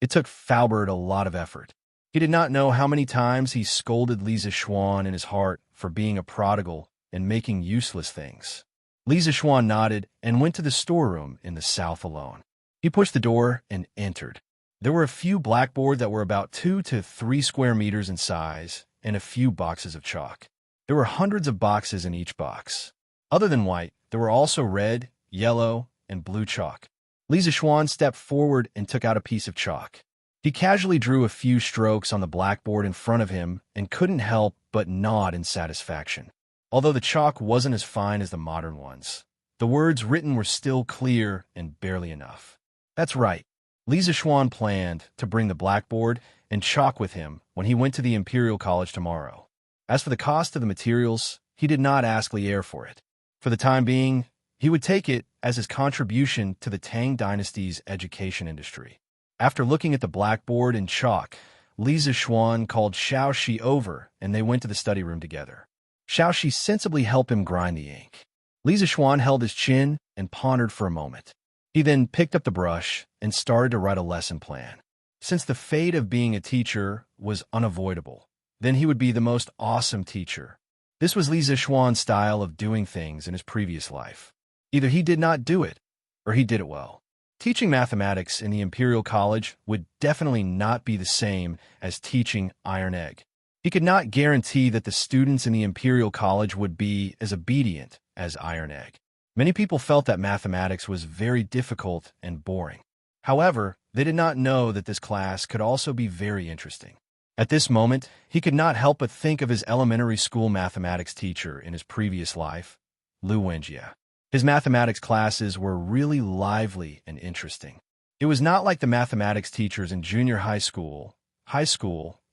It took Faubert a lot of effort. He did not know how many times he scolded Li Zixuan in his heart for being a prodigal and making useless things. Li Zixuan nodded and went to the storeroom in the south alone. He pushed the door and entered. There were a few blackboards that were about 2 to 3 square meters in size and a few boxes of chalk. There were hundreds of boxes in each box. Other than white, there were also red, yellow, and blue chalk. Li Zixuan stepped forward and took out a piece of chalk. He casually drew a few strokes on the blackboard in front of him and couldn't help but nod in satisfaction. Although the chalk wasn't as fine as the modern ones, the words written were still clear and barely enough. That's right. Li Zixuan planned to bring the blackboard and chalk with him when he went to the Imperial College tomorrow. As for the cost of the materials, he did not ask Lier for it. For the time being, he would take it as his contribution to the Tang Dynasty's education industry. After looking at the blackboard and chalk, Li Zixuan called Xiao Shi over and they went to the study room together. Xiao Shi sensibly helped him grind the ink. Li Zixuan held his chin and pondered for a moment. He then picked up the brush and started to write a lesson plan. Since the fate of being a teacher was unavoidable, then he would be the most awesome teacher. This was Li Zixuan's style of doing things in his previous life. Either he did not do it, or he did it well. Teaching mathematics in the Imperial College would definitely not be the same as teaching Iron Egg. He could not guarantee that the students in the Imperial College would be as obedient as Iron Egg. Many people felt that mathematics was very difficult and boring. However, they did not know that this class could also be very interesting. At this moment, he could not help but think of his elementary school mathematics teacher in his previous life, Lu Wenjie. His mathematics classes were really lively and interesting. It was not like the mathematics teachers in junior high school,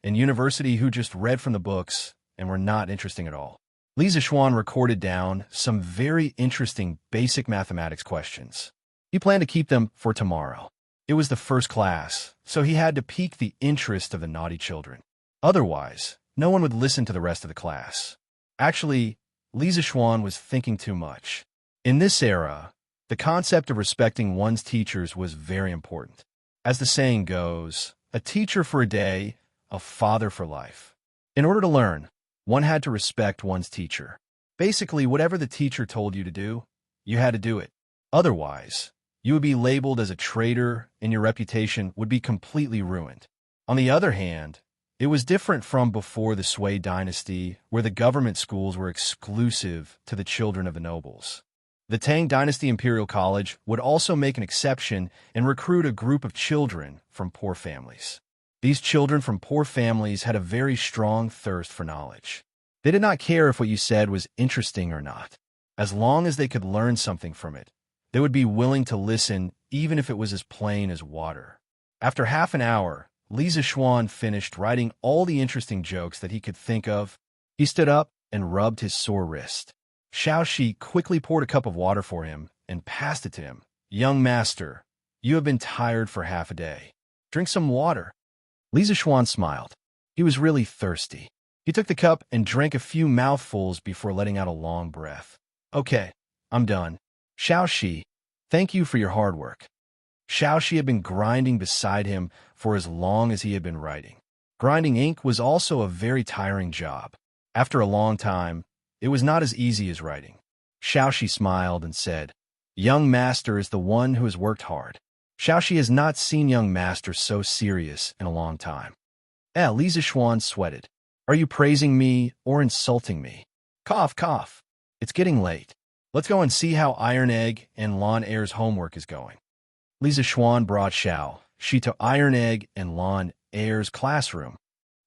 and university who just read from the books and were not interesting at all. Li Zixuan recorded down some very interesting basic mathematics questions. He planned to keep them for tomorrow. It was the first class, so he had to pique the interest of the naughty children. Otherwise, no one would listen to the rest of the class. Actually, Lisa Schwan was thinking too much. In this era, the concept of respecting one's teachers was very important. As the saying goes, a teacher for a day, a father for life. In order to learn, one had to respect one's teacher. Basically, whatever the teacher told you to do, you had to do it. Otherwise, you would be labeled as a traitor and your reputation would be completely ruined. On the other hand, it was different from before the Sui dynasty, where the government schools were exclusive to the children of the nobles. The Tang Dynasty Imperial College would also make an exception and recruit a group of children from poor families. These children from poor families had a very strong thirst for knowledge. They did not care if what you said was interesting or not. As long as they could learn something from it, they would be willing to listen even if it was as plain as water. After half an hour, Lisa Schwan finished writing all the interesting jokes that he could think of. He stood up and rubbed his sore wrist. Xiao Shi quickly poured a cup of water for him and passed it to him. "Young master, you have been tired for half a day. Drink some water." Lisa Schwan smiled. He was really thirsty. He took the cup and drank a few mouthfuls before letting out a long breath. "Okay, I'm done. Xiao Shi, thank you for your hard work." Xiao Shi had been grinding beside him for as long as he had been writing. Grinding ink was also a very tiring job. After a long time, it was not as easy as writing. Xiao Shi smiled and said, "Young master is the one who has worked hard." Xiao Shi has not seen young master so serious in a long time. Lisa Schwan sweated. "Are you praising me or insulting me?" Cough, cough. "It's getting late. Let's go and see how Iron Egg and Lawn Air's homework is going." Lisa Schwan brought Xiao Shi to Iron Egg and Lawn Air's classroom.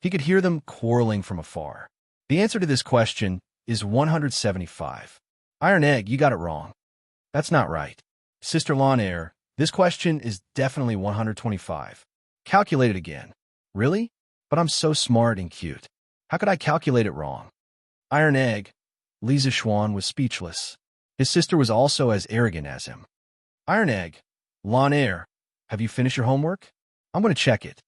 He could hear them quarreling from afar. The answer to this question is 175. Iron Egg, you got it wrong. That's not right. Sister Lawn Air, this question is definitely 125. Calculate it again. Really? But I'm so smart and cute. How could I calculate it wrong? Iron Egg. Lisa Schwan was speechless. His sister was also as arrogant as him. Iron Egg. Lawn Air, have you finished your homework? I'm going to check it.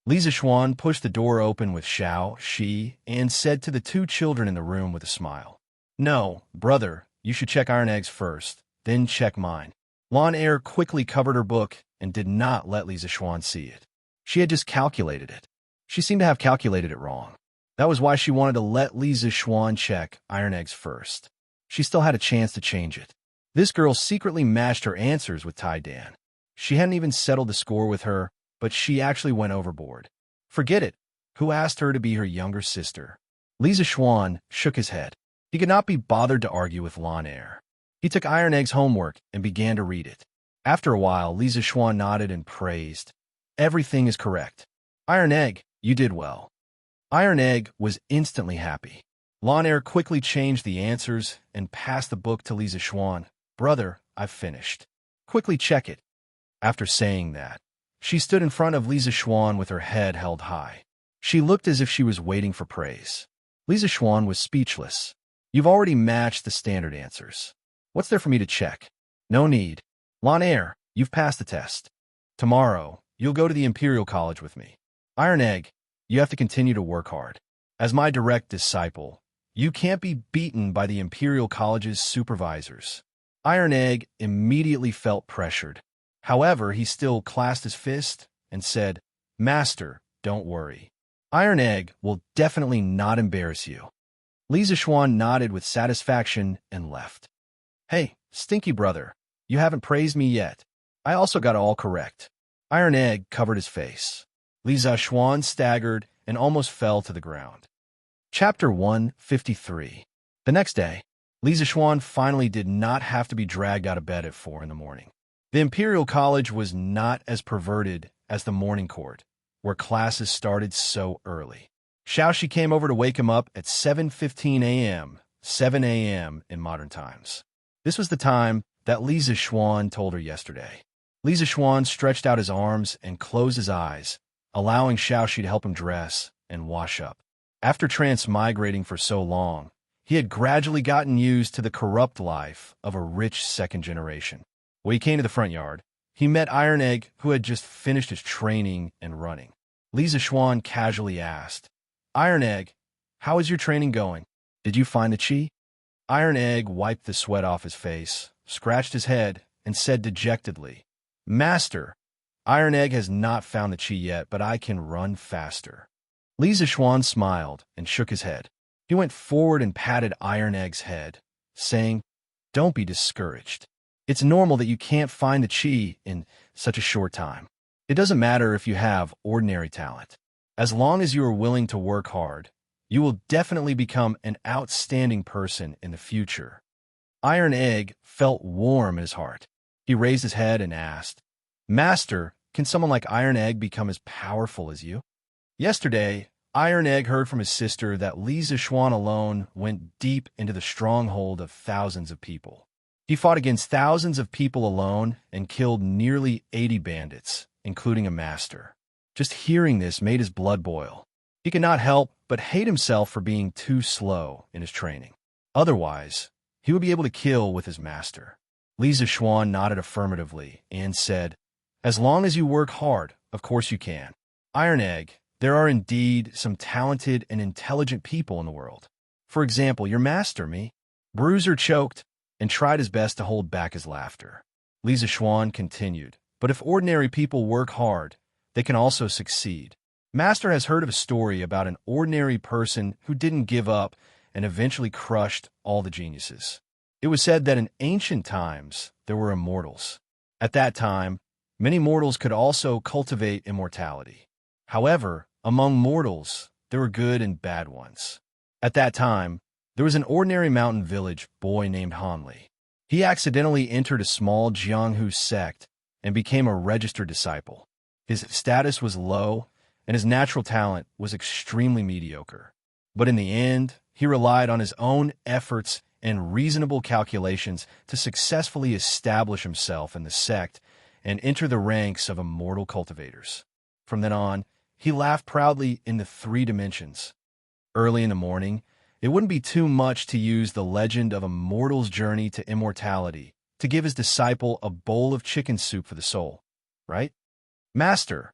Lisa Schwan pushed the door open with Xiao Shi and said to the two children in the room with a smile, "No, brother, you should check Iron Eggs first, then check mine." Lawn Air quickly covered her book and did not let Lisa Schwan see it. She had just calculated it. She seemed to have calculated it wrong. That was why she wanted to let Lisa Schwan check Iron Eggs first. She still had a chance to change it. This girl secretly matched her answers with Tai Dan. She hadn't even settled the score with her, but she actually went overboard. Forget it. Who asked her to be her younger sister? Lisa Schwan shook his head. He could not be bothered to argue with Lawn Air. He took Iron Egg's homework and began to read it. After a while, Lisa Schwan nodded and praised. "Everything is correct. Iron Egg, you did well." Iron Egg was instantly happy. Lawn Air quickly changed the answers and passed the book to Lisa Schwan. "Brother, I've finished. Quickly check it." After saying that, she stood in front of Lisa Schwan with her head held high. She looked as if she was waiting for praise. Lisa Schwan was speechless. "You've already matched the standard answers. What's there for me to check?" "No need. Lawn Air, you've passed the test. Tomorrow, you'll go to the Imperial College with me. Iron Egg, you have to continue to work hard. As my direct disciple, you can't be beaten by the Imperial College's supervisors." Iron Egg immediately felt pressured. However, he still clasped his fist and said, "Master, don't worry. Iron Egg will definitely not embarrass you." Lisa Schwan nodded with satisfaction and left. "Hey, stinky brother, you haven't praised me yet. I also got it all correct." Iron Egg covered his face. Lisa Schwan staggered and almost fell to the ground. Chapter 153. The next day, Lisa Schwan finally did not have to be dragged out of bed at 4 in the morning. The Imperial College was not as perverted as the morning court, where classes started so early. Xiao Shi came over to wake him up at 7:15 a.m., 7 a.m. in modern times. This was the time that Lisa Schwan told her yesterday. Lisa Schwan stretched out his arms and closed his eyes, allowing Xiao Shi to help him dress and wash up. After transmigrating for so long, he had gradually gotten used to the corrupt life of a rich second generation. When he came to the front yard, he met Iron Egg, who had just finished his training and running. Lisa Schwan casually asked, "Iron Egg, how is your training going? Did you find the chi?" Iron Egg wiped the sweat off his face, scratched his head, and said dejectedly, "Master, Iron Egg has not found the chi yet, but I can run faster." Li Zixuan smiled and shook his head. He went forward and patted Iron Egg's head, saying, "Don't be discouraged. It's normal that you can't find the chi in such a short time. It doesn't matter if you have ordinary talent. As long as you are willing to work hard, you will definitely become an outstanding person in the future." Iron Egg felt warm in his heart. He raised his head and asked, "Master, can someone like Iron Egg become as powerful as you?" Yesterday, Iron Egg heard from his sister that Li Zixuan alone went deep into the stronghold of thousands of people. He fought against thousands of people alone and killed nearly 80 bandits, including a master. Just hearing this made his blood boil. He could not help but hate himself for being too slow in his training. Otherwise, he would be able to kill with his master. Li Zixuan nodded affirmatively and said, "As long as you work hard, of course you can. Iron Egg, there are indeed some talented and intelligent people in the world. For example, your master, me." Bruiser choked and tried his best to hold back his laughter. Li Zixuan continued, "But if ordinary people work hard, they can also succeed. Master has heard of a story about an ordinary person who didn't give up and eventually crushed all the geniuses. It was said that in ancient times there were immortals. At that time, many mortals could also cultivate immortality. However, among mortals, there were good and bad ones. At that time, there was an ordinary mountain village boy named Hanli. He accidentally entered a small Jianghu sect and became a registered disciple. His status was low, and his natural talent was extremely mediocre. But in the end, he relied on his own efforts and reasonable calculations to successfully establish himself in the sect and enter the ranks of immortal cultivators. From then on, he laughed proudly in the 3 dimensions. Early in the morning, it wouldn't be too much to use the legend of a mortal's journey to immortality to give his disciple a bowl of chicken soup for the soul, right? Master,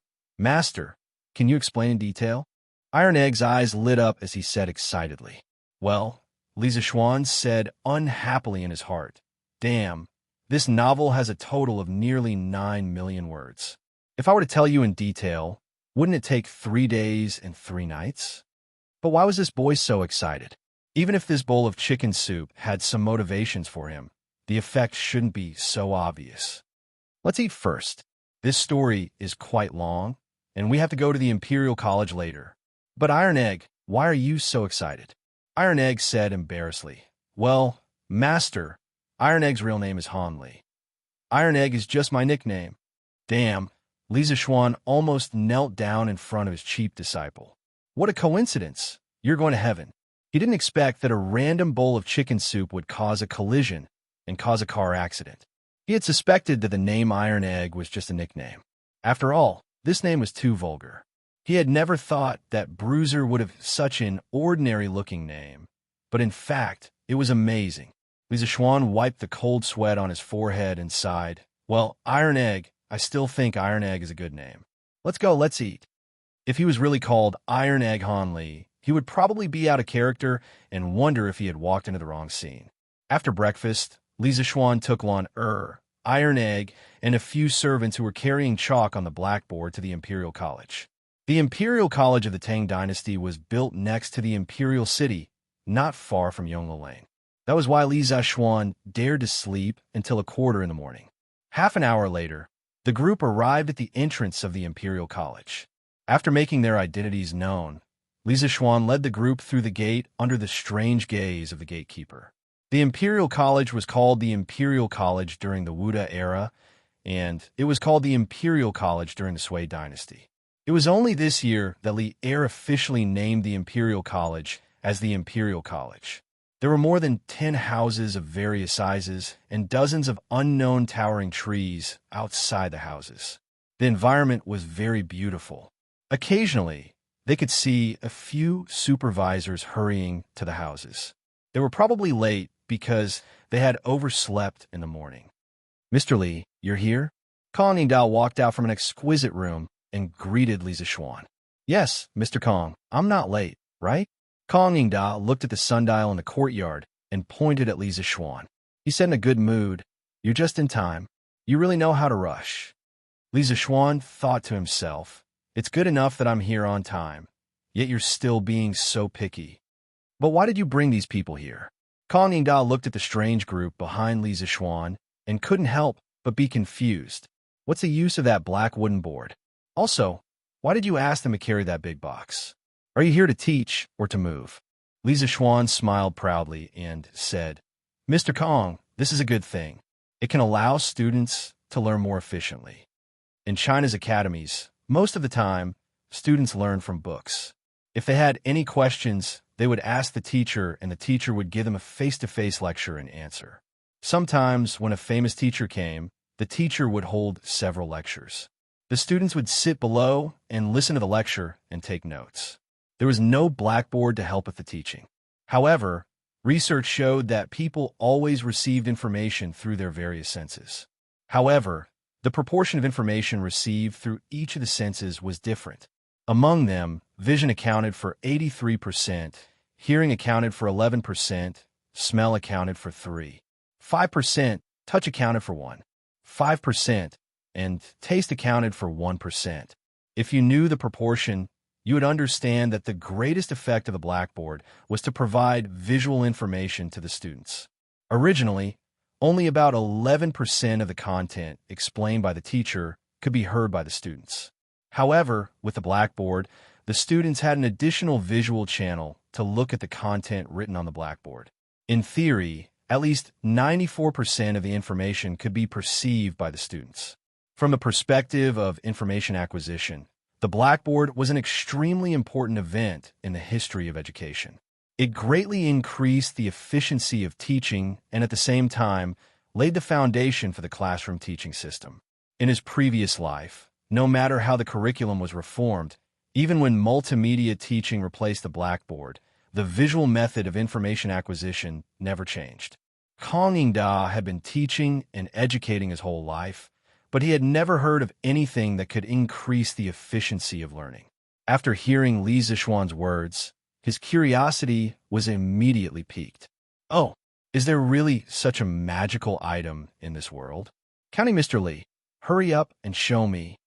can you explain in detail?" Iron Egg's eyes lit up as he said excitedly. "Well," Li Zixuan said unhappily in his heart, "damn, this novel has a total of nearly 9 million words. If I were to tell you in detail, wouldn't it take 3 days and 3 nights? But why was this boy so excited? Even if this bowl of chicken soup had some motivations for him, the effect shouldn't be so obvious. Let's eat first. This story is quite long, and we have to go to the Imperial College later. But Iron Egg, why are you so excited?" Iron Egg said embarrassedly, "Well, Master, Iron Egg's real name is Hanli. Iron Egg is just my nickname." Damn, Li Zixuan almost knelt down in front of his cheap disciple. What a coincidence. You're going to heaven. He didn't expect that a random bowl of chicken soup would cause a collision and cause a car accident. He had suspected that the name Iron Egg was just a nickname. After all, this name was too vulgar. He had never thought that Bruiser would have such an ordinary-looking name, but in fact, it was amazing. Li Zixuan wiped the cold sweat on his forehead and sighed. "Well, Iron Egg, I still think Iron Egg is a good name. Let's go, let's eat." If he was really called Iron Egg Hanli, he would probably be out of character and wonder if he had walked into the wrong scene. After breakfast, Li Zixuan took Lon Iron Egg, and a few servants who were carrying chalk on the blackboard to the Imperial College. The Imperial College of the Tang Dynasty was built next to the Imperial City, not far from Yongle Lane. That was why Li Zixuan dared to sleep until 1:15 in the morning. Half an hour later, the group arrived at the entrance of the Imperial College. After making their identities known, Li Zixuan led the group through the gate under the strange gaze of the gatekeeper. The Imperial College was called the Imperial College during the Wuda era, and it was called the Imperial College during the Sui Dynasty. It was only this year that Li officially named the Imperial College as the Imperial College. There were more than 10 houses of various sizes and dozens of unknown towering trees outside the houses. The environment was very beautiful. Occasionally, they could see a few supervisors hurrying to the houses. They were probably late because they had overslept in the morning. "Mr. Li, you're here?" Kong Ningdao walked out from an exquisite room and greeted Li Zixuan. "Yes, Mr. Kong, I'm not late, right?" Kong Ningdao looked at the sundial in the courtyard and pointed at Lisa Schwan. He said in a good mood, "You're just in time. You really know how to rush." Lisa Schwan thought to himself, "It's good enough that I'm here on time, yet you're still being so picky. But why did you bring these people here?" Kong Yingda looked at the strange group behind Lisa Schwan and couldn't help but be confused. What's the use of that black wooden board? Also, why did you ask them to carry that big box? Are you here to teach or to move? Lisa Schwan smiled proudly and said, "Mr. Kong, this is a good thing. It can allow students to learn more efficiently. In China's academies, most of the time, students learn from books. If they had any questions, they would ask the teacher, and the teacher would give them a face-to-face lecture and answer. Sometimes, when a famous teacher came, the teacher would hold several lectures. The students would sit below and listen to the lecture and take notes. There was no blackboard to help with the teaching. However, research showed that people always received information through their various senses. However, the proportion of information received through each of the senses was different. Among them, vision accounted for 83%, hearing accounted for 11%, smell accounted for 3%, 5%, touch accounted for 1%, 5%, and taste accounted for 1%. If you knew the proportion, you would understand that the greatest effect of the blackboard was to provide visual information to the students. Originally, only about 11% of the content explained by the teacher could be heard by the students. However, with the blackboard, the students had an additional visual channel to look at the content written on the blackboard. In theory, at least 94% of the information could be perceived by the students. From the perspective of information acquisition, the blackboard was an extremely important event in the history of education. It greatly increased the efficiency of teaching and at the same time laid the foundation for the classroom teaching system. In his previous life, no matter how the curriculum was reformed, even when multimedia teaching replaced the blackboard, the visual method of information acquisition never changed. Kong Yingda had been teaching and educating his whole life, but he had never heard of anything that could increase the efficiency of learning. After hearing Li Zixuan's words, his curiosity was immediately piqued. "Oh, is there really such a magical item in this world? County Mr. Li, hurry up and show me."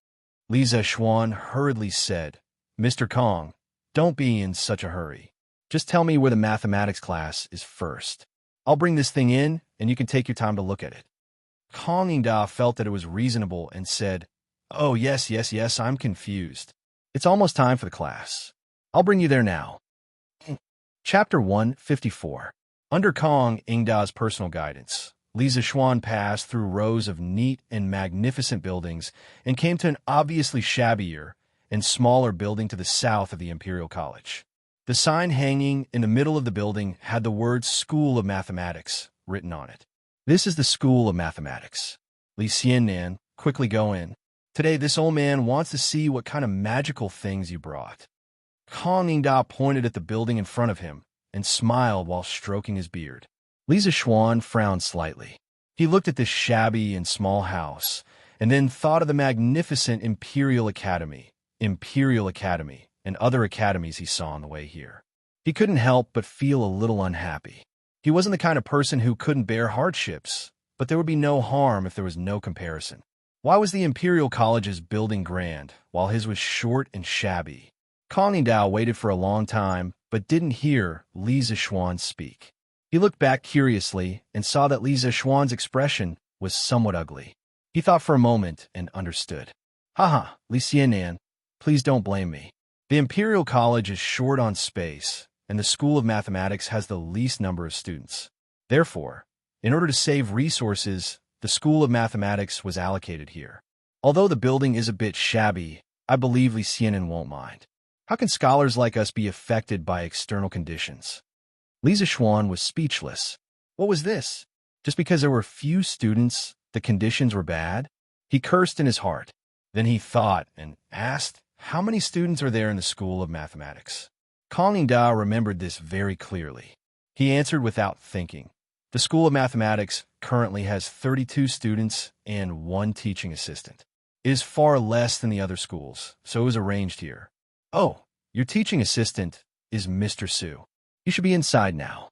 Li Zixuan hurriedly said, "Mr. Kong, don't be in such a hurry. Just tell me where the mathematics class is first. I'll bring this thing in, and you can take your time to look at it." Kong Yingda felt that it was reasonable and said, "Oh, yes, I'm confused. It's almost time for the class. I'll bring you there now." Chapter 154. Under Kong Yingda's personal guidance, Li Zixuan passed through rows of neat and magnificent buildings and came to an obviously shabbier and smaller building to the south of the Imperial College. The sign hanging in the middle of the building had the words "School of Mathematics" written on it. "This is the School of Mathematics. Li Xiannan, quickly go in. Today this old man wants to see what kind of magical things you brought." Kong Yingda pointed at the building in front of him and smiled while stroking his beard. Li Zixuan frowned slightly. He looked at this shabby and small house and then thought of the magnificent Imperial Academy, and other academies he saw on the way here. He couldn't help but feel a little unhappy. He wasn't the kind of person who couldn't bear hardships, but there would be no harm if there was no comparison. Why was the Imperial College's building grand, while his was short and shabby? Kong Yingda waited for a long time, but didn't hear Li Zixuan speak. He looked back curiously and saw that Li Zixuan's expression was somewhat ugly. He thought for a moment and understood. "Haha, Li Xiannan, please don't blame me. The Imperial College is short on space, and the School of Mathematics has the least number of students. Therefore, in order to save resources, the School of Mathematics was allocated here. Although the building is a bit shabby, I believe Li Xiannan won't mind. How can scholars like us be affected by external conditions?" Li Zixuan was speechless. What was this? Just because there were few students, the conditions were bad? He cursed in his heart. Then he thought and asked, "How many students are there in the School of Mathematics?" Kong Yingda remembered this very clearly. He answered without thinking. The School of Mathematics currently has 32 students and 1 teaching assistant. It is far less than the other schools, so it was arranged here. "Oh, your teaching assistant is Mr. Su. You should be inside now."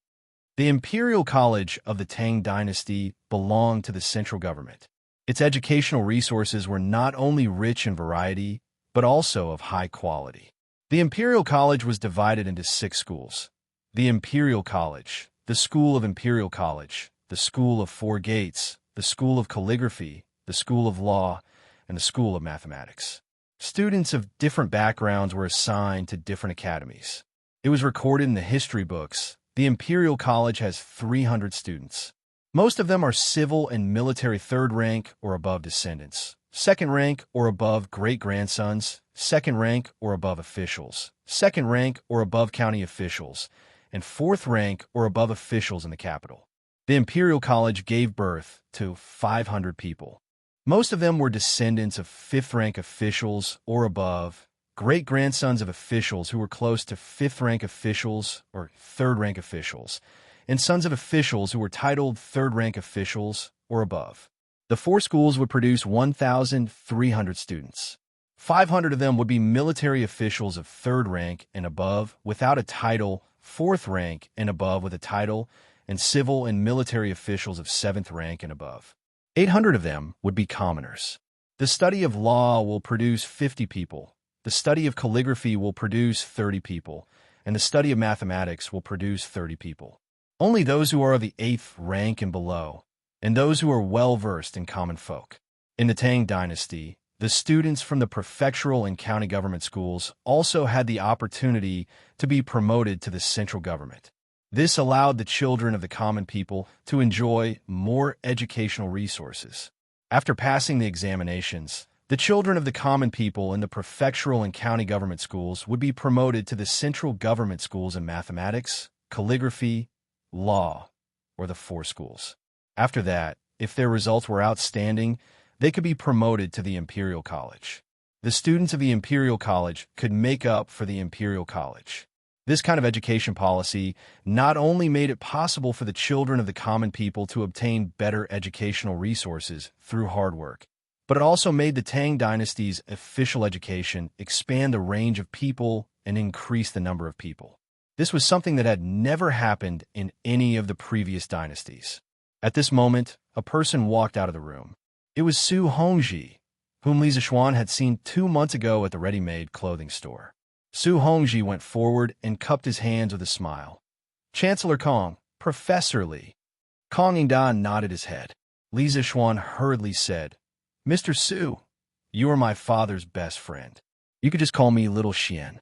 The Imperial College of the Tang Dynasty belonged to the central government. Its educational resources were not only rich in variety, but also of high quality. The Imperial College was divided into 6 schools. The Imperial College, the School of Imperial College, the School of Four Gates, the School of Calligraphy, the School of Law, and the School of Mathematics. Students of different backgrounds were assigned to different academies. It was recorded in the history books. The Imperial College has 300 students. Most of them are civil and military 3rd rank or above descendants, 2nd rank or above great-grandsons, 2nd rank or above officials, 2nd rank or above county officials, and 4th rank or above officials in the capital. The Imperial College gave birth to 500 people. Most of them were descendants of 5th rank officials or above, great-grandsons of officials who were close to 5th rank officials or 3rd rank officials, and sons of officials who were titled 3rd rank officials or above. The 4 schools would produce 1,300 students. 500 of them would be military officials of 3rd rank and above without a title, 4th rank and above with a title, and civil and military officials of 7th rank and above. 800 of them would be commoners. The study of law will produce 50 people. The study of calligraphy will produce 30 people, and the study of mathematics will produce 30 people. Only those who are of the 8th rank and below, and those who are well-versed in common folk. In the Tang Dynasty, the students from the prefectural and county government schools also had the opportunity to be promoted to the central government. This allowed the children of the common people to enjoy more educational resources. After passing the examinations, the children of the common people in the prefectural and county government schools would be promoted to the central government schools in mathematics, calligraphy, law, or the 4 schools. After that, if their results were outstanding, they could be promoted to the Imperial College. The students of the Imperial College could make up for the Imperial College. This kind of education policy not only made it possible for the children of the common people to obtain better educational resources through hard work, but it also made the Tang Dynasty's official education expand the range of people and increase the number of people. This was something that had never happened in any of the previous dynasties. At this moment, a person walked out of the room. It was Su Hongji, whom Li Zixuan had seen 2 months ago at the ready-made clothing store. Su Hongji went forward and cupped his hands with a smile. "Chancellor Kong, Professor Li." Kong Yingda nodded his head. Li Zixuan hurriedly said, "Mr. Su, you are my father's best friend. You could just call me Little Xian."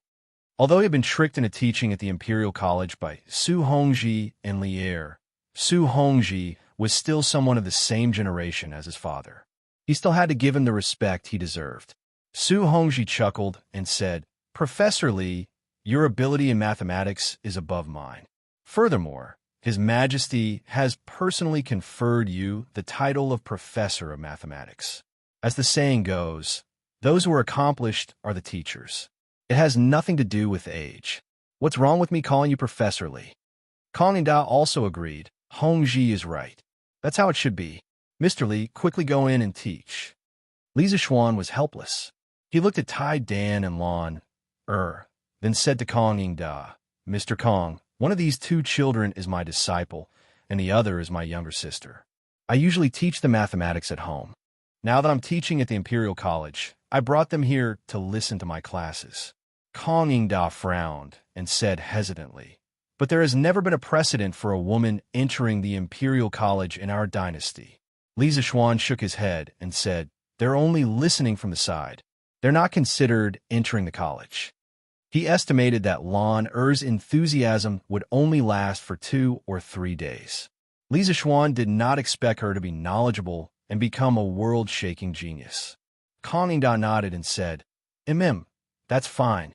Although he had been tricked into teaching at the Imperial College by Su Hongji and Li Er, Su Hongji was still someone of the same generation as his father. He still had to give him the respect he deserved. Su Hongji chuckled and said, "Professor Li, your ability in mathematics is above mine. Furthermore, His Majesty has personally conferred you the title of Professor of Mathematics. As the saying goes, those who are accomplished are the teachers. It has nothing to do with age. What's wrong with me calling you Professor Li?" Kong and Da also agreed. Hongji is right. That's how it should be. Mr. Li, quickly go in and teach. Li Zixuan was helpless. He looked at Tai Dan and Lan then said to Kong Yingda, "Mr. Kong, one of these 2 children is my disciple, and the other is my younger sister. I usually teach them mathematics at home. Now that I'm teaching at the Imperial College, I brought them here to listen to my classes." Kong Yingda frowned and said hesitantly, "But there has never been a precedent for a woman entering the Imperial College in our dynasty." Li Zixuan shook his head and said, "They're only listening from the side. They're not considered entering the college." He estimated that Lan Er's enthusiasm would only last for 2 or 3 days. Li Zixuan did not expect her to be knowledgeable and become a world-shaking genius. Kong Yingda nodded and said, That's fine."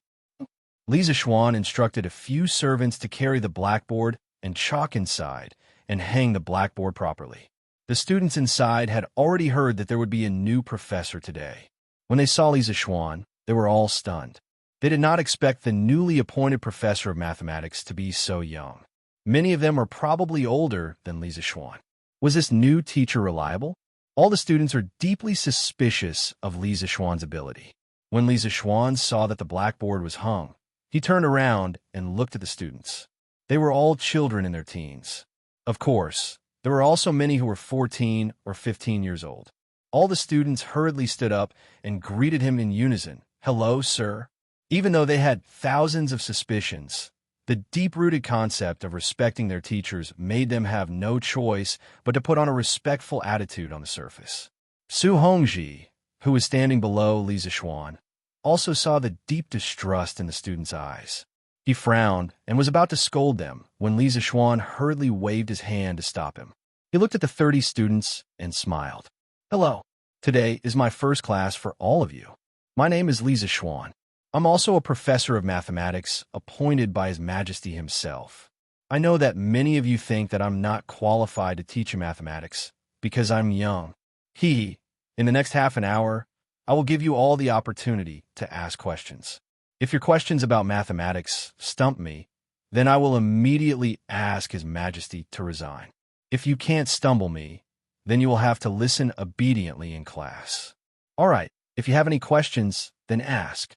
Li Zixuan instructed a few servants to carry the blackboard and chalk inside and hang the blackboard properly. The students inside had already heard that there would be a new professor today. When they saw Li Zixuan, they were all stunned. They did not expect the newly appointed professor of mathematics to be so young. Many of them are probably older than Li Zixuan. Was this new teacher reliable? All the students are deeply suspicious of Li Zixuan's ability. When Li Zixuan saw that the blackboard was hung, he turned around and looked at the students. They were all children in their teens. Of course, there were also many who were 14 or 15 years old. All the students hurriedly stood up and greeted him in unison. "Hello, sir." Even though they had thousands of suspicions, the deep-rooted concept of respecting their teachers made them have no choice but to put on a respectful attitude on the surface. Su Hongji, who was standing below Li Zixuan, also saw the deep distrust in the students' eyes. He frowned and was about to scold them when Li Zixuan hurriedly waved his hand to stop him. He looked at the 30 students and smiled. "Hello. Today is my first class for all of you. My name is Li Zixuan. I'm also a professor of mathematics appointed by His Majesty himself. I know that many of you think that I'm not qualified to teach you mathematics because I'm young. In the next half an hour, I will give you all the opportunity to ask questions. If your questions about mathematics stump me, then I will immediately ask His Majesty to resign. If you can't stumble me, then you will have to listen obediently in class. All right, if you have any questions, then ask."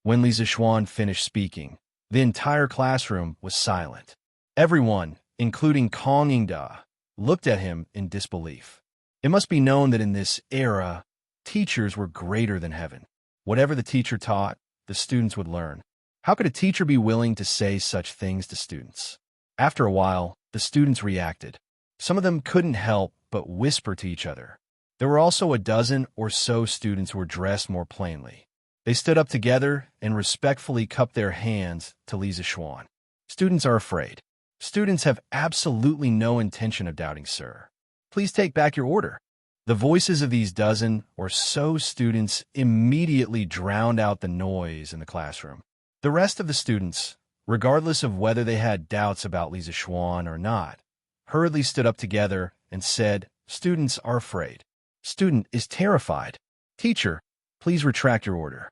When Li Zixuan finished speaking, the entire classroom was silent. Everyone, including Kong Yingda, looked at him in disbelief. It must be known that in this era, teachers were greater than heaven. Whatever the teacher taught, the students would learn. How could a teacher be willing to say such things to students? After a while, the students reacted. Some of them couldn't help but whisper to each other. There were also a dozen or so students who were dressed more plainly. They stood up together and respectfully cupped their hands to Li Zixuan. "Students are afraid. Students have absolutely no intention of doubting, sir. Please take back your order." The voices of these dozen or so students immediately drowned out the noise in the classroom. The rest of the students, regardless of whether they had doubts about Li Zixuan or not, hurriedly stood up together and said, "Students are afraid. Student is terrified. Teacher, please retract your order."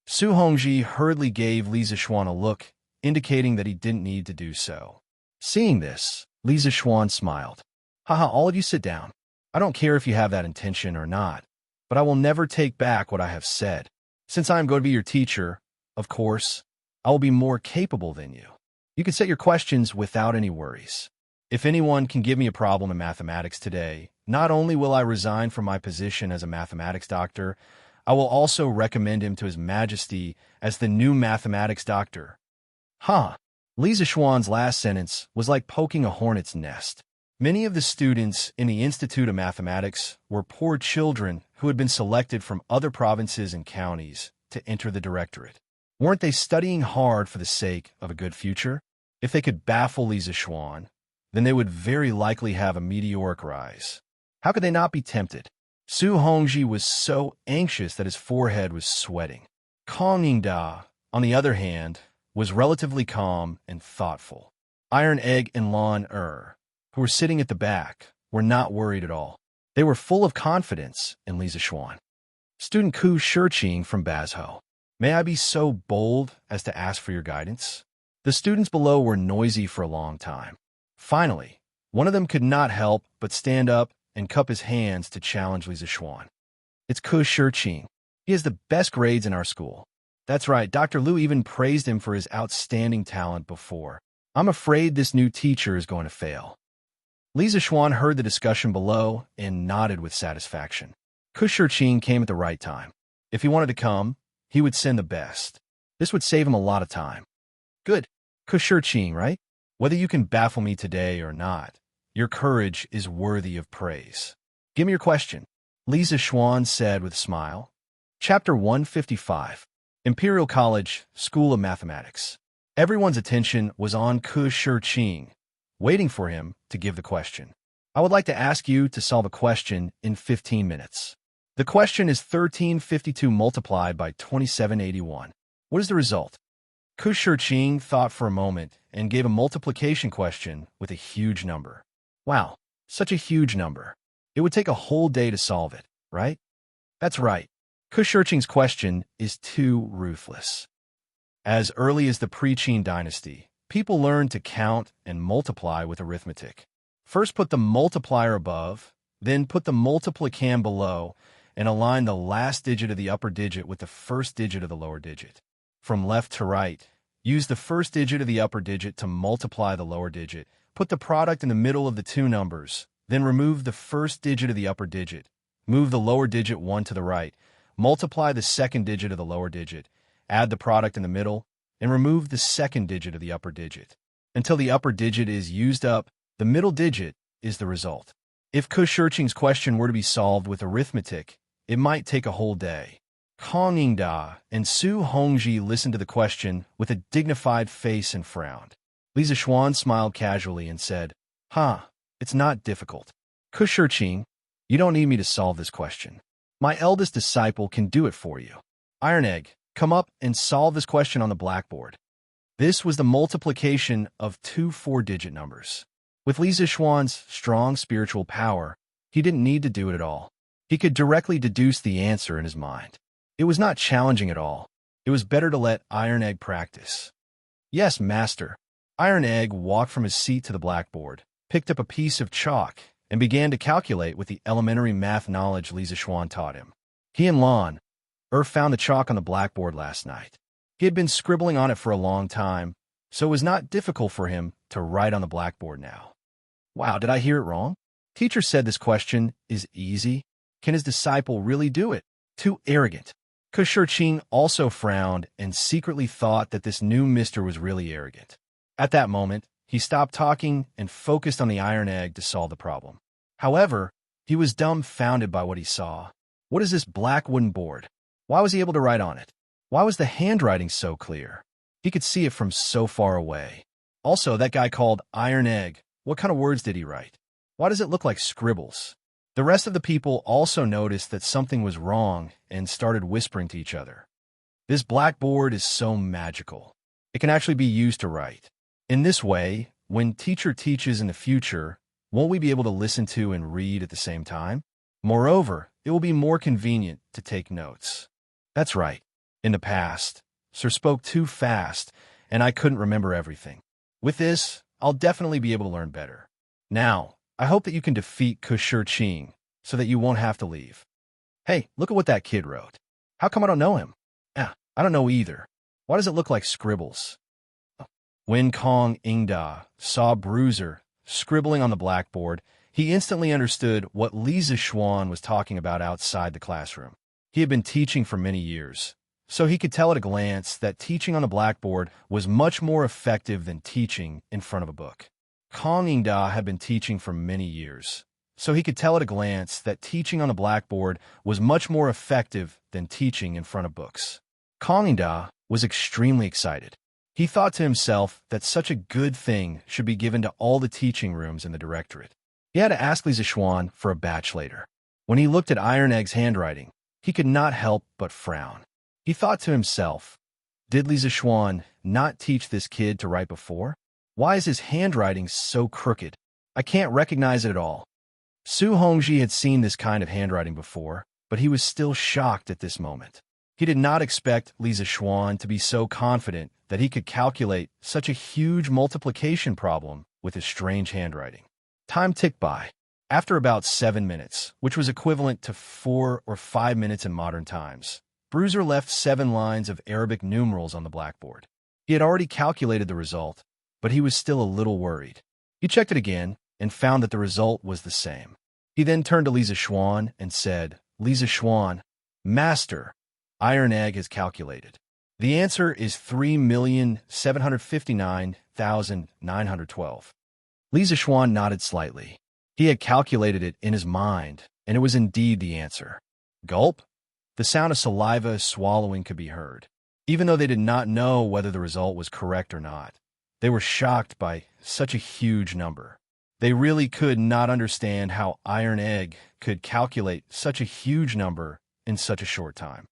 Su Hongji hurriedly gave Li Zixuan a look, indicating that he didn't need to do so. Seeing this, Li Zixuan smiled. "Haha, all of you sit down. I don't care if you have that intention or not, but I will never take back what I have said. Since I am going to be your teacher, of course, I will be more capable than you. You can set your questions without any worries. If anyone can give me a problem in mathematics today, not only will I resign from my position as a mathematics doctor, I will also recommend him to His Majesty as the new mathematics doctor." Li Zixuan's last sentence was like poking a hornet's nest. Many of the students in the Institute of Mathematics were poor children who had been selected from other provinces and counties to enter the directorate. Weren't they studying hard for the sake of a good future? If they could baffle Li Zixuan, then they would very likely have a meteoric rise. How could they not be tempted? Su Hongji was so anxious that his forehead was sweating. Kong Yingda, on the other hand, was relatively calm and thoughtful. Iron Egg and Lan who were sitting at the back, were not worried at all. They were full of confidence in Li Zixuan. "Student Ku Shiqing from Bazhou, may I be so bold as to ask for your guidance?" The students below were noisy for a long time. Finally, one of them could not help but stand up and cup his hands to challenge Li Zixuan. "It's Ku Shiqing. He has the best grades in our school. That's right, Dr. Liu even praised him for his outstanding talent before. I'm afraid this new teacher is going to fail." Li Zixuan heard the discussion below and nodded with satisfaction. Ku Shiqing came at the right time. If he wanted to come, he would send the best. This would save him a lot of time. "Good. Ku Shiqing, right? Whether you can baffle me today or not, your courage is worthy of praise. Give me your question," Li Zixuan said with a smile. Chapter 155, Imperial College, School of Mathematics. Everyone's attention was on Ku Shiqing, waiting for him to give the question. "I would like to ask you to solve a question in 15 minutes. The question is 1352 multiplied by 2781. What is the result?" Ku Shiqing thought for a moment and gave a multiplication question with a huge number. Wow, such a huge number. It would take a whole day to solve it, right? That's right. Ku Shiqing's question is too ruthless. As early as the pre-Qin dynasty, people learned to count and multiply with arithmetic. First put the multiplier above, then put the multiplicand below, and align the last digit of the upper digit with the first digit of the lower digit. From left to right, Use the first digit of the upper digit to multiply the lower digit. Put the product in the middle of the two numbers. Then remove the first digit of the upper digit. Move the lower digit 1 to the right. Multiply the second digit of the lower digit. Add the product in the middle, and remove the second digit of the upper digit. Until the upper digit is used up, the middle digit is the result. If Kushirching's question were to be solved with arithmetic, it might take a whole day. Kong Yingda and Su Hongji listened to the question with a dignified face and frowned. Li Zixuan smiled casually and said, it's not difficult. Kushirching, you don't need me to solve this question. My eldest disciple can do it for you. Iron Egg, come up and solve this question on the blackboard. This was the multiplication of two 4-digit numbers. With Li Zixuan's strong spiritual power, he didn't need to do it at all. He could directly deduce the answer in his mind. It was not challenging at all. It was better to let Iron Egg practice. Yes, master. Iron Egg walked from his seat to the blackboard, picked up a piece of chalk, and began to calculate with the elementary math knowledge Li Zixuan taught him. He and Lan found the chalk on the blackboard last night. He had been scribbling on it for a long time, so it was not difficult for him to write on the blackboard now. Wow, did I hear it wrong? Teacher said this question is easy. Can his disciple really do it? Too arrogant. Kushirching also frowned and secretly thought that this new mister was really arrogant. At that moment, he stopped talking and focused on the Iron Egg to solve the problem. However, he was dumbfounded by what he saw. What is this black wooden board? Why was he able to write on it? Why was the handwriting so clear? He could see it from so far away. Also, that guy called Iron Egg, what kind of words did he write? Why does it look like scribbles? The rest of the people also noticed that something was wrong and started whispering to each other. This blackboard is so magical. It can actually be used to write. In this way, when teacher teaches in the future, won't we be able to listen to and read at the same time? Moreover, it will be more convenient to take notes. That's right. In the past, Sir spoke too fast, and I couldn't remember everything. With this, I'll definitely be able to learn better. Now, I hope that you can defeat Kushirching so that you won't have to leave. Hey, look at what that kid wrote. How come I don't know him? I don't know either. Why does it look like scribbles? When Kong Yingda saw Bruiser scribbling on the blackboard, he instantly understood what Li Zixuan was talking about outside the classroom. He had been teaching for many years, so he could tell at a glance that teaching on the blackboard was much more effective than teaching in front of a book. Kong Yingda had been teaching for many years, so he could tell at a glance that teaching on the blackboard was much more effective than teaching in front of books. Kong Yingda was extremely excited. He thought to himself that such a good thing should be given to all the teaching rooms in the directorate. He had to ask Li Zixuan for a batch later. When he looked at Iron Egg's handwriting, he could not help but frown. He thought to himself, did Li Zixuan not teach this kid to write before? Why is his handwriting so crooked? I can't recognize it at all. Su Hongji had seen this kind of handwriting before, but he was still shocked at this moment. He did not expect Li Zixuan to be so confident that he could calculate such a huge multiplication problem with his strange handwriting. Time ticked by. After about 7 minutes, which was equivalent to 4 or 5 minutes in modern times, Bruiser left 7 lines of Arabic numerals on the blackboard. He had already calculated the result, but he was still a little worried. He checked it again and found that the result was the same. He then turned to Li Zixuan and said, Li Zixuan, Master, Iron Egg has calculated. The answer is 3,759,912. Li Zixuan nodded slightly. He had calculated it in his mind, and it was indeed the answer. Gulp! The sound of saliva swallowing could be heard. Even though they did not know whether the result was correct or not, they were shocked by such a huge number. They really could not understand how Iron Egg could calculate such a huge number in such a short time.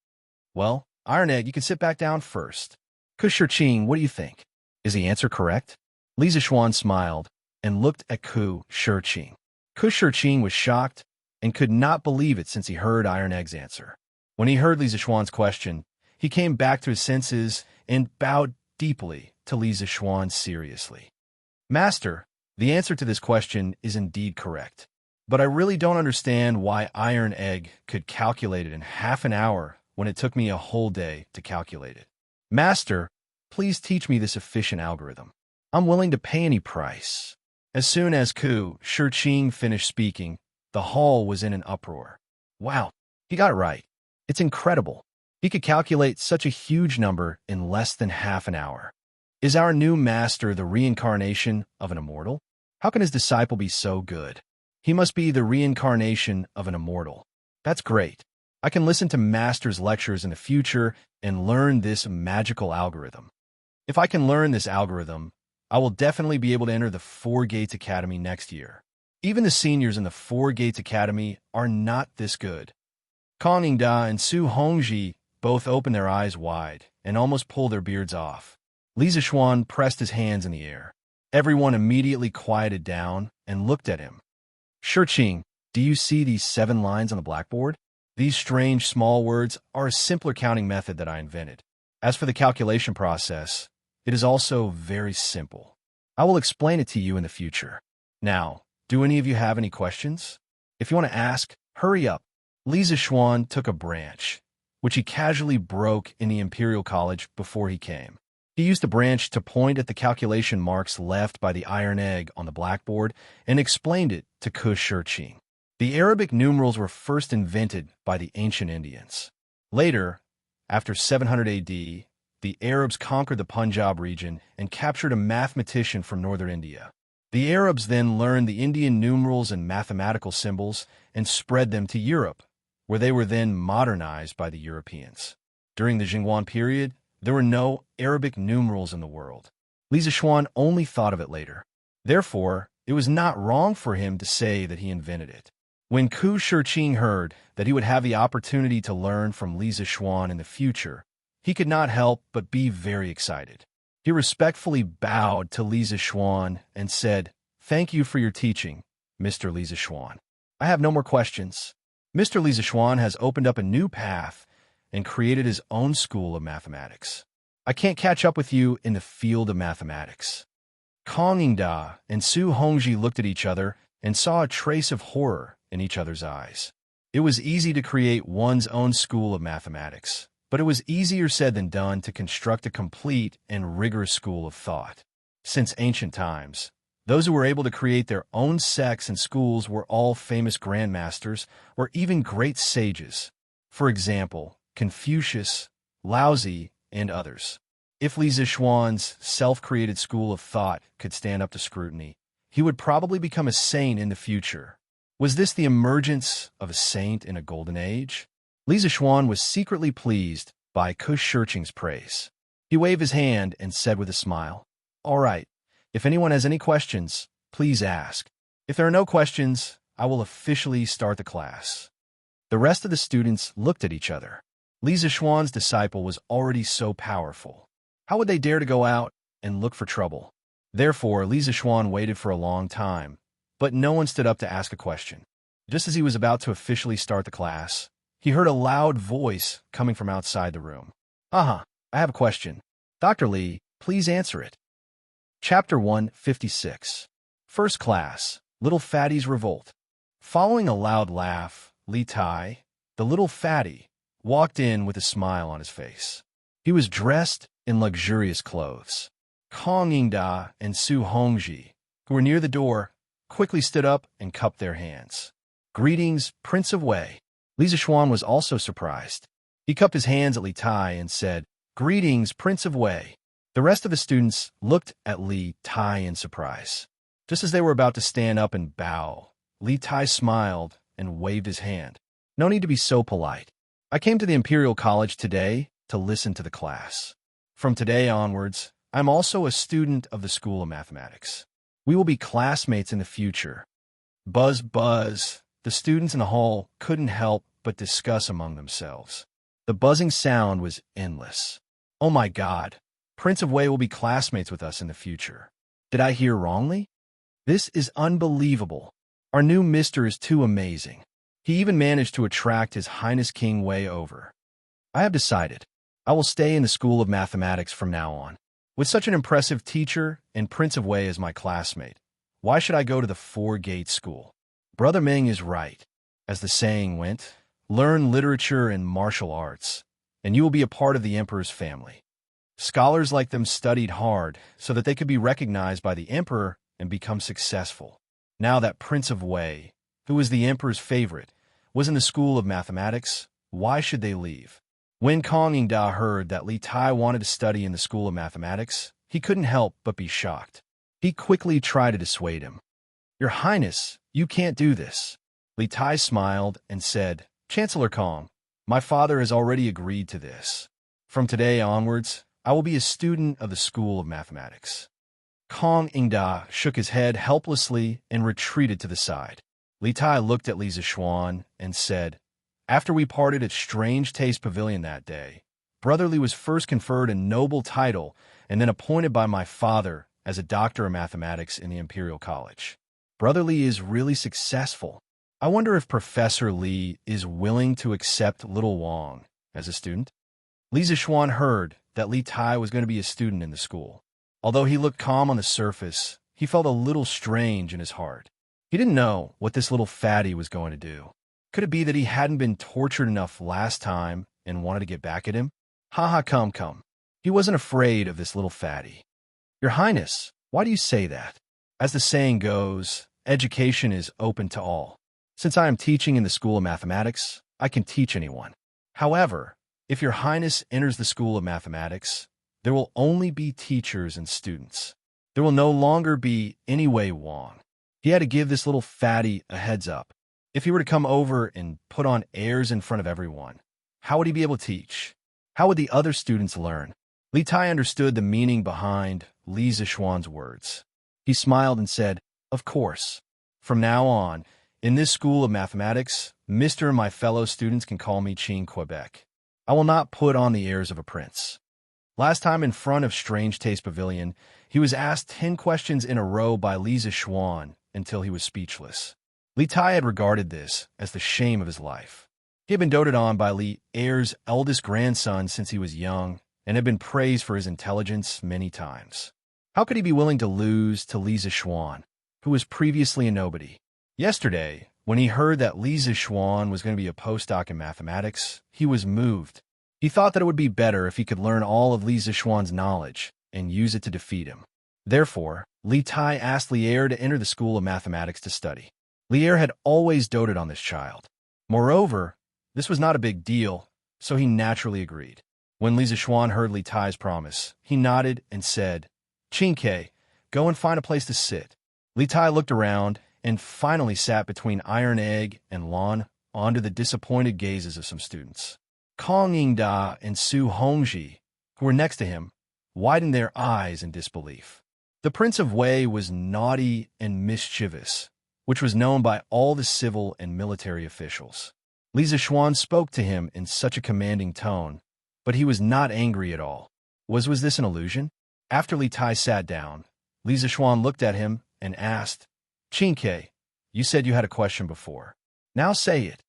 Well, Iron Egg, you can sit back down first. Kushirching, what do you think? Is the answer correct? Li Zixuan smiled and looked at Kushirching. Kushirching was shocked and could not believe it since he heard Iron Egg's answer. When he heard Li Zixuan's question, he came back to his senses and bowed deeply to Li Zixuan seriously. Master, the answer to this question is indeed correct, but I really don't understand why Iron Egg could calculate it in half an hour when it took me a whole day to calculate it. Master, please teach me this efficient algorithm. I'm willing to pay any price." As soon as Ku Shiqing finished speaking, the hall was in an uproar. Wow, he got it right. It's incredible. He could calculate such a huge number in less than half an hour. Is our new master the reincarnation of an immortal? How can his disciple be so good? He must be the reincarnation of an immortal. That's great. I can listen to master's lectures in the future and learn this magical algorithm. If I can learn this algorithm, I will definitely be able to enter the Four Gates Academy next year. Even the seniors in the Four Gates Academy are not this good. Kang Yingda and Su Hongji both opened their eyes wide and almost pulled their beards off. Li Zixuan pressed his hands in the air. Everyone immediately quieted down and looked at him. "Shiqing, do you see these 7 lines on the blackboard? These strange small words are a simpler counting method that I invented. As for the calculation process, it is also very simple. I will explain it to you in the future. Now, do any of you have any questions? If you want to ask, hurry up." Li Zixuan took a branch, which he casually broke in the Imperial College before he came. He used the branch to point at the calculation marks left by the iron egg on the blackboard and explained it to Ku Shiqing. The Arabic numerals were first invented by the ancient Indians. Later, after 700 AD, the Arabs conquered the Punjab region and captured a mathematician from northern India. The Arabs then learned the Indian numerals and mathematical symbols and spread them to Europe, where they were then modernized by the Europeans. During the Jingguan period, there were no Arabic numerals in the world. Li Zixuan only thought of it later. Therefore, it was not wrong for him to say that he invented it. When Ku Shiqing heard that he would have the opportunity to learn from Li Zixuan in the future, he could not help but be very excited. He respectfully bowed to Li Zixuan and said, "Thank you for your teaching, Mr. Li Zixuan. I have no more questions." Mr. Li Zixuan has opened up a new path and created his own school of mathematics. I can't catch up with you in the field of mathematics. Kang Yingda and Su Hongji looked at each other and saw a trace of horror in each other's eyes. It was easy to create one's own school of mathematics, but it was easier said than done to construct a complete and rigorous school of thought. Since ancient times, those who were able to create their own sects and schools were all famous grandmasters or even great sages. For example, Confucius, Laozi, and others. If Li Zixuan's self-created school of thought could stand up to scrutiny, he would probably become a saint in the future. Was this the emergence of a saint in a golden age? Li Zixuan was secretly pleased by Ku Shiqing's praise. He waved his hand and said with a smile, "All right, if anyone has any questions, please ask. If there are no questions, I will officially start the class." The rest of the students looked at each other. Li Zixuan's disciple was already so powerful. How would they dare to go out and look for trouble? Therefore, Li Zixuan waited for a long time, but no one stood up to ask a question. Just as he was about to officially start the class, he heard a loud voice coming from outside the room. I have a question. Dr. Li, please answer it." Chapter 156. First Class, Little Fatty's Revolt. Following a loud laugh, Li Tai, the little fatty, walked in with a smile on his face. He was dressed in luxurious clothes. Kang Yingda and Su Hongji, who were near the door, quickly stood up and cupped their hands. "Greetings, Prince of Wei." Li Zixuan was also surprised. He cupped his hands at Li Tai and said, "Greetings, Prince of Wei." The rest of the students looked at Li Tai in surprise. Just as they were about to stand up and bow, Li Tai smiled and waved his hand. "No need to be so polite. I came to the Imperial College today to listen to the class. From today onwards, I'm also a student of the School of Mathematics. We will be classmates in the future." Buzz, buzz. The students in the hall couldn't help but discuss among themselves. The buzzing sound was endless. "Oh my God, Prince of Wei will be classmates with us in the future. Did I hear wrongly? This is unbelievable. Our new mister is too amazing. He even managed to attract His Highness King Wei over. I have decided. I will stay in the School of Mathematics from now on. With such an impressive teacher and Prince of Wei as my classmate, why should I go to the Four-Gate School? Brother Ming is right. As the saying went, learn literature and martial arts, and you will be a part of the Emperor's family. Scholars like them studied hard so that they could be recognized by the emperor and become successful. Now that Prince of Wei, who was the emperor's favorite, was in the school of mathematics, why should they leave? When Kong Yingda heard that Li Tai wanted to study in the school of mathematics, he couldn't help but be shocked. He quickly tried to dissuade him. "Your Highness, you can't do this." Li Tai smiled and said, "Chancellor Kong, my father has already agreed to this. From today onwards, I will be a student of the School of Mathematics." Kong Yingda shook his head helplessly and retreated to the side. Li Tai looked at Li Zishuan and said, "After we parted at Strange Taste Pavilion that day, Brother Li was first conferred a noble title and then appointed by my father as a doctor of mathematics in the Imperial College. Brother Li is really successful. I wonder if Professor Li is willing to accept little Wang as a student." Li Zishuan heard that Li Tai was going to be a student in the school. Although he looked calm on the surface, he felt a little strange in his heart. He didn't know what this little fatty was going to do. Could it be that he hadn't been tortured enough last time and wanted to get back at him? Come. He wasn't afraid of this little fatty. "Your Highness, why do you say that? As the saying goes, education is open to all. Since I am teaching in the School of Mathematics, I can teach anyone. However, if Your Highness enters the School of Mathematics, there will only be teachers and students. There will no longer be any Wei Wang." He had to give this little fatty a heads up. If he were to come over and put on airs in front of everyone, how would he be able to teach? How would the other students learn? Li Tai understood the meaning behind Li Zishuan's words. He smiled and said, "Of course. From now on, in this School of Mathematics, Mr. and my fellow students can call me Qin Quebec. I will not put on the airs of a prince." Last time in front of Strange Taste Pavilion, he was asked 10 questions in a row by Li Zishuan until he was speechless. Li Tai had regarded this as the shame of his life. He had been doted on by Li Er's eldest grandson since he was young and had been praised for his intelligence many times. How could he be willing to lose to Li Zishuan, who was previously a nobody? Yesterday, when he heard that Li Zishuan was going to be a postdoc in mathematics, he was moved. He thought that it would be better if he could learn all of Li Zishuan's knowledge and use it to defeat him. Therefore, Li Tai asked Li Er to enter the School of Mathematics to study. Li Er had always doted on this child. Moreover, this was not a big deal, so he naturally agreed. When Li Zishuan heard Li Tai's promise, he nodded and said, "Qin Ke, go and find a place to sit." Li Tai looked around and finally sat between Iron Egg and Lon under the disappointed gazes of some students. Kong Yingda and Su Hongji, who were next to him, widened their eyes in disbelief. The Prince of Wei was naughty and mischievous, which was known by all the civil and military officials. Li Zishuan spoke to him in such a commanding tone, but he was not angry at all. Was this an illusion? After Li Tai sat down, Li Zishuan looked at him and asked, "Qin Ke, you said you had a question before. Now say it."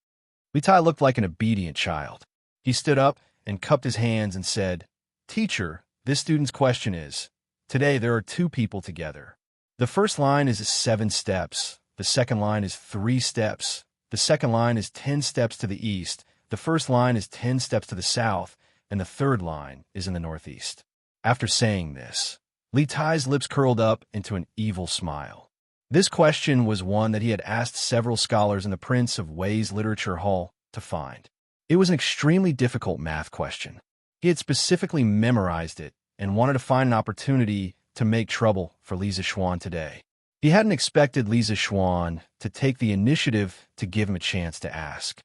Li Tai looked like an obedient child. He stood up and cupped his hands and said, "Teacher, this student's question is, today there are 2 people together. The first line is 7 steps. The second line is 3 steps. The second line is 10 steps to the east. The first line is 10 steps to the south. And the third line is in the northeast." After saying this, Li Tai's lips curled up into an evil smile. This question was one that he had asked several scholars in the Prince of Wei's Literature Hall to find. It was an extremely difficult math question. He had specifically memorized it and wanted to find an opportunity to make trouble for Li Zishuan today. He hadn't expected Li Zishuan to take the initiative to give him a chance to ask.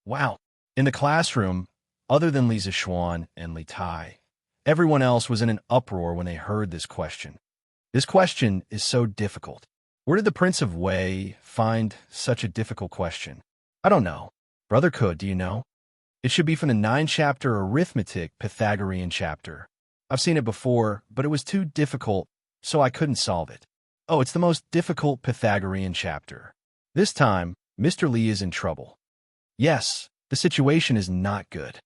Wow. In the classroom, other than Li Zishuan and Li Tai, everyone else was in an uproar when they heard this question. This question is so difficult. Where did the Prince of Wei find such a difficult question? I don't know. Brother Could, do you know? It should be from the 9-chapter arithmetic Pythagorean chapter. I've seen it before, but it was too difficult, so I couldn't solve it. Oh, it's the most difficult Pythagorean chapter. This time, Mr. Li is in trouble. Yes, the situation is not good.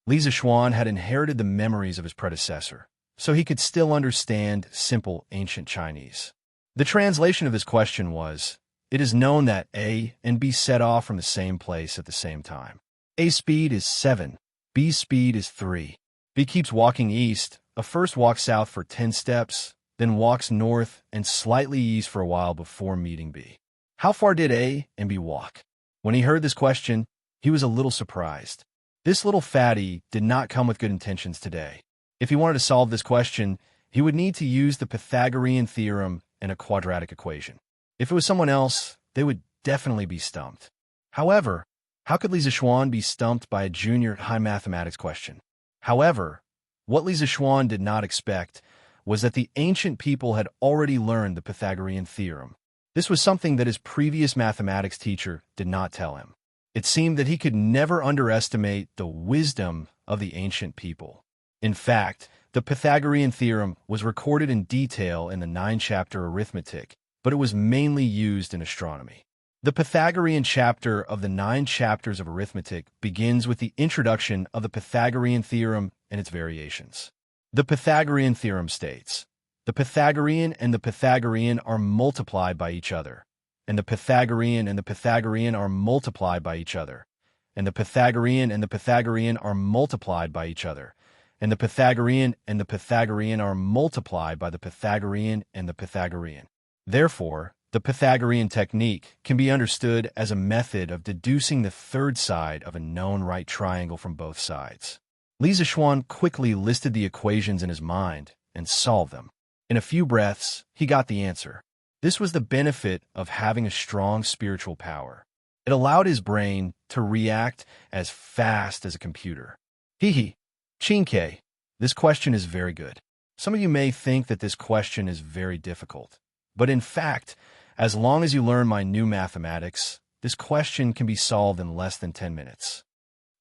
Li Zishuan had inherited the memories of his predecessor, so he could still understand simple ancient Chinese. The translation of this question was, it is known that A and B set off from the same place at the same time. A's speed is 7, B's speed is 3. B keeps walking east, first walks south for 10 steps, then walks north and slightly east for a while before meeting B. How far did A and B walk? When he heard this question, he was a little surprised. This little fatty did not come with good intentions today. If he wanted to solve this question, he would need to use the Pythagorean theorem and a quadratic equation. If it was someone else, they would definitely be stumped. However, how could Lisa Schwann be stumped by a junior high mathematics question? However, what Lisa Schwann did not expect was that the ancient people had already learned the Pythagorean theorem. This was something that his previous mathematics teacher did not tell him. It seemed that he could never underestimate the wisdom of the ancient people. In fact, the Pythagorean theorem was recorded in detail in the 9-chapter arithmetic, but it was mainly used in astronomy. The Pythagorean chapter of the 9 chapters of arithmetic begins with the introduction of the Pythagorean theorem and its variations. The Pythagorean theorem states, the Pythagorean and the Pythagorean are multiplied by each other, and the Pythagorean and the Pythagorean are multiplied by each other, and the Pythagorean and the Pythagorean are multiplied by each other, and the Pythagorean and the Pythagorean are multiplied by the Pythagorean and the Pythagorean. Therefore, the Pythagorean technique can be understood as a method of deducing the third side of a known right triangle from both sides. Lisa Schwann quickly listed the equations in his mind and solved them. In a few breaths, he got the answer. This was the benefit of having a strong spiritual power. It allowed his brain to react as fast as a computer. Chinke, this question is very good. Some of you may think that this question is very difficult, but in fact, as long as you learn my new mathematics, this question can be solved in less than 10 minutes.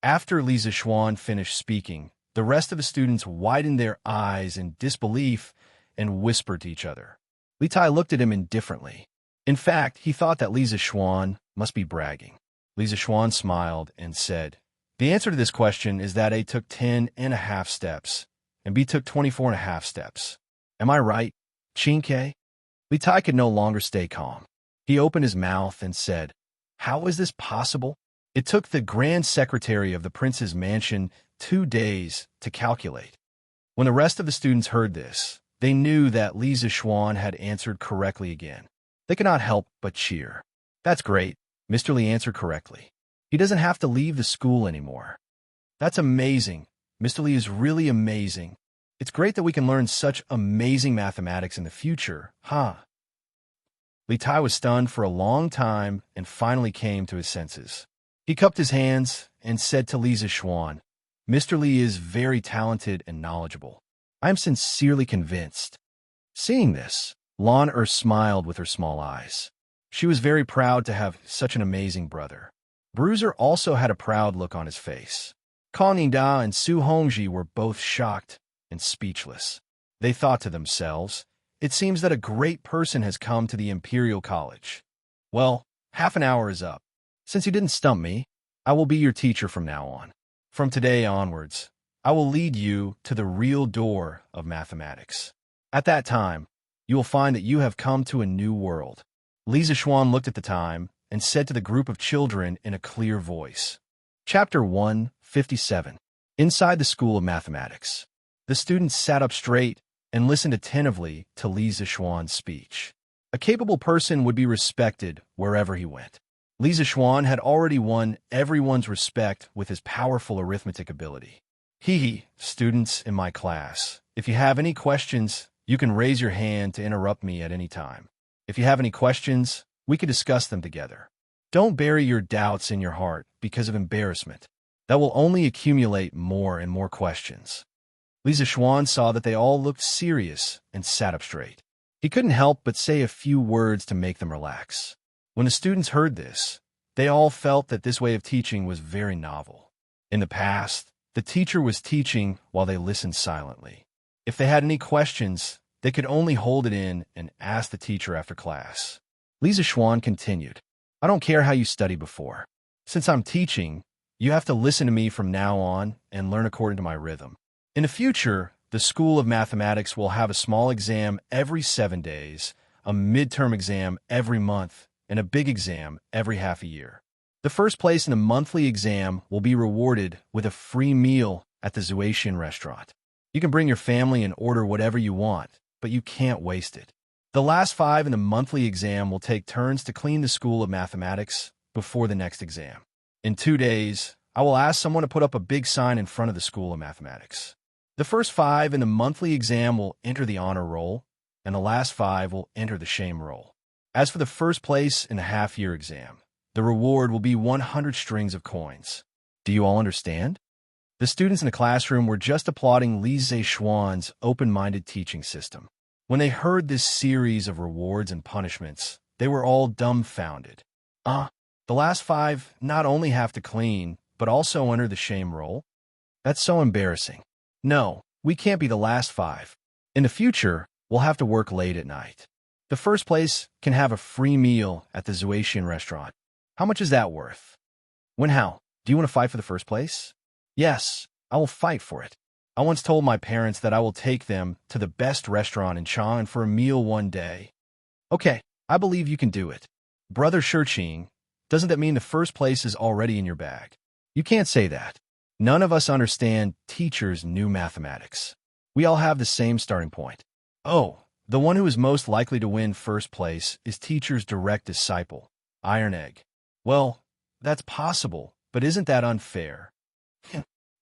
After Lisa Schwann finished speaking, the rest of the students widened their eyes in disbelief and whispered to each other. Li Tai looked at him indifferently. In fact, he thought that Lisa Schwann must be bragging. Lisa Schwann smiled and said, the answer to this question is that A took 10.5 steps, and B took 24.5 steps. Am I right, Chinke? Li Tai could no longer stay calm. He opened his mouth and said, how is this possible? It took the grand secretary of the prince's mansion 2 days to calculate. When the rest of the students heard this, they knew that Lisa Schwann had answered correctly again. They could not help but cheer. That's great, Mr. Li answered correctly. He doesn't have to leave the school anymore. That's amazing. Mr. Li is really amazing. It's great that we can learn such amazing mathematics in the future, huh? Li Tai was stunned for a long time and finally came to his senses. He cupped his hands and said to Lisa Schwann, Mr. Li is very talented and knowledgeable. I am sincerely convinced. Seeing this, Lan Er smiled with her small eyes. She was very proud to have such an amazing brother. Bruiser also had a proud look on his face. Kang Ningda and Su Hongji were both shocked and speechless. They thought to themselves, it seems that a great person has come to the Imperial College. Well, half an hour is up. Since you didn't stump me, I will be your teacher from now on. From today onwards, I will lead you to the real door of mathematics. At that time, you will find that you have come to a new world. Lisa Schwann looked at the time and said to the group of children in a clear voice. Chapter 157. Inside the School of Mathematics. The students sat up straight and listened attentively to Lisa Schwann's speech. A capable person would be respected wherever he went. Lisa Schwann had already won everyone's respect with his powerful arithmetic ability. Students in my class, if you have any questions, you can raise your hand to interrupt me at any time. If you have any questions, we can discuss them together. Don't bury your doubts in your heart because of embarrassment. That will only accumulate more and more questions. Lisa Schwann saw that they all looked serious and sat up straight. He couldn't help but say a few words to make them relax. When the students heard this, they all felt that this way of teaching was very novel. In the past, the teacher was teaching while they listened silently. If they had any questions, they could only hold it in and ask the teacher after class. Lisa Schwann continued, I don't care how you studied before. Since I'm teaching, you have to listen to me from now on and learn according to my rhythm. In the future, the School of Mathematics will have a small exam every 7 days, a midterm exam every month, and a big exam every half a year. The first place in the monthly exam will be rewarded with a free meal at the Zuatian restaurant. You can bring your family and order whatever you want, but you can't waste it. The last 5 in the monthly exam will take turns to clean the School of Mathematics before the next exam. In 2 days, I will ask someone to put up a big sign in front of the School of Mathematics. The first 5 in the monthly exam will enter the honor roll, and the last 5 will enter the shame roll. As for the first place in the half-year exam, the reward will be 100 strings of coins. Do you all understand? The students in the classroom were just applauding Lise Schwann's open-minded teaching system. When they heard this series of rewards and punishments, they were all dumbfounded. The last 5 not only have to clean, but also enter the shame roll? That's so embarrassing. No, we can't be the last 5. In the future, we'll have to work late at night. The first place can have a free meal at the Zuatian restaurant. How much is that worth? Wenhao, do you want to fight for the first place? Yes, I will fight for it. I once told my parents that I will take them to the best restaurant in Chang'an for a meal one day. Okay, I believe you can do it. Brother Shirqing, doesn't that mean the first place is already in your bag? You can't say that. None of us understand teachers' new mathematics. We all have the same starting point. Oh, the one who is most likely to win first place is teacher's direct disciple, Iron Egg. Well, that's possible, but isn't that unfair?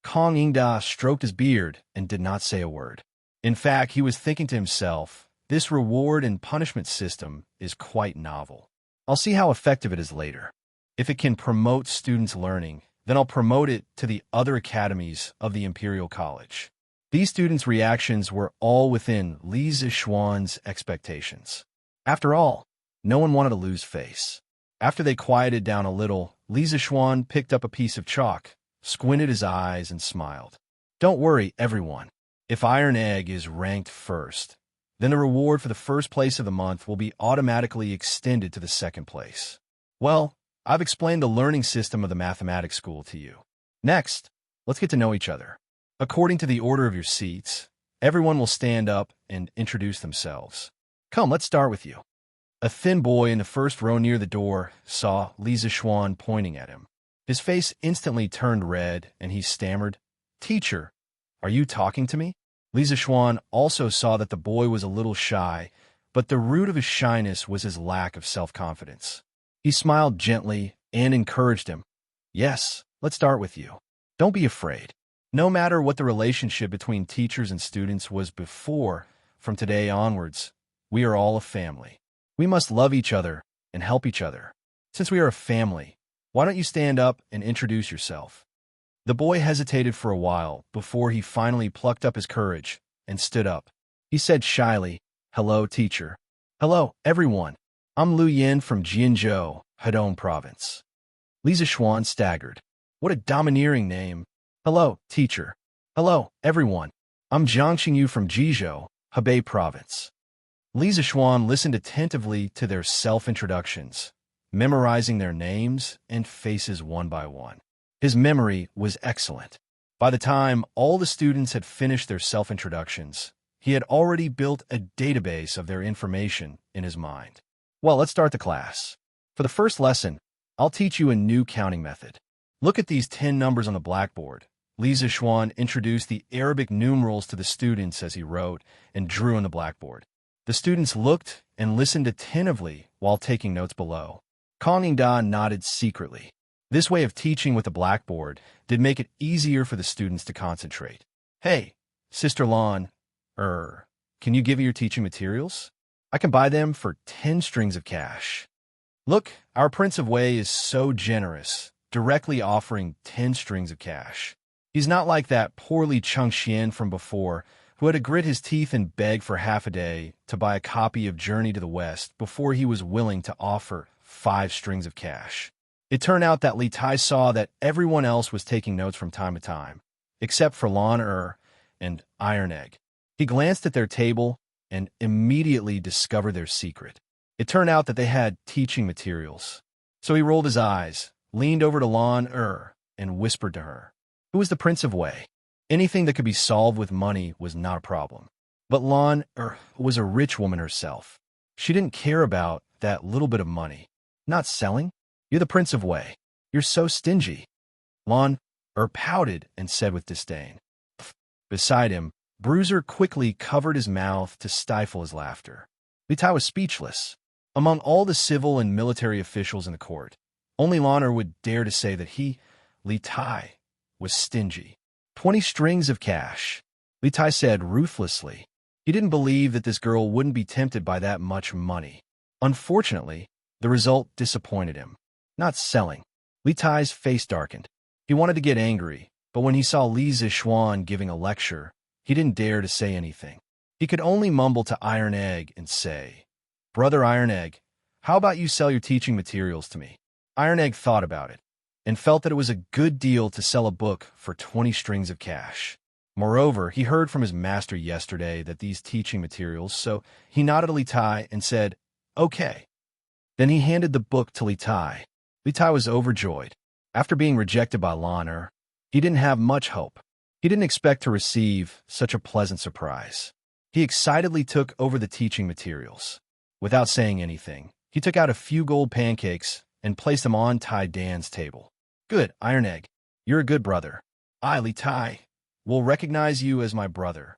Kong Yingda stroked his beard and did not say a word. In fact, he was thinking to himself, this reward and punishment system is quite novel. I'll see how effective it is later. If it can promote students' learning, then I'll promote it to the other academies of the Imperial College. These students' reactions were all within Lise Schwann's expectations. After all, no one wanted to lose face. After they quieted down a little, Lise Schwann picked up a piece of chalk, squinted his eyes, and smiled. Don't worry, everyone. If Iron Egg is ranked first, then the reward for the first place of the month will be automatically extended to the second place. Well, I've explained the learning system of the mathematics school to you. Next, let's get to know each other. According to the order of your seats, everyone will stand up and introduce themselves. Come, let's start with you. A thin boy in the first row near the door saw Lise Schwann pointing at him. His face instantly turned red, and he stammered, "Teacher, are you talking to me?" Lise Schwann also saw that the boy was a little shy, but the root of his shyness was his lack of self-confidence. He smiled gently and encouraged him. Yes, let's start with you. Don't be afraid. No matter what the relationship between teachers and students was before, from today onwards, we are all a family. We must love each other and help each other. Since we are a family, why don't you stand up and introduce yourself? The boy hesitated for a while before he finally plucked up his courage and stood up. He said shyly, "Hello, teacher." "Hello, everyone. I'm Lu Yin from Jianzhou, Hedong Province." Lise Schwann staggered. What a domineering name. "Hello, teacher." "Hello, everyone. I'm Jiang Xingyu from Jizhou, Hebei Province." Lise Schwann listened attentively to their self-introductions, memorizing their names and faces one by one. His memory was excellent. By the time all the students had finished their self-introductions, he had already built a database of their information in his mind. Well, let's start the class. For the first lesson, I'll teach you a new counting method. Look at these 10 numbers on the blackboard. Lise Schwann introduced the Arabic numerals to the students as he wrote and drew on the blackboard. The students looked and listened attentively while taking notes below. Kong Yingda nodded secretly. This way of teaching with the blackboard did make it easier for the students to concentrate. "Hey, Sister Lan, can you give me your teaching materials? I can buy them for 10 strings of cash." Look, our Prince of Wei is so generous, directly offering 10 strings of cash. He's not like that poorly Cheng Xian from before, who had to grit his teeth and beg for half a day to buy a copy of Journey to the West before he was willing to offer 5 strings of cash. It turned out that Li Tai saw that everyone else was taking notes from time to time, except for Lan and Iron Egg. He glanced at their table and immediately discovered their secret. It turned out that they had teaching materials. So he rolled his eyes, leaned over to Lan and whispered to her, "Who is the Prince of Wei?" Anything that could be solved with money was not a problem. But Lan was a rich woman herself. She didn't care about that little bit of money. "Not selling? You're the Prince of Wei. You're so stingy." Lan pouted and said with disdain, Beside him, Bruiser quickly covered his mouth to stifle his laughter. Li Tai was speechless. Among all the civil and military officials in the court, only Lanner would dare to say that he, Li Tai, was stingy. 20 strings of cash, Li Tai said ruthlessly. He didn't believe that this girl wouldn't be tempted by that much money. Unfortunately, the result disappointed him. Not selling. Li Tai's face darkened. He wanted to get angry, but when he saw Li Zixuan giving a lecture, he didn't dare to say anything. He could only mumble to Iron Egg and say, "Brother Iron Egg, how about you sell your teaching materials to me?" Iron Egg thought about it and felt that it was a good deal to sell a book for 20 strings of cash. Moreover, he heard from his master yesterday that these teaching materials, so he nodded to Li Tai and said, "Okay." Then he handed the book to Li Tai. Li Tai was overjoyed. After being rejected by Lanner, he didn't have much hope. He didn't expect to receive such a pleasant surprise. He excitedly took over the teaching materials. Without saying anything, he took out a few gold pancakes and placed them on Tai Dan's table. "Good, Iron Egg. You're a good brother. I, Li Tai, will recognize you as my brother."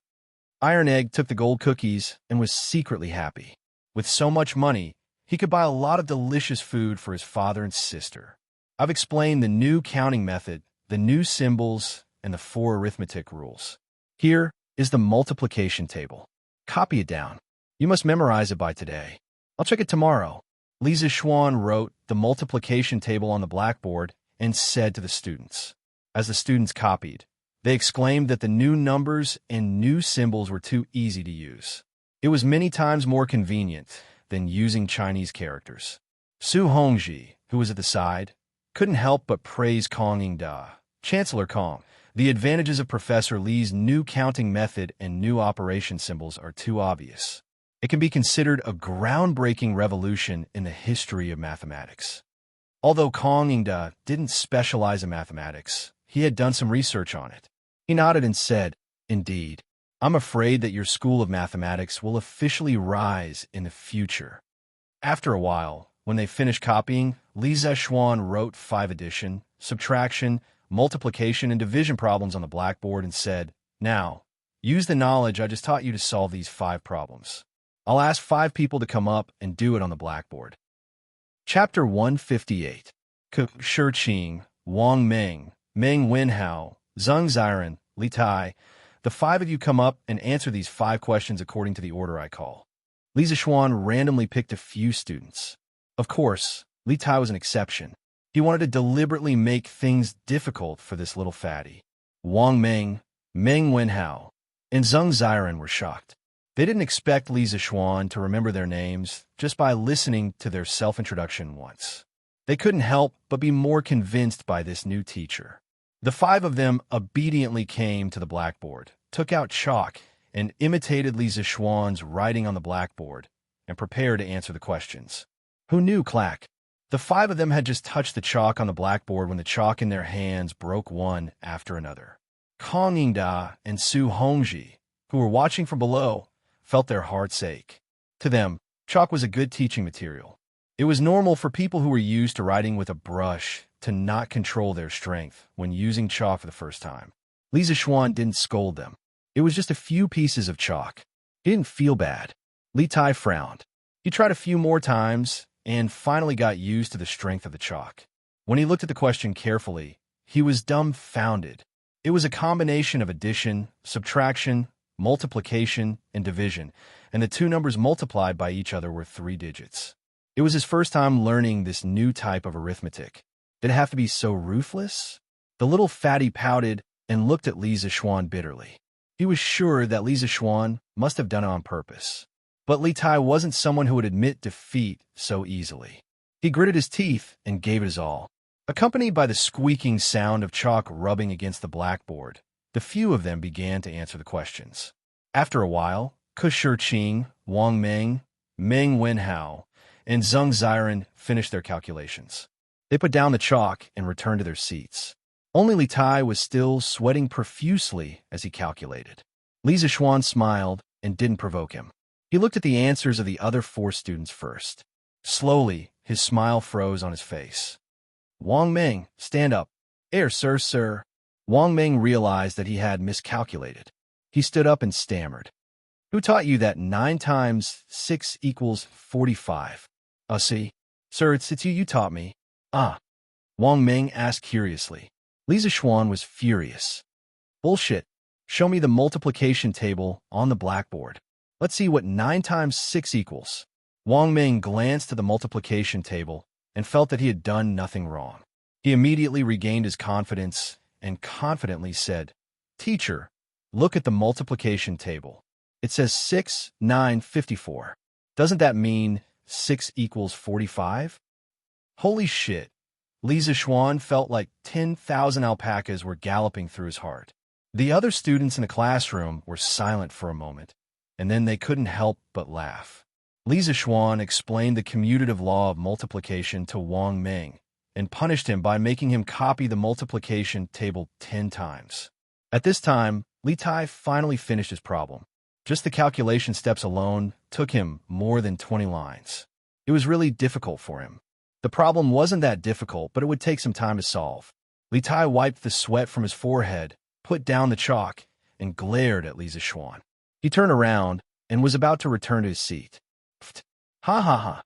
Iron Egg took the gold cookies and was secretly happy. With so much money, he could buy a lot of delicious food for his father and sister. I've explained the new counting method, the new symbols, and the 4 arithmetic rules. Here is the multiplication table. Copy it down. You must memorize it by today. I'll check it tomorrow. Li Zixuan wrote the multiplication table on the blackboard and said to the students. As the students copied, they exclaimed that the new numbers and new symbols were too easy to use. It was many times more convenient than using Chinese characters. Su Hongji, who was at the side, couldn't help but praise Kong Yingda. "Chancellor Kong, the advantages of Professor Li's new counting method and new operation symbols are too obvious. It can be considered a groundbreaking revolution in the history of mathematics." Although Kong Yingda didn't specialize in mathematics, he had done some research on it. He nodded and said, "Indeed, I'm afraid that your school of mathematics will officially rise in the future." After a while, when they finished copying, Li Zixuan wrote 5 addition, subtraction, multiplication, and division problems on the blackboard and said, "Now, use the knowledge I just taught you to solve these 5 problems. I'll ask 5 people to come up and do it on the blackboard." Chapter 158. Ke Shiqing, Wang Meng, Meng Wenhao, Zheng Ziren, Li Tai. The 5 of you come up and answer these 5 questions according to the order I call. Li Zixuan randomly picked a few students. Of course, Li Tai was an exception. He wanted to deliberately make things difficult for this little fatty. Wang Meng, Meng Wenhao, and Zheng Ziren were shocked. They didn't expect Li Zixuan to remember their names just by listening to their self-introduction once. They couldn't help but be more convinced by this new teacher. The 5 of them obediently came to the blackboard, took out chalk, and imitated Li Zixuan's writing on the blackboard, and prepared to answer the questions. Who knew, clack? The 5 of them had just touched the chalk on the blackboard when the chalk in their hands broke one after another. Kong Yingda and Su Hongji, who were watching from below, felt their hearts ache. To them, chalk was a good teaching material. It was normal for people who were used to writing with a brush to not control their strength when using chalk for the first time. Li Zixuan didn't scold them. It was just a few pieces of chalk. He didn't feel bad. Li Tai frowned. He tried a few more times and finally got used to the strength of the chalk. When he looked at the question carefully, he was dumbfounded. It was a combination of addition, subtraction, multiplication, and division, and the 2 numbers multiplied by each other were 3 digits. It was his first time learning this new type of arithmetic. Did it have to be so ruthless? The little fatty pouted and looked at Li Zixuan bitterly. He was sure that Li Zixuan must have done it on purpose. But Li Tai wasn't someone who would admit defeat so easily. He gritted his teeth and gave it his all. Accompanied by the squeaking sound of chalk rubbing against the blackboard, the few of them began to answer the questions. After a while, Ke Shiqing, Wang Meng, Meng Wenhao, and Zheng Ziren finished their calculations. They put down the chalk and returned to their seats. Only Li Tai was still sweating profusely as he calculated. Li Zixuan smiled and didn't provoke him. He looked at the answers of the other 4 students first. Slowly, his smile froze on his face. "Wang Meng, stand up." "Sir." Wang Meng realized that he had miscalculated. He stood up and stammered. Who taught you that 9 times 6 equals 45? See? Sir, it's you taught me. Ah. Wang Ming asked curiously. Li Zishuan was furious. Bullshit. Show me the multiplication table on the blackboard. Let's see what 9 times 6 equals. Wang Ming glanced at the multiplication table and felt that he had done nothing wrong. He immediately regained his confidence and confidently said, Teacher, look at the multiplication table. It says 6, 9, 54. Doesn't that mean 6 equals 45? Holy shit. Li Zishuan felt like 10,000 alpacas were galloping through his heart. The other students in the classroom were silent for a moment, and then they couldn't help but laugh. Li Zishuan explained the commutative law of multiplication to Wang Ming and punished him by making him copy the multiplication table 10 times. At this time, Li Tai finally finished his problem. Just the calculation steps alone took him more than 20 lines. It was really difficult for him. The problem wasn't that difficult, but it would take some time to solve. Li Tai wiped the sweat from his forehead, put down the chalk, and glared at Li Zishuan. He turned around and was about to return to his seat. Pfft. Ha ha ha.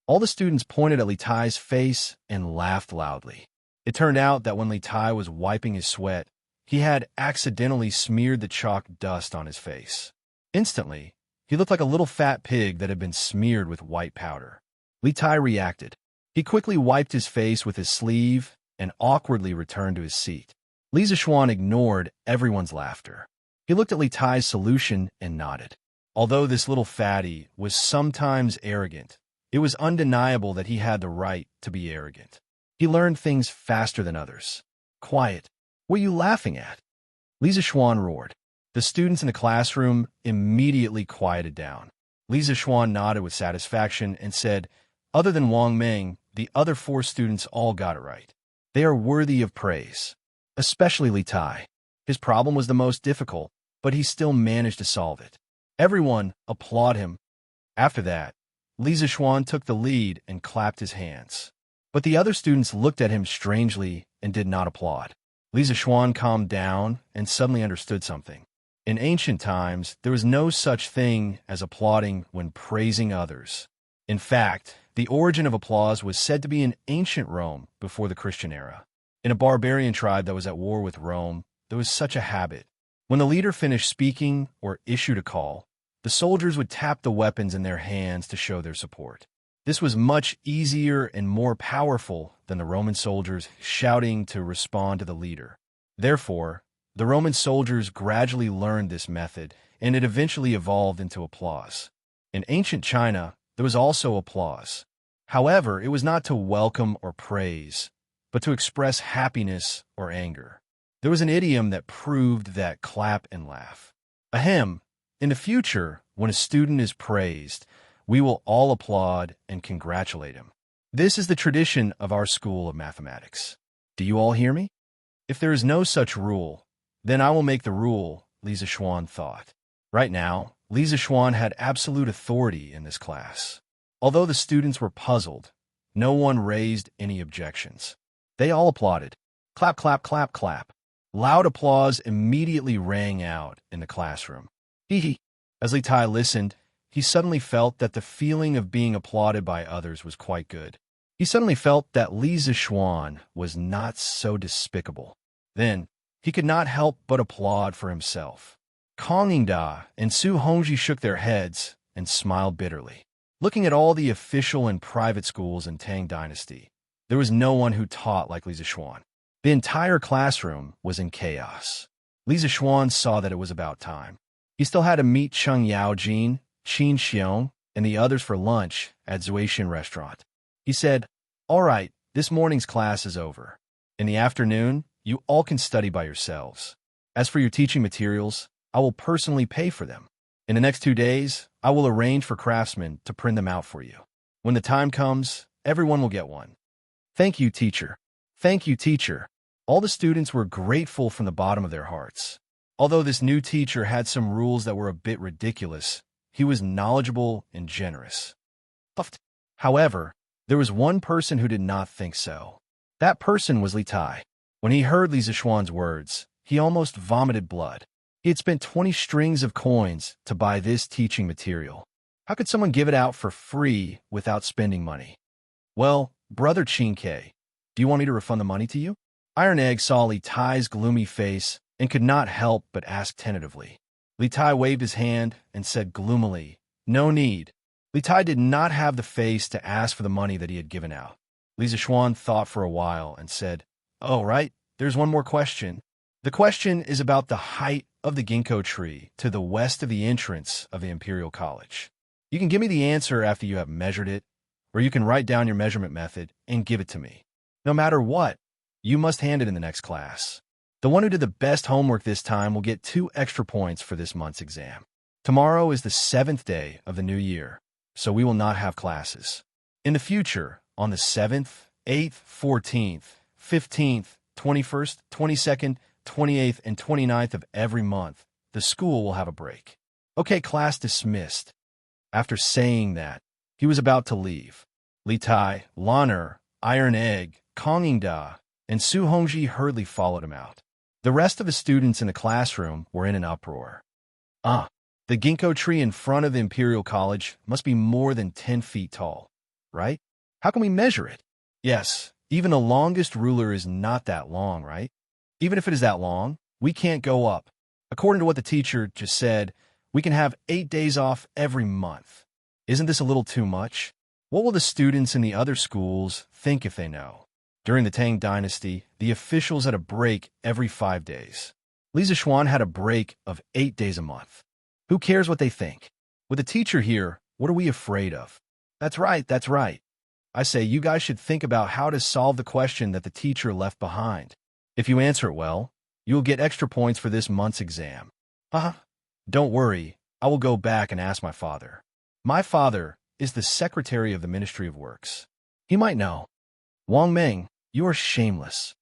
All the students pointed at Li Tai's face and laughed loudly. It turned out that when Li Tai was wiping his sweat, he had accidentally smeared the chalk dust on his face. Instantly, he looked like a little fat pig that had been smeared with white powder. Li Tai reacted. He quickly wiped his face with his sleeve and awkwardly returned to his seat. Li Zishuan ignored everyone's laughter. He looked at Li Tai's solution and nodded. Although this little fatty was sometimes arrogant, it was undeniable that he had the right to be arrogant. He learned things faster than others. Quiet. What are you laughing at? Li Zishuan roared. The students in the classroom immediately quieted down. Li Zishuan nodded with satisfaction and said, Other than Wang Ming, the other 4 students all got it right. They are worthy of praise. Especially Li Tai. His problem was the most difficult, but he still managed to solve it. Everyone applauded him. After that, Li Zishuan took the lead and clapped his hands. But the other students looked at him strangely and did not applaud. Li Zishuan calmed down and suddenly understood something. In ancient times, there was no such thing as applauding when praising others. In fact, the origin of applause was said to be in ancient Rome before the Christian era. In a barbarian tribe that was at war with Rome, there was such a habit. When the leader finished speaking or issued a call, the soldiers would tap the weapons in their hands to show their support. This was much easier and more powerful than the Roman soldiers shouting to respond to the leader. Therefore, the Roman soldiers gradually learned this method, and it eventually evolved into applause. In ancient China, there was also applause. However, it was not to welcome or praise, but to express happiness or anger. There was an idiom that proved that clap and laugh. Ahem, in the future, when a student is praised, we will all applaud and congratulate him. This is the tradition of our school of mathematics. Do you all hear me? If there is no such rule, then I will make the rule, Li Zishuan thought. Right now, Li Zishuan had absolute authority in this class. Although the students were puzzled, no one raised any objections. They all applauded. Clap, clap, clap, clap. Loud applause immediately rang out in the classroom. Hee. As Li Tai listened, he suddenly felt that the feeling of being applauded by others was quite good. He suddenly felt that Li Zishuan was not so despicable. Then, he could not help but applaud for himself. Kong Yingda and Su Hongji shook their heads and smiled bitterly. Looking at all the official and private schools in Tang Dynasty, there was no one who taught like Li Zishuan. The entire classroom was in chaos. Li Zishuan saw that it was about time. He still had to meet Cheng Yaojin, Qin Xiong, and the others for lunch at Zuishan restaurant. He said, All right, this morning's class is over. In the afternoon, you all can study by yourselves. As for your teaching materials, I will personally pay for them. In the next 2 days, I will arrange for craftsmen to print them out for you. When the time comes, everyone will get one. Thank you, teacher. Thank you, teacher. All the students were grateful from the bottom of their hearts. Although this new teacher had some rules that were a bit ridiculous, he was knowledgeable and generous. However, there was one person who did not think so. That person was Li Tai. When he heard Li Zishuan's words, he almost vomited blood. He had spent 20 strings of coins to buy this teaching material. How could someone give it out for free without spending money? Well, Brother Chinke, do you want me to refund the money to you? Iron Egg saw Li Tai's gloomy face and could not help but ask tentatively. Li Tai waved his hand and said gloomily, "No need." Li Tai did not have the face to ask for the money that he had given out. Li Zishuan thought for a while and said, "Oh, right, there's one more question. The question is about the height of the ginkgo tree to the west of the entrance of the Imperial College. You can give me the answer after you have measured it, or you can write down your measurement method and give it to me. No matter what, you must hand it in the next class. The one who did the best homework this time will get 2 extra points for this month's exam. Tomorrow is the 7th day of the new year, so we will not have classes. In the future, on the 7th, 8th, 14th, 15th, 21st, 22nd, 28th, and 29th of every month, the school will have a break. Okay, class dismissed." After saying that, he was about to leave. Li Tai, Lan'er, Iron Egg, Kong Yingda, and Su Hongji hurriedly followed him out. The rest of the students in the classroom were in an uproar. The ginkgo tree in front of the Imperial College must be more than 10 feet tall, right? How can we measure it? Yes, even the longest ruler is not that long, right? Even if it is that long, we can't go up. According to what the teacher just said, we can have 8 days off every month. Isn't this a little too much? What will the students in the other schools think if they know? During the Tang Dynasty, the officials had a break every 5 days. Li Zishuan had a break of 8 days a month. Who cares what they think? With a teacher here, what are we afraid of? That's right, that's right. I say you guys should think about how to solve the question that the teacher left behind. If you answer it well, you will get extra points for this month's exam. Don't worry, I will go back and ask my father. My father is the secretary of the Ministry of Works. He might know. Wang Meng, you are shameless.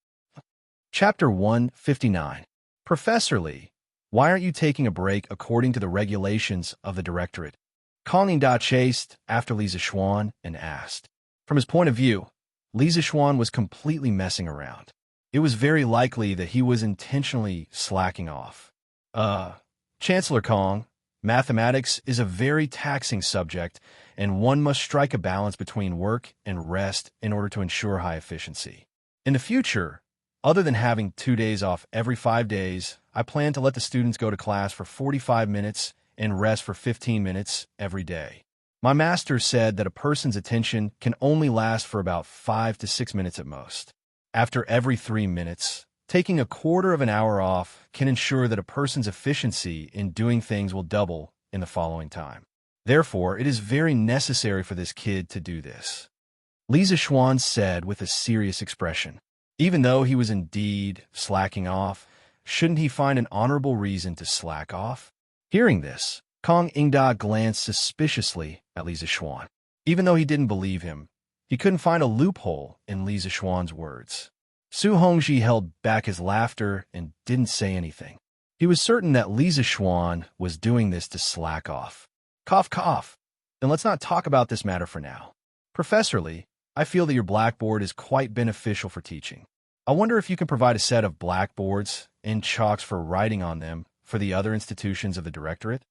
Chapter 159. Professor Li, why aren't you taking a break according to the regulations of the directorate? Kong Yingda chased after Li Zishuan and asked. From his point of view, Li Zishuan was completely messing around. It was very likely that he was intentionally slacking off. Chancellor Kong, mathematics is a very taxing subject, and one must strike a balance between work and rest in order to ensure high efficiency. In the future, other than having 2 days off every 5 days, I plan to let the students go to class for 45 minutes and rest for 15 minutes every day. My master said that a person's attention can only last for about 5 to 6 minutes at most. After every 3 minutes, taking a quarter of an hour off can ensure that a person's efficiency in doing things will double in the following time. Therefore, it is very necessary for this kid to do this. Li Zishuan said with a serious expression. Even though he was indeed slacking off, shouldn't he find an honorable reason to slack off? Hearing this, Kong Yingda glanced suspiciously at Li Zishuan. Even though he didn't believe him, he couldn't find a loophole in Li Zishuan's words. Su Hongji held back his laughter and didn't say anything. He was certain that Li Zishuan was doing this to slack off. Cough, cough. Then let's not talk about this matter for now. Professor Li, I feel that your blackboard is quite beneficial for teaching. I wonder if you can provide a set of blackboards and chalks for writing on them for the other institutions of the directorate?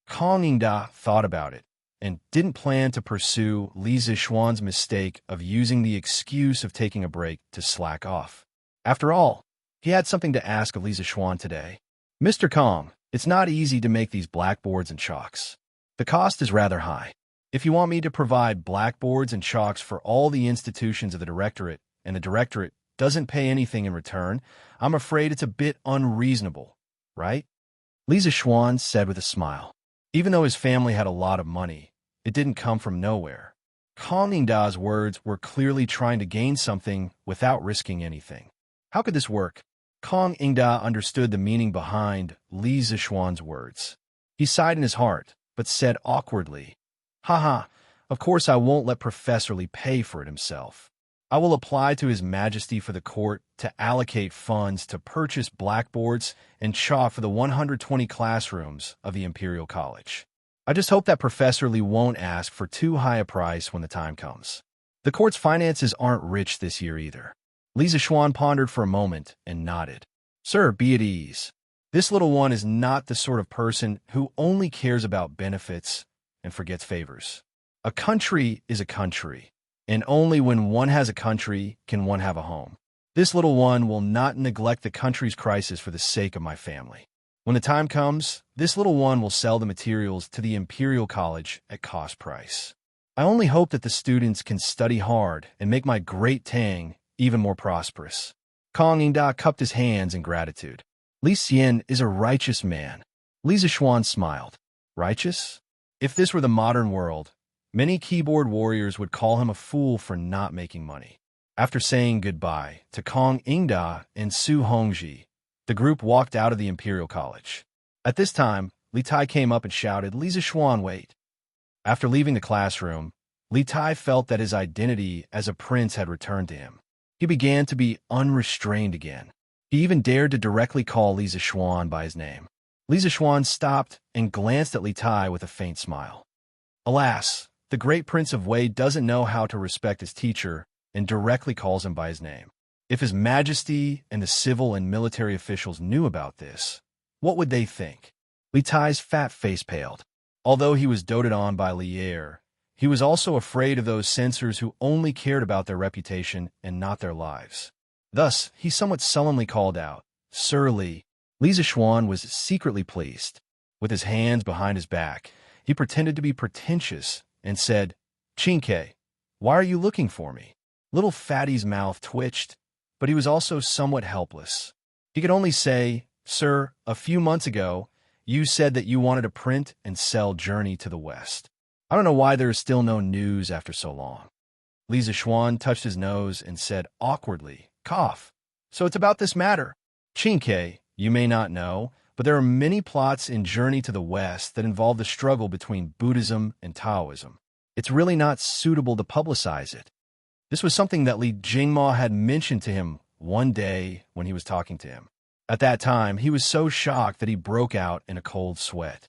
Kong Yingda thought about it and didn't plan to pursue Li Zishuan's mistake of using the excuse of taking a break to slack off. After all, he had something to ask of Li Zishuan today. Mr. Kong, it's not easy to make these blackboards and chalks. The cost is rather high. If you want me to provide blackboards and chalks for all the institutions of the directorate, and the directorate doesn't pay anything in return, I'm afraid it's a bit unreasonable, right? Li Zishuan said with a smile. Even though his family had a lot of money, it didn't come from nowhere. Kong Yingda's words were clearly trying to gain something without risking anything. How could this work? Kong Yingda understood the meaning behind Li Zishuan's words. He sighed in his heart, but said awkwardly, Haha, of course I won't let Professor Li pay for it himself. I will apply to His Majesty for the court to allocate funds to purchase blackboards and chalk for the 120 classrooms of the Imperial College. I just hope that Professor Li won't ask for too high a price when the time comes. The court's finances aren't rich this year either. Li Zishuan pondered for a moment and nodded. Sir, be at ease. This little one is not the sort of person who only cares about benefits and forgets favors. A country is a country, and only when one has a country can one have a home. This little one will not neglect the country's crisis for the sake of my family. When the time comes, this little one will sell the materials to the Imperial College at cost price. I only hope that the students can study hard and make my great Tang even more prosperous. Kong Yingda cupped his hands in gratitude. Li Xian is a righteous man. Li Zixuan smiled. Righteous? If this were the modern world, many keyboard warriors would call him a fool for not making money. After saying goodbye to Kong Yingda and Su Hongji, the group walked out of the Imperial College. At this time, Li Tai came up and shouted, "Li Zixuan, wait." After leaving the classroom, Li Tai felt that his identity as a prince had returned to him. He began to be unrestrained again. He even dared to directly call Li Zixuan by his name. Li Zixuan stopped and glanced at Li Tai with a faint smile. Alas, the great Prince of Wei doesn't know how to respect his teacher and directly calls him by his name. If His Majesty and the civil and military officials knew about this, what would they think? Li Tai's fat face paled. Although he was doted on by Li Er, he was also afraid of those censors who only cared about their reputation and not their lives. Thus, he somewhat sullenly called out, "Sir Li." Li Zixuan was secretly pleased. With his hands behind his back, he pretended to be pretentious and said, "Qingke, why are you looking for me?" Little Fatty's mouth twitched, but he was also somewhat helpless. He could only say, "Sir, a few months ago, you said that you wanted to print and sell Journey to the West. I don't know why there is still no news after so long." Li Zixuan touched his nose and said awkwardly, "Cough. So it's about this matter. Qingke, you may not know, but there are many plots in Journey to the West that involve the struggle between Buddhism and Taoism. It's really not suitable to publicize it." This was something that Li Jingma had mentioned to him one day when he was talking to him. At that time, he was so shocked that he broke out in a cold sweat.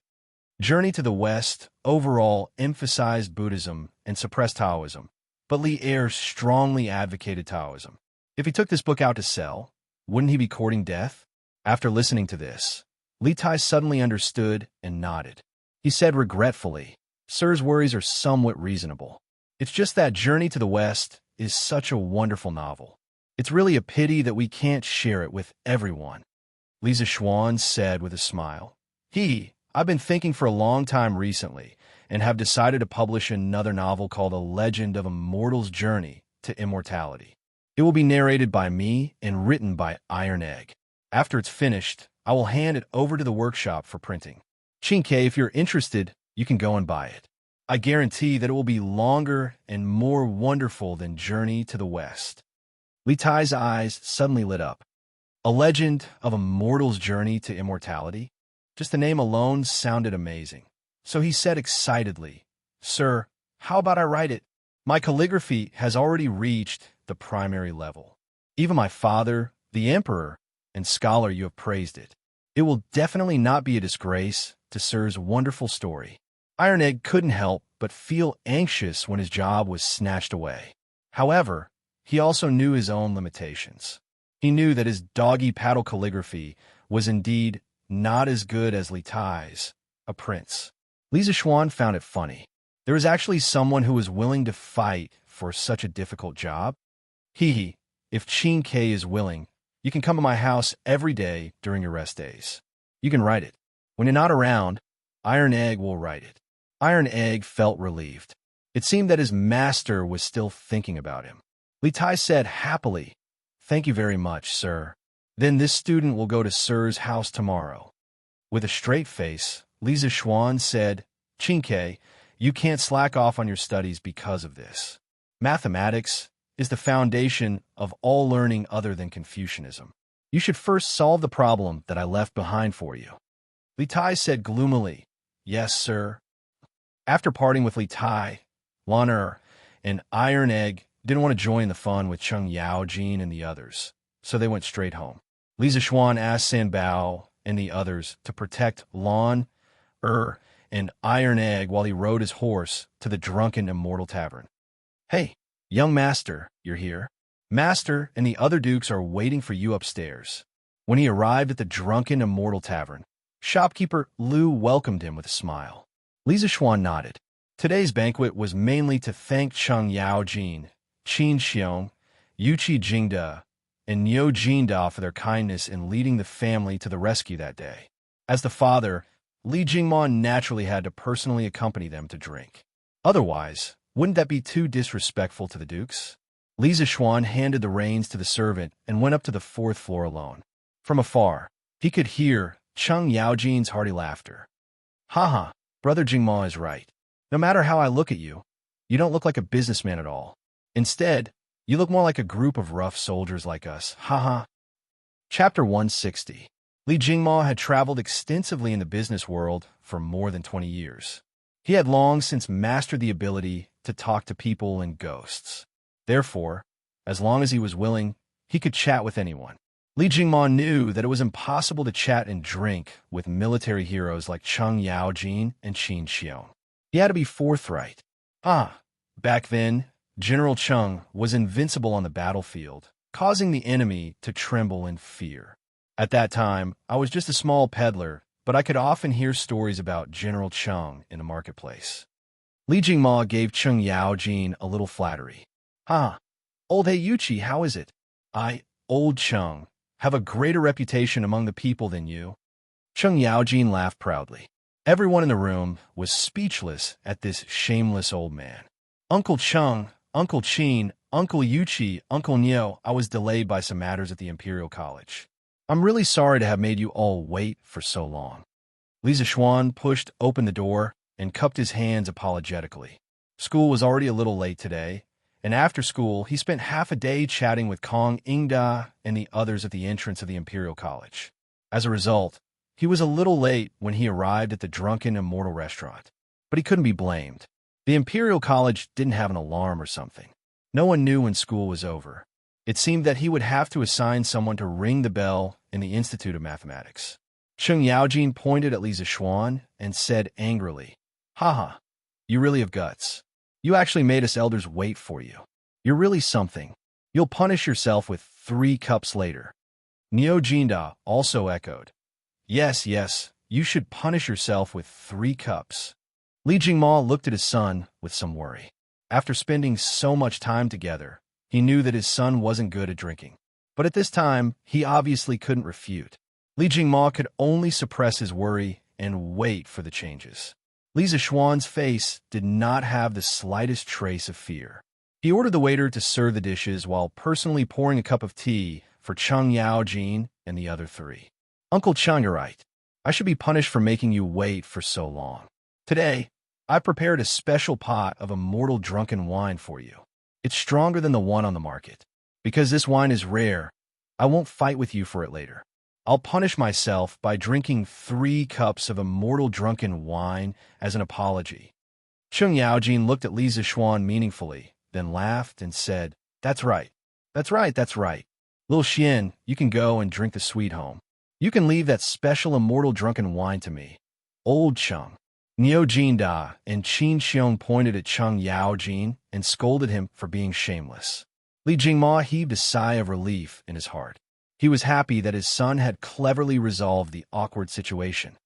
Journey to the West overall emphasized Buddhism and suppressed Taoism, but Li Er strongly advocated Taoism. If he took this book out to sell, wouldn't he be courting death? After listening to this, Li Tai suddenly understood and nodded. He said regretfully, "Sir's worries are somewhat reasonable. It's just that Journey to the West is such a wonderful novel. It's really a pity that we can't share it with everyone." Li Zixuan said with a smile, I've been thinking for a long time recently and have decided to publish another novel called A Legend of a Mortal's Journey to Immortality. It will be narrated by me and written by Iron Egg. After it's finished, I will hand it over to the workshop for printing. Qingke, if you're interested, you can go and buy it. I guarantee that it will be longer and more wonderful than Journey to the West." Li Tai's eyes suddenly lit up. A Legend of a Mortal's Journey to Immortality? Just the name alone sounded amazing. So he said excitedly, "Sir, how about I write it? My calligraphy has already reached the primary level. Even my father, the emperor, and scholar you have praised it. It will definitely not be a disgrace to Sir's wonderful story." Iron Egg couldn't help but feel anxious when his job was snatched away. However, he also knew his own limitations. He knew that his doggy paddle calligraphy was indeed not as good as Li Tai's, a prince. Li Zixuan found it funny. There was actually someone who was willing to fight for such a difficult job. If Qingke is willing, you can come to my house every day during your rest days. You can write it. When you're not around, Iron Egg will write it. Iron Egg felt relieved. It seemed that his master was still thinking about him. Li Tai said happily, "Thank you very much, sir. Then this student will go to Sir's house tomorrow." With a straight face, Li Zixuan said, "Qingke, you can't slack off on your studies because of this. Mathematics is the foundation of all learning other than Confucianism. You should first solve the problem that I left behind for you." Li Tai said gloomily, "Yes, sir." After parting with Li Tai, Lan Er and Iron Egg didn't want to join the fun with Cheng Yaojin and the others, so they went straight home. Li Zixuan asked San Bao and the others to protect Lan Er and Iron Egg while he rode his horse to the Drunken Immortal Tavern. "Hey, young master, you're here. Master and the other dukes are waiting for you upstairs." When he arrived at the Drunken Immortal Tavern, shopkeeper Liu welcomed him with a smile. Li Zixuan nodded. Today's banquet was mainly to thank Cheng Yaojin, Qin Xiong, Yuqi Jingde, and Niu Jinda for their kindness in leading the family to the rescue that day. As the father, Li Jingma naturally had to personally accompany them to drink. Otherwise, wouldn't that be too disrespectful to the dukes? Li Zixuan handed the reins to the servant and went up to the fourth floor alone. From afar, he could hear Cheng Yaojin's hearty laughter. "Haha, Brother Jingma is right. No matter how I look at you, you don't look like a businessman at all. Instead, you look more like a group of rough soldiers like us. Haha." Chapter 160. Li Jingma had traveled extensively in the business world for more than 20 years. He had long since mastered the ability to talk to people and ghosts. Therefore, as long as he was willing, he could chat with anyone. Li Jingma knew that it was impossible to chat and drink with military heroes like Cheng Yaojin and Qin Xiong. He had to be forthright. Back then, General Cheng was invincible on the battlefield, causing the enemy to tremble in fear. At that time, I was just a small peddler, but I could often hear stories about General Cheng in the marketplace. Li Jingma gave Cheng Yaojin a little flattery. Old Yuchi, how is it? Old Cheng, have a greater reputation among the people than you." Cheng Yaojin laughed proudly. Everyone in the room was speechless at this shameless old man. "Uncle Cheng, Uncle Qin, Uncle Yuchi, Uncle Niu, I was delayed by some matters at the Imperial College. I'm really sorry to have made you all wait for so long." Li Zixuan pushed open the door and cupped his hands apologetically. School was already a little late today, and after school, he spent half a day chatting with Kong Ingda and the others at the entrance of the Imperial College. As a result, he was a little late when he arrived at the Drunken Immortal restaurant. But he couldn't be blamed. The Imperial College didn't have an alarm or something. No one knew when school was over. It seemed that he would have to assign someone to ring the bell in the Institute of Mathematics. Cheng Yaojin pointed at Li Zixuan and said angrily, "Haha, you really have guts. You actually made us elders wait for you. You're really something. You'll punish yourself with 3 cups later." Niu Jinda also echoed, Yes, you should punish yourself with 3 cups." Li Jingma looked at his son with some worry. After spending so much time together, he knew that his son wasn't good at drinking. But at this time, he obviously couldn't refute. Li Jingma could only suppress his worry and wait for the changes. Li Zixuan's face did not have the slightest trace of fear. He ordered the waiter to serve the dishes while personally pouring a cup of tea for Cheng Yaojin and the other 3. "Uncle Cheng, you're right. I should be punished for making you wait for so long. Today, I prepared a special pot of immortal drunken wine for you. It's stronger than the one on the market. Because this wine is rare, I won't fight with you for it later. I'll punish myself by drinking 3 cups of immortal drunken wine as an apology." Cheng Yaojin looked at Li Zixuan meaningfully, then laughed and said, That's right. Little Xian, you can go and drink the sweet home. You can leave that special immortal drunken wine to me. Old Cheng." Niu Jinda and Qin Xiong pointed at Cheng Yaojin and scolded him for being shameless. Li Jingma heaved a sigh of relief in his heart. He was happy that his son had cleverly resolved the awkward situation.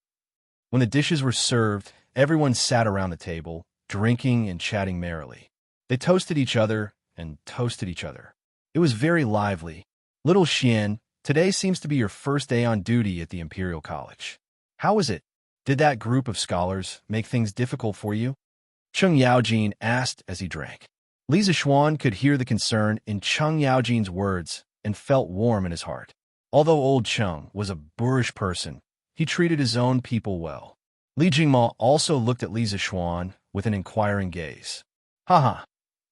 When the dishes were served, everyone sat around the table, drinking and chatting merrily. They toasted each other and toasted each other. It was very lively. "Little Xian, today seems to be your first day on duty at the Imperial College. How was it? Did that group of scholars make things difficult for you?" Cheng Yaojin asked as he drank. Li Zixuan could hear the concern in Cheng Yaojin's words and felt warm in his heart. Although old Cheng was a boorish person, he treated his own people well. Li Jingma also looked at Li Zixuan with an inquiring gaze. "Haha,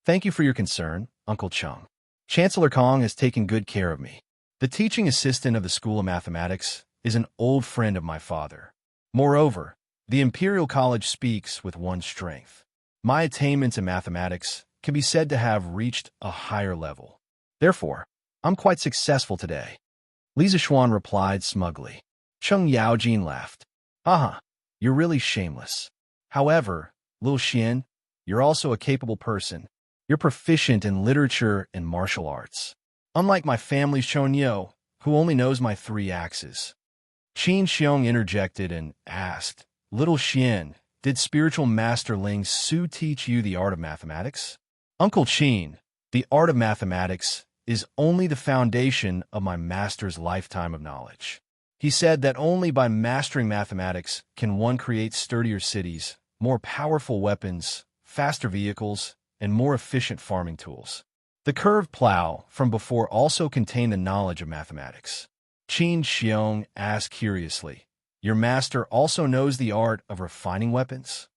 thank you for your concern, Uncle Cheng. Chancellor Kong has taken good care of me. The teaching assistant of the School of Mathematics is an old friend of my father. Moreover, the Imperial College speaks with one strength. My attainments in mathematics can be said to have reached a higher level. Therefore, I'm quite successful today." Li Zixuan replied smugly. Cheng Yaojin laughed. You're really shameless. However, little Xian, you're also a capable person. You're proficient in literature and martial arts. Unlike my family's Chonyo, who only knows my 3 axes. Qin Xiong interjected and asked, Little Xian, did spiritual master Ling Su teach you the art of mathematics? Uncle Qin, the art of mathematics is only the foundation of my master's lifetime of knowledge. He said that only by mastering mathematics can one create sturdier cities, more powerful weapons, faster vehicles, and more efficient farming tools. The curved plow from before also contained the knowledge of mathematics. Qin Xiong asked curiously, Your master also knows the art of refining weapons?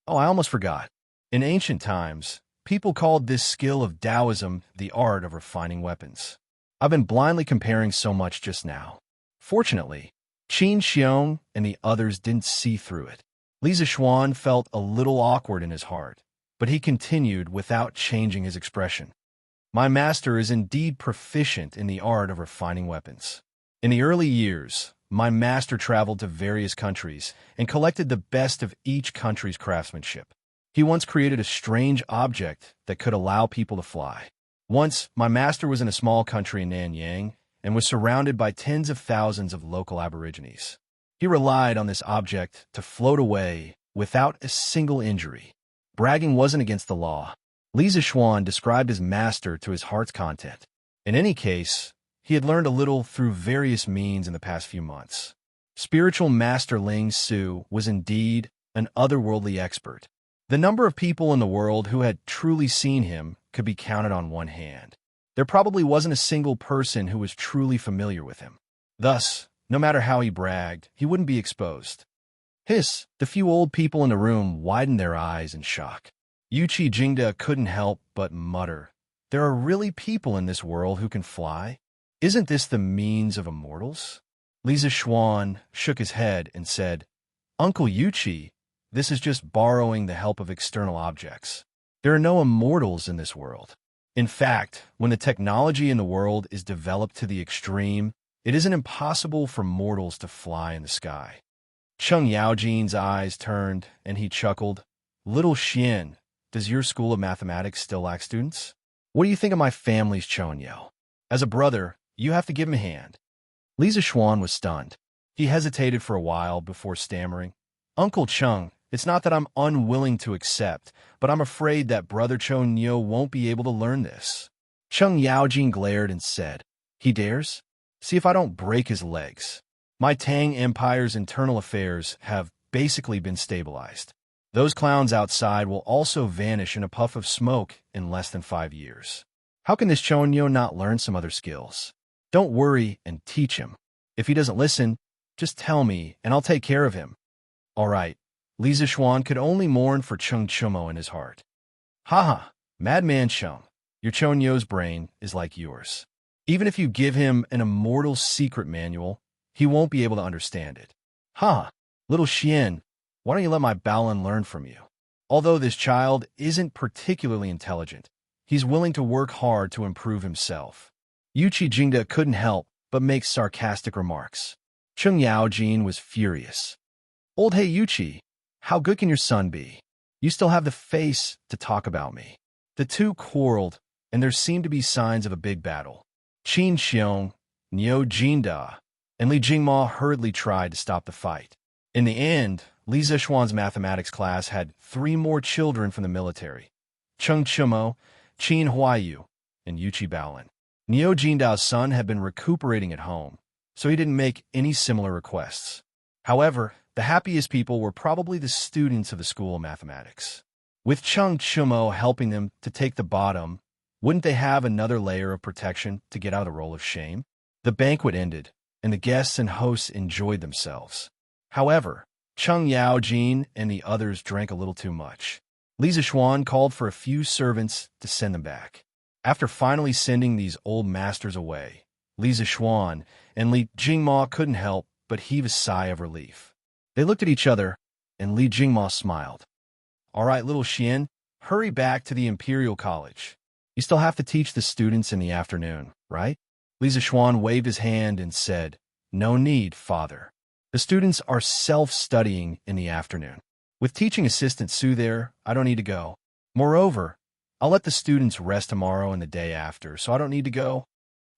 Oh, I almost forgot. In ancient times, people called this skill of Taoism the art of refining weapons. I've been blindly comparing so much just now. Fortunately, Qin Xiong and the others didn't see through it. Li Zixuan felt a little awkward in his heart, but he continued without changing his expression. My master is indeed proficient in the art of refining weapons. In the early years, my master traveled to various countries and collected the best of each country's craftsmanship. He once created a strange object that could allow people to fly. Once, my master was in a small country in Nanyang and was surrounded by tens of thousands of local aborigines. He relied on this object to float away without a single injury. Bragging wasn't against the law. Li Zixuan described his master to his heart's content. In any case, he had learned a little through various means in the past few months. Spiritual Master Ling Su was indeed an otherworldly expert. The number of people in the world who had truly seen him could be counted on one hand. There probably wasn't a single person who was truly familiar with him. Thus, no matter how he bragged, he wouldn't be exposed. Hiss! The few old people in the room widened their eyes in shock. Yuqi Jingda couldn't help but mutter, There are really people in this world who can fly? Isn't this the means of immortals? Li Zixuan shook his head and said, Uncle Yuqi, this is just borrowing the help of external objects. There are no immortals in this world. In fact, when the technology in the world is developed to the extreme, it isn't impossible for mortals to fly in the sky. Cheng Yaojin's eyes turned, and he chuckled. Little Xian, does your school of mathematics still lack students? What do you think of my family's Chonyo? As a brother, you have to give him a hand. Li Zixuan was stunned. He hesitated for a while before stammering. Uncle Cheng, it's not that I'm unwilling to accept, but I'm afraid that Brother Chonyo won't be able to learn this. Cheng Yaojin glared and said, He dares? See if I don't break his legs. My Tang Empire's internal affairs have basically been stabilized. Those clowns outside will also vanish in a puff of smoke in less than 5 years. How can this Chonyo not learn some other skills? Don't worry and teach him. If he doesn't listen, just tell me and I'll take care of him. All right. Li Zixuan could only mourn for Cheng Chumo in his heart. Haha, madman Cheng, your Chonyo's brain is like yours. Even if you give him an immortal secret manual, he won't be able to understand it. Ha, little Xian, why don't you let my Baolan learn from you? Although this child isn't particularly intelligent, he's willing to work hard to improve himself. Yuqi Jingda couldn't help but make sarcastic remarks. Cheng Yaojin was furious. Old Hey Yuqi, how good can your son be? You still have the face to talk about me. The two quarreled, and there seemed to be signs of a big battle. Qin Xiong, Niu Jinda, and Li Jingma hurriedly tried to stop the fight. In the end, Li Zixuan's mathematics class had 3 more children from the military. Cheng Chumo, Qin Huaiyu, and Yuqi Baolan. Niu Jindao's son had been recuperating at home, so he didn't make any similar requests. However, the happiest people were probably the students of the School of Mathematics. With Cheng Chumo helping them to take the bottom, wouldn't they have another layer of protection to get out of the role of shame? The banquet ended, and the guests and hosts enjoyed themselves. However, Cheng Yaojin and the others drank a little too much. Li Zixuan called for a few servants to send them back. After finally sending these old masters away, Li Zixuan and Li Jingma couldn't help but heave a sigh of relief. They looked at each other, and Li Jingma smiled. All right, little Xian, hurry back to the Imperial College. You still have to teach the students in the afternoon, right? Li Zixuan waved his hand and said, No need, father. The students are self-studying in the afternoon. With teaching assistant Sue there, I don't need to go. Moreover, I'll let the students rest tomorrow and the day after, so I don't need to go.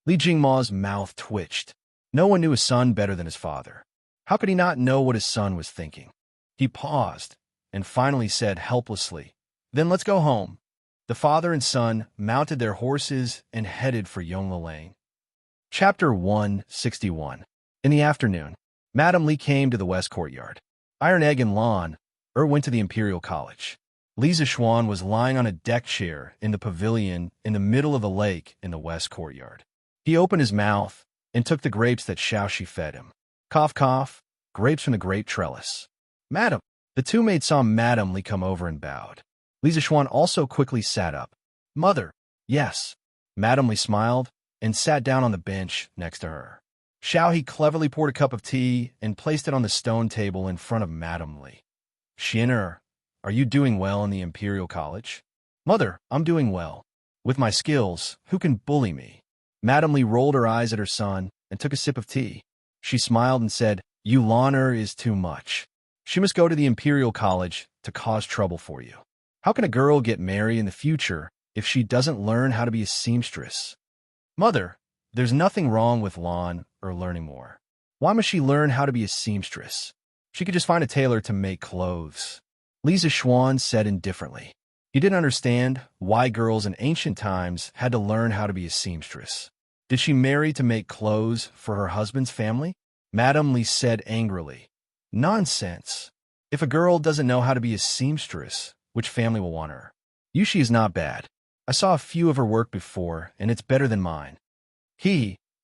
Li Jingma's mouth twitched. No one knew his son better than his father. How could he not know what his son was thinking? He paused and finally said helplessly, "Then let's go home." The father and son mounted their horses and headed for Yongla Lane. Chapter 161. In the afternoon, Madame Li came to the West Courtyard. Iron Egg and Lan went to the Imperial College. Li Zixuan was lying on a deck chair in the pavilion in the middle of the lake in the West Courtyard. He opened his mouth and took the grapes that Xiaoxi fed him. Cough, cough, grapes from the grape trellis. Madam! The two maids saw Madame Li come over and bowed. Li Zixuan also quickly sat up. Mother! Yes. Madame Li smiled and sat down on the bench next to her. Xiaoxi cleverly poured a cup of tea and placed it on the stone table in front of Madame Li. Xian'er, are you doing well in the Imperial College? Mother, I'm doing well. With my skills, who can bully me? Madame Li rolled her eyes at her son and took a sip of tea. She smiled and said, Yulan'er is too much. She must go to the Imperial College to cause trouble for you. How can a girl get married in the future if she doesn't learn how to be a seamstress? Mother, there's nothing wrong with Lan or learning more. Why must she learn how to be a seamstress? She could just find a tailor to make clothes. Li Zixuan said indifferently. He didn't understand why girls in ancient times had to learn how to be a seamstress. Did she marry to make clothes for her husband's family? Madame Li said angrily. Nonsense. If a girl doesn't know how to be a seamstress, which family will want her? Yushi is not bad. I saw a few of her work before, and it's better than mine.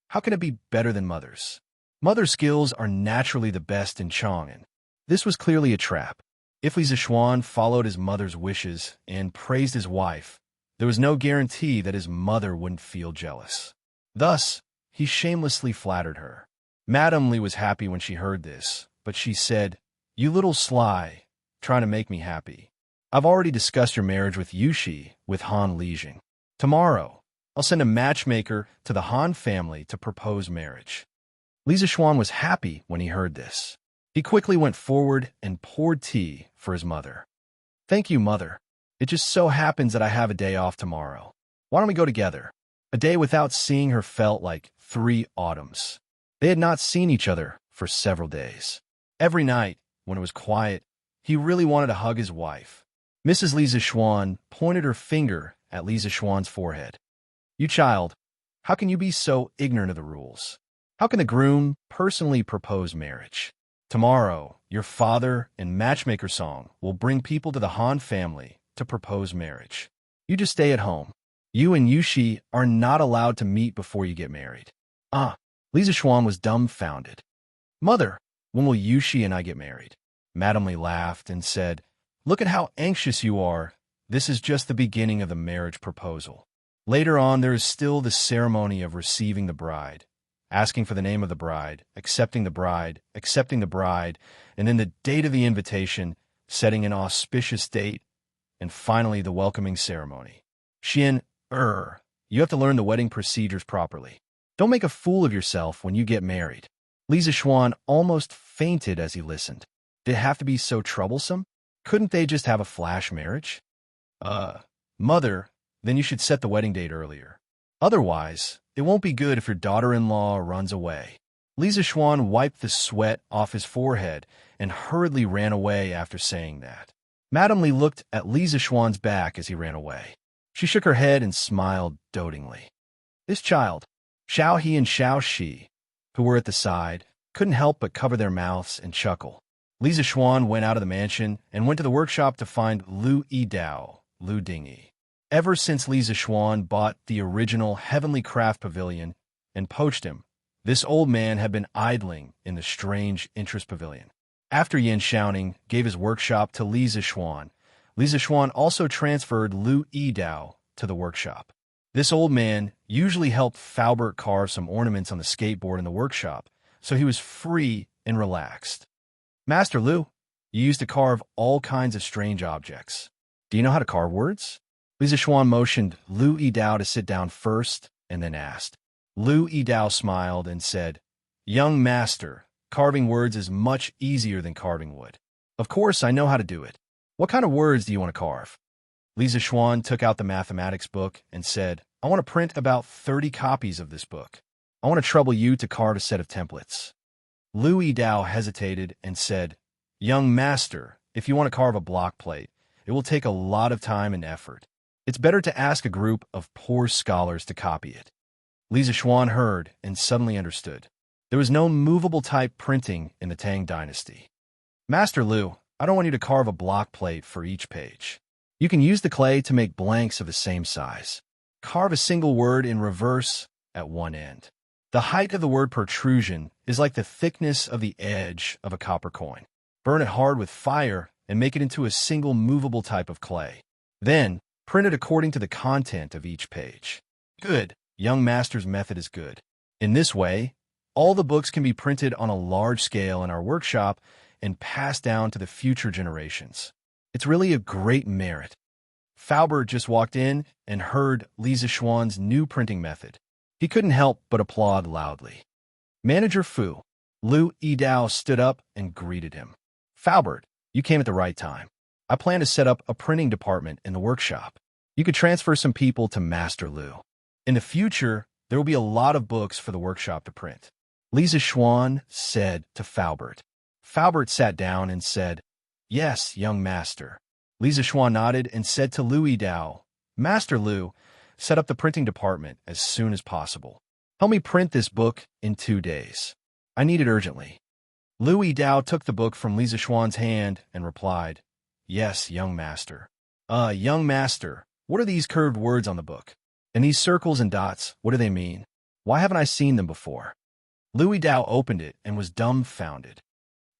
How can it be better than mother's? Mother's skills are naturally the best in Chang'an. This was clearly a trap. If Li Zixuan followed his mother's wishes and praised his wife, there was no guarantee that his mother wouldn't feel jealous. Thus, he shamelessly flattered her. Madame Li was happy when she heard this, but she said, You little sly, trying to make me happy. I've already discussed your marriage with Yushi with Han Lijing. Tomorrow, I'll send a matchmaker to the Han family to propose marriage. Li Zixuan was happy when he heard this. He quickly went forward and poured tea for his mother. Thank you, mother. It just so happens that I have a day off tomorrow. Why don't we go together? A day without seeing her felt like 3 autumns. They had not seen each other for several days. Every night, when it was quiet, he really wanted to hug his wife. Mrs. Li Zixuan pointed her finger at Li Zixuan's forehead. You child, how can you be so ignorant of the rules? How can the groom personally propose marriage? Tomorrow, your father and matchmaker Song will bring people to the Han family to propose marriage. You just stay at home. You and Yushi are not allowed to meet before you get married. Li Zixuan was dumbfounded. Mother, when will Yushi and I get married? Madame Li laughed and said, Look at how anxious you are. This is just the beginning of the marriage proposal. Later on, there is still the ceremony of receiving the bride, asking for the name of the bride, accepting the bride, and then the date of the invitation, setting an auspicious date, and finally the welcoming ceremony. Xian'er, you have to learn the wedding procedures properly. Don't make a fool of yourself when you get married. Li Zixuan almost fainted as he listened. Did it have to be so troublesome? Couldn't they just have a flash marriage? Mother, then you should set the wedding date earlier. Otherwise, it won't be good if your daughter-in-law runs away. Li Zixuan wiped the sweat off his forehead and hurriedly ran away after saying that. Madame Li looked at Li Zixuan's back as he ran away. She shook her head and smiled dotingly. This child, Xiaohe and Xiaoxi, who were at the side, couldn't help but cover their mouths and chuckle. Li Zixuan went out of the mansion and went to the workshop to find Lu Yidao, Lu Dingyi. Ever since Li Zixuan bought the original Heavenly Craft Pavilion and poached him, this old man had been idling in the strange interest pavilion. After Xiaoning gave his workshop to Li Zixuan also transferred Lu Yidao to the workshop. This old man usually helped Faubert carve some ornaments on the skateboard in the workshop, so he was free and relaxed. Master Lu, you used to carve all kinds of strange objects. Do you know how to carve words? Li Zixuan motioned Lu Yidao to sit down first and then asked. Lu Yidao smiled and said, Young master, carving words is much easier than carving wood. Of course, I know how to do it. What kind of words do you want to carve? Li Zixuan took out the mathematics book and said, I want to print about 30 copies of this book. I want to trouble you to carve a set of templates." Liu Yidao hesitated and said, "Young master, if you want to carve a block plate, it will take a lot of time and effort. It's better to ask a group of poor scholars to copy it." Li Zixuan heard and suddenly understood. There was no movable type printing in the Tang dynasty. "Master Liu, I don't want you to carve a block plate for each page. You can use the clay to make blanks of the same size. Carve a single word in reverse at one end. The height of the word protrusion is like the thickness of the edge of a copper coin. Burn it hard with fire and make it into a single movable type of clay. Then, print it according to the content of each page." "Good. Young master's method is good. In this way, all the books can be printed on a large scale in our workshop and passed down to the future generations. It's really a great merit." Faubert just walked in and heard Li Zixuan's new printing method. He couldn't help but applaud loudly. "Manager Fu." Liu Yidao stood up and greeted him. "Faubert, you came at the right time. I plan to set up a printing department in the workshop. You could transfer some people to Master Liu. In the future, there will be a lot of books for the workshop to print," Li Zixuan said to Faubert. Faubert sat down and said, "Yes, young master." Li Zixuan nodded and said to Liu Yidao, "Master Liu, set up the printing department as soon as possible. Help me print this book in 2 days. I need it urgently." Liu Yidao took the book from Li Zixuan's hand and replied, "Yes, young master." Young master, what are these curved words on the book? And these circles and dots, what do they mean? Why haven't I seen them before?" Liu Yidao opened it and was dumbfounded.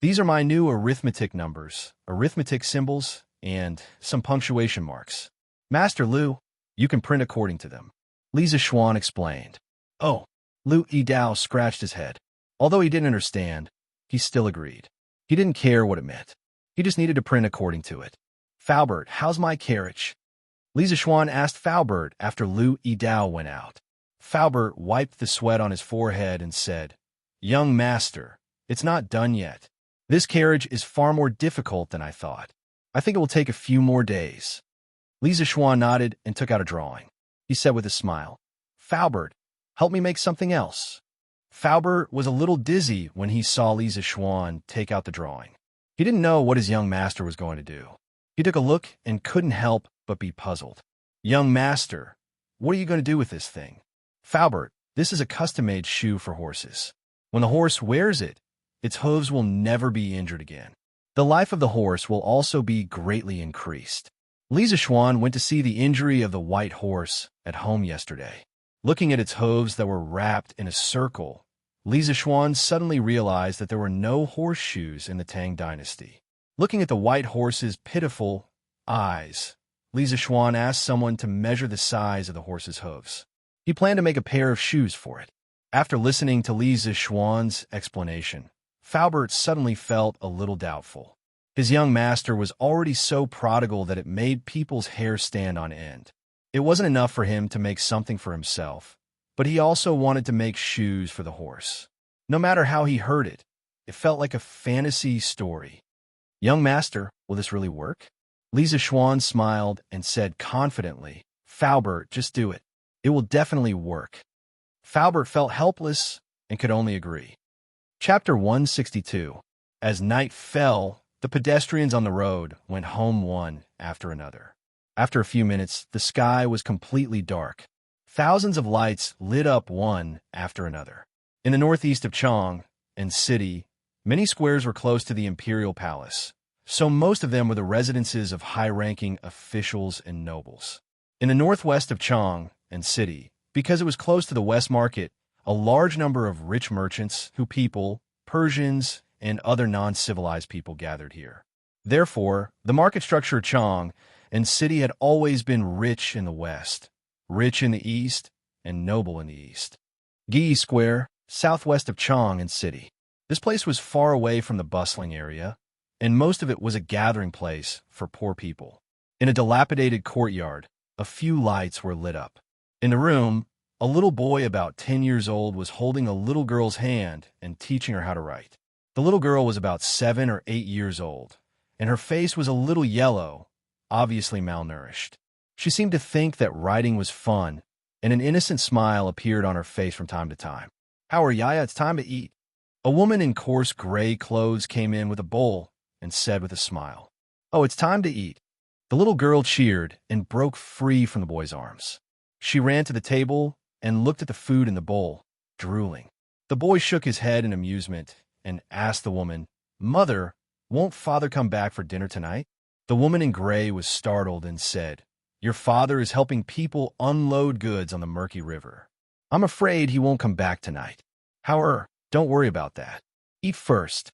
"These are my new arithmetic numbers, arithmetic symbols, and some punctuation marks. Master Liu, you can print according to them," Li Zixuan explained. "Oh," Liu Yidao scratched his head. Although he didn't understand, he still agreed. He didn't care what it meant. He just needed to print according to it. "Faubert, how's my carriage?" Li Zixuan asked Faubert after Liu Yidao went out. Faubert wiped the sweat on his forehead and said, "Young master, it's not done yet. This carriage is far more difficult than I thought. I think it will take a few more days." Li Zixuan nodded and took out a drawing. He said with a smile, "Faubert, help me make something else." Faubert was a little dizzy when he saw Li Zixuan take out the drawing. He didn't know what his young master was going to do. He took a look and couldn't help but be puzzled. "Young master, what are you going to do with this thing?" "Faubert, this is a custom-made shoe for horses. When the horse wears it, its hooves will never be injured again. The life of the horse will also be greatly increased." Li Zixuan went to see the injury of the white horse at home yesterday. Looking at its hooves that were wrapped in a circle, Li Zixuan suddenly realized that there were no horseshoes in the Tang dynasty. Looking at the white horse's pitiful eyes, Li Zixuan asked someone to measure the size of the horse's hooves. He planned to make a pair of shoes for it. After listening to Li Zixuan's explanation, Faubert suddenly felt a little doubtful. His young master was already so prodigal that it made people's hair stand on end. It wasn't enough for him to make something for himself, but he also wanted to make shoes for the horse. No matter how he heard it, it felt like a fantasy story. "Young master, will this really work?" Li Zixuan smiled and said confidently, "Faubert, just do it. It will definitely work." Faubert felt helpless and could only agree. Chapter 162. As night fell, the pedestrians on the road went home one after another. After a few minutes, the sky was completely dark. Thousands of lights lit up one after another. In the northeast of Chang and city, many squares were close to the imperial palace, so most of them were the residences of high-ranking officials and nobles. In the northwest of Chang and city, because it was close to the West Market, a large number of rich merchants, Persians, and other non-civilized people gathered here. Therefore, the market structure of Chang and city had always been rich in the west, rich in the east, and noble in the east. Gi Square, southwest of Chang and city. This place was far away from the bustling area, and most of it was a gathering place for poor people. In a dilapidated courtyard, a few lights were lit up. In the room, a little boy about 10 years old was holding a little girl's hand and teaching her how to write. The little girl was about 7 or 8 years old, and her face was a little yellow, obviously malnourished. She seemed to think that writing was fun and an innocent smile appeared on her face from time to time. "How are Yaya? It's time to eat." A woman in coarse gray clothes came in with a bowl and said with a smile, "Oh, it's time to eat." The little girl cheered and broke free from the boy's arms. She ran to the table and looked at the food in the bowl, drooling. The boy shook his head in amusement and asked the woman, "Mother, won't father come back for dinner tonight?" The woman in gray was startled and said, "Your father is helping people unload goods on the murky river. I'm afraid he won't come back tonight. However, don't worry about that. Eat first."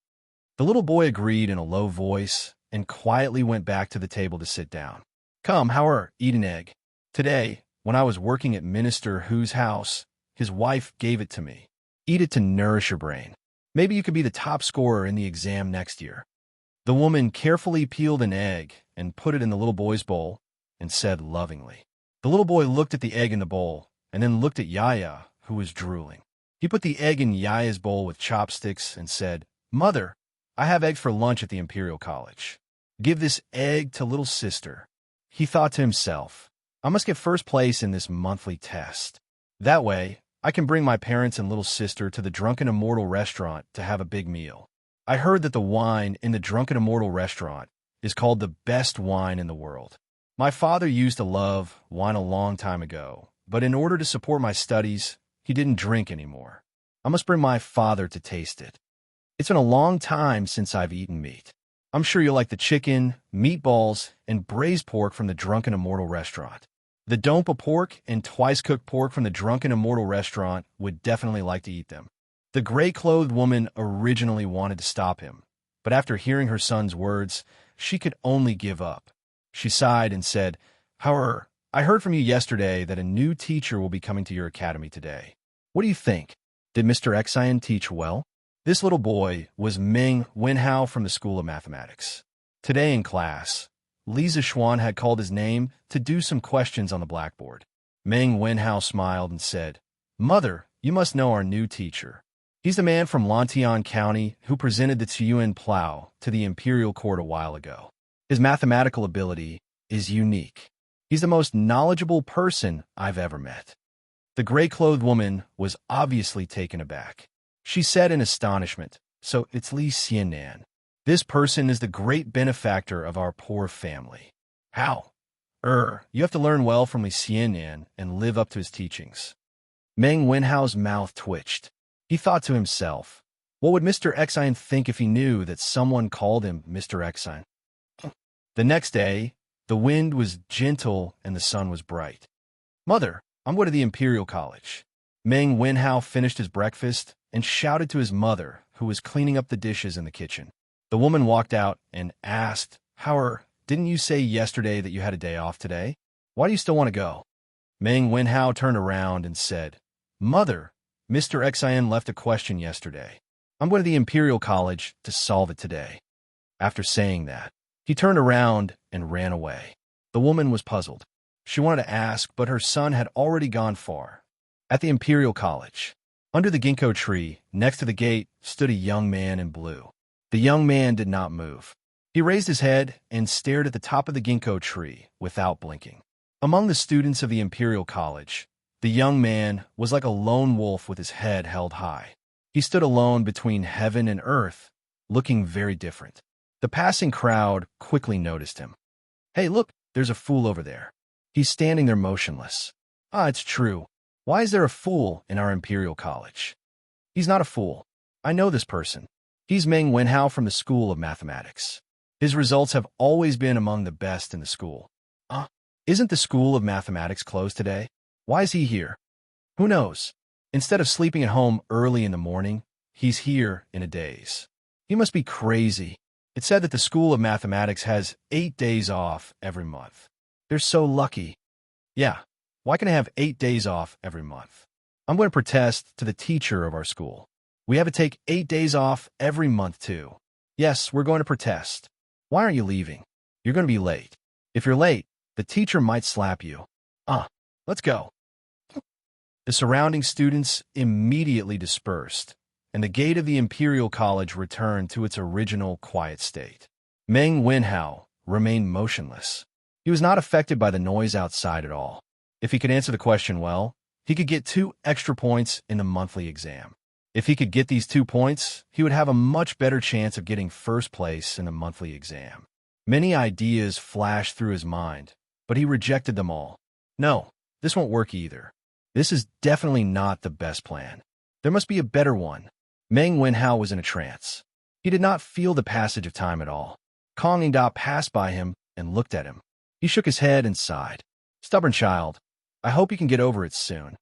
The little boy agreed in a low voice and quietly went back to the table to sit down. "Come, however, eat an egg. Today, when I was working at Minister Who's house, his wife gave it to me. Eat it to nourish your brain. Maybe you could be the top scorer in the exam next year." The woman carefully peeled an egg and put it in the little boy's bowl and said lovingly. The little boy looked at the egg in the bowl and then looked at Yaya, who was drooling. He put the egg in Yaya's bowl with chopsticks and said, "Mother, I have eggs for lunch at the Imperial College. Give this egg to little sister." He thought to himself, "I must get first place in this monthly test. That way, I can bring my parents and little sister to the Drunken Immortal restaurant to have a big meal. I heard that the wine in the Drunken Immortal restaurant is called the best wine in the world. My father used to love wine a long time ago, but in order to support my studies, he didn't drink anymore. I must bring my father to taste it. It's been a long time since I've eaten meat. I'm sure you'll like the chicken, meatballs, and braised pork from the Drunken Immortal restaurant. The dompa pork and twice-cooked pork from the Drunken Immortal restaurant would definitely like to eat them." The gray-clothed woman originally wanted to stop him, but after hearing her son's words, she could only give up. She sighed and said, "However, I heard from you yesterday that a new teacher will be coming to your academy today. What do you think? Did Mr. Exian teach well?" This little boy was Meng Wenhao from the School of Mathematics. Today in class, Lisa Schwan had called his name to do some questions on the blackboard. Meng Wenhao smiled and said, "Mother, you must know our new teacher. He's the man from Lantian County who presented the Tiyuan plow to the imperial court a while ago. His mathematical ability is unique. He's the most knowledgeable person I've ever met." The gray-clothed woman was obviously taken aback. She said in astonishment, "So it's Li Xiannan. This person is the great benefactor of our poor family. How? You have to learn well from Li Xiannan and live up to his teachings." Meng Wenhao's mouth twitched. He thought to himself, what would Mr. Exian think if he knew that someone called him Mr. Exian? The next day, the wind was gentle and the sun was bright. "Mother, I'm going to the Imperial College." Meng Wenhao finished his breakfast and shouted to his mother, who was cleaning up the dishes in the kitchen. The woman walked out and asked, "However, didn't you say yesterday that you had a day off today? Why do you still want to go?" Meng Wenhao turned around and said, "Mother, Mr. Exian left a question yesterday. I'm going to the Imperial College to solve it today." After saying that, he turned around and ran away. The woman was puzzled. She wanted to ask, but her son had already gone far. At the Imperial College, under the ginkgo tree, next to the gate, stood a young man in blue. The young man did not move. He raised his head and stared at the top of the ginkgo tree without blinking. Among the students of the Imperial College, the young man was like a lone wolf with his head held high. He stood alone between heaven and earth, looking very different. The passing crowd quickly noticed him. "Hey, look, there's a fool over there. He's standing there motionless. It's true. Why is there a fool in our Imperial College?" "He's not a fool. I know this person. He's Meng Wenhao from the School of Mathematics. His results have always been among the best in the school." Isn't the School of Mathematics closed today? Why is he here? Who knows? Instead of sleeping at home early in the morning, he's here in a daze. He must be crazy. It's said that the School of Mathematics has 8 days off every month. They're so lucky. Yeah, why can I have 8 days off every month? I'm going to protest to the teacher of our school. We have to take 8 days off every month too. Yes, we're going to protest. Why aren't you leaving? You're going to be late. If you're late, the teacher might slap you. Let's go. The surrounding students immediately dispersed, and the gate of the Imperial College returned to its original quiet state. Meng Wenhao remained motionless. He was not affected by the noise outside at all. If he could answer the question well, he could get 2 extra points in the monthly exam. If he could get these 2 points, he would have a much better chance of getting first place in the monthly exam. Many ideas flashed through his mind, but he rejected them all. No, this won't work either. This is definitely not the best plan. There must be a better one. Meng Wenhao was in a trance. He did not feel the passage of time at all. Kong and Da passed by him and looked at him. He shook his head and sighed. Stubborn child, I hope you can get over it soon.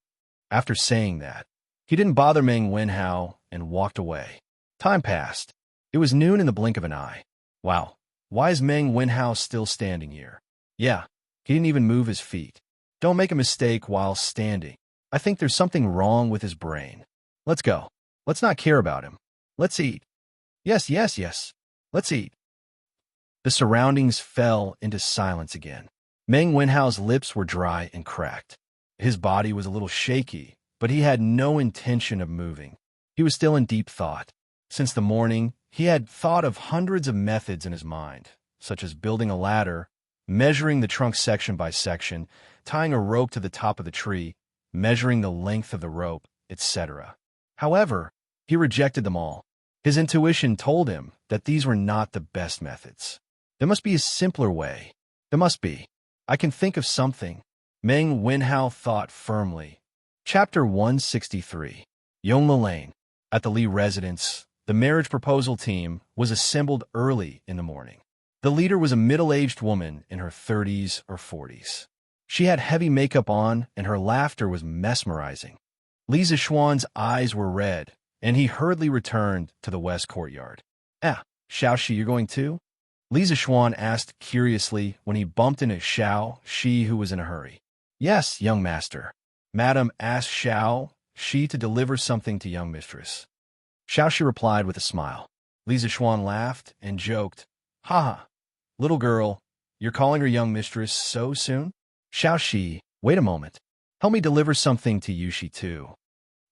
After saying that, he didn't bother Meng Wenhao and walked away. Time passed. It was noon in the blink of an eye. Wow, why is Meng Wenhao still standing here? Yeah, he didn't even move his feet. Don't make a mistake while standing. I think there's something wrong with his brain. Let's go. Let's not care about him. Let's eat. Yes, yes, yes. Let's eat. The surroundings fell into silence again. Meng Wenhao's lips were dry and cracked. His body was a little shaky, but he had no intention of moving. He was still in deep thought. Since the morning, he had thought of hundreds of methods in his mind, such as building a ladder, measuring the trunk section by section, tying a rope to the top of the tree, measuring the length of the rope, etc. However, he rejected them all. His intuition told him that these were not the best methods. There must be a simpler way. There must be. I can think of something. Meng Wenhao thought firmly. Chapter 163. Yongla Lane. At the Li residence, the marriage proposal team was assembled early in the morning. The leader was a middle-aged woman in her 30s or 40s. She had heavy makeup on, and her laughter was mesmerizing. Li Zixuan's eyes were red, and he hurriedly returned to the west courtyard. Xiaoxi, you're going too? Li Zixuan asked curiously when he bumped into Xiaoxi, who was in a hurry. Yes, young master. Madam asked Xiaoxi to deliver something to young mistress. Xiaoxi replied with a smile. Li Zixuan laughed and joked, Ha! Little girl, you're calling her young mistress so soon? Xiaoxi, wait a moment. Help me deliver something to Yushi too.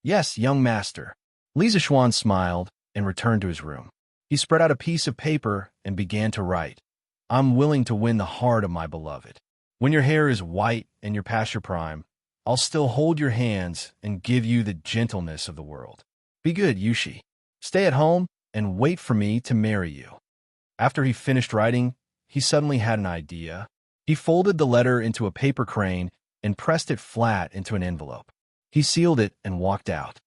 Yes, young master. Li Zixuan smiled and returned to his room. He spread out a piece of paper and began to write. I'm willing to win the heart of my beloved. When your hair is white and you're past your prime, I'll still hold your hands and give you the gentleness of the world. Be good, Yushi. Stay at home and wait for me to marry you. After he finished writing, he suddenly had an idea. He folded the letter into a paper crane and pressed it flat into an envelope. He sealed it and walked out.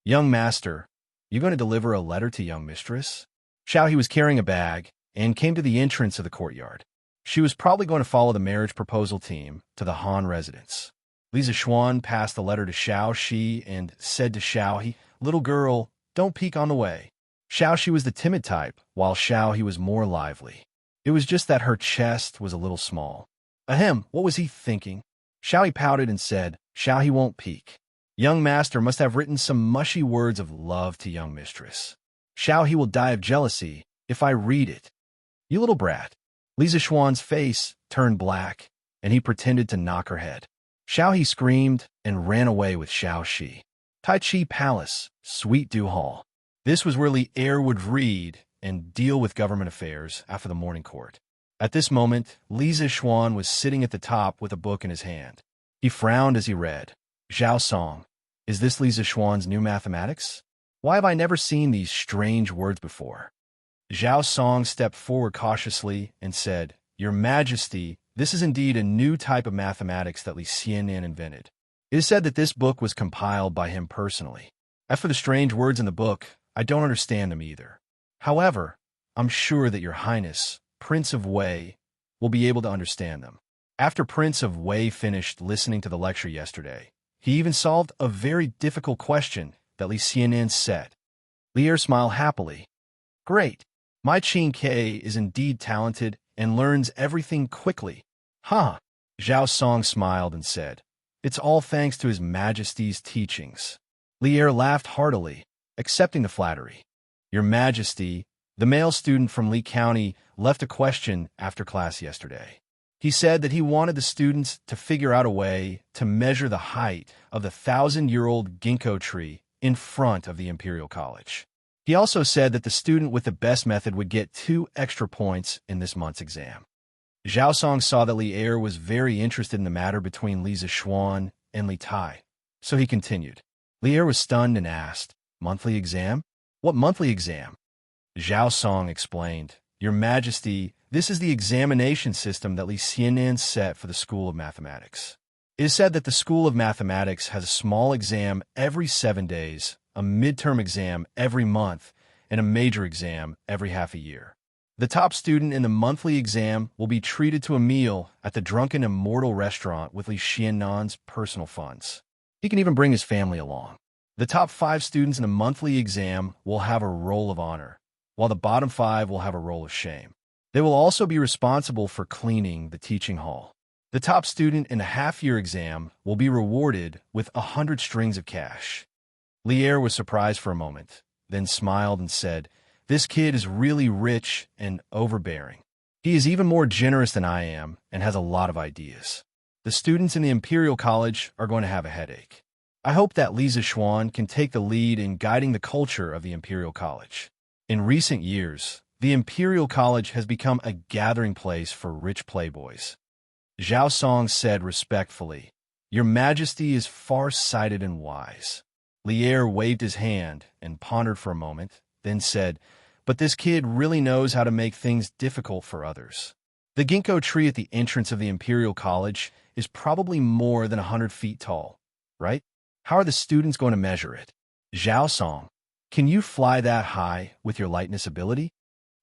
Young master, you going to deliver a letter to young mistress? Xiaoxi was carrying a bag and came to the entrance of the courtyard. She was probably going to follow the marriage proposal team to the Han residence. Li Zixuan passed the letter to Xiaoxi and said to Xiaoxi, Little girl, don't peek on the way. Xiaoxi was the timid type, while Xiaoxi was more lively. It was just that her chest was a little small. Ahem, what was he thinking? Xiaoxi pouted and said, Xiaoxi won't peek. Young master must have written some mushy words of love to young mistress. Xiaoxi will die of jealousy if I read it. You little brat. Li Zixuan's face turned black, and he pretended to knock her head. Xiaoxi screamed and ran away with Xiaoxi. Tai Chi Palace, Sweet Dew Hall. This was where Li Er would read and deal with government affairs after the morning court. At this moment, Li Zixuan was sitting at the top with a book in his hand. He frowned as he read. Zhao Song. Is this Li Zixuan's new mathematics? Why have I never seen these strange words before? Zhao Song stepped forward cautiously and said, Your Majesty, this is indeed a new type of mathematics that Li Xianan invented. It is said that this book was compiled by him personally. As for the strange words in the book, I don't understand them either. However, I'm sure that Your Highness, Prince of Wei, will be able to understand them. After Prince of Wei finished listening to the lecture yesterday, he even solved a very difficult question that Li Xianan set. Li Er smiled happily. Great. My Qin Ke is indeed talented and learns everything quickly. Ha! Zhao Song smiled and said, It's all thanks to His Majesty's teachings. Li Er laughed heartily, accepting the flattery. Your Majesty, the male student from Li County left a question after class yesterday. He said that he wanted the students to figure out a way to measure the height of the 1,000-year-old ginkgo tree in front of the Imperial College. He also said that the student with the best method would get 2 extra points in this month's exam. Zhao Song saw that Li Er was very interested in the matter between Li Zixuan and Li Tai, so he continued. Li Er was stunned and asked, "Monthly exam? What monthly exam?" Zhao Song explained, "Your Majesty, this is the examination system that Li Xianan set for the School of Mathematics. It is said that the School of Mathematics has a small exam every 7 days, a midterm exam every month, and a major exam every half a year. The top student in the monthly exam will be treated to a meal at the Drunken Immortal restaurant with Li Xianan's personal funds. He can even bring his family along. The top 5 students in the monthly exam will have a roll of honor, while the bottom 5 will have a roll of shame. They will also be responsible for cleaning the teaching hall. The top student in the half-year exam will be rewarded with 100 strings of cash." Li Er was surprised for a moment, then smiled and said, "This kid is really rich and overbearing. He is even more generous than I am and has a lot of ideas. The students in the Imperial College are going to have a headache. I hope that Li Zixuan can take the lead in guiding the culture of the Imperial College. In recent years, the Imperial College has become a gathering place for rich playboys." Zhao Song said respectfully, "Your Majesty is far-sighted and wise." Li Er waved his hand and pondered for a moment, then said, "But this kid really knows how to make things difficult for others. The ginkgo tree at the entrance of the Imperial College is probably more than 100 feet tall, right? How are the students going to measure it? Zhao Song, can you fly that high with your lightness ability?"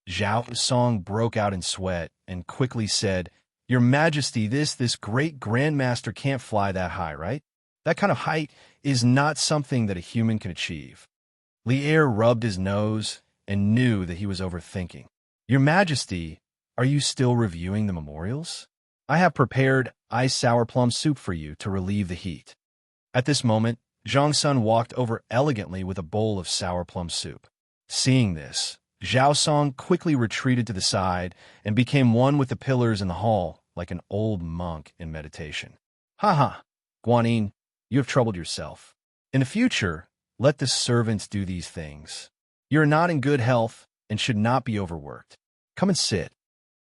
Zhao Song broke out in sweat and quickly said, "Your Majesty, this great grandmaster can't fly that high, right? That kind of height is not something that a human can achieve." Li Er rubbed his nose and knew that he was overthinking. "Your Majesty, are you still reviewing the memorials? I have prepared iced sour plum soup for you to relieve the heat." At this moment, Zhang Sun walked over elegantly with a bowl of sour plum soup. Seeing this, Zhao Song quickly retreated to the side and became one with the pillars in the hall like an old monk in meditation. "Ha, Guanyin, you have troubled yourself. In the future, let the servants do these things. You are not in good health and should not be overworked. Come and sit."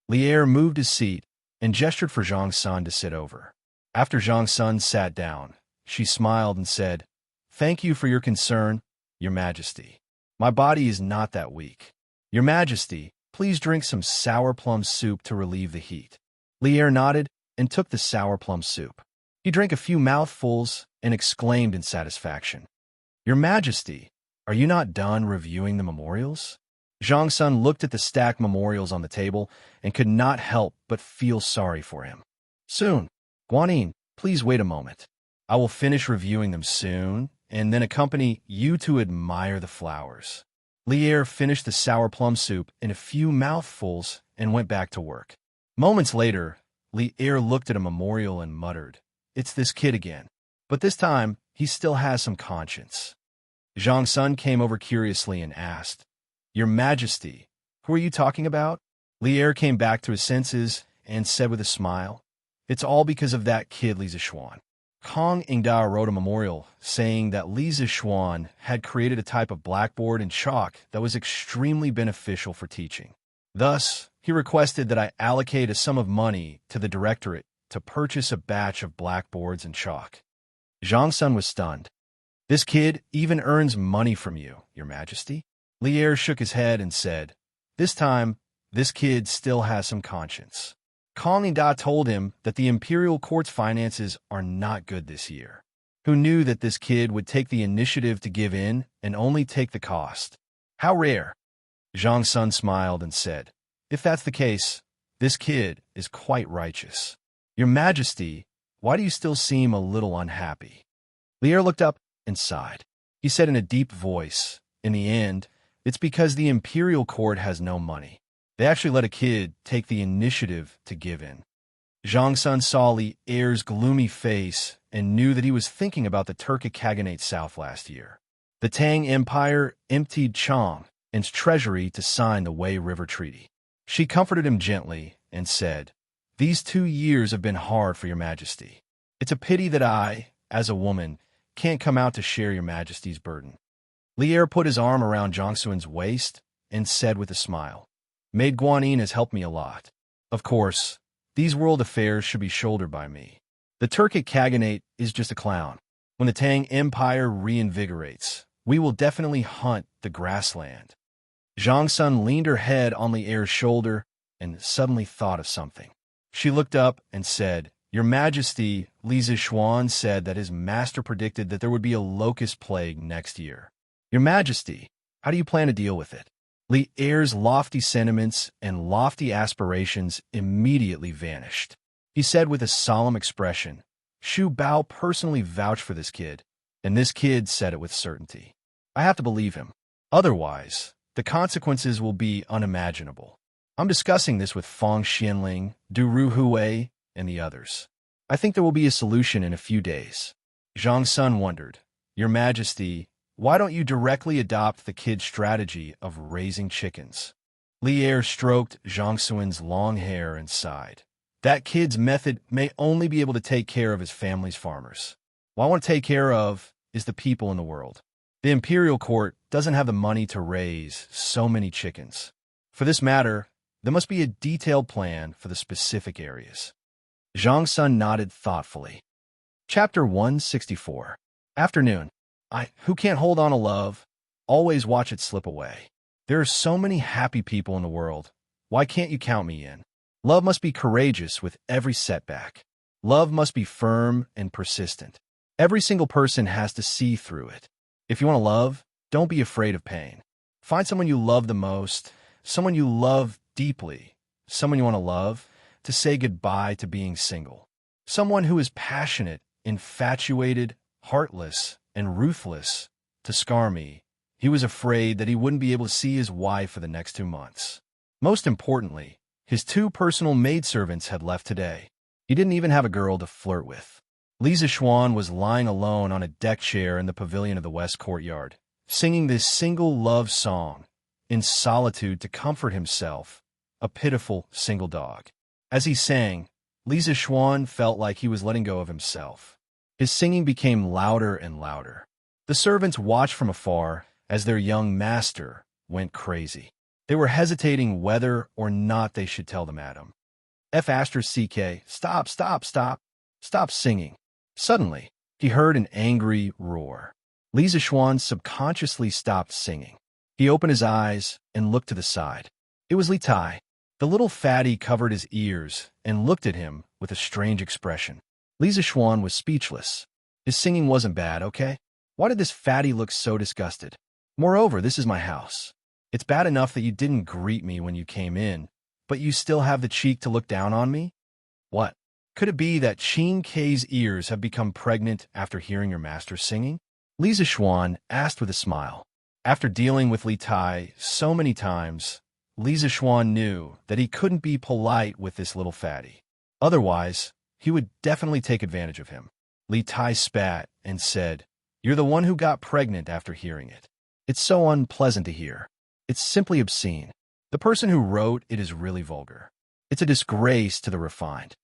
Li Er moved his seat and gestured for Zhang Sun to sit over. After Zhang Sun sat down, she smiled and said, "Thank you for your concern, Your Majesty. My body is not that weak. Your Majesty, please drink some sour plum soup to relieve the heat." Li Er nodded and took the sour plum soup. He drank a few mouthfuls and exclaimed in satisfaction, "Your Majesty, are you not done reviewing the memorials?" Zhang Sun looked at the stacked memorials on the table and could not help but feel sorry for him. "Soon. Guanyin, please wait a moment. I will finish reviewing them soon and then accompany you to admire the flowers." Li Er finished the sour plum soup in a few mouthfuls and went back to work. Moments later, Li Er looked at a memorial and muttered, "It's this kid again. But this time, he still has some conscience." Zhang Sun came over curiously and asked, "Your Majesty, who are you talking about?" Li Er came back to his senses and said with a smile, "It's all because of that kid Li Zixuan." Kong Ingda wrote a memorial saying that Li Zixuan had created a type of blackboard and chalk that was extremely beneficial for teaching. Thus, he requested that I allocate a sum of money to the directorate to purchase a batch of blackboards and chalk. Zhang Sun was stunned. "This kid even earns money from you, Your Majesty?" Li Er shook his head and said, "This time, this kid still has some conscience." Kong Ingda told him that the Imperial Court's finances are not good this year. Who knew that this kid would take the initiative to give in and only take the cost? How rare. Zhang Sun smiled and said, "If that's the case, this kid is quite righteous. Your Majesty, why do you still seem a little unhappy?" Li Er looked up and sighed. He said in a deep voice, "In the end, it's because the Imperial Court has no money. They actually let a kid take the initiative to give in." Zhang Sun saw Li Er's gloomy face and knew that he was thinking about the Turkic Khaganate South last year. The Tang Empire emptied Chang and its treasury to sign the Wei River Treaty. She comforted him gently and said, "These 2 years have been hard for Your Majesty. It's a pity that I, as a woman, can't come out to share Your Majesty's burden." Li Er put his arm around Zhang Sun's waist and said with a smile, "Maid Guanyin has helped me a lot. Of course, These world affairs should be shouldered by me. The Turkic Khaganate is just a clown. When the Tang Empire reinvigorates, we will definitely hunt the grassland. Zhang Sun leaned her head on Li Er's shoulder and suddenly thought of something. She looked up and said, "Your Majesty," Li Zishuan said that his master predicted that there would be a locust plague next year. "Your Majesty, how do you plan to deal with it?" Li Er's lofty sentiments and lofty aspirations immediately vanished. He said with a solemn expression, "Shu Bao personally vouched for this kid, and this kid said it with certainty. I have to believe him. Otherwise, the consequences will be unimaginable. I'm discussing this with Fang Xianling, Du Ruhui, and the others. I think there will be a solution in a few days." Zhang Sun wondered, "Your Majesty, why don't you directly adopt the kid's strategy of raising chickens?" Li Er stroked Zhang Sun's long hair and sighed. "That kid's method may only be able to take care of his family's farmers. What I want to take care of is the people in the world. The imperial court doesn't have the money to raise so many chickens. For this matter, there must be a detailed plan for the specific areas." Zhang Sun nodded thoughtfully. Chapter 164. Afternoon. Who can't hold on to love, always watch it slip away. There are so many happy people in the world. Why can't you count me in? Love must be courageous with every setback. Love must be firm and persistent. Every single person has to see through it. If you want to love, don't be afraid of pain. Find someone you love the most, someone you love deeply, someone you want to love, to say goodbye to being single. Someone who is passionate, infatuated, heartless, and ruthless. To Skarmy, he was afraid that he wouldn't be able to see his wife for the next 2 months. Most importantly, his 2 personal maidservants had left today. He didn't even have a girl to flirt with. Li Zishuan was lying alone on a deck chair in the pavilion of the West Courtyard, singing this single love song, in solitude to comfort himself, a pitiful single dog. As he sang, Li Zishuan felt like he was letting go of himself. His singing became louder and louder. The servants watched from afar as their young master went crazy. They were hesitating whether or not they should tell the madam. F***, stop singing. Suddenly, he heard an angry roar. Li Zishuan subconsciously stopped singing. He opened his eyes and looked to the side. It was Li Tai. The little fatty covered his ears and looked at him with a strange expression. Li Zishuan was speechless. His singing wasn't bad, okay? Why did this fatty look so disgusted? Moreover, this is my house. It's bad enough that you didn't greet me when you came in, but you still have the cheek to look down on me? What? Could it be that Qin Kei's ears have become pregnant after hearing your master singing? Li Zishuan asked with a smile. After dealing with Li Tai so many times, Li Zishuan knew that he couldn't be polite with this little fatty. Otherwise, he would definitely take advantage of him. Li Tai spat and said, "You're the one who got pregnant after hearing it. It's so unpleasant to hear. It's simply obscene. The person who wrote it is really vulgar. It's a disgrace to the refined."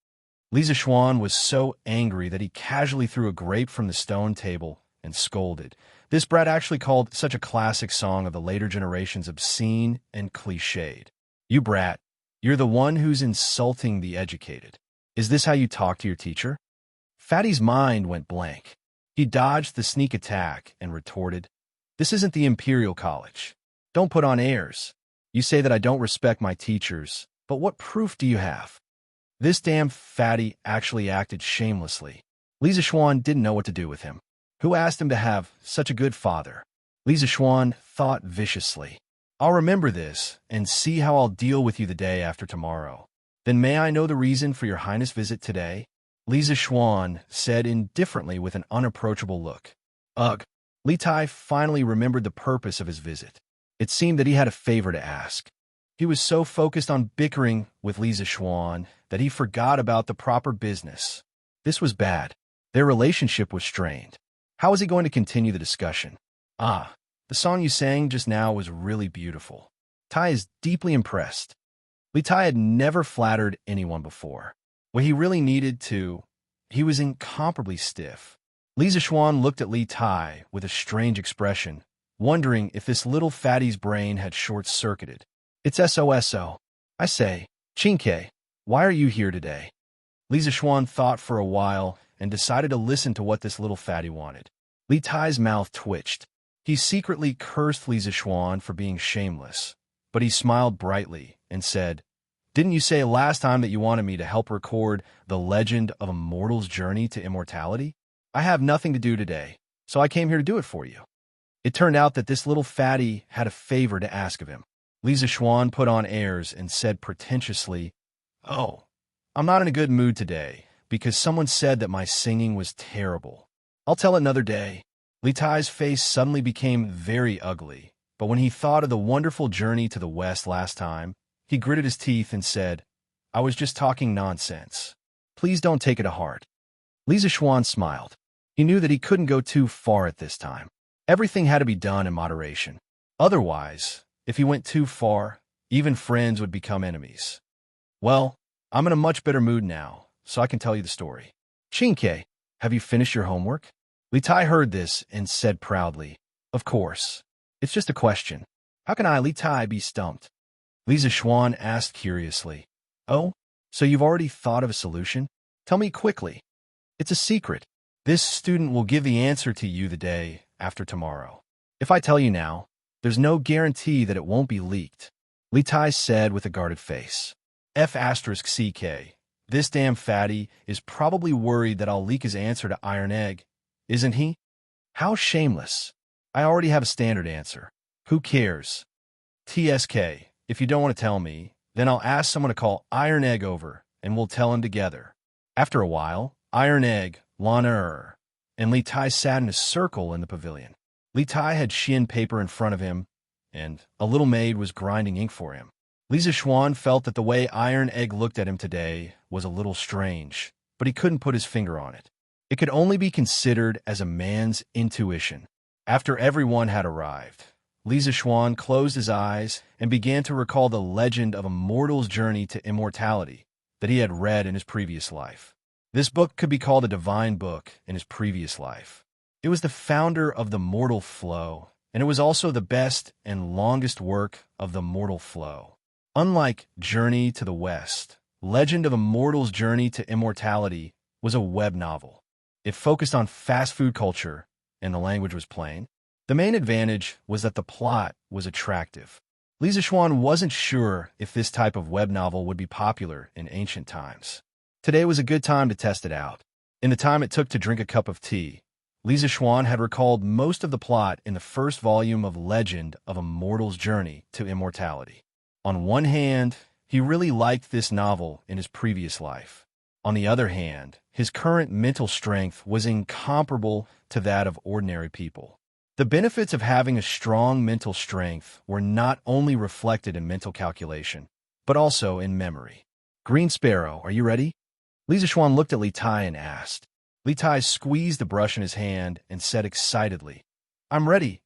Li Zishuan was so angry that he casually threw a grape from the stone table and scolded. This brat actually called such a classic song of the later generations obscene and cliched. "You brat, you're the one who's insulting the educated. Is this how you talk to your teacher?" Fatty's mind went blank. He dodged the sneak attack and retorted, "This isn't the Imperial College. Don't put on airs. You say that I don't respect my teachers, but what proof do you have?" This damn fatty actually acted shamelessly. Li Zishuan didn't know what to do with him. Who asked him to have such a good father? Li Zishuan thought viciously. "I'll remember this and see how I'll deal with you the day after tomorrow. Then may I know the reason for your highness visit today?" Li Zishuan said indifferently with an unapproachable look. Ugh. Li Tai finally remembered the purpose of his visit. It seemed that he had a favor to ask. He was so focused on bickering with Li Zishuan that he forgot about the proper business. This was bad. Their relationship was strained. How was he going to continue the discussion? The song you sang just now was really beautiful. Tai is deeply impressed. Li Tai had never flattered anyone before. When he really needed to, he was incomparably stiff. Li Zishuan looked at Li Tai with a strange expression, wondering if this little fatty's brain had short-circuited. "It's SOSO. I say, Qin Kei, Why are you here today? Li Zixuan thought for a while and decided to listen to what this little fatty wanted. Li Tai's mouth twitched. He secretly cursed Li Zixuan for being shameless, but he smiled brightly and said, "Didn't you say last time that you wanted me to help record the legend of a mortal's journey to immortality? I have nothing to do today, so I came here to do it for you." It turned out that this little fatty had a favor to ask of him. Li Zixuan put on airs and said pretentiously, "Oh, I'm not in a good mood today because someone said that my singing was terrible. I'll tell another day." Li Tai's face suddenly became very ugly, but when he thought of the wonderful journey to the west last time, he gritted his teeth and said, "I was just talking nonsense. Please don't take it to heart." Li Zixuan smiled. He knew that he couldn't go too far at this time. Everything had to be done in moderation. Otherwise, if he went too far, even friends would become enemies. "Well, I'm in a much better mood now, so I can tell you the story. Qingke, have you finished your homework?" Li Tai heard this and said proudly, "Of course. It's just a question. How can I, Li Tai, be stumped?" Li Zixuan asked curiously, "Oh, so you've already thought of a solution? Tell me quickly." "It's a secret. This student will give the answer to you the day after tomorrow. If I tell you now, there's no guarantee that it won't be leaked," Li Tai said with a guarded face. F***CK. This damn fatty is probably worried that I'll leak his answer to Iron Egg, isn't he? How shameless. I already have a standard answer. Who cares? TSK, if you don't want to tell me, then I'll ask someone to call Iron Egg over, and we'll tell him together. After a while, Iron Egg, Lana, and Li Tai sat in a circle in the pavilion. Li Tai had Xian paper in front of him, and a little maid was grinding ink for him. Li Zixuan felt that the way Iron Egg looked at him today was a little strange, but he couldn't put his finger on it. It could only be considered as a man's intuition. After everyone had arrived, Li Zixuan closed his eyes and began to recall the legend of a mortal's journey to immortality that he had read in his previous life. This book could be called a divine book in his previous life. It was the founder of the mortal flow, and it was also the best and longest work of the mortal flow. Unlike Journey to the West, Legend of a Mortal's Journey to Immortality was a web novel. It focused on fast food culture, and the language was plain. The main advantage was that the plot was attractive. Li Zixuan wasn't sure if this type of web novel would be popular in ancient times. Today was a good time to test it out. In the time it took to drink a cup of tea, Li Zixuan had recalled most of the plot in the first volume of Legend of a Mortal's Journey to Immortality. On one hand, he really liked this novel in his previous life. On the other hand, his current mental strength was incomparable to that of ordinary people. The benefits of having a strong mental strength were not only reflected in mental calculation, but also in memory. "Green Sparrow, are you ready?" Li Zixuan looked at Li Tai and asked. Li Tai squeezed the brush in his hand and said excitedly, "I'm ready.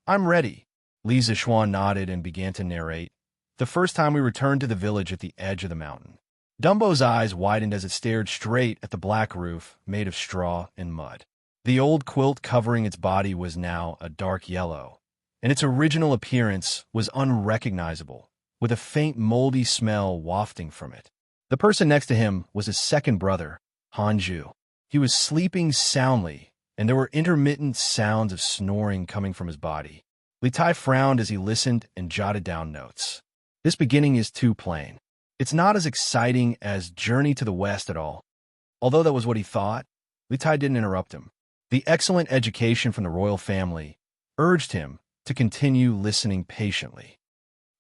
I'm ready." Li Zixuan nodded and began to narrate. "The first time we returned to the village at the edge of the mountain. Dumbo's eyes widened as it stared straight at the black roof made of straw and mud. The old quilt covering its body was now a dark yellow, and its original appearance was unrecognizable, with a faint moldy smell wafting from it. The person next to him was his second brother, Hanju. He was sleeping soundly, and there were intermittent sounds of snoring coming from his body. Li Tai frowned as he listened and jotted down notes. This beginning is too plain. It's not as exciting as Journey to the West at all. Although that was what he thought, Li Tai didn't interrupt him. The excellent education from the royal family urged him to continue listening patiently.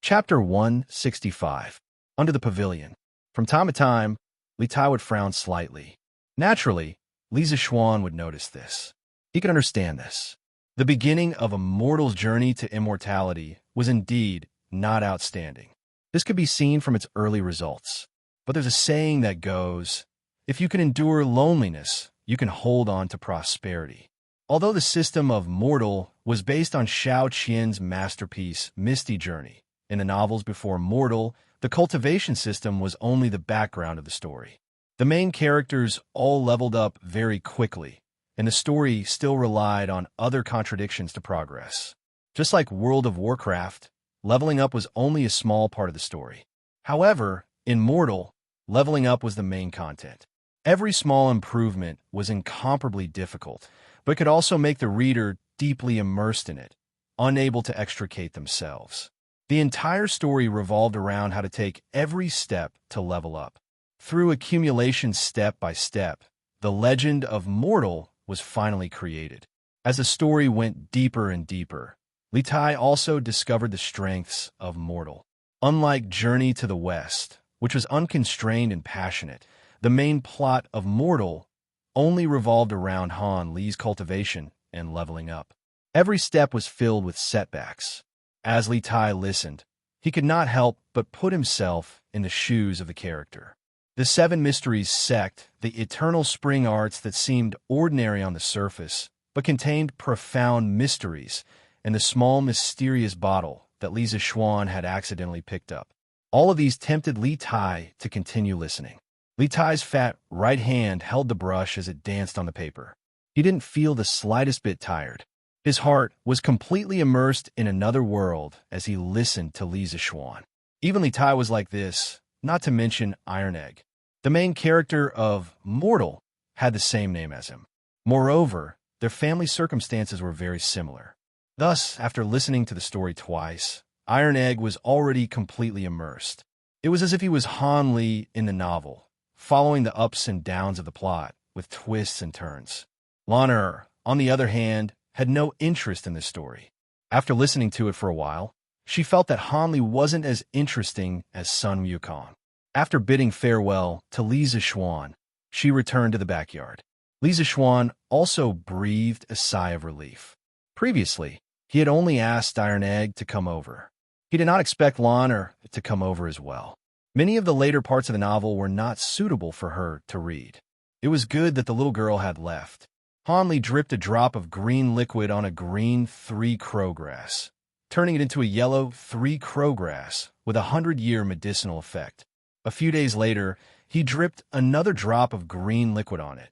Chapter 165. Under the Pavilion. From time to time, Li Tai would frown slightly. Naturally, Li Zixuan would notice this. He could understand this. The beginning of a mortal's journey to immortality was indeed not outstanding. This could be seen from its early results. But there's a saying that goes, if you can endure loneliness, you can hold on to prosperity. Although the system of mortal was based on Xiao Qian's masterpiece, Misty Journey, in the novels before Mortal, the cultivation system was only the background of the story. The main characters all leveled up very quickly, and the story still relied on other contradictions to progress. Just like World of Warcraft, leveling up was only a small part of the story. However, in Mortal, Leveling up was the main content. Every small improvement was incomparably difficult, but could also make the reader deeply immersed in it, unable to extricate themselves. The entire story revolved around how to take every step to level up. Through accumulation step by step, the legend of Mortal was finally created. As the story went deeper and deeper, Li Tai also discovered the strengths of Mortal. Unlike Journey to the West, which was unconstrained and passionate, the main plot of Mortal only revolved around Han Li's cultivation and leveling up. Every step was filled with setbacks. As Li Tai listened, he could not help but put himself in the shoes of the character. The Seven Mysteries sect, the eternal spring arts that seemed ordinary on the surface, but contained profound mysteries, and the small mysterious bottle that Li Zishuan had accidentally picked up. All of these tempted Li Tai to continue listening. Li Tai's fat right hand held the brush as it danced on the paper. He didn't feel the slightest bit tired. His heart was completely immersed in another world as he listened to Li Zishuan. Even Li Tai was like this, not to mention Iron Egg. The main character of Mortal had the same name as him. Moreover, their family circumstances were very similar. Thus, after listening to the story twice, Iron Egg was already completely immersed. It was as if he was Han Li in the novel, following the ups and downs of the plot with twists and turns. Lan Er, on the other hand, had no interest in this story. After listening to it for a while, she felt that Han Li wasn't as interesting as Sun Wukong. After bidding farewell to Li Zishuan, she returned to the backyard. Li Zishuan also breathed a sigh of relief. Previously, he had only asked Iron Egg to come over. He did not expect Lan Er to come over as well. Many of the later parts of the novel were not suitable for her to read. It was good that the little girl had left. Han Li dripped a drop of green liquid on a green 3-crow grass, turning it into a yellow 3-crow grass with a 100-year medicinal effect. A few days later, he dripped another drop of green liquid on it,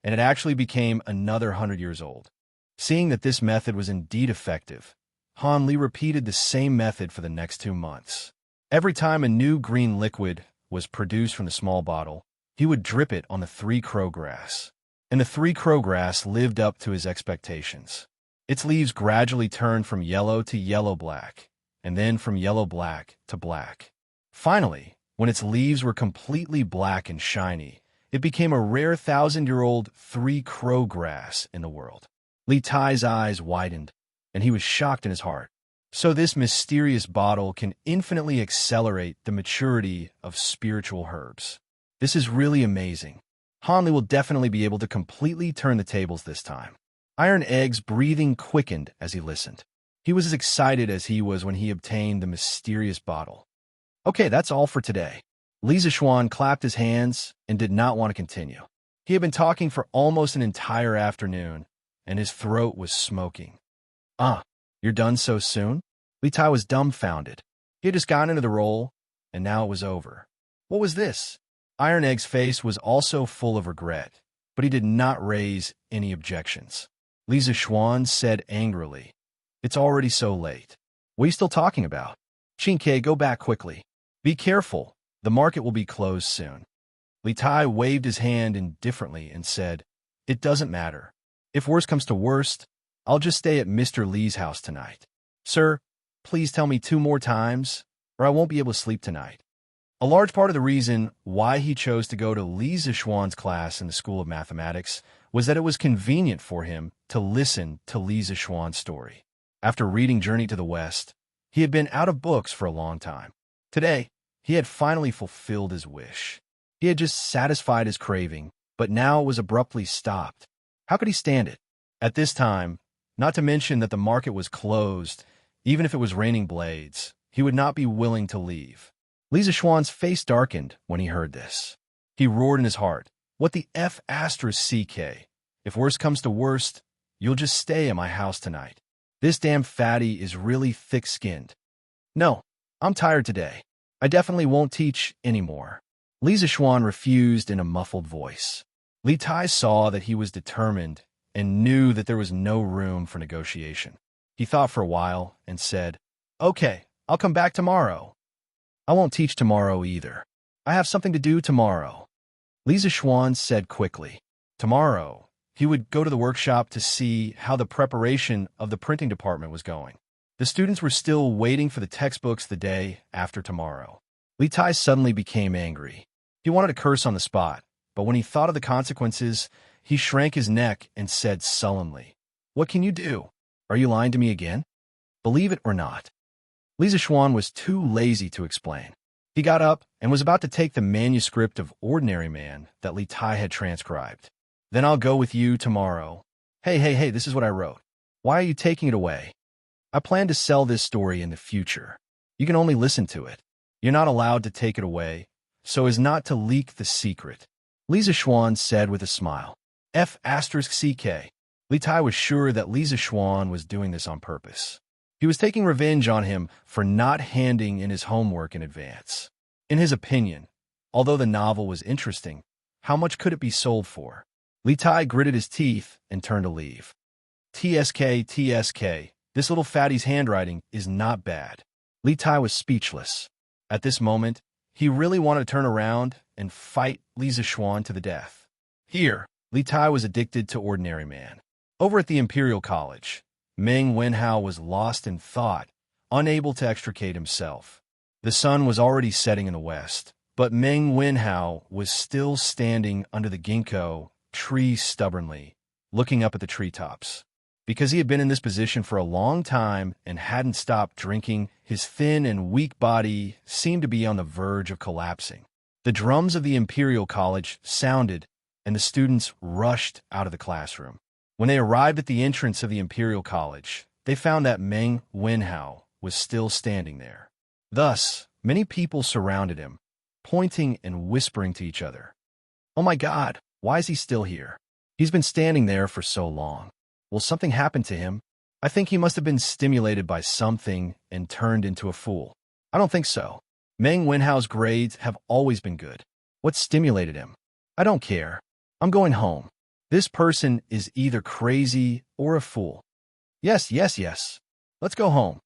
and it actually became another 100 years old. Seeing that this method was indeed effective, Han Li repeated the same method for the next 2 months. Every time a new green liquid was produced from the small bottle, he would drip it on the 3-crow grass. And the 3-crow grass lived up to his expectations. Its leaves gradually turned from yellow to yellow-black, and then from yellow-black to black. Finally, when its leaves were completely black and shiny, it became a rare 1,000-year-old 3-crow grass in the world. Li Tai's eyes widened, and he was shocked in his heart. So this mysterious bottle can infinitely accelerate the maturity of spiritual herbs. This is really amazing. Han Li will definitely be able to completely turn the tables this time. Iron Egg's breathing quickened as he listened. He was as excited as he was when he obtained the mysterious bottle. Okay, that's all for today. Li Zishuan clapped his hands and did not want to continue. He had been talking for almost an entire afternoon, and his throat was smoking. You're done so soon? Li Tai was dumbfounded. He had just gotten into the role, and now it was over. What was this? Iron Egg's face was also full of regret, but he did not raise any objections. Li Zishuan said angrily, "It's already so late. What are you still talking about? Qingke, go back quickly. Be careful. The market will be closed soon." Li Tai waved his hand indifferently and said, "It doesn't matter. If worst comes to worst, I'll just stay at Mr. Li's house tonight. Sir, please tell me 2 more times, or I won't be able to sleep tonight." A large part of the reason why he chose to go to Li Zishuan's class in the School of Mathematics was that it was convenient for him to listen to Li Zishuan's story. After reading Journey to the West, he had been out of books for a long time. Today, he had finally fulfilled his wish. He had just satisfied his craving, but now it was abruptly stopped. How could he stand it? At this time, not to mention that the market was closed, even if it was raining blades, he would not be willing to leave. Li Zishuan's face darkened when he heard this. He roared in his heart, "What the F***CK? If worst comes to worst, you'll just stay at my house tonight. This damn fatty is really thick-skinned. No, I'm tired today. I definitely won't teach anymore." Li Zishuan refused in a muffled voice. Li Tai saw that he was determined and knew that there was no room for negotiation. He thought for a while and said, "Okay, I'll come back tomorrow." "I won't teach tomorrow either. I have something to do tomorrow, Lisa Schwann said quickly. Tomorrow, he would go to the workshop to see how the preparation of the printing department was going. The students were still waiting for the textbooks the day after tomorrow. Li Tai suddenly became angry. He wanted to curse on the spot, but when he thought of the consequences, he shrank his neck and said sullenly, "What can you do? Are you lying to me again?" Believe it or not, Lisa Schwann was too lazy to explain. He got up and was about to take the manuscript of Ordinary Man that Li Tai had transcribed. "Then I'll go with you tomorrow." Hey, this is what I wrote. Why are you taking it away? I plan to sell this story in the future. You can only listen to it. You're not allowed to take it away, so as not to leak the secret, Lisa Schwann said with a smile. F***CK. Li Tai was sure that Lisa Schwann was doing this on purpose. He was taking revenge on him for not handing in his homework in advance. In his opinion, although the novel was interesting, how much could it be sold for? Li Tai gritted his teeth and turned to leave. TSK, this little fatty's handwriting is not bad. Li Tai was speechless. At this moment, he really wanted to turn around and fight Lisa Schwann to the death. Here, Li Tai was addicted to Ordinary Man. Over at the Imperial College, Meng Wenhao was lost in thought, unable to extricate himself. The sun was already setting in the west, but Meng Wenhao was still standing under the ginkgo tree stubbornly, looking up at the treetops. Because he had been in this position for a long time and hadn't stopped drinking, his thin and weak body seemed to be on the verge of collapsing. The drums of the Imperial College sounded, and the students rushed out of the classroom. When they arrived at the entrance of the Imperial College, they found that Meng Wenhao was still standing there. Thus, many people surrounded him, pointing and whispering to each other. "Oh my God, why is he still here? He's been standing there for so long. Will something happen to him? I think he must have been stimulated by something and turned into a fool." "I don't think so. Meng Wenhao's grades have always been good. What stimulated him? I don't care. I'm going home. This person is either crazy or a fool. Yes. Let's go home."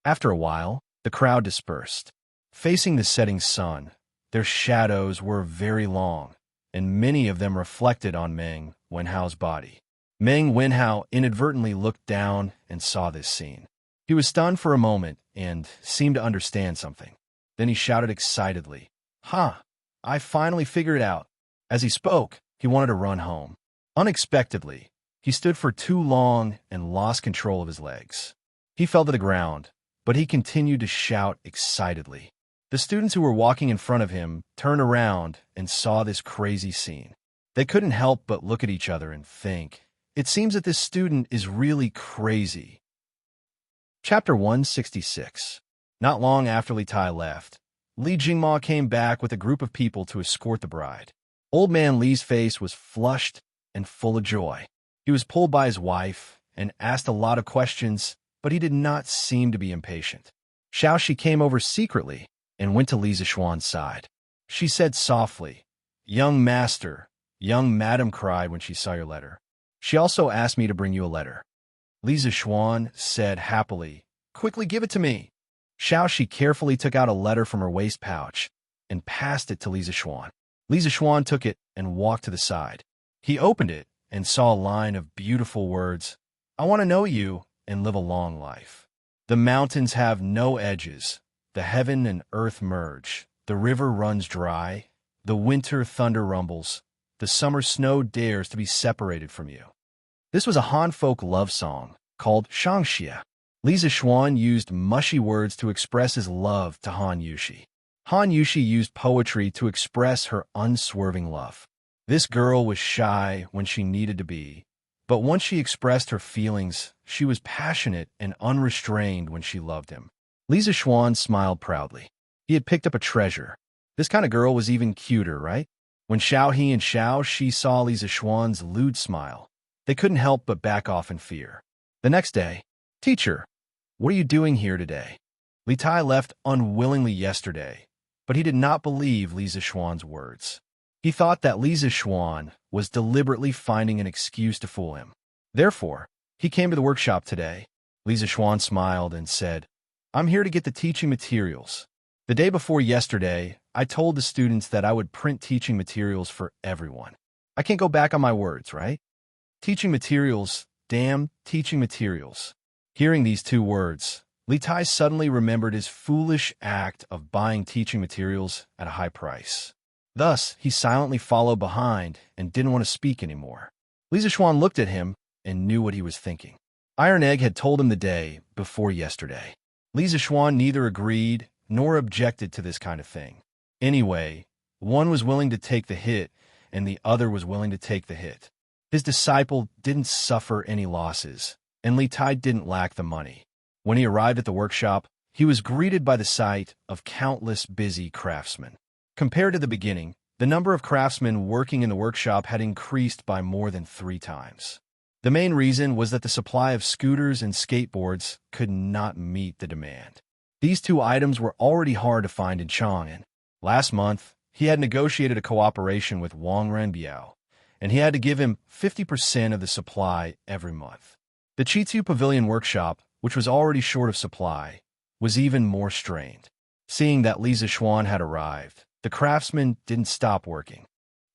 After a while, the crowd dispersed. Facing the setting sun, their shadows were very long, and many of them reflected on Meng Wenhao's body. Meng Wenhao inadvertently looked down and saw this scene. He was stunned for a moment and seemed to understand something. Then he shouted excitedly, I finally figured it out." As he spoke, he wanted to run home. Unexpectedly, he stood for too long and lost control of his legs. He fell to the ground, but he continued to shout excitedly. The students who were walking in front of him turned around and saw this crazy scene. They couldn't help but look at each other and think, "It seems that this student is really crazy." Chapter 166. Not long after Li Tai left, Li Jingma came back with a group of people to escort the bride. Old man Li's face was flushed and full of joy. He was pulled by his wife and asked a lot of questions, but he did not seem to be impatient. Xiaoxi came over secretly and went to Lisa Schwann's side. She said softly, "Young master, young madam cried when she saw your letter. She also asked me to bring you a letter." Lisa Schwann said happily, "Quickly give it to me." Xiaoxi carefully took out a letter from her waist pouch and passed it to Lisa Schwann. Lisa Schwann took it and walked to the side. He opened it and saw a line of beautiful words. "I want to know you and live a long life. The mountains have no edges. The heaven and earth merge. The river runs dry. The winter thunder rumbles. The summer snow dares to be separated from you." This was a Han folk love song called Shangxia. Lisa Schwann used mushy words to express his love to Han Yushi. Han Yushi used poetry to express her unswerving love. This girl was shy when she needed to be, but once she expressed her feelings, she was passionate and unrestrained when she loved him. Lisa Schwann smiled proudly. He had picked up a treasure. This kind of girl was even cuter, right? When Xiaohe and Xiaoxi saw Lisa Schwann's lewd smile, they couldn't help but back off in fear. The next day, "Teacher, what are you doing here today?" Li Tai left unwillingly yesterday, but he did not believe Lisa Schwann's words. He thought that Lisa Schwann was deliberately finding an excuse to fool him. Therefore, he came to the workshop today. Lisa Schwann smiled and said, "I'm here to get the teaching materials." The The day before yesterday, I told the students that I would print teaching materials for everyone. I can't go back on my words, right? Teaching materials, damn teaching materials. Hearing these two words, Li Tai suddenly remembered his foolish act of buying teaching materials at a high price. Thus, he silently followed behind and didn't want to speak anymore. Li Zixuan looked at him and knew what he was thinking. Iron Egg had told him the day before yesterday. Li Zixuan neither agreed nor objected to this kind of thing. Anyway, one was willing to take the hit, and the other was willing to take the hit. His disciple didn't suffer any losses, and Li Tai didn't lack the money. When he arrived at the workshop, he was greeted by the sight of countless busy craftsmen. Compared to the beginning, the number of craftsmen working in the workshop had increased by more than 3 times. The main reason was that the supply of scooters and skateboards could not meet the demand. These 2 items were already hard to find in Chang'an. Last month, he had negotiated a cooperation with Wang Renbiao, and he had to give him 50% of the supply every month. The Chitu Pavilion workshop, which was already short of supply, was even more strained. Seeing that Li Zixuan had arrived, the craftsmen didn't stop working.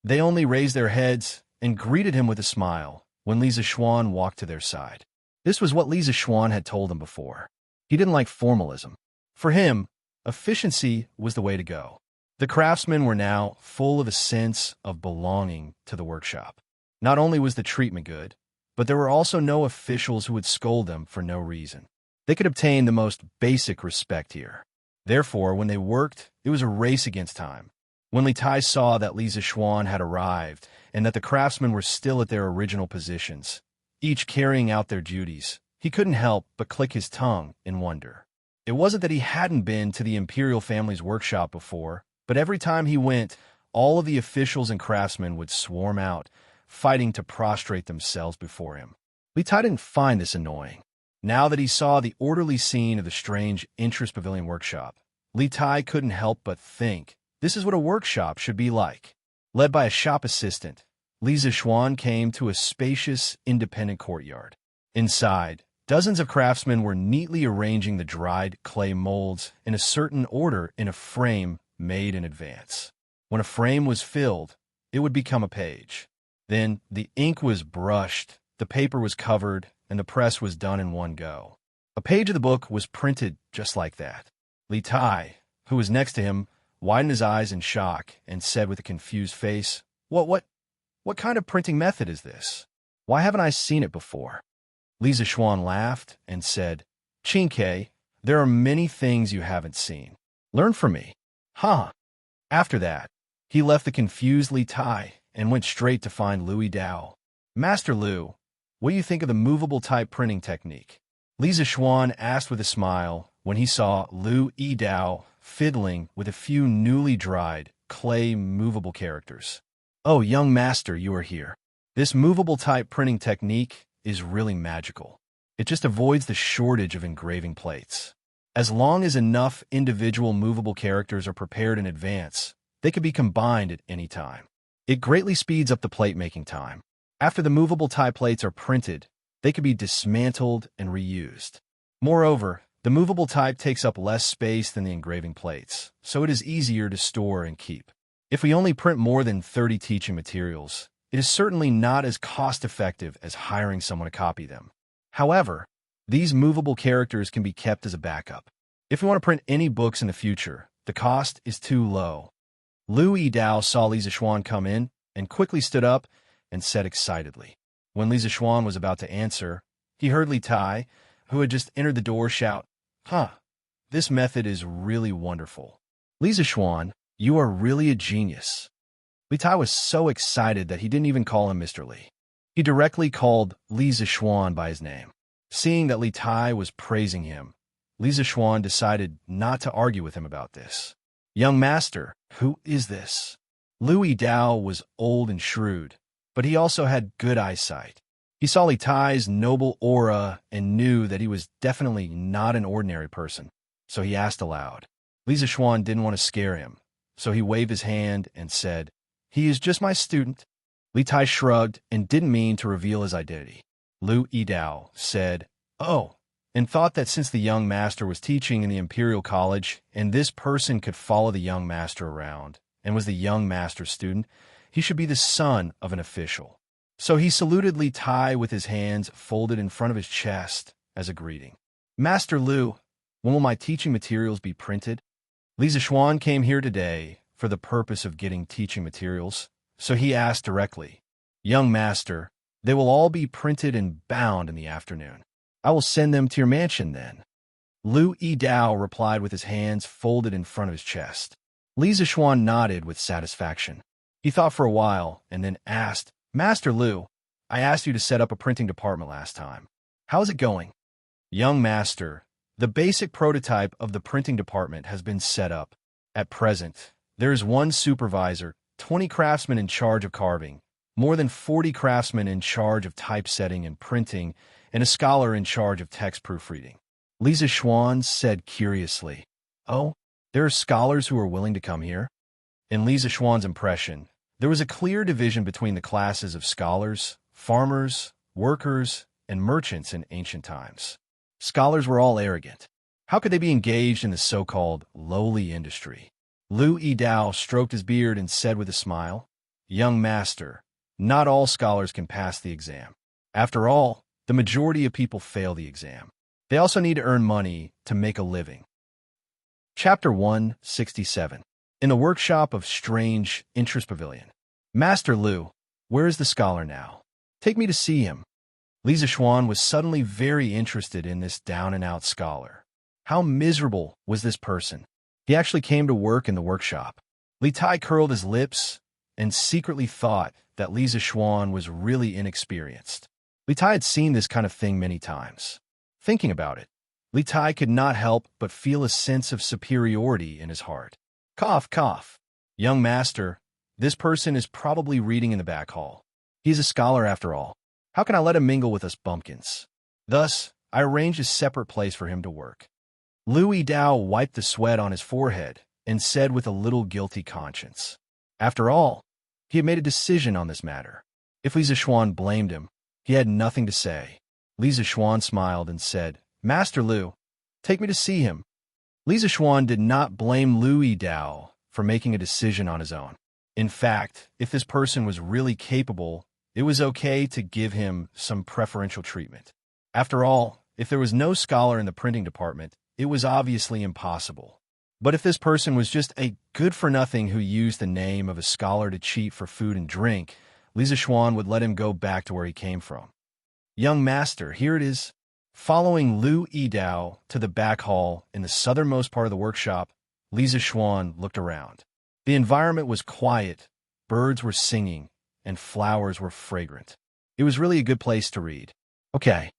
They only raised their heads and greeted him with a smile when Li Zixuan walked to their side. This was what Li Zixuan had told them before. He didn't like formalism. For him, efficiency was the way to go. The craftsmen were now full of a sense of belonging to the workshop. Not only was the treatment good, but there were also no officials who would scold them for no reason. They could obtain the most basic respect here. Therefore, when they worked, it was a race against time. When Li Tai saw that Li Zixuan had arrived and that the craftsmen were still at their original positions, each carrying out their duties, he couldn't help but click his tongue in wonder. It wasn't that he hadn't been to the imperial family's workshop before, but every time he went, all of the officials and craftsmen would swarm out, fighting to prostrate themselves before him. Li Tai didn't find this annoying. Now that he saw the orderly scene of the strange Interest Pavilion workshop, Li Tai couldn't help but think, this is what a workshop should be like. Led by a shop assistant, Li Zixuan came to a spacious, independent courtyard. Inside, dozens of craftsmen were neatly arranging the dried clay molds in a certain order in a frame made in advance. When a frame was filled, it would become a page. Then the ink was brushed, the paper was covered, and the press was done in one go. A page of the book was printed just like that. Li Tai, who was next to him, widened his eyes in shock and said with a confused face, What kind of printing method is this? Why haven't I seen it before? Li Zixuan laughed and said, Qingke, there are many things you haven't seen. Learn from me. Huh. After that, he left the confused Li Tai and went straight to find Lu Yidao. Master Lu, what do you think of the movable type printing technique? Li Zixuan asked with a smile when he saw Lu Yidao fiddling with a few newly dried clay movable characters. Oh, young master, you are here. This movable type printing technique is really magical. It just avoids the shortage of engraving plates. As long as enough individual movable characters are prepared in advance, they can be combined at any time. It greatly speeds up the plate-making time. After the movable tie plates are printed, they can be dismantled and reused. Moreover, the movable type takes up less space than the engraving plates, so it is easier to store and keep. If we only print more than 30 teaching materials, it is certainly not as cost-effective as hiring someone to copy them. However, these movable characters can be kept as a backup. If we want to print any books in the future, the cost is too low. Lu Yidao saw Li Zixuan come in and quickly stood up and said excitedly. When Li Zixuan was about to answer, he heard Li Tai, who had just entered the door, shout, Huh, this method is really wonderful. Li Zixuan, you are really a genius. Li Tai was so excited that he didn't even call him Mr. Li. He directly called Li Zixuan by his name. Seeing that Li Tai was praising him, Li Zixuan decided not to argue with him about this. Young master, who is this? Lu Yidao was old and shrewd, but he also had good eyesight. He saw Li Tai's noble aura and knew that he was definitely not an ordinary person, so he asked aloud. Li Zixuan didn't want to scare him, so he waved his hand and said, He is just my student. Li Tai shrugged and didn't mean to reveal his identity. Lu Yidao said, Oh, and thought that since the young master was teaching in the Imperial College and this person could follow the young master around and was the young master's student, he should be the son of an official. So he saluted Li Tai with his hands folded in front of his chest as a greeting. Master Lu, when will my teaching materials be printed? Li Zixuan came here today for the purpose of getting teaching materials, so he asked directly, Young master, they will all be printed and bound in the afternoon. I will send them to your mansion then. Lu Yidao replied with his hands folded in front of his chest. Li Zixuan nodded with satisfaction. He thought for a while and then asked, Master Lu, I asked you to set up a printing department last time. How is it going? Young master, the basic prototype of the printing department has been set up. At present, there is one supervisor, 20 craftsmen in charge of carving, more than 40 craftsmen in charge of typesetting and printing, and a scholar in charge of text proofreading. Li Zixuan said curiously, Oh, there are scholars who are willing to come here? In Li Zixuan's impression, there was a clear division between the classes of scholars, farmers, workers, and merchants in ancient times. Scholars were all arrogant. How could they be engaged in the so-called lowly industry? Lu Yidao stroked his beard and said with a smile, Young master, not all scholars can pass the exam. After all, the majority of people fail the exam. They also need to earn money to make a living. Chapter 167. In the workshop of Strange Interest Pavilion. Master Lu, where is the scholar now? Take me to see him. Li Zixuan was suddenly very interested in this down-and-out scholar. How miserable was this person? He actually came to work in the workshop. Li Tai curled his lips and secretly thought that Li Zixuan was really inexperienced. Li Tai had seen this kind of thing many times. Thinking about it, Li Tai could not help but feel a sense of superiority in his heart. Cough, cough. Young master, this person is probably reading in the back hall. He is a scholar after all. How can I let him mingle with us bumpkins? Thus, I arranged a separate place for him to work. Lu Yidao wiped the sweat on his forehead and said with a little guilty conscience. After all, he had made a decision on this matter. If Li Zixuan blamed him, he had nothing to say. Li Zixuan smiled and said, Master Lu, take me to see him. Li Zixuan did not blame Lu Yidao for making a decision on his own. In fact, if this person was really capable, it was okay to give him some preferential treatment. After all, if there was no scholar in the printing department, it was obviously impossible. But if this person was just a good-for-nothing who used the name of a scholar to cheat for food and drink, Li Zixuan would let him go back to where he came from. Young master, here it is. Following Lu Yidao to the back hall in the southernmost part of the workshop, Li Zixuan looked around. The environment was quiet, birds were singing, and flowers were fragrant. It was really a good place to read. Okay.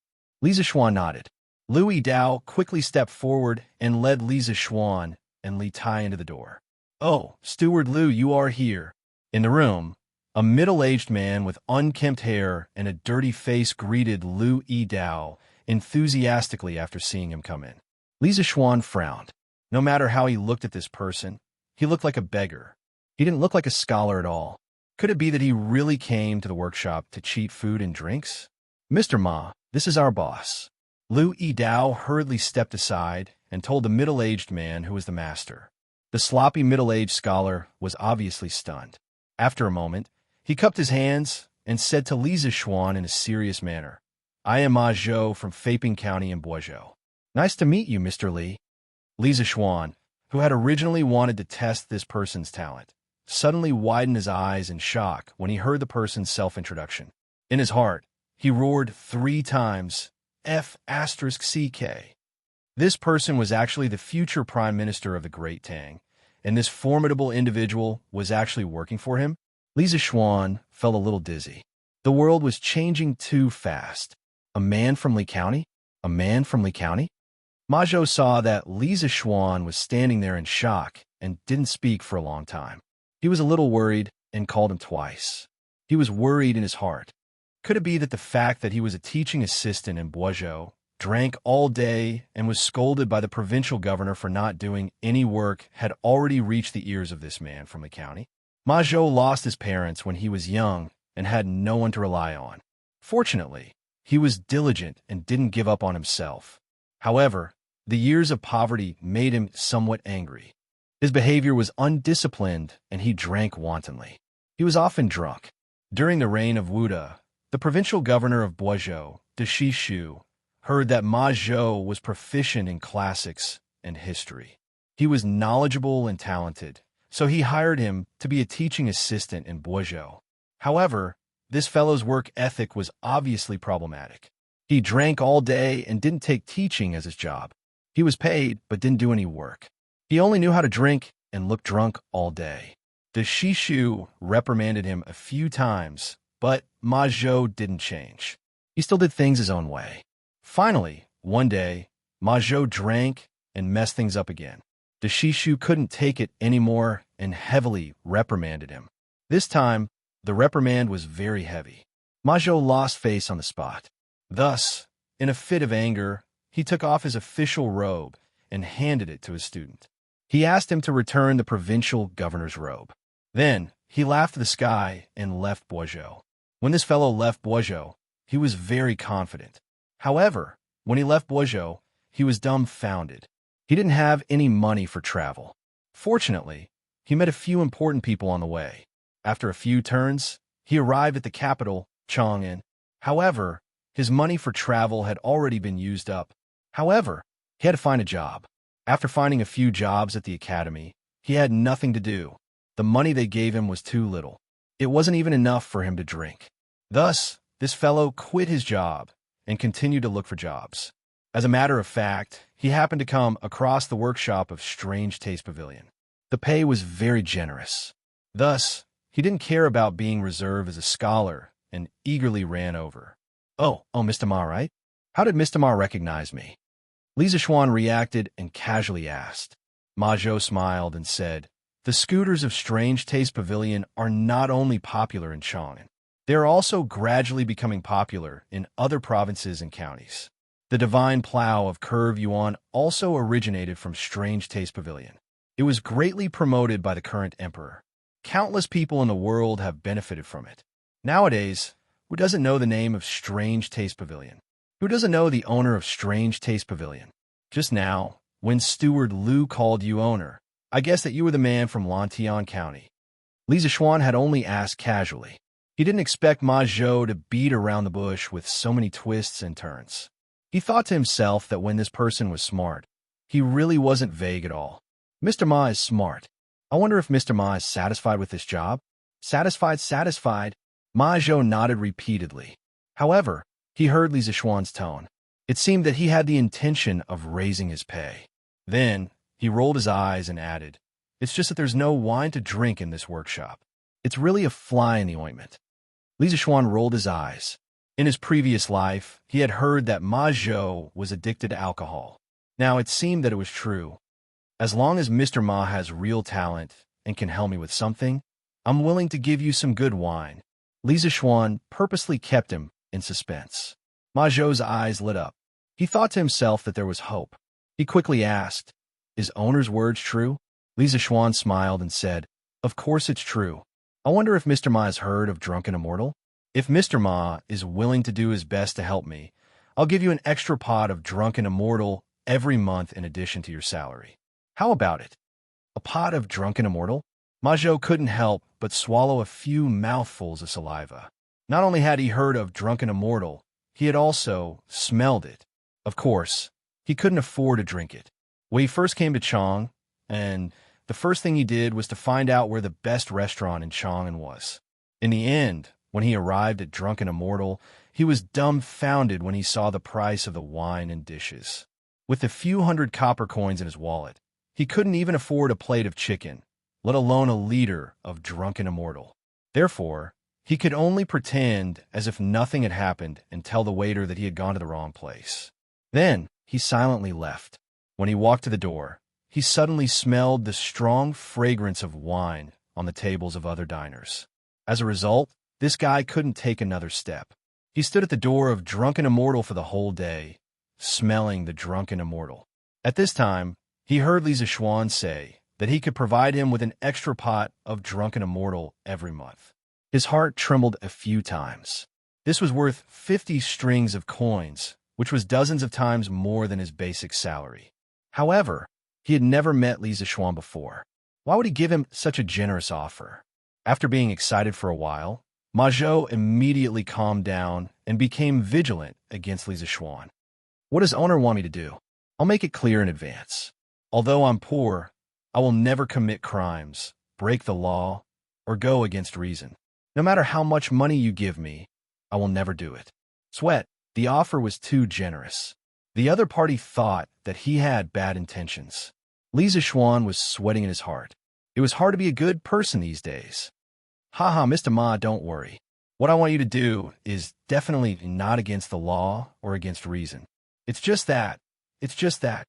Li Zixuan nodded. Lu Yidao quickly stepped forward and led Li Zixuan and Li Tai into the door. Oh, Steward Lu, you are here. In the room, a middle-aged man with unkempt hair and a dirty face greeted Lu Yidao enthusiastically after seeing him come in. Li Zixuan frowned. No matter how he looked at this person, he looked like a beggar. He didn't look like a scholar at all. Could it be that he really came to the workshop to cheat food and drinks? Mr. Ma, this is our boss. Lu Yidao hurriedly stepped aside and told the middle-aged man who was the master. The sloppy middle-aged scholar was obviously stunned. After a moment, he cupped his hands and said to Li Zixuan in a serious manner, I am Ma Zhou from Feiping County in Boizhou. Nice to meet you, Mr. Li. Li Zixuan, who had originally wanted to test this person's talent, suddenly widened his eyes in shock when he heard the person's self-introduction. In his heart, he roared 3 times, F*CK. This person was actually the future Prime Minister of the Great Tang, and this formidable individual was actually working for him. Li Zixuan felt a little dizzy. The world was changing too fast. A man from Li County? A man from Li County? Ma Zhou saw that Li Zixuan was standing there in shock and didn't speak for a long time. He was a little worried and called him twice. He was worried in his heart. Could it be that the fact that he was a teaching assistant in Boizhou, drank all day, and was scolded by the provincial governor for not doing any work had already reached the ears of this man from the county? Ma Zhou lost his parents when he was young and had no one to rely on. Fortunately, he was diligent and didn't give up on himself. However, the years of poverty made him somewhat angry. His behavior was undisciplined, and he drank wantonly. He was often drunk. During the reign of Wuda, the provincial governor of Boizhou, de Shishu, heard that Ma Zhou was proficient in classics and history. He was knowledgeable and talented, so he hired him to be a teaching assistant in Boizhou. However, this fellow's work ethic was obviously problematic. He drank all day and didn't take teaching as his job. He was paid but didn't do any work. He only knew how to drink and look drunk all day. The Shishu reprimanded him a few times, but Ma Zhou didn't change. He still did things his own way. Finally, one day, Ma Zhou drank and messed things up again. The Shishu couldn't take it anymore and heavily reprimanded him. This time, the reprimand was very heavy. Ma Zhou lost face on the spot. Thus, in a fit of anger, he took off his official robe and handed it to his student. He asked him to return the provincial governor's robe. Then, he laughed at the sky and left Boizhou. When this fellow left Boizhou, he was very confident. However, when he left Boizhou, he was dumbfounded. He didn't have any money for travel. Fortunately, he met a few important people on the way. After a few turns, he arrived at the capital, Chang'an. However, his money for travel had already been used up. However, he had to find a job. After finding a few jobs at the academy, he had nothing to do. The money they gave him was too little. It wasn't even enough for him to drink. Thus, this fellow quit his job and continued to look for jobs. As a matter of fact, he happened to come across the workshop of Strange Taste Pavilion. The pay was very generous. Thus, he didn't care about being reserved as a scholar and eagerly ran over. Oh, Mr. Ma, right? How did Mr. Ma recognize me? Li Zixuan reacted and casually asked. Ma Zhou smiled and said, the scooters of Strange Taste Pavilion are not only popular in Chang'an, they are also gradually becoming popular in other provinces and counties. The divine plow of Curve Yuan also originated from Strange Taste Pavilion. It was greatly promoted by the current emperor. Countless people in the world have benefited from it. Nowadays, who doesn't know the name of Strange Taste Pavilion? Who doesn't know the owner of Strange Taste Pavilion? Just now, when Steward Liu called you owner, I guessed that you were the man from Lantian County. Li Zixuan had only asked casually. He didn't expect Ma Zhou to beat around the bush with so many twists and turns. He thought to himself that when this person was smart, he really wasn't vague at all. Mr. Ma is smart. I wonder if Mr. Ma is satisfied with this job? Satisfied. Ma Zhou nodded repeatedly. However, he heard Li Zixuan's tone. It seemed that he had the intention of raising his pay. Then, he rolled his eyes and added, it's just that there's no wine to drink in this workshop. It's really a fly in the ointment. Li Zixuan rolled his eyes. In his previous life, he had heard that Ma Zhou was addicted to alcohol. Now it seemed that it was true. As long as Mr. Ma has real talent and can help me with something, I'm willing to give you some good wine. Li Zixuan purposely kept him in suspense. Ma Zhou's eyes lit up. He thought to himself that there was hope. He quickly asked, is owner's words true? Li Zixuan smiled and said, of course it's true. I wonder if Mr. Ma has heard of Drunken Immortal? If Mr. Ma is willing to do his best to help me, I'll give you an extra pot of Drunken Immortal every month in addition to your salary. How about it? A pot of Drunken Immortal? Ma Zhou couldn't help but swallow a few mouthfuls of saliva. Not only had he heard of Drunken Immortal, he had also smelled it. Of course, he couldn't afford to drink it. When he first came to Chang, and the first thing he did was to find out where the best restaurant in Chang'an was. In the end, when he arrived at Drunken Immortal, he was dumbfounded when he saw the price of the wine and dishes. With a few hundred copper coins in his wallet, he couldn't even afford a plate of chicken, let alone a liter of Drunken Immortal. Therefore, he could only pretend as if nothing had happened and tell the waiter that he had gone to the wrong place. Then, he silently left. When he walked to the door, he suddenly smelled the strong fragrance of wine on the tables of other diners. As a result, this guy couldn't take another step. He stood at the door of Drunken Immortal for the whole day, smelling the Drunken Immortal. At this time, he heard Li Zixuan say that he could provide him with an extra pot of Drunken Immortal every month. His heart trembled a few times. This was worth 50 strings of coins, which was dozens of times more than his basic salary. However, he had never met Li Zixuan before. Why would he give him such a generous offer? After being excited for a while, Ma Zhou immediately calmed down and became vigilant against Li Zixuan. What does owner want me to do? I'll make it clear in advance. Although I'm poor, I will never commit crimes, break the law, or go against reason. No matter how much money you give me, I will never do it. Sweat, the offer was too generous. The other party thought that he had bad intentions. Li Zixuan was sweating in his heart. It was hard to be a good person these days. Haha, Mr. Ma, don't worry. What I want you to do is definitely not against the law or against reason. It's just that. It's just that.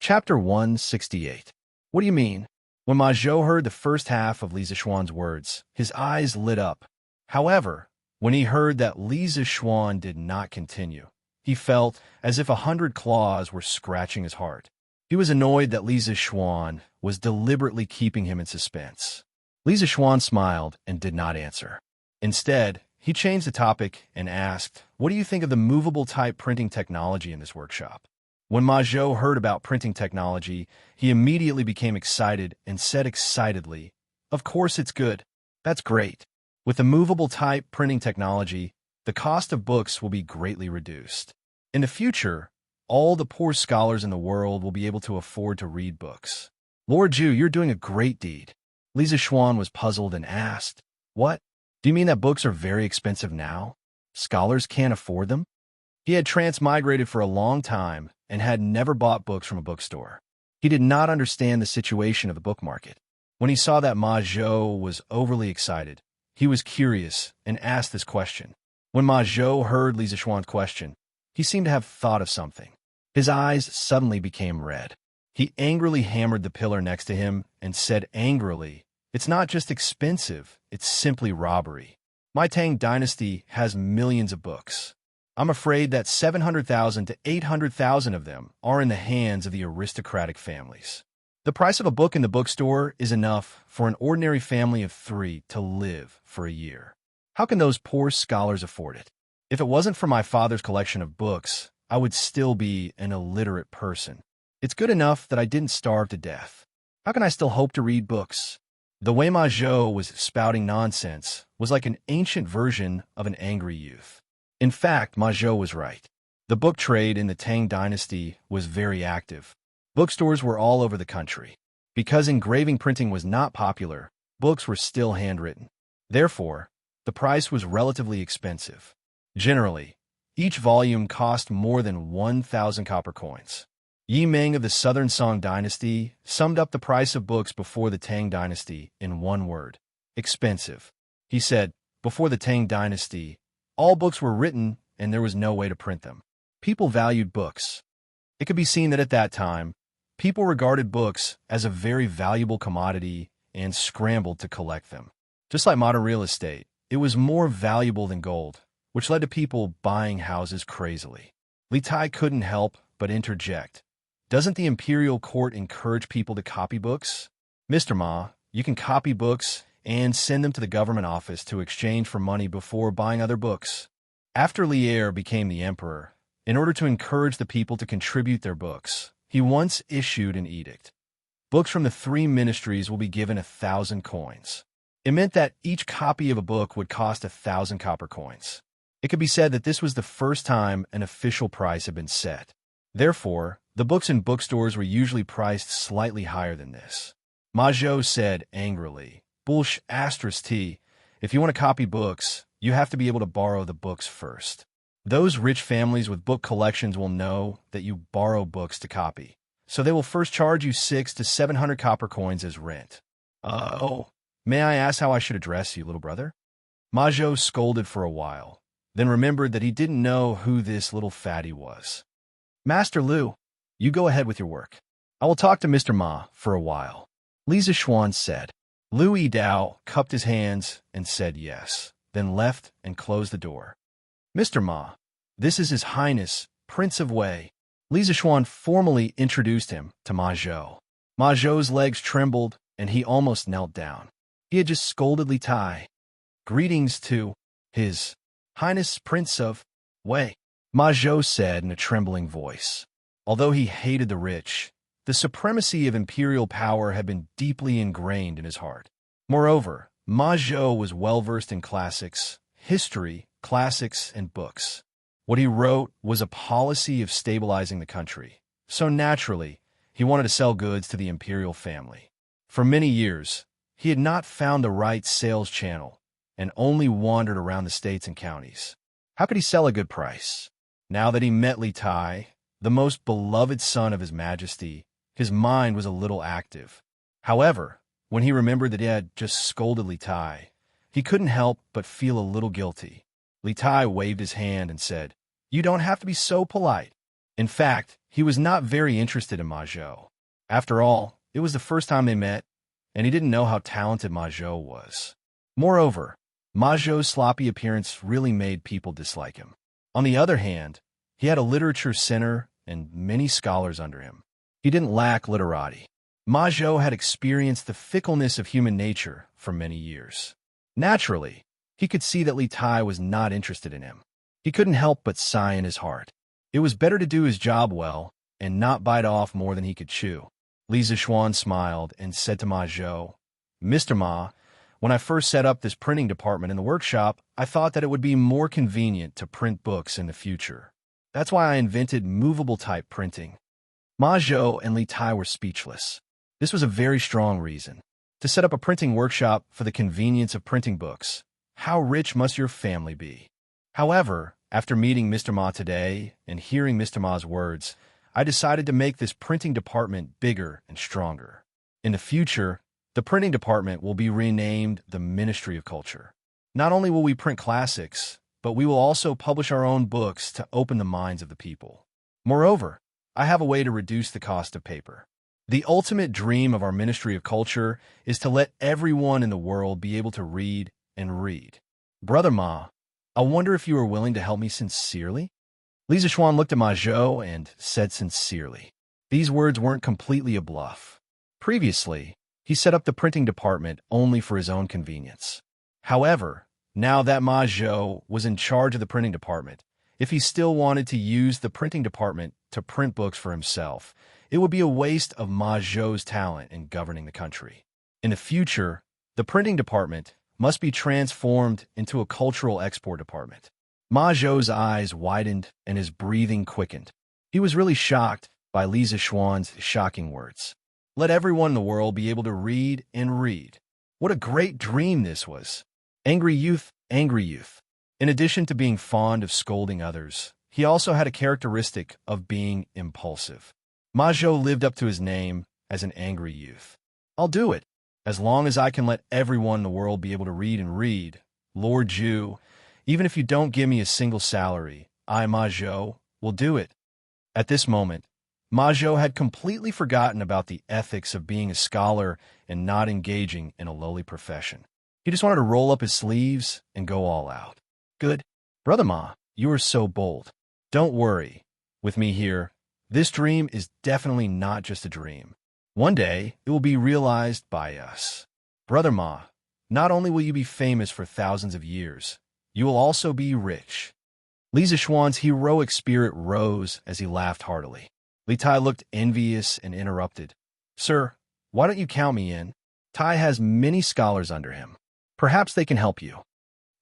Chapter 168. What do you mean? When Ma Zhou heard the first half of Li Zixuan's words, his eyes lit up. However, when he heard that Li Zixuan did not continue, he felt as if 100 claws were scratching his heart. He was annoyed that Li Zixuan was deliberately keeping him in suspense. Li Zixuan smiled and did not answer. Instead, he changed the topic and asked, "What do you think of the movable type printing technology in this workshop?" When Ma Zhou heard about printing technology, he immediately became excited and said excitedly, "Of course it's good. That's great. With the movable type printing technology, the cost of books will be greatly reduced. In the future, all the poor scholars in the world will be able to afford to read books." Lord Zhu, you're doing a great deed. Li Zixuan was puzzled and asked, "What? Do you mean that books are very expensive now? Scholars can't afford them?" He had transmigrated for a long time and had never bought books from a bookstore. He did not understand the situation of the book market. When he saw that Ma Zhou was overly excited, he was curious and asked this question. When Ma Zhou heard Li Zixuan's question, he seemed to have thought of something. His eyes suddenly became red. He angrily hammered the pillar next to him and said angrily, "It's not just expensive, it's simply robbery. My Tang dynasty has millions of books. I'm afraid that 700,000 to 800,000 of them are in the hands of the aristocratic families. The price of a book in the bookstore is enough for an ordinary family of 3 to live for a year. How can those poor scholars afford it? If it wasn't for my father's collection of books, I would still be an illiterate person. It's good enough that I didn't starve to death. How can I still hope to read books?" The way Ma Zhou was spouting nonsense was like an ancient version of an angry youth. In fact, Ma Zhou was right. The book trade in the Tang dynasty was very active. Bookstores were all over the country. Because engraving printing was not popular, books were still handwritten. Therefore, the price was relatively expensive. Generally, each volume cost more than 1,000 copper coins. Yi Meng of the Southern Song dynasty summed up the price of books before the Tang dynasty in one word: expensive. He said, before the Tang dynasty, all books were written and there was no way to print them. People valued books. It could be seen that at that time, people regarded books as a very valuable commodity and scrambled to collect them. Just like modern real estate, it was more valuable than gold, which led to people buying houses crazily. Li Tai couldn't help but interject. Doesn't the imperial court encourage people to copy books? Mr. Ma, you can copy books and send them to the government office to exchange for money before buying other books. After Lier became the emperor, in order to encourage the people to contribute their books, he once issued an edict. Books from the 3 ministries will be given 1,000 coins. It meant that each copy of a book would cost 1,000 copper coins. It could be said that this was the first time an official price had been set. Therefore, the books in bookstores were usually priced slightly higher than this. Ma Zhou said angrily, "Bullsh asterisk T, if you want to copy books, you have to be able to borrow the books first. Those rich families with book collections will know that you borrow books to copy, so they will first charge you 600 to 700 copper coins as rent." May I ask how I should address you, little brother? Ma Zhou scolded for a while, then remembered that he didn't know who this little fatty was. "Master Lu, you go ahead with your work. I will talk to Mr. Ma for a while," Li Zixuan said. Lu Yidao cupped his hands and said yes, then left and closed the door. "Mr. Ma, this is His Highness, Prince of Wei." Li Zixuan formally introduced him to Ma Zhou. Ma Zhou's legs trembled and he almost knelt down. He had just scolded Li Tai. "Greetings to His Highness Prince of Wei." Ma Zhou said in a trembling voice. Although he hated the rich, the supremacy of imperial power had been deeply ingrained in his heart. Moreover, Ma Zhou was well-versed in classics, history, classics, and books. What he wrote was a policy of stabilizing the country, so naturally, he wanted to sell goods to the imperial family. For many years, he had not found the right sales channel and only wandered around the states and counties. How could he sell a good price? Now that he met Li Tai, the most beloved son of His Majesty, his mind was a little active. However, when he remembered that he had just scolded Li Tai, he couldn't help but feel a little guilty. Li Tai waved his hand and said, "You don't have to be so polite." In fact, he was not very interested in Ma Zhou. After all, it was the first time they met, and he didn't know how talented Ma Zhou was. Moreover, Ma Zhou's sloppy appearance really made people dislike him. On the other hand, he had a literature center and many scholars under him. He didn't lack literati. Ma Zhou had experienced the fickleness of human nature for many years. Naturally, he could see that Li Tai was not interested in him. He couldn't help but sigh in his heart. It was better to do his job well and not bite off more than he could chew. Li Zishuan smiled and said to Ma Zhou, "Mr. Ma, when I first set up this printing department in the workshop, I thought that it would be more convenient to print books in the future. That's why I invented movable type printing." Ma Zhou and Li Tai were speechless. This was a very strong reason. To set up a printing workshop for the convenience of printing books. How rich must your family be? However, after meeting Mr. Ma today and hearing Mr. Ma's words, I decided to make this printing department bigger and stronger. In the future, the printing department will be renamed the Ministry of Culture. Not only will we print classics, but we will also publish our own books to open the minds of the people. Moreover, I have a way to reduce the cost of paper. The ultimate dream of our Ministry of Culture is to let everyone in the world be able to read and read. Brother Ma, I wonder if you are willing to help me sincerely? Li Zishuan looked at Ma Zhou and said sincerely. These words weren't completely a bluff. Previously, he set up the printing department only for his own convenience. However, now that Ma Zhou was in charge of the printing department, if he still wanted to use the printing department to print books for himself, it would be a waste of Ma Zhou's talent in governing the country. In the future, the printing department must be transformed into a cultural export department. Ma Zhou's eyes widened and his breathing quickened. He was really shocked by Li Zishuan's shocking words. Let everyone in the world be able to read and read. What a great dream this was. Angry youth, angry youth. In addition to being fond of scolding others, he also had a characteristic of being impulsive. Ma Zhou lived up to his name as an angry youth. I'll do it, as long as I can let everyone in the world be able to read and read. Lord Zhu, even if you don't give me a single salary, I, Ma Zhou, will do it. At this moment, Ma Zhou had completely forgotten about the ethics of being a scholar and not engaging in a lowly profession. He just wanted to roll up his sleeves and go all out. Good. Brother Ma, you are so bold. Don't worry. With me here, this dream is definitely not just a dream. One day, it will be realized by us. Brother Ma, not only will you be famous for thousands of years, you will also be rich. Li Zishuan's heroic spirit rose as he laughed heartily. Li Tai looked envious and interrupted. Sir, why don't you count me in? Tai has many scholars under him. Perhaps they can help you.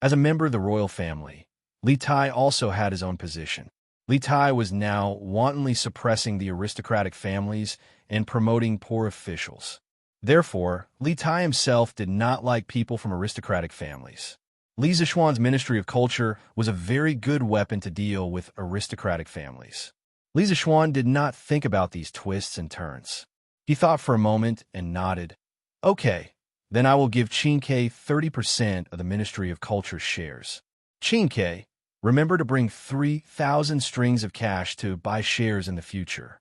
As a member of the royal family, Li Tai also had his own position. Li Tai was now wantonly suppressing the aristocratic families and promoting poor officials. Therefore, Li Tai himself did not like people from aristocratic families. Li Zishuan's Ministry of Culture was a very good weapon to deal with aristocratic families. Li Zishuan did not think about these twists and turns. He thought for a moment and nodded. Okay, then I will give Qin 30% of the Ministry of Culture's shares. Qin, remember to bring 3,000 strings of cash to buy shares in the future.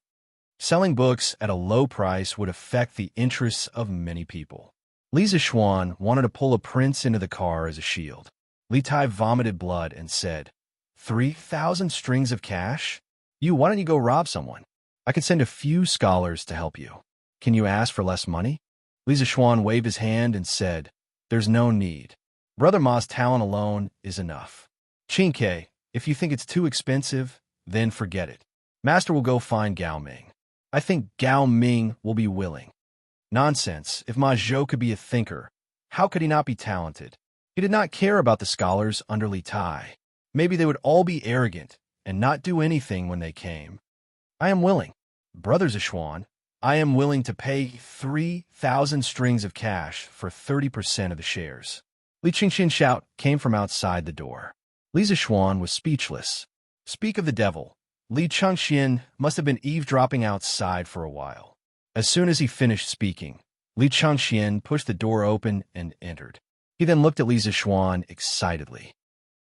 Selling books at a low price would affect the interests of many people. Li Zishuan wanted to pull a prince into the car as a shield. Li Tai vomited blood and said, 3,000 strings of cash? Why don't you go rob someone? I can send a few scholars to help you. Can you ask for less money? Li Zishuan waved his hand and said, there's no need. Brother Ma's talent alone is enough. Qin, If you think it's too expensive, then forget it. Master will go find Gao Ming. I think Gao Ming will be willing. Nonsense. If Ma Zhou could be a thinker, how could he not be talented? He did not care about the scholars under Li Tai. Maybe they would all be arrogant and not do anything when they came. I am willing. Brother Zishuan, I am willing to pay 3,000 strings of cash for 30% of the shares. Li Qingxin's shout came from outside the door. Li Zishuan was speechless. Speak of the devil. Li Chengxian must have been eavesdropping outside for a while. As soon as he finished speaking, Li Chengxian pushed the door open and entered. He then looked at Li Zishuan excitedly.